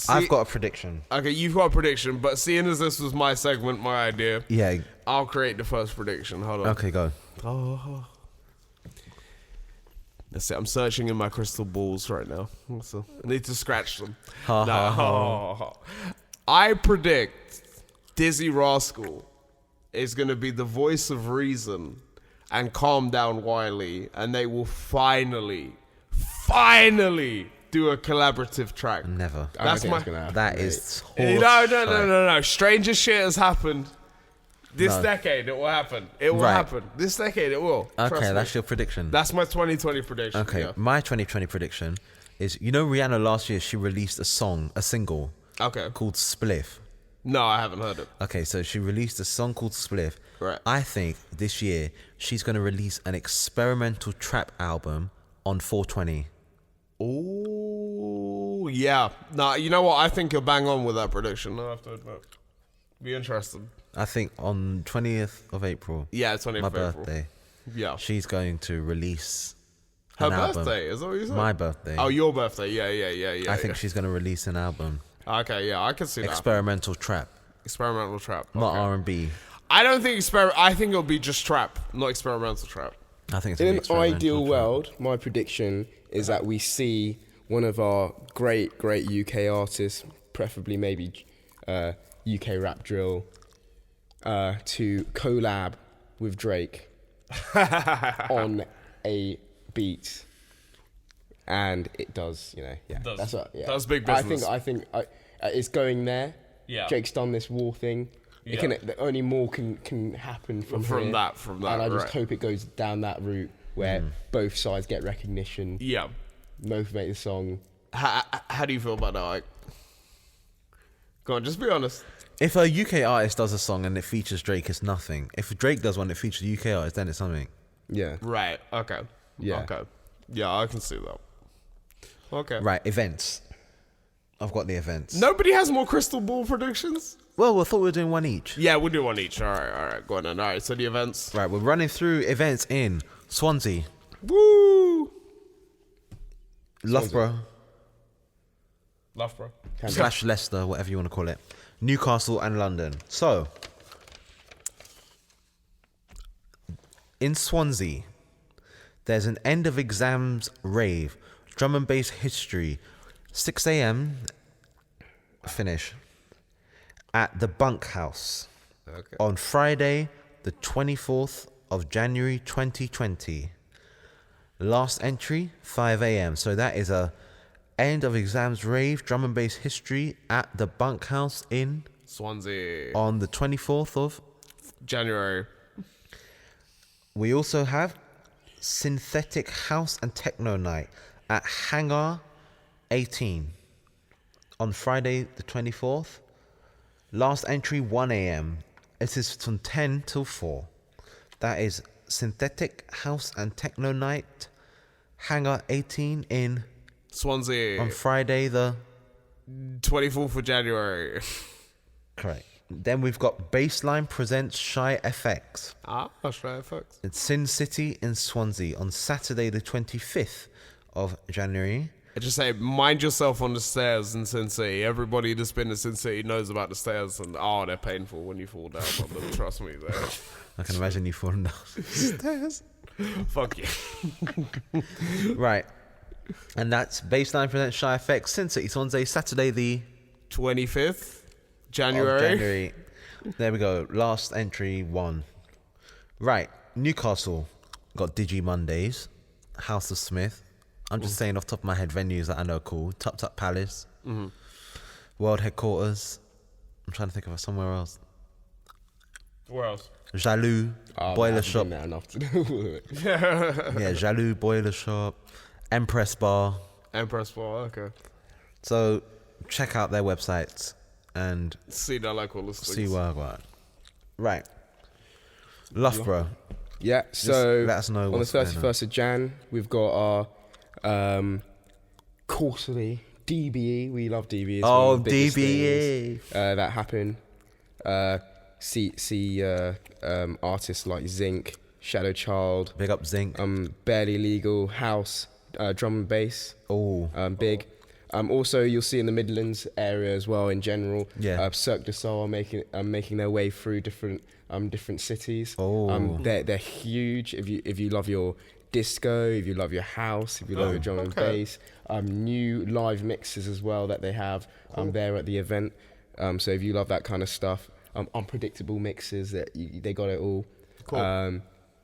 [SPEAKER 2] I've got a prediction.
[SPEAKER 3] Okay, you've got a prediction, but seeing as this was my segment, my idea.
[SPEAKER 2] Yeah.
[SPEAKER 3] I'll create the first prediction. Hold on.
[SPEAKER 2] Okay, go.
[SPEAKER 3] Oh. That's it. I'm searching in my crystal balls right now. So I need to scratch them. I predict Dizzy Rascal is going to be the voice of reason and calm down Wiley, and they will finally do a collaborative track.
[SPEAKER 2] Never.
[SPEAKER 3] That's my.
[SPEAKER 2] That is.
[SPEAKER 3] No. Stranger shit has happened. This decade, it will happen. It will happen. This decade, it will.
[SPEAKER 2] Okay, that's your prediction.
[SPEAKER 3] That's my 2020 prediction.
[SPEAKER 2] Okay, my 2020 prediction is, you know, Rihanna last year, she released a single.
[SPEAKER 3] Okay.
[SPEAKER 2] Called Spliff.
[SPEAKER 3] No, I haven't heard it.
[SPEAKER 2] Okay, so she released a song called Spliff.
[SPEAKER 3] Right.
[SPEAKER 2] I think this year she's going to release an experimental trap album on 420.
[SPEAKER 3] Oh, yeah. Nah, you know what? I think you're bang on with that prediction. I have to admit. Be interested.
[SPEAKER 2] I think on 20th of April.
[SPEAKER 3] Yeah, 20th of April.
[SPEAKER 2] My birthday.
[SPEAKER 3] Yeah.
[SPEAKER 2] She's going to release
[SPEAKER 3] her
[SPEAKER 2] album.
[SPEAKER 3] birthday? Is that what you said?
[SPEAKER 2] My birthday.
[SPEAKER 3] Oh, your birthday. Yeah.
[SPEAKER 2] I think she's going to release an album.
[SPEAKER 3] Okay, yeah, I can see that.
[SPEAKER 2] Experimental trap.
[SPEAKER 3] Experimental trap.
[SPEAKER 2] Not R&B.
[SPEAKER 3] I don't think I think it'll be just trap, not experimental trap.
[SPEAKER 2] I think it's
[SPEAKER 4] in an ideal world, my prediction is that we see one of our great UK artists, preferably maybe UK rap drill, to collab with Drake on a beat, and it does, that's what. Yeah,
[SPEAKER 3] that's big business.
[SPEAKER 4] I think it's going there.
[SPEAKER 3] Yeah,
[SPEAKER 4] Drake's done this war thing. Only more can happen from here.
[SPEAKER 3] that.
[SPEAKER 4] And I just hope it goes down that route where both sides get recognition.
[SPEAKER 3] Yeah,
[SPEAKER 4] both make the song.
[SPEAKER 3] How do you feel about that? Like, go on, just be honest.
[SPEAKER 2] If a UK artist does a song and it features Drake, it's nothing. If Drake does one that features a UK artist, then it's something.
[SPEAKER 4] Yeah.
[SPEAKER 3] Right. Okay.
[SPEAKER 4] Yeah.
[SPEAKER 3] Okay. Yeah, I can see that. Okay.
[SPEAKER 2] Right. Events. I've got the events.
[SPEAKER 3] Nobody has more crystal ball predictions.
[SPEAKER 2] Well, we thought we were doing one each.
[SPEAKER 3] Yeah, we'll do one each. All right. Go on then. All right. So the events.
[SPEAKER 2] Right. We're running through events in Swansea.
[SPEAKER 3] Woo.
[SPEAKER 2] Loughborough.
[SPEAKER 3] /
[SPEAKER 2] Leicester, whatever you want to call it. Newcastle and London. So, in Swansea, there's an end of exams rave, drum and bass history, 6 a.m. finish at the Bunkhouse on Friday, the 24th of January 2020. Last entry, 5 a.m. So that is a end of exams rave, drum and bass history at the Bunkhouse in
[SPEAKER 3] Swansea
[SPEAKER 2] on the 24th of
[SPEAKER 3] January.
[SPEAKER 2] We also have synthetic house and techno night at Hangar 18 on Friday the 24th. Last entry 1 a.m. It is from 10 till 4. That is synthetic house and techno night, Hangar 18 in
[SPEAKER 3] Swansea
[SPEAKER 2] on Friday the
[SPEAKER 3] 24th of January.
[SPEAKER 2] Correct. Then we've got Baseline presents Shy FX.
[SPEAKER 3] Shy FX.
[SPEAKER 2] It's Sin City in Swansea on Saturday the 25th of January.
[SPEAKER 3] I just say, mind yourself on the stairs in Sin City. Everybody that's been to Sin City knows about the stairs, and they're painful when you fall down on them. Trust me, there.
[SPEAKER 2] I can imagine you falling down stairs.
[SPEAKER 3] Fuck you.
[SPEAKER 2] Right. And that's Baseline presents Shy FX, Sin City, Swansea, Saturday the
[SPEAKER 3] 25th January.
[SPEAKER 2] There we go. Last entry 1. Right. Newcastle got Digi Mondays, House of Smith. I'm just saying off the top of my head venues that I know are cool. Tup Tup Palace.
[SPEAKER 3] Mm-hmm.
[SPEAKER 2] World Headquarters. I'm trying to think of somewhere else.
[SPEAKER 3] Where else?
[SPEAKER 2] Jaloux, Boiler Shop.
[SPEAKER 4] Enough to do it.
[SPEAKER 2] Yeah, Jaloux, Boiler Shop, Empress Bar.
[SPEAKER 3] Okay.
[SPEAKER 2] So check out their websites and
[SPEAKER 3] see their local listings.
[SPEAKER 2] See where I got. Right. Loughborough.
[SPEAKER 4] Yeah, so
[SPEAKER 2] let us know
[SPEAKER 4] on the 31st of Jan, we've got our quarterly DBE. We love DBE.
[SPEAKER 2] Oh, DBE.
[SPEAKER 4] That happened. See artists like Zinc, Shadow Child.
[SPEAKER 2] Big up Zinc.
[SPEAKER 4] Barely Legal, House, drum and bass.
[SPEAKER 2] Oh.
[SPEAKER 4] Big. Also, you'll see in the Midlands area as well in general.
[SPEAKER 2] Yeah.
[SPEAKER 4] Cirque du Soleil making their way through different cities.
[SPEAKER 2] Oh.
[SPEAKER 4] They're huge. If you love your disco, if you love your house, if you love your drum and bass, new live mixes as well that they have there at the event. So if you love that kind of stuff, unpredictable mixes they got it all.
[SPEAKER 3] Cool.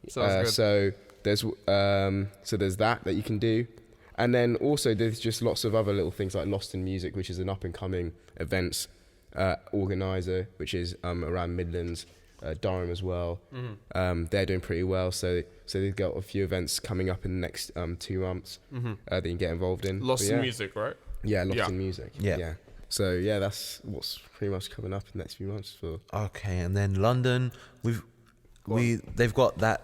[SPEAKER 3] Sounds
[SPEAKER 4] So
[SPEAKER 3] good.
[SPEAKER 4] there's that you can do. And then also there's just lots of other little things like Lost in Music, which is an up-and-coming events organiser, which is around Midlands, Durham as well.
[SPEAKER 3] Mm-hmm.
[SPEAKER 4] They're doing pretty well, so they've got a few events coming up in the next 2 months that you can get involved in.
[SPEAKER 3] Lost in Music, right?
[SPEAKER 4] Yeah, Lost in Music.
[SPEAKER 2] Yeah.
[SPEAKER 4] So yeah, that's what's pretty much coming up in the next few months.
[SPEAKER 2] Okay, and then London, they've got that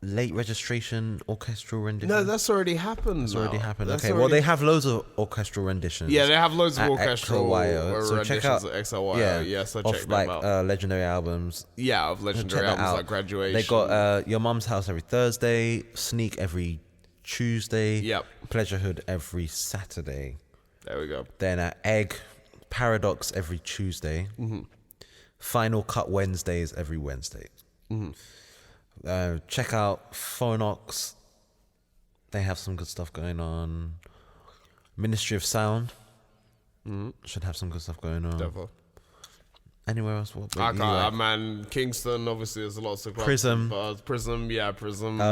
[SPEAKER 2] late registration orchestral rendition.
[SPEAKER 3] No, that's already happened.
[SPEAKER 2] Well, they have loads of orchestral renditions.
[SPEAKER 3] Yeah, they have loads of orchestral
[SPEAKER 2] so check out
[SPEAKER 3] at XLY. So check them out.
[SPEAKER 2] Legendary albums.
[SPEAKER 3] Yeah, of legendary albums like Graduation.
[SPEAKER 2] They got Your Mum's House every Thursday, Sneak every Tuesday.
[SPEAKER 3] Yep.
[SPEAKER 2] Pleasurehood every Saturday.
[SPEAKER 3] There we go.
[SPEAKER 2] Then Egg, Paradox every Tuesday.
[SPEAKER 3] Mm-hmm.
[SPEAKER 2] Final Cut Wednesdays every Wednesday. Check out Phonox. They have some good stuff going on. Ministry of Sound should have some good stuff going on.
[SPEAKER 3] Definitely.
[SPEAKER 2] Anywhere else? What
[SPEAKER 3] I can't, man. Kingston, obviously, there's lots of clubs.
[SPEAKER 2] Prism.
[SPEAKER 3] Prism.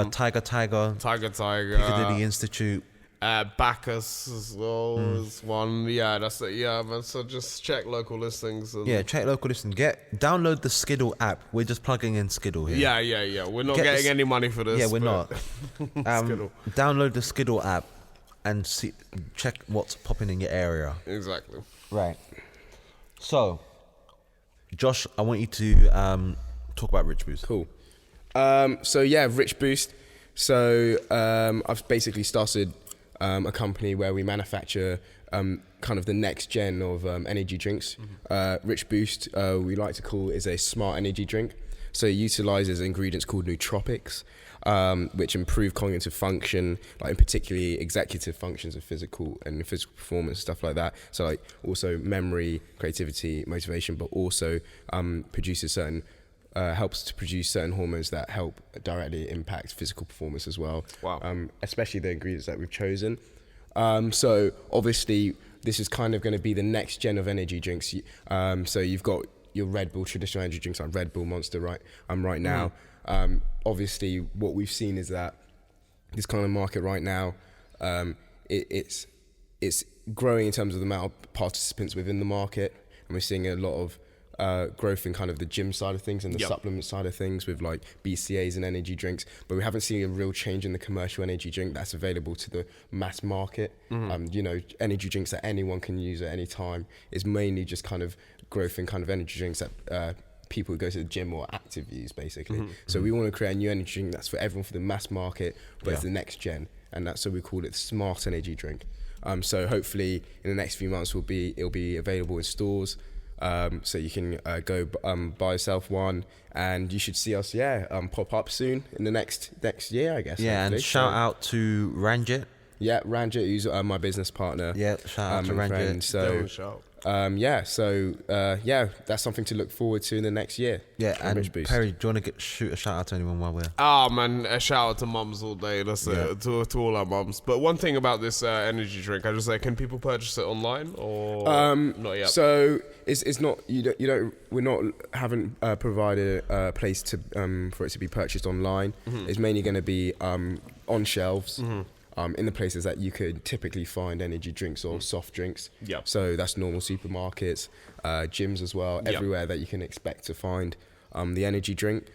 [SPEAKER 2] Tiger. Piccadilly Institute.
[SPEAKER 3] Bacchus as well is one. Yeah, that's it. Yeah, man. So just check local listings. And
[SPEAKER 2] check local listings. Download the Skiddle app. We're just plugging in Skiddle here.
[SPEAKER 3] Yeah. We're not getting any money for this.
[SPEAKER 2] Yeah, we're not. Download the Skiddle app and check what's popping in your area.
[SPEAKER 3] Exactly.
[SPEAKER 2] Right. So, Josh, I want you to talk about Rich Boost.
[SPEAKER 4] Cool. Rich Boost. So I've basically started a company where we manufacture kind of the next gen of energy drinks. Rich Boost, we like to call, is a smart energy drink. So it utilizes ingredients called nootropics, which improve cognitive function, like in particularly executive functions of physical performance, stuff like that. So like also memory, creativity, motivation, but also produces certain helps to produce certain hormones that help directly impact physical performance as well.
[SPEAKER 3] Wow.
[SPEAKER 4] Especially the ingredients that we've chosen. So obviously this is kind of going to be the next gen of energy drinks. So you've got your Red Bull traditional energy drinks like Red Bull, Monster right now. Obviously what we've seen is that this kind of market right now, it's growing in terms of the amount of participants within the market, and we're seeing a lot of growth in kind of the gym side of things and the supplement side of things with like BCAAs and energy drinks, but we haven't seen a real change in the commercial energy drink that's available to the mass market. Energy drinks that anyone can use at any time is mainly just kind of growth in kind of energy drinks that people who go to the gym or active use basically. So we want to create a new energy drink that's for everyone, for the mass market, but it's the next gen, and that's so we call it smart energy drink. So hopefully in the next few months it'll be available in stores. So you can go buy yourself one, and you should see us pop up soon in the next year, I guess.
[SPEAKER 2] Yeah,
[SPEAKER 4] hopefully.
[SPEAKER 2] And shout out to Ranjit.
[SPEAKER 4] Yeah, Ranjit, who's my business partner.
[SPEAKER 2] Yeah, shout out to Ranjit.
[SPEAKER 4] That's something to look forward to in the next year.
[SPEAKER 2] Yeah, and Perry, do you want to shoot a shout out to anyone while we're...
[SPEAKER 3] Oh man, a shout out to mums all day. That's it, to all our mums. But one thing about this energy drink, I just say, can people purchase it online or not yet?
[SPEAKER 4] So it's not, haven't provided a place to for it to be purchased online. It's mainly going to be on shelves. In the places that you could typically find energy drinks or soft drinks. So that's normal supermarkets, gyms as well, everywhere that you can expect to find the energy drink.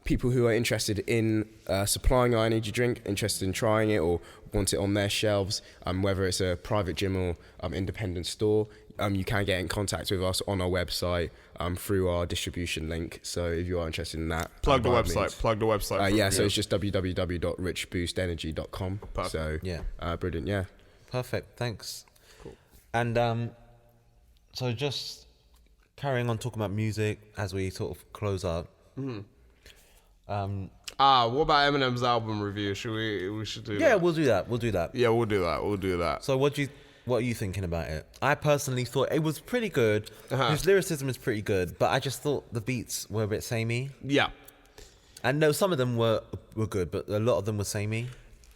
[SPEAKER 4] People who are interested in supplying our energy drink, interested in trying it or want it on their shelves, whether it's a private gym or independent store, you can get in contact with us on our website through our distribution link. So if you are interested in that,
[SPEAKER 3] plug the website.
[SPEAKER 4] So it's just www.richboostenergy.com.
[SPEAKER 3] Perfect.
[SPEAKER 4] So brilliant. Yeah,
[SPEAKER 2] perfect. Thanks. Cool. And so just carrying on talking about music as we sort of close out.
[SPEAKER 3] What about Eminem's album review? We should do that.
[SPEAKER 2] Yeah, we'll do that.
[SPEAKER 3] Yeah, we'll do that.
[SPEAKER 2] So what are you thinking about it? I personally thought it was pretty good. His lyricism is pretty good, but I just thought the beats were a bit samey.
[SPEAKER 3] Yeah.
[SPEAKER 2] And no, some of them were good, but a lot of them were samey.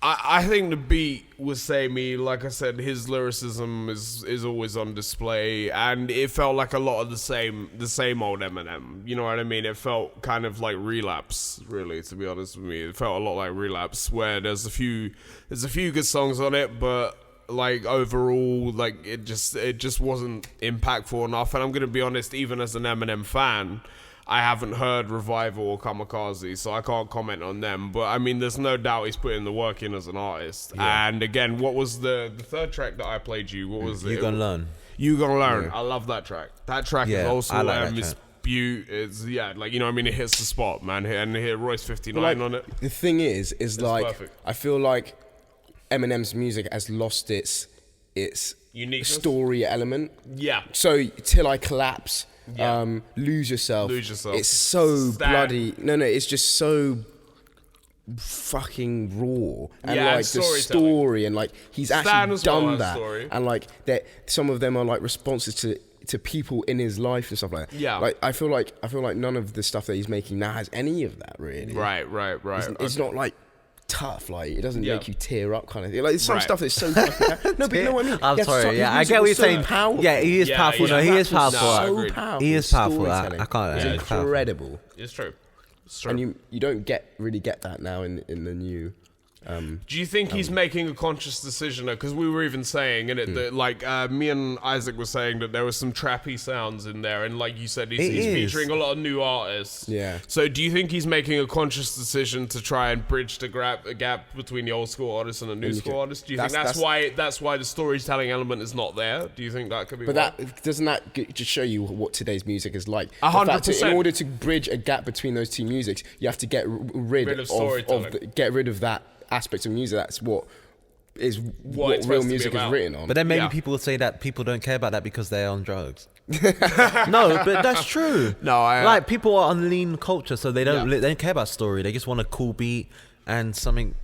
[SPEAKER 3] I think the beat was samey. Like I said, his lyricism is always on display, and it felt like a lot of the same old Eminem. You know what I mean? It felt kind of like Relapse, really, to be honest with me. It felt a lot like Relapse, where there's a few good songs on it, but like overall, like it just wasn't impactful enough. And I'm gonna be honest, even as an Eminem fan, I haven't heard Revival or Kamikaze, so I can't comment on them. But I mean, there's no doubt he's putting the work in as an artist. Yeah. And again, what was the third track that I played you? What was it?
[SPEAKER 2] You Gonna Learn.
[SPEAKER 3] You Gonna Learn. Yeah. I love that track. That track is also it's it's like, you know what I mean, it hits the spot, man. And hit Royce 59 on it.
[SPEAKER 4] The thing is like
[SPEAKER 3] perfect.
[SPEAKER 4] I feel like Eminem's music has lost its
[SPEAKER 3] uniqueness,
[SPEAKER 4] story element.
[SPEAKER 3] Yeah.
[SPEAKER 4] So Till I Collapse. Lose Yourself. It's so bloody. No, it's just so fucking raw. And like the story, and like he's actually done that. And like that, some of them are like responses to to people in his life and stuff like that.
[SPEAKER 3] Yeah.
[SPEAKER 4] Like I feel like none of the stuff that he's making now has any of that really.
[SPEAKER 3] Right.
[SPEAKER 4] It's not like tough, like it doesn't make you tear up kind of thing. Like there's some stuff that's so fucking no, but you know what I mean?
[SPEAKER 2] I'm sorry, yeah, I get what you're saying.
[SPEAKER 4] Powerful.
[SPEAKER 2] Yeah, he is powerful. No, he is powerful.
[SPEAKER 4] So powerful.
[SPEAKER 2] He is powerful. I can't.
[SPEAKER 4] It's incredible.
[SPEAKER 3] It's true.
[SPEAKER 4] And you don't really get that now in the new.
[SPEAKER 3] Do you think he's making a conscious decision? Because we were even saying in it that, like, me and Isaac were saying that there was some trappy sounds in there, and like you said, he's featuring a lot of new artists.
[SPEAKER 4] Yeah.
[SPEAKER 3] So do you think he's making a conscious decision to try and bridge the gap between the old school artists and the new school artists? Do you think that's why the storytelling element is not there? Do you think that could be?
[SPEAKER 4] But doesn't that just show you what today's music is like?
[SPEAKER 3] 100%.
[SPEAKER 4] In order to bridge a gap between those two musics, you have to get rid of that aspect of music. That's what real music is written on.
[SPEAKER 2] But then maybe people would say that people don't care about that because they're on drugs. No, but that's true.
[SPEAKER 3] No,
[SPEAKER 2] like people are on lean culture, so they don't care about story. They just want a cool beat and something.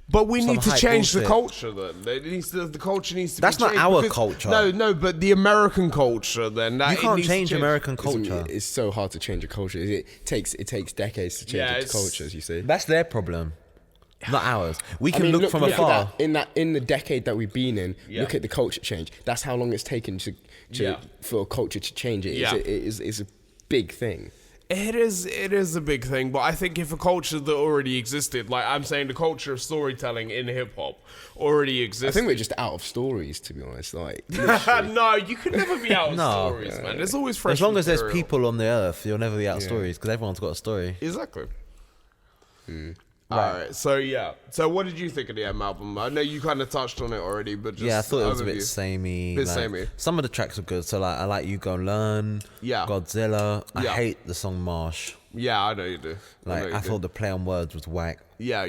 [SPEAKER 3] But we need to change the culture then. The culture needs to.
[SPEAKER 2] That's
[SPEAKER 3] be
[SPEAKER 2] not our culture.
[SPEAKER 3] No, but the American culture then.
[SPEAKER 2] You can't change American culture.
[SPEAKER 4] It's so hard to change a culture. It takes decades to change cultures. You see,
[SPEAKER 2] that's their problem. Not ours. We can look from afar.
[SPEAKER 4] In the decade that we've been in, look at the culture change. That's how long it's taken for a culture to change. It's a big thing.
[SPEAKER 3] It is a big thing, but I think if a culture that already existed, like I'm saying, the culture of storytelling in hip hop already existed.
[SPEAKER 4] I think we're just out of stories, to be honest. Like,
[SPEAKER 3] no, you could never be out of stories, man. There's always fresh.
[SPEAKER 2] As long as
[SPEAKER 3] material.
[SPEAKER 2] there's people on the earth, you'll never be out of stories because everyone's got a story.
[SPEAKER 3] Exactly. All right, so what did you think of the M album? I know you kind of touched on it already, but just
[SPEAKER 2] I thought it was a bit samey.
[SPEAKER 3] Samey.
[SPEAKER 2] Some of the tracks are good, so like I like You Go Learn, Godzilla. I hate the song Marsh.
[SPEAKER 3] Yeah, I know you do.
[SPEAKER 2] I thought the play on words was whack.
[SPEAKER 3] Yeah.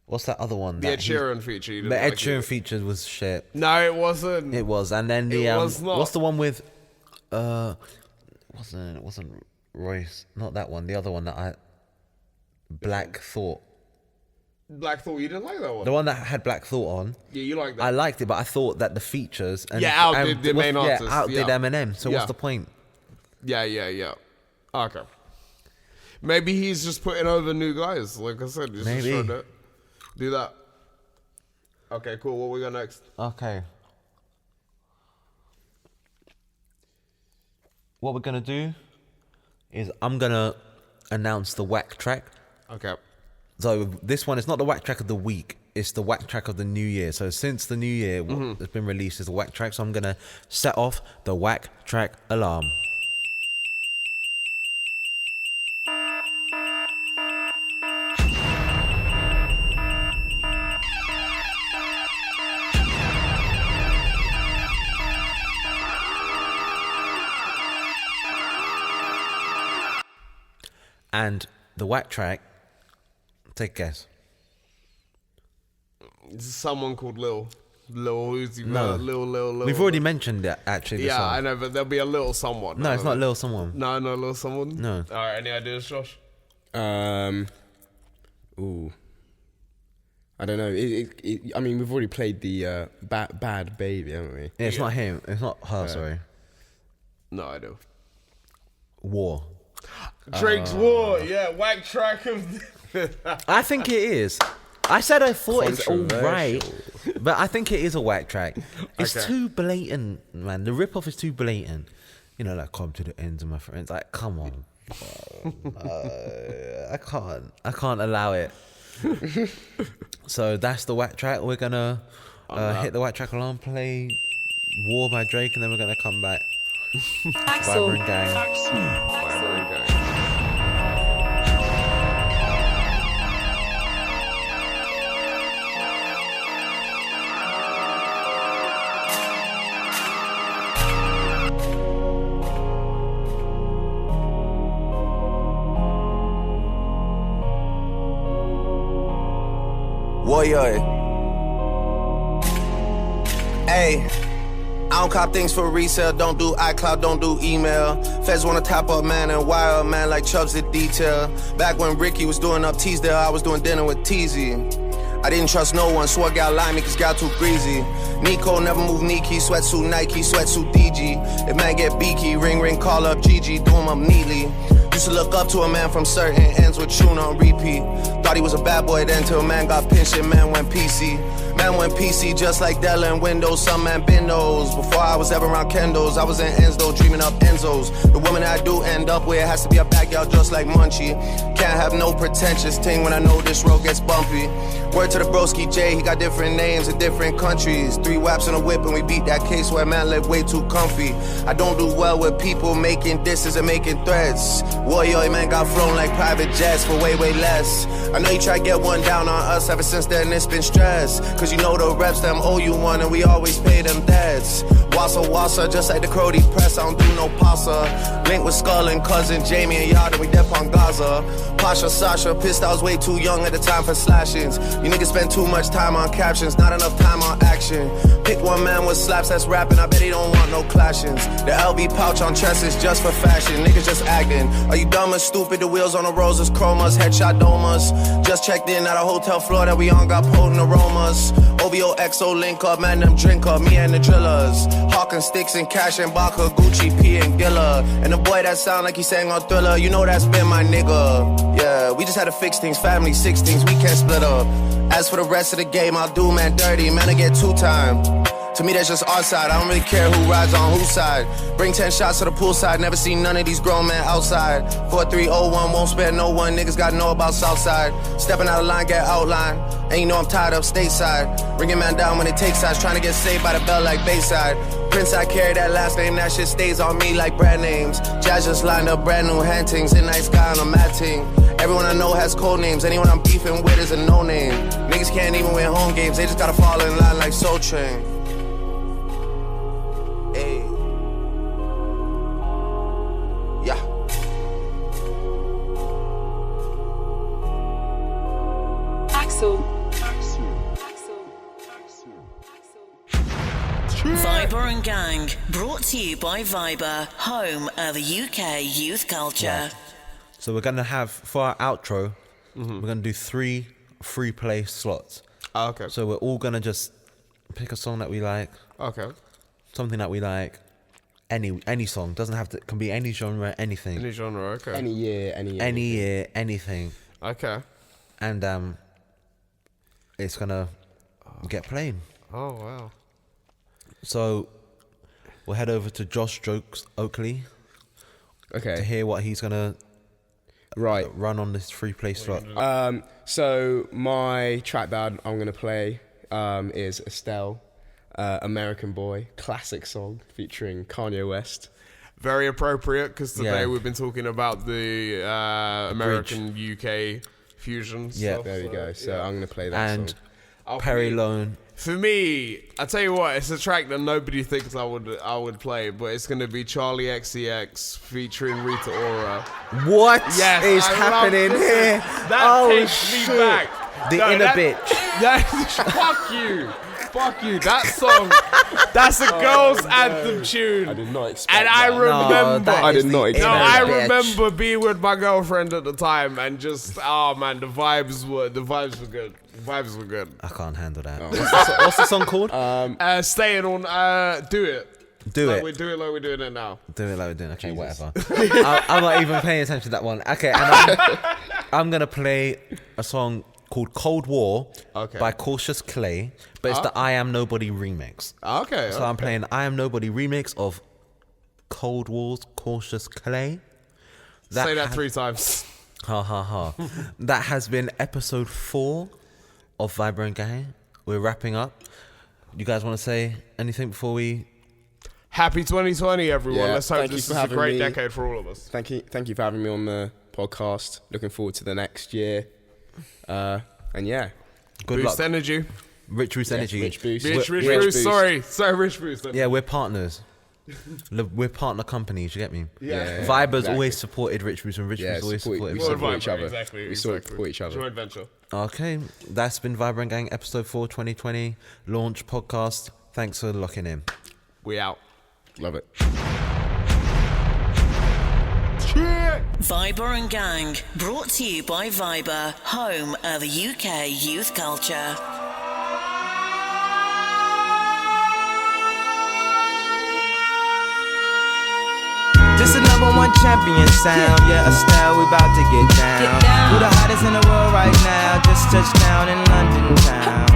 [SPEAKER 2] What's that other one?
[SPEAKER 3] The Ed Sheeran feature.
[SPEAKER 2] The Ed Sheeran feature was shit.
[SPEAKER 3] No, it wasn't.
[SPEAKER 2] It was, and then the
[SPEAKER 3] was not.
[SPEAKER 2] what's the one with? It wasn't Royce. Not that one. The other one that Black Thought.
[SPEAKER 3] Black Thought, you didn't like that one?
[SPEAKER 2] The one that had Black Thought on.
[SPEAKER 3] Yeah, you liked that.
[SPEAKER 2] I liked it, but I thought that the features
[SPEAKER 3] outdid the main artist.
[SPEAKER 2] Outdid Eminem. So what's the point?
[SPEAKER 3] Yeah. Okay. Maybe he's just putting over new guys. Like I said, just maybe do that. Okay, cool. What we got next?
[SPEAKER 2] Okay. What we're gonna do is I'm gonna announce the whack track.
[SPEAKER 3] Okay.
[SPEAKER 2] So this one is not the whack track of the week. It's the whack track of the new year. So since the new year has been released as a whack track, so I'm gonna set off the whack track alarm. And the whack track, take a guess.
[SPEAKER 3] It's someone called Lil Uzi.
[SPEAKER 2] No.
[SPEAKER 3] Lil.
[SPEAKER 2] We've already mentioned that, actually.
[SPEAKER 3] Yeah, I know, but there'll be a little someone.
[SPEAKER 2] No, it's not Lil someone.
[SPEAKER 3] No, Lil someone?
[SPEAKER 2] No.
[SPEAKER 3] All right, any ideas, Josh?
[SPEAKER 4] I don't know. I mean, we've already played the Bad Baby, haven't we?
[SPEAKER 2] Yeah, it's not him. It's not her, sorry.
[SPEAKER 3] No, I do.
[SPEAKER 2] War.
[SPEAKER 3] Drake's War, whack track of...
[SPEAKER 2] I think it is. I said I thought it's all right, but I think it is a whack track. It's too blatant, man. The rip-off is too blatant. You know, like, come to the ends of my friends. Like, come on. I can't allow it. So that's the whack track. We're gonna hit the whack track alarm, play War by Drake, and then we're gonna come back. Viber and Gang.
[SPEAKER 3] Viber and Gang.
[SPEAKER 14] Warrior. Hey, I don't cop things for resale, don't do iCloud, don't do email. Feds wanna top up man and wire up man like Chubbs did detail. Back when Ricky was doing up Teasdale, I was doing dinner with Teasy. I didn't trust no one, swore gal lie me cause gal too greasy. Nico never move Nike, sweatsuit Nike, sweatsuit DG. If man get beaky, ring, call up Gigi, do him up neatly. Used to look up to a man from certain ends with tune on repeat. Thought he was a bad boy then till man got pinched and man went PC. Man went PC just like Dell and Windows, some man been those. Before I was ever around Kendos, I was in Enzo, dreaming up Enzos. The woman I do end up with has to be a backyard just like Munchie. Can't have no pretentious ting when I know this road gets bumpy. Word to the broski J, he got different names in different countries. 3 whaps in a whip and we beat that case where man lived way too comfy. I don't do well with people making disses and making threats. Warrior man got flown like private jets for way less. I know you try to get one down on us, ever since then it's been stress. Cause you know the reps them owe you one and we always pay them debts. Wassa, just like the Crody press, I don't do no pasta. Link with Skull and cousin Jamie and Yard and we dep on Gaza. Pasha, Sasha, pissed I was way too young at the time for slashings. You niggas spend too much time on captions, not enough time on action. Pick one man with slaps that's rapping, I bet he don't want no clashings. The LB pouch on chest is just for fashion, niggas just acting. Are you dumb or stupid? The wheels on the roses, chromas, headshot domas. Just checked in at a hotel floor that we on, got potent aromas. OVO XO link up, man, them drink up, me and the drillers. Hawking sticks and cash and Baka, Gucci, P and Gilla. And the boy that sound like he sang on Thriller, you know that's been my nigga. Yeah, we just had to fix things, family 16s, we can't split up. As for the rest of the game, I'll do man dirty, man, I get 2 time. To me, that's just our side. I don't really care who rides on whose side. Bring 10 shots to the poolside. Never seen none of these grown men outside. 4301, won't spare no one. Niggas gotta know about Southside. Stepping out of line, get outline. And you know I'm tied up stateside. Bringing man down when it takes sides. Trying to get saved by the bell like Bayside. Prince, I carry that last name. That shit stays on me like brand names. Jazz just lined up brand new hantings. In nice guy on a mat team. Everyone I know has code names. Anyone I'm beefing with is a no name. Niggas can't even win home games. They just gotta fall in line like Soul Train. Hey. Yeah.
[SPEAKER 1] Axel. Viber and Gang, brought to you by Viber, home of UK youth culture.
[SPEAKER 2] Yeah. So we're gonna have, for our outro, we're gonna do 3 free play slots.
[SPEAKER 3] Oh, okay.
[SPEAKER 2] So we're all gonna just pick a song that we like.
[SPEAKER 3] Okay.
[SPEAKER 2] Something that we like. Any song. Doesn't have to, can be any genre, anything.
[SPEAKER 3] Any genre, okay.
[SPEAKER 4] Any year,
[SPEAKER 2] anything.
[SPEAKER 3] Okay.
[SPEAKER 2] And it's gonna get played.
[SPEAKER 3] Oh wow.
[SPEAKER 2] So we'll head over to Josh Oakley.
[SPEAKER 4] Okay.
[SPEAKER 2] To hear what he's gonna run on this free play slot.
[SPEAKER 4] So my track that I'm gonna play is Estelle, American Boy, classic song featuring Kanye West.
[SPEAKER 3] Very appropriate because today we've been talking about the American UK fusion.
[SPEAKER 2] Yeah,
[SPEAKER 3] stuff,
[SPEAKER 4] there you go. So I'm gonna play that
[SPEAKER 2] and
[SPEAKER 4] song.
[SPEAKER 2] Perry Lone.
[SPEAKER 3] For me, I tell you what, it's a track that nobody thinks I would play, but it's gonna be Charlie XCX featuring Rita Ora.
[SPEAKER 2] What
[SPEAKER 3] yes,
[SPEAKER 2] is happening here?
[SPEAKER 3] That takes me back.
[SPEAKER 2] The inner bitch.
[SPEAKER 3] Fuck you. That song, that's a girl's anthem tune.
[SPEAKER 4] I did not expect
[SPEAKER 3] and
[SPEAKER 4] that.
[SPEAKER 3] I remember.
[SPEAKER 4] I did not expect
[SPEAKER 3] I
[SPEAKER 4] that.
[SPEAKER 3] remember being with my girlfriend at the time and just, oh man, the vibes were good.
[SPEAKER 2] I can't handle that.
[SPEAKER 4] Oh.
[SPEAKER 2] What's the song called?
[SPEAKER 3] Staying on, Do It.
[SPEAKER 2] Do
[SPEAKER 3] like
[SPEAKER 2] it.
[SPEAKER 3] We do it like we're doing it now.
[SPEAKER 2] Do it like we're doing it. Okay,
[SPEAKER 4] Jesus.
[SPEAKER 2] whatever. I'm not even paying attention to that one. Okay, and I'm going to play a song called Cold War by Cautious Clay, but it's the I Am Nobody remix.
[SPEAKER 3] Okay.
[SPEAKER 2] So I'm playing I Am Nobody remix of Cold War's Cautious Clay.
[SPEAKER 3] Say that 3 times.
[SPEAKER 2] Ha ha ha. That has been episode 4 of Vibrant Gang. We're wrapping up. You guys want to say anything before we...
[SPEAKER 3] Happy 2020, everyone.
[SPEAKER 4] Yeah,
[SPEAKER 3] Let's hope
[SPEAKER 4] thank
[SPEAKER 3] this
[SPEAKER 4] you
[SPEAKER 3] is
[SPEAKER 4] for
[SPEAKER 3] a great
[SPEAKER 4] having me.
[SPEAKER 3] decade for all of us.
[SPEAKER 4] Thank you for having me on the podcast. Looking forward to the next year. And yeah.
[SPEAKER 2] Good
[SPEAKER 3] Boost
[SPEAKER 2] luck.
[SPEAKER 3] energy.
[SPEAKER 2] Rich Boost Energy.
[SPEAKER 4] Rich Boost.
[SPEAKER 3] Rich Boost. Sorry, Rich Boost.
[SPEAKER 2] Yeah, we're partners. We're partner companies, you get me?
[SPEAKER 3] Yeah.
[SPEAKER 2] Viber's always supported Rich Boost and Rich Boost always supported
[SPEAKER 4] we
[SPEAKER 2] Viber.
[SPEAKER 4] support each other.
[SPEAKER 3] Exactly.
[SPEAKER 4] We support each other.
[SPEAKER 3] Joint venture.
[SPEAKER 2] Okay, that's been Vibrant Gang episode 4 2020 launch podcast. Thanks for locking in.
[SPEAKER 3] We out.
[SPEAKER 4] Love it.
[SPEAKER 3] Cheers.
[SPEAKER 1] Viber and Gang, brought to you by Viber, home of the UK youth culture.
[SPEAKER 15] This is #1 champion sound, yeah, Estelle, we about to get down. Who the hottest in the world right now? Just touched down in London town.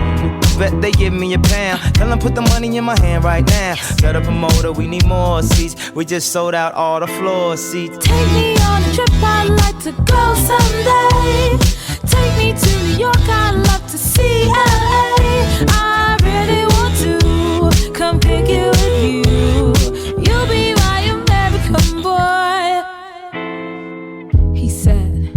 [SPEAKER 15] Bet they give me a pound. Tell them put the money in my hand right now. Set up a motor, we need more seats. We just sold out all the floor seats.
[SPEAKER 10] Take me on a trip, I'd like to go someday. Take me to New York, I'd love to see LA. I really want to come pick you with you. You'll be my American boy. He said,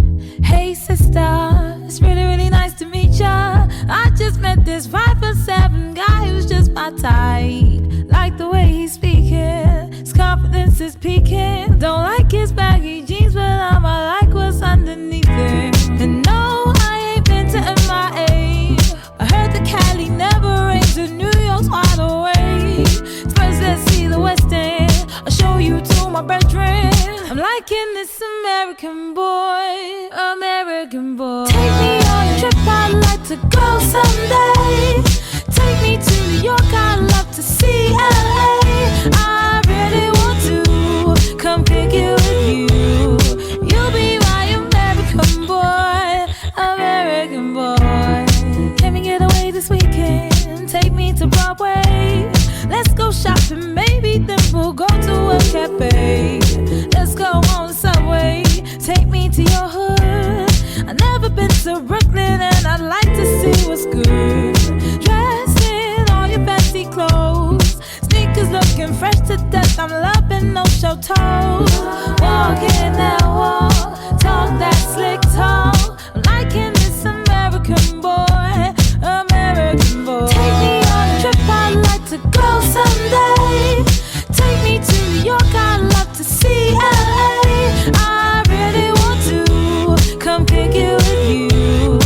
[SPEAKER 10] hey sister, it's really, really nice to meet ya. I just met this 5'7" guy who's just my type. Like the way he's speaking, his confidence is peaking. Don't like his baggy jeans, but I'ma like what's underneath it. And no, I ain't been to MIA. I heard that Cali never rains and New York's wide awake. First let's see the West End, I'll show you to my bedroom. I'm liking this American boy, American boy. Take me on a trip, I'd like to go someday. Take me to New York, I'd love to see LA. I really want to come pick you with you. You'll be my American boy, American boy. Can we get away this weekend? Take me to Broadway. Let's go shopping, maybe then we'll go to a cafe. Let's go on the subway, take me to your hood. I've never been to Brooklyn and I'd like to see what's good. Dressed in all your fancy clothes, sneakers looking fresh to death. I'm loving no show toes. Walking that walk, talk that slick talk. I'm liking this American boy, American boy. Take me on a trip, I'd like to go someday. Take me to New York, I'd love to see LA. I really want to come pick you with you.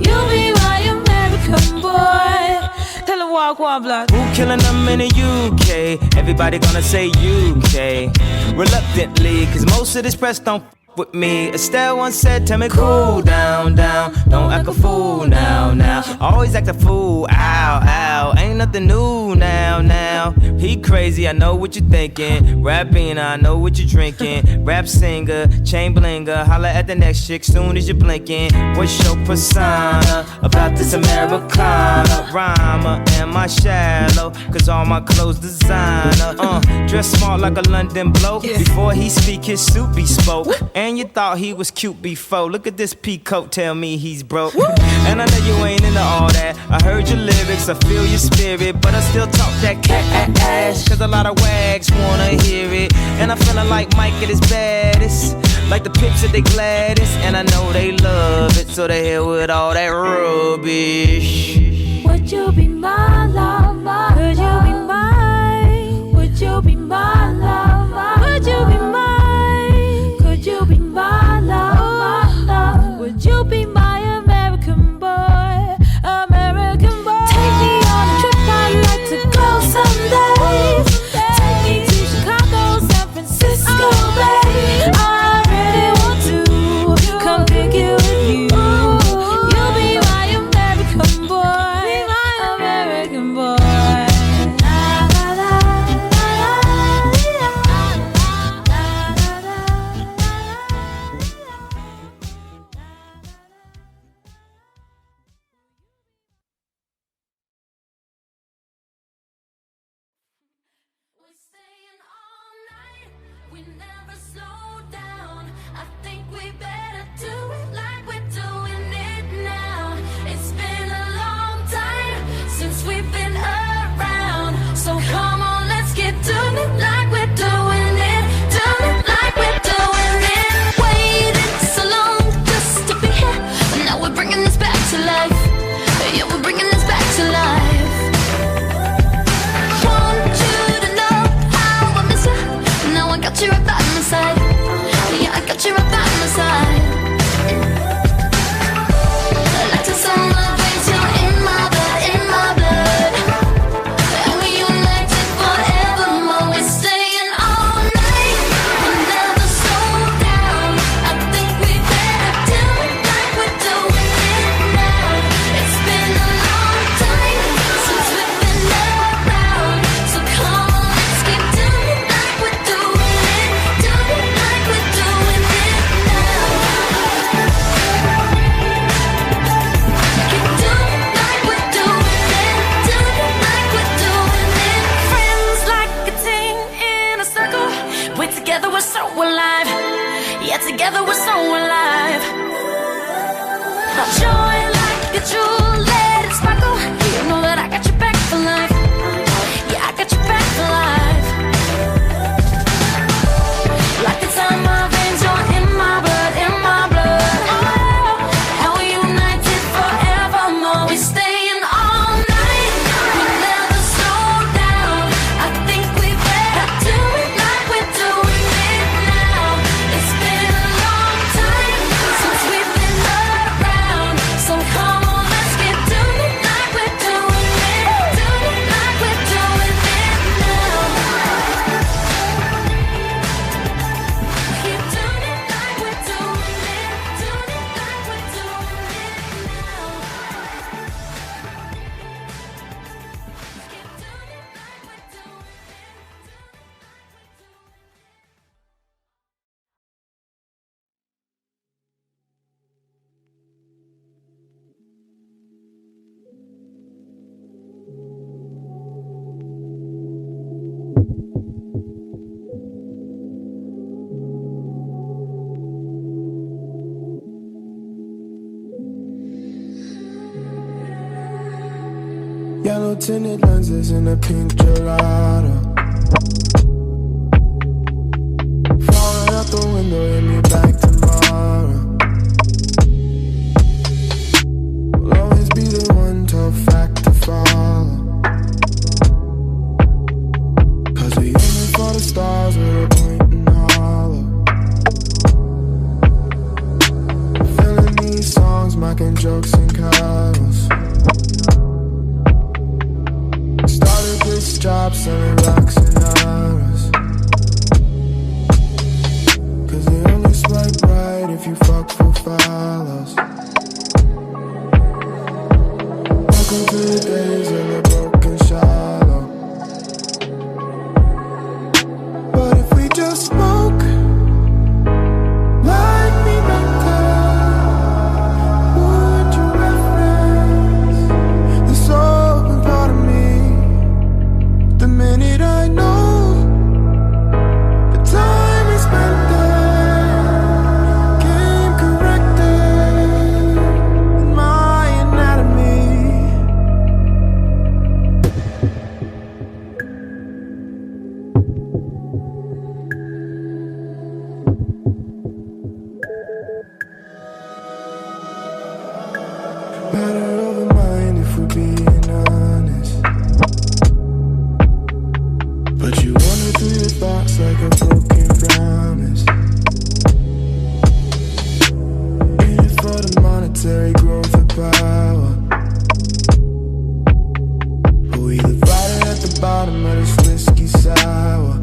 [SPEAKER 10] You'll be my American boy. Tell him walk one block.
[SPEAKER 15] Who killing them in the UK? Everybody gonna say UK. Reluctantly, cause most of this press don't with me. Estelle once said, tell me cool down, down. Don't act a fool now, now. Always act a fool, ow, ow. Ain't nothing new now, now. He crazy, I know what you're thinking. Rapping, I know what you're drinking. Rap singer, chain blinger. Holla at the next chick soon as you're blinking. What's your persona about this Americana? Rhymer, am I shallow? Cause all my clothes designer. Dress smart like a London bloke. Before he speak, his suit be spoke. And you thought he was cute before. Look at this peacoat, tell me he's broke. And I know you ain't into all that. I heard your lyrics, I feel your spirit, but I still talk that cat ass. Cause a lot of wags wanna hear it. And I'm feeling like Mike at his baddest. Like the pips at they gladdest. And I know they love it, so they here with all that rubbish.
[SPEAKER 10] Would you be my love, my Would you be mine? Would you be my love, my Would you be mine? Could you be my love, my love? Would you be my American boy, American boy? Take me on a trip, I'd like to go someday. Take me to Chicago, San Francisco, babe. I really want to come pick you with you. You'll be my American boy, my American boy.
[SPEAKER 12] you right by my side. Yeah, I got you right by my side.
[SPEAKER 10] Together we're so alive. Our joy like a jewel, let it sparkle. You know that I got your back for life. Yeah, I got your back for life. Like it's on my veins, you're in my blood, in my blood. Oh, and we're united forevermore. We're staying all night. We never slow down. I think we better do it like we're doing it now. It's been a long time since we've been around. So come on, let's get doing it like we're doing it. Doing it like we're doing it now. Keep doing it like we're doing it. Doing it like we're doing it now.
[SPEAKER 16] Yellow tinted lenses in a pink gelato. Falling out the window, hit me back tomorrow. Will always be the one tough fact to follow. Cause we aiming for the stars with a point and hollow. Filling these songs, making jokes and cuddles. Started this job selling rocks and arrows. Cause they only swipe right if you fuck for follows. Welcome to the days of the broken shallow. But if we just spoke like me mental, would you reference this open part of me? The minute I know the time is spent there, came corrected in my anatomy. Matter of a mind if we're being honest. But you wander through your thoughts like a broken promise. In it for the monetary growth of power. But we divided at the bottom of this whiskey sour.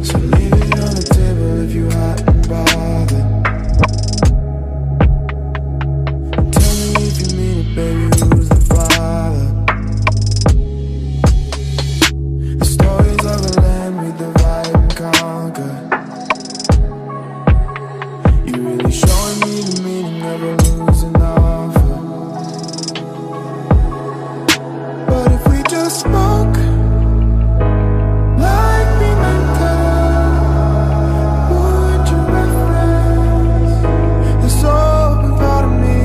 [SPEAKER 16] So leave it on the table if you hadn't bothered. Tell me if you mean it, baby, who's the father? The stories of the land we divide and conquer. You really showing me the meaning of a losing offer. But if we just spoke like we mental, would you reference this open part of me?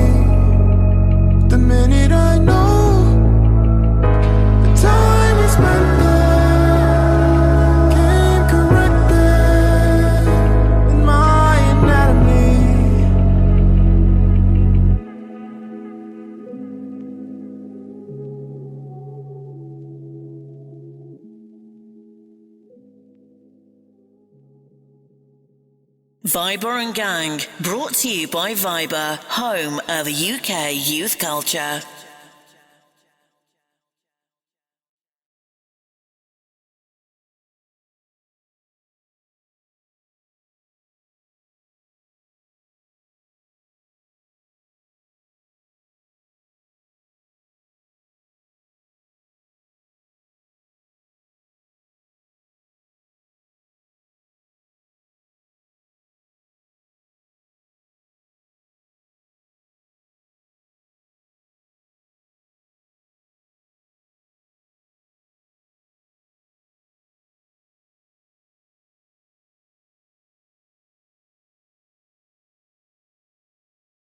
[SPEAKER 16] The minute I know the time is spent there, came corrected in my anatomy.
[SPEAKER 1] Viber and Gang, brought to you by Viber, home of UK youth culture.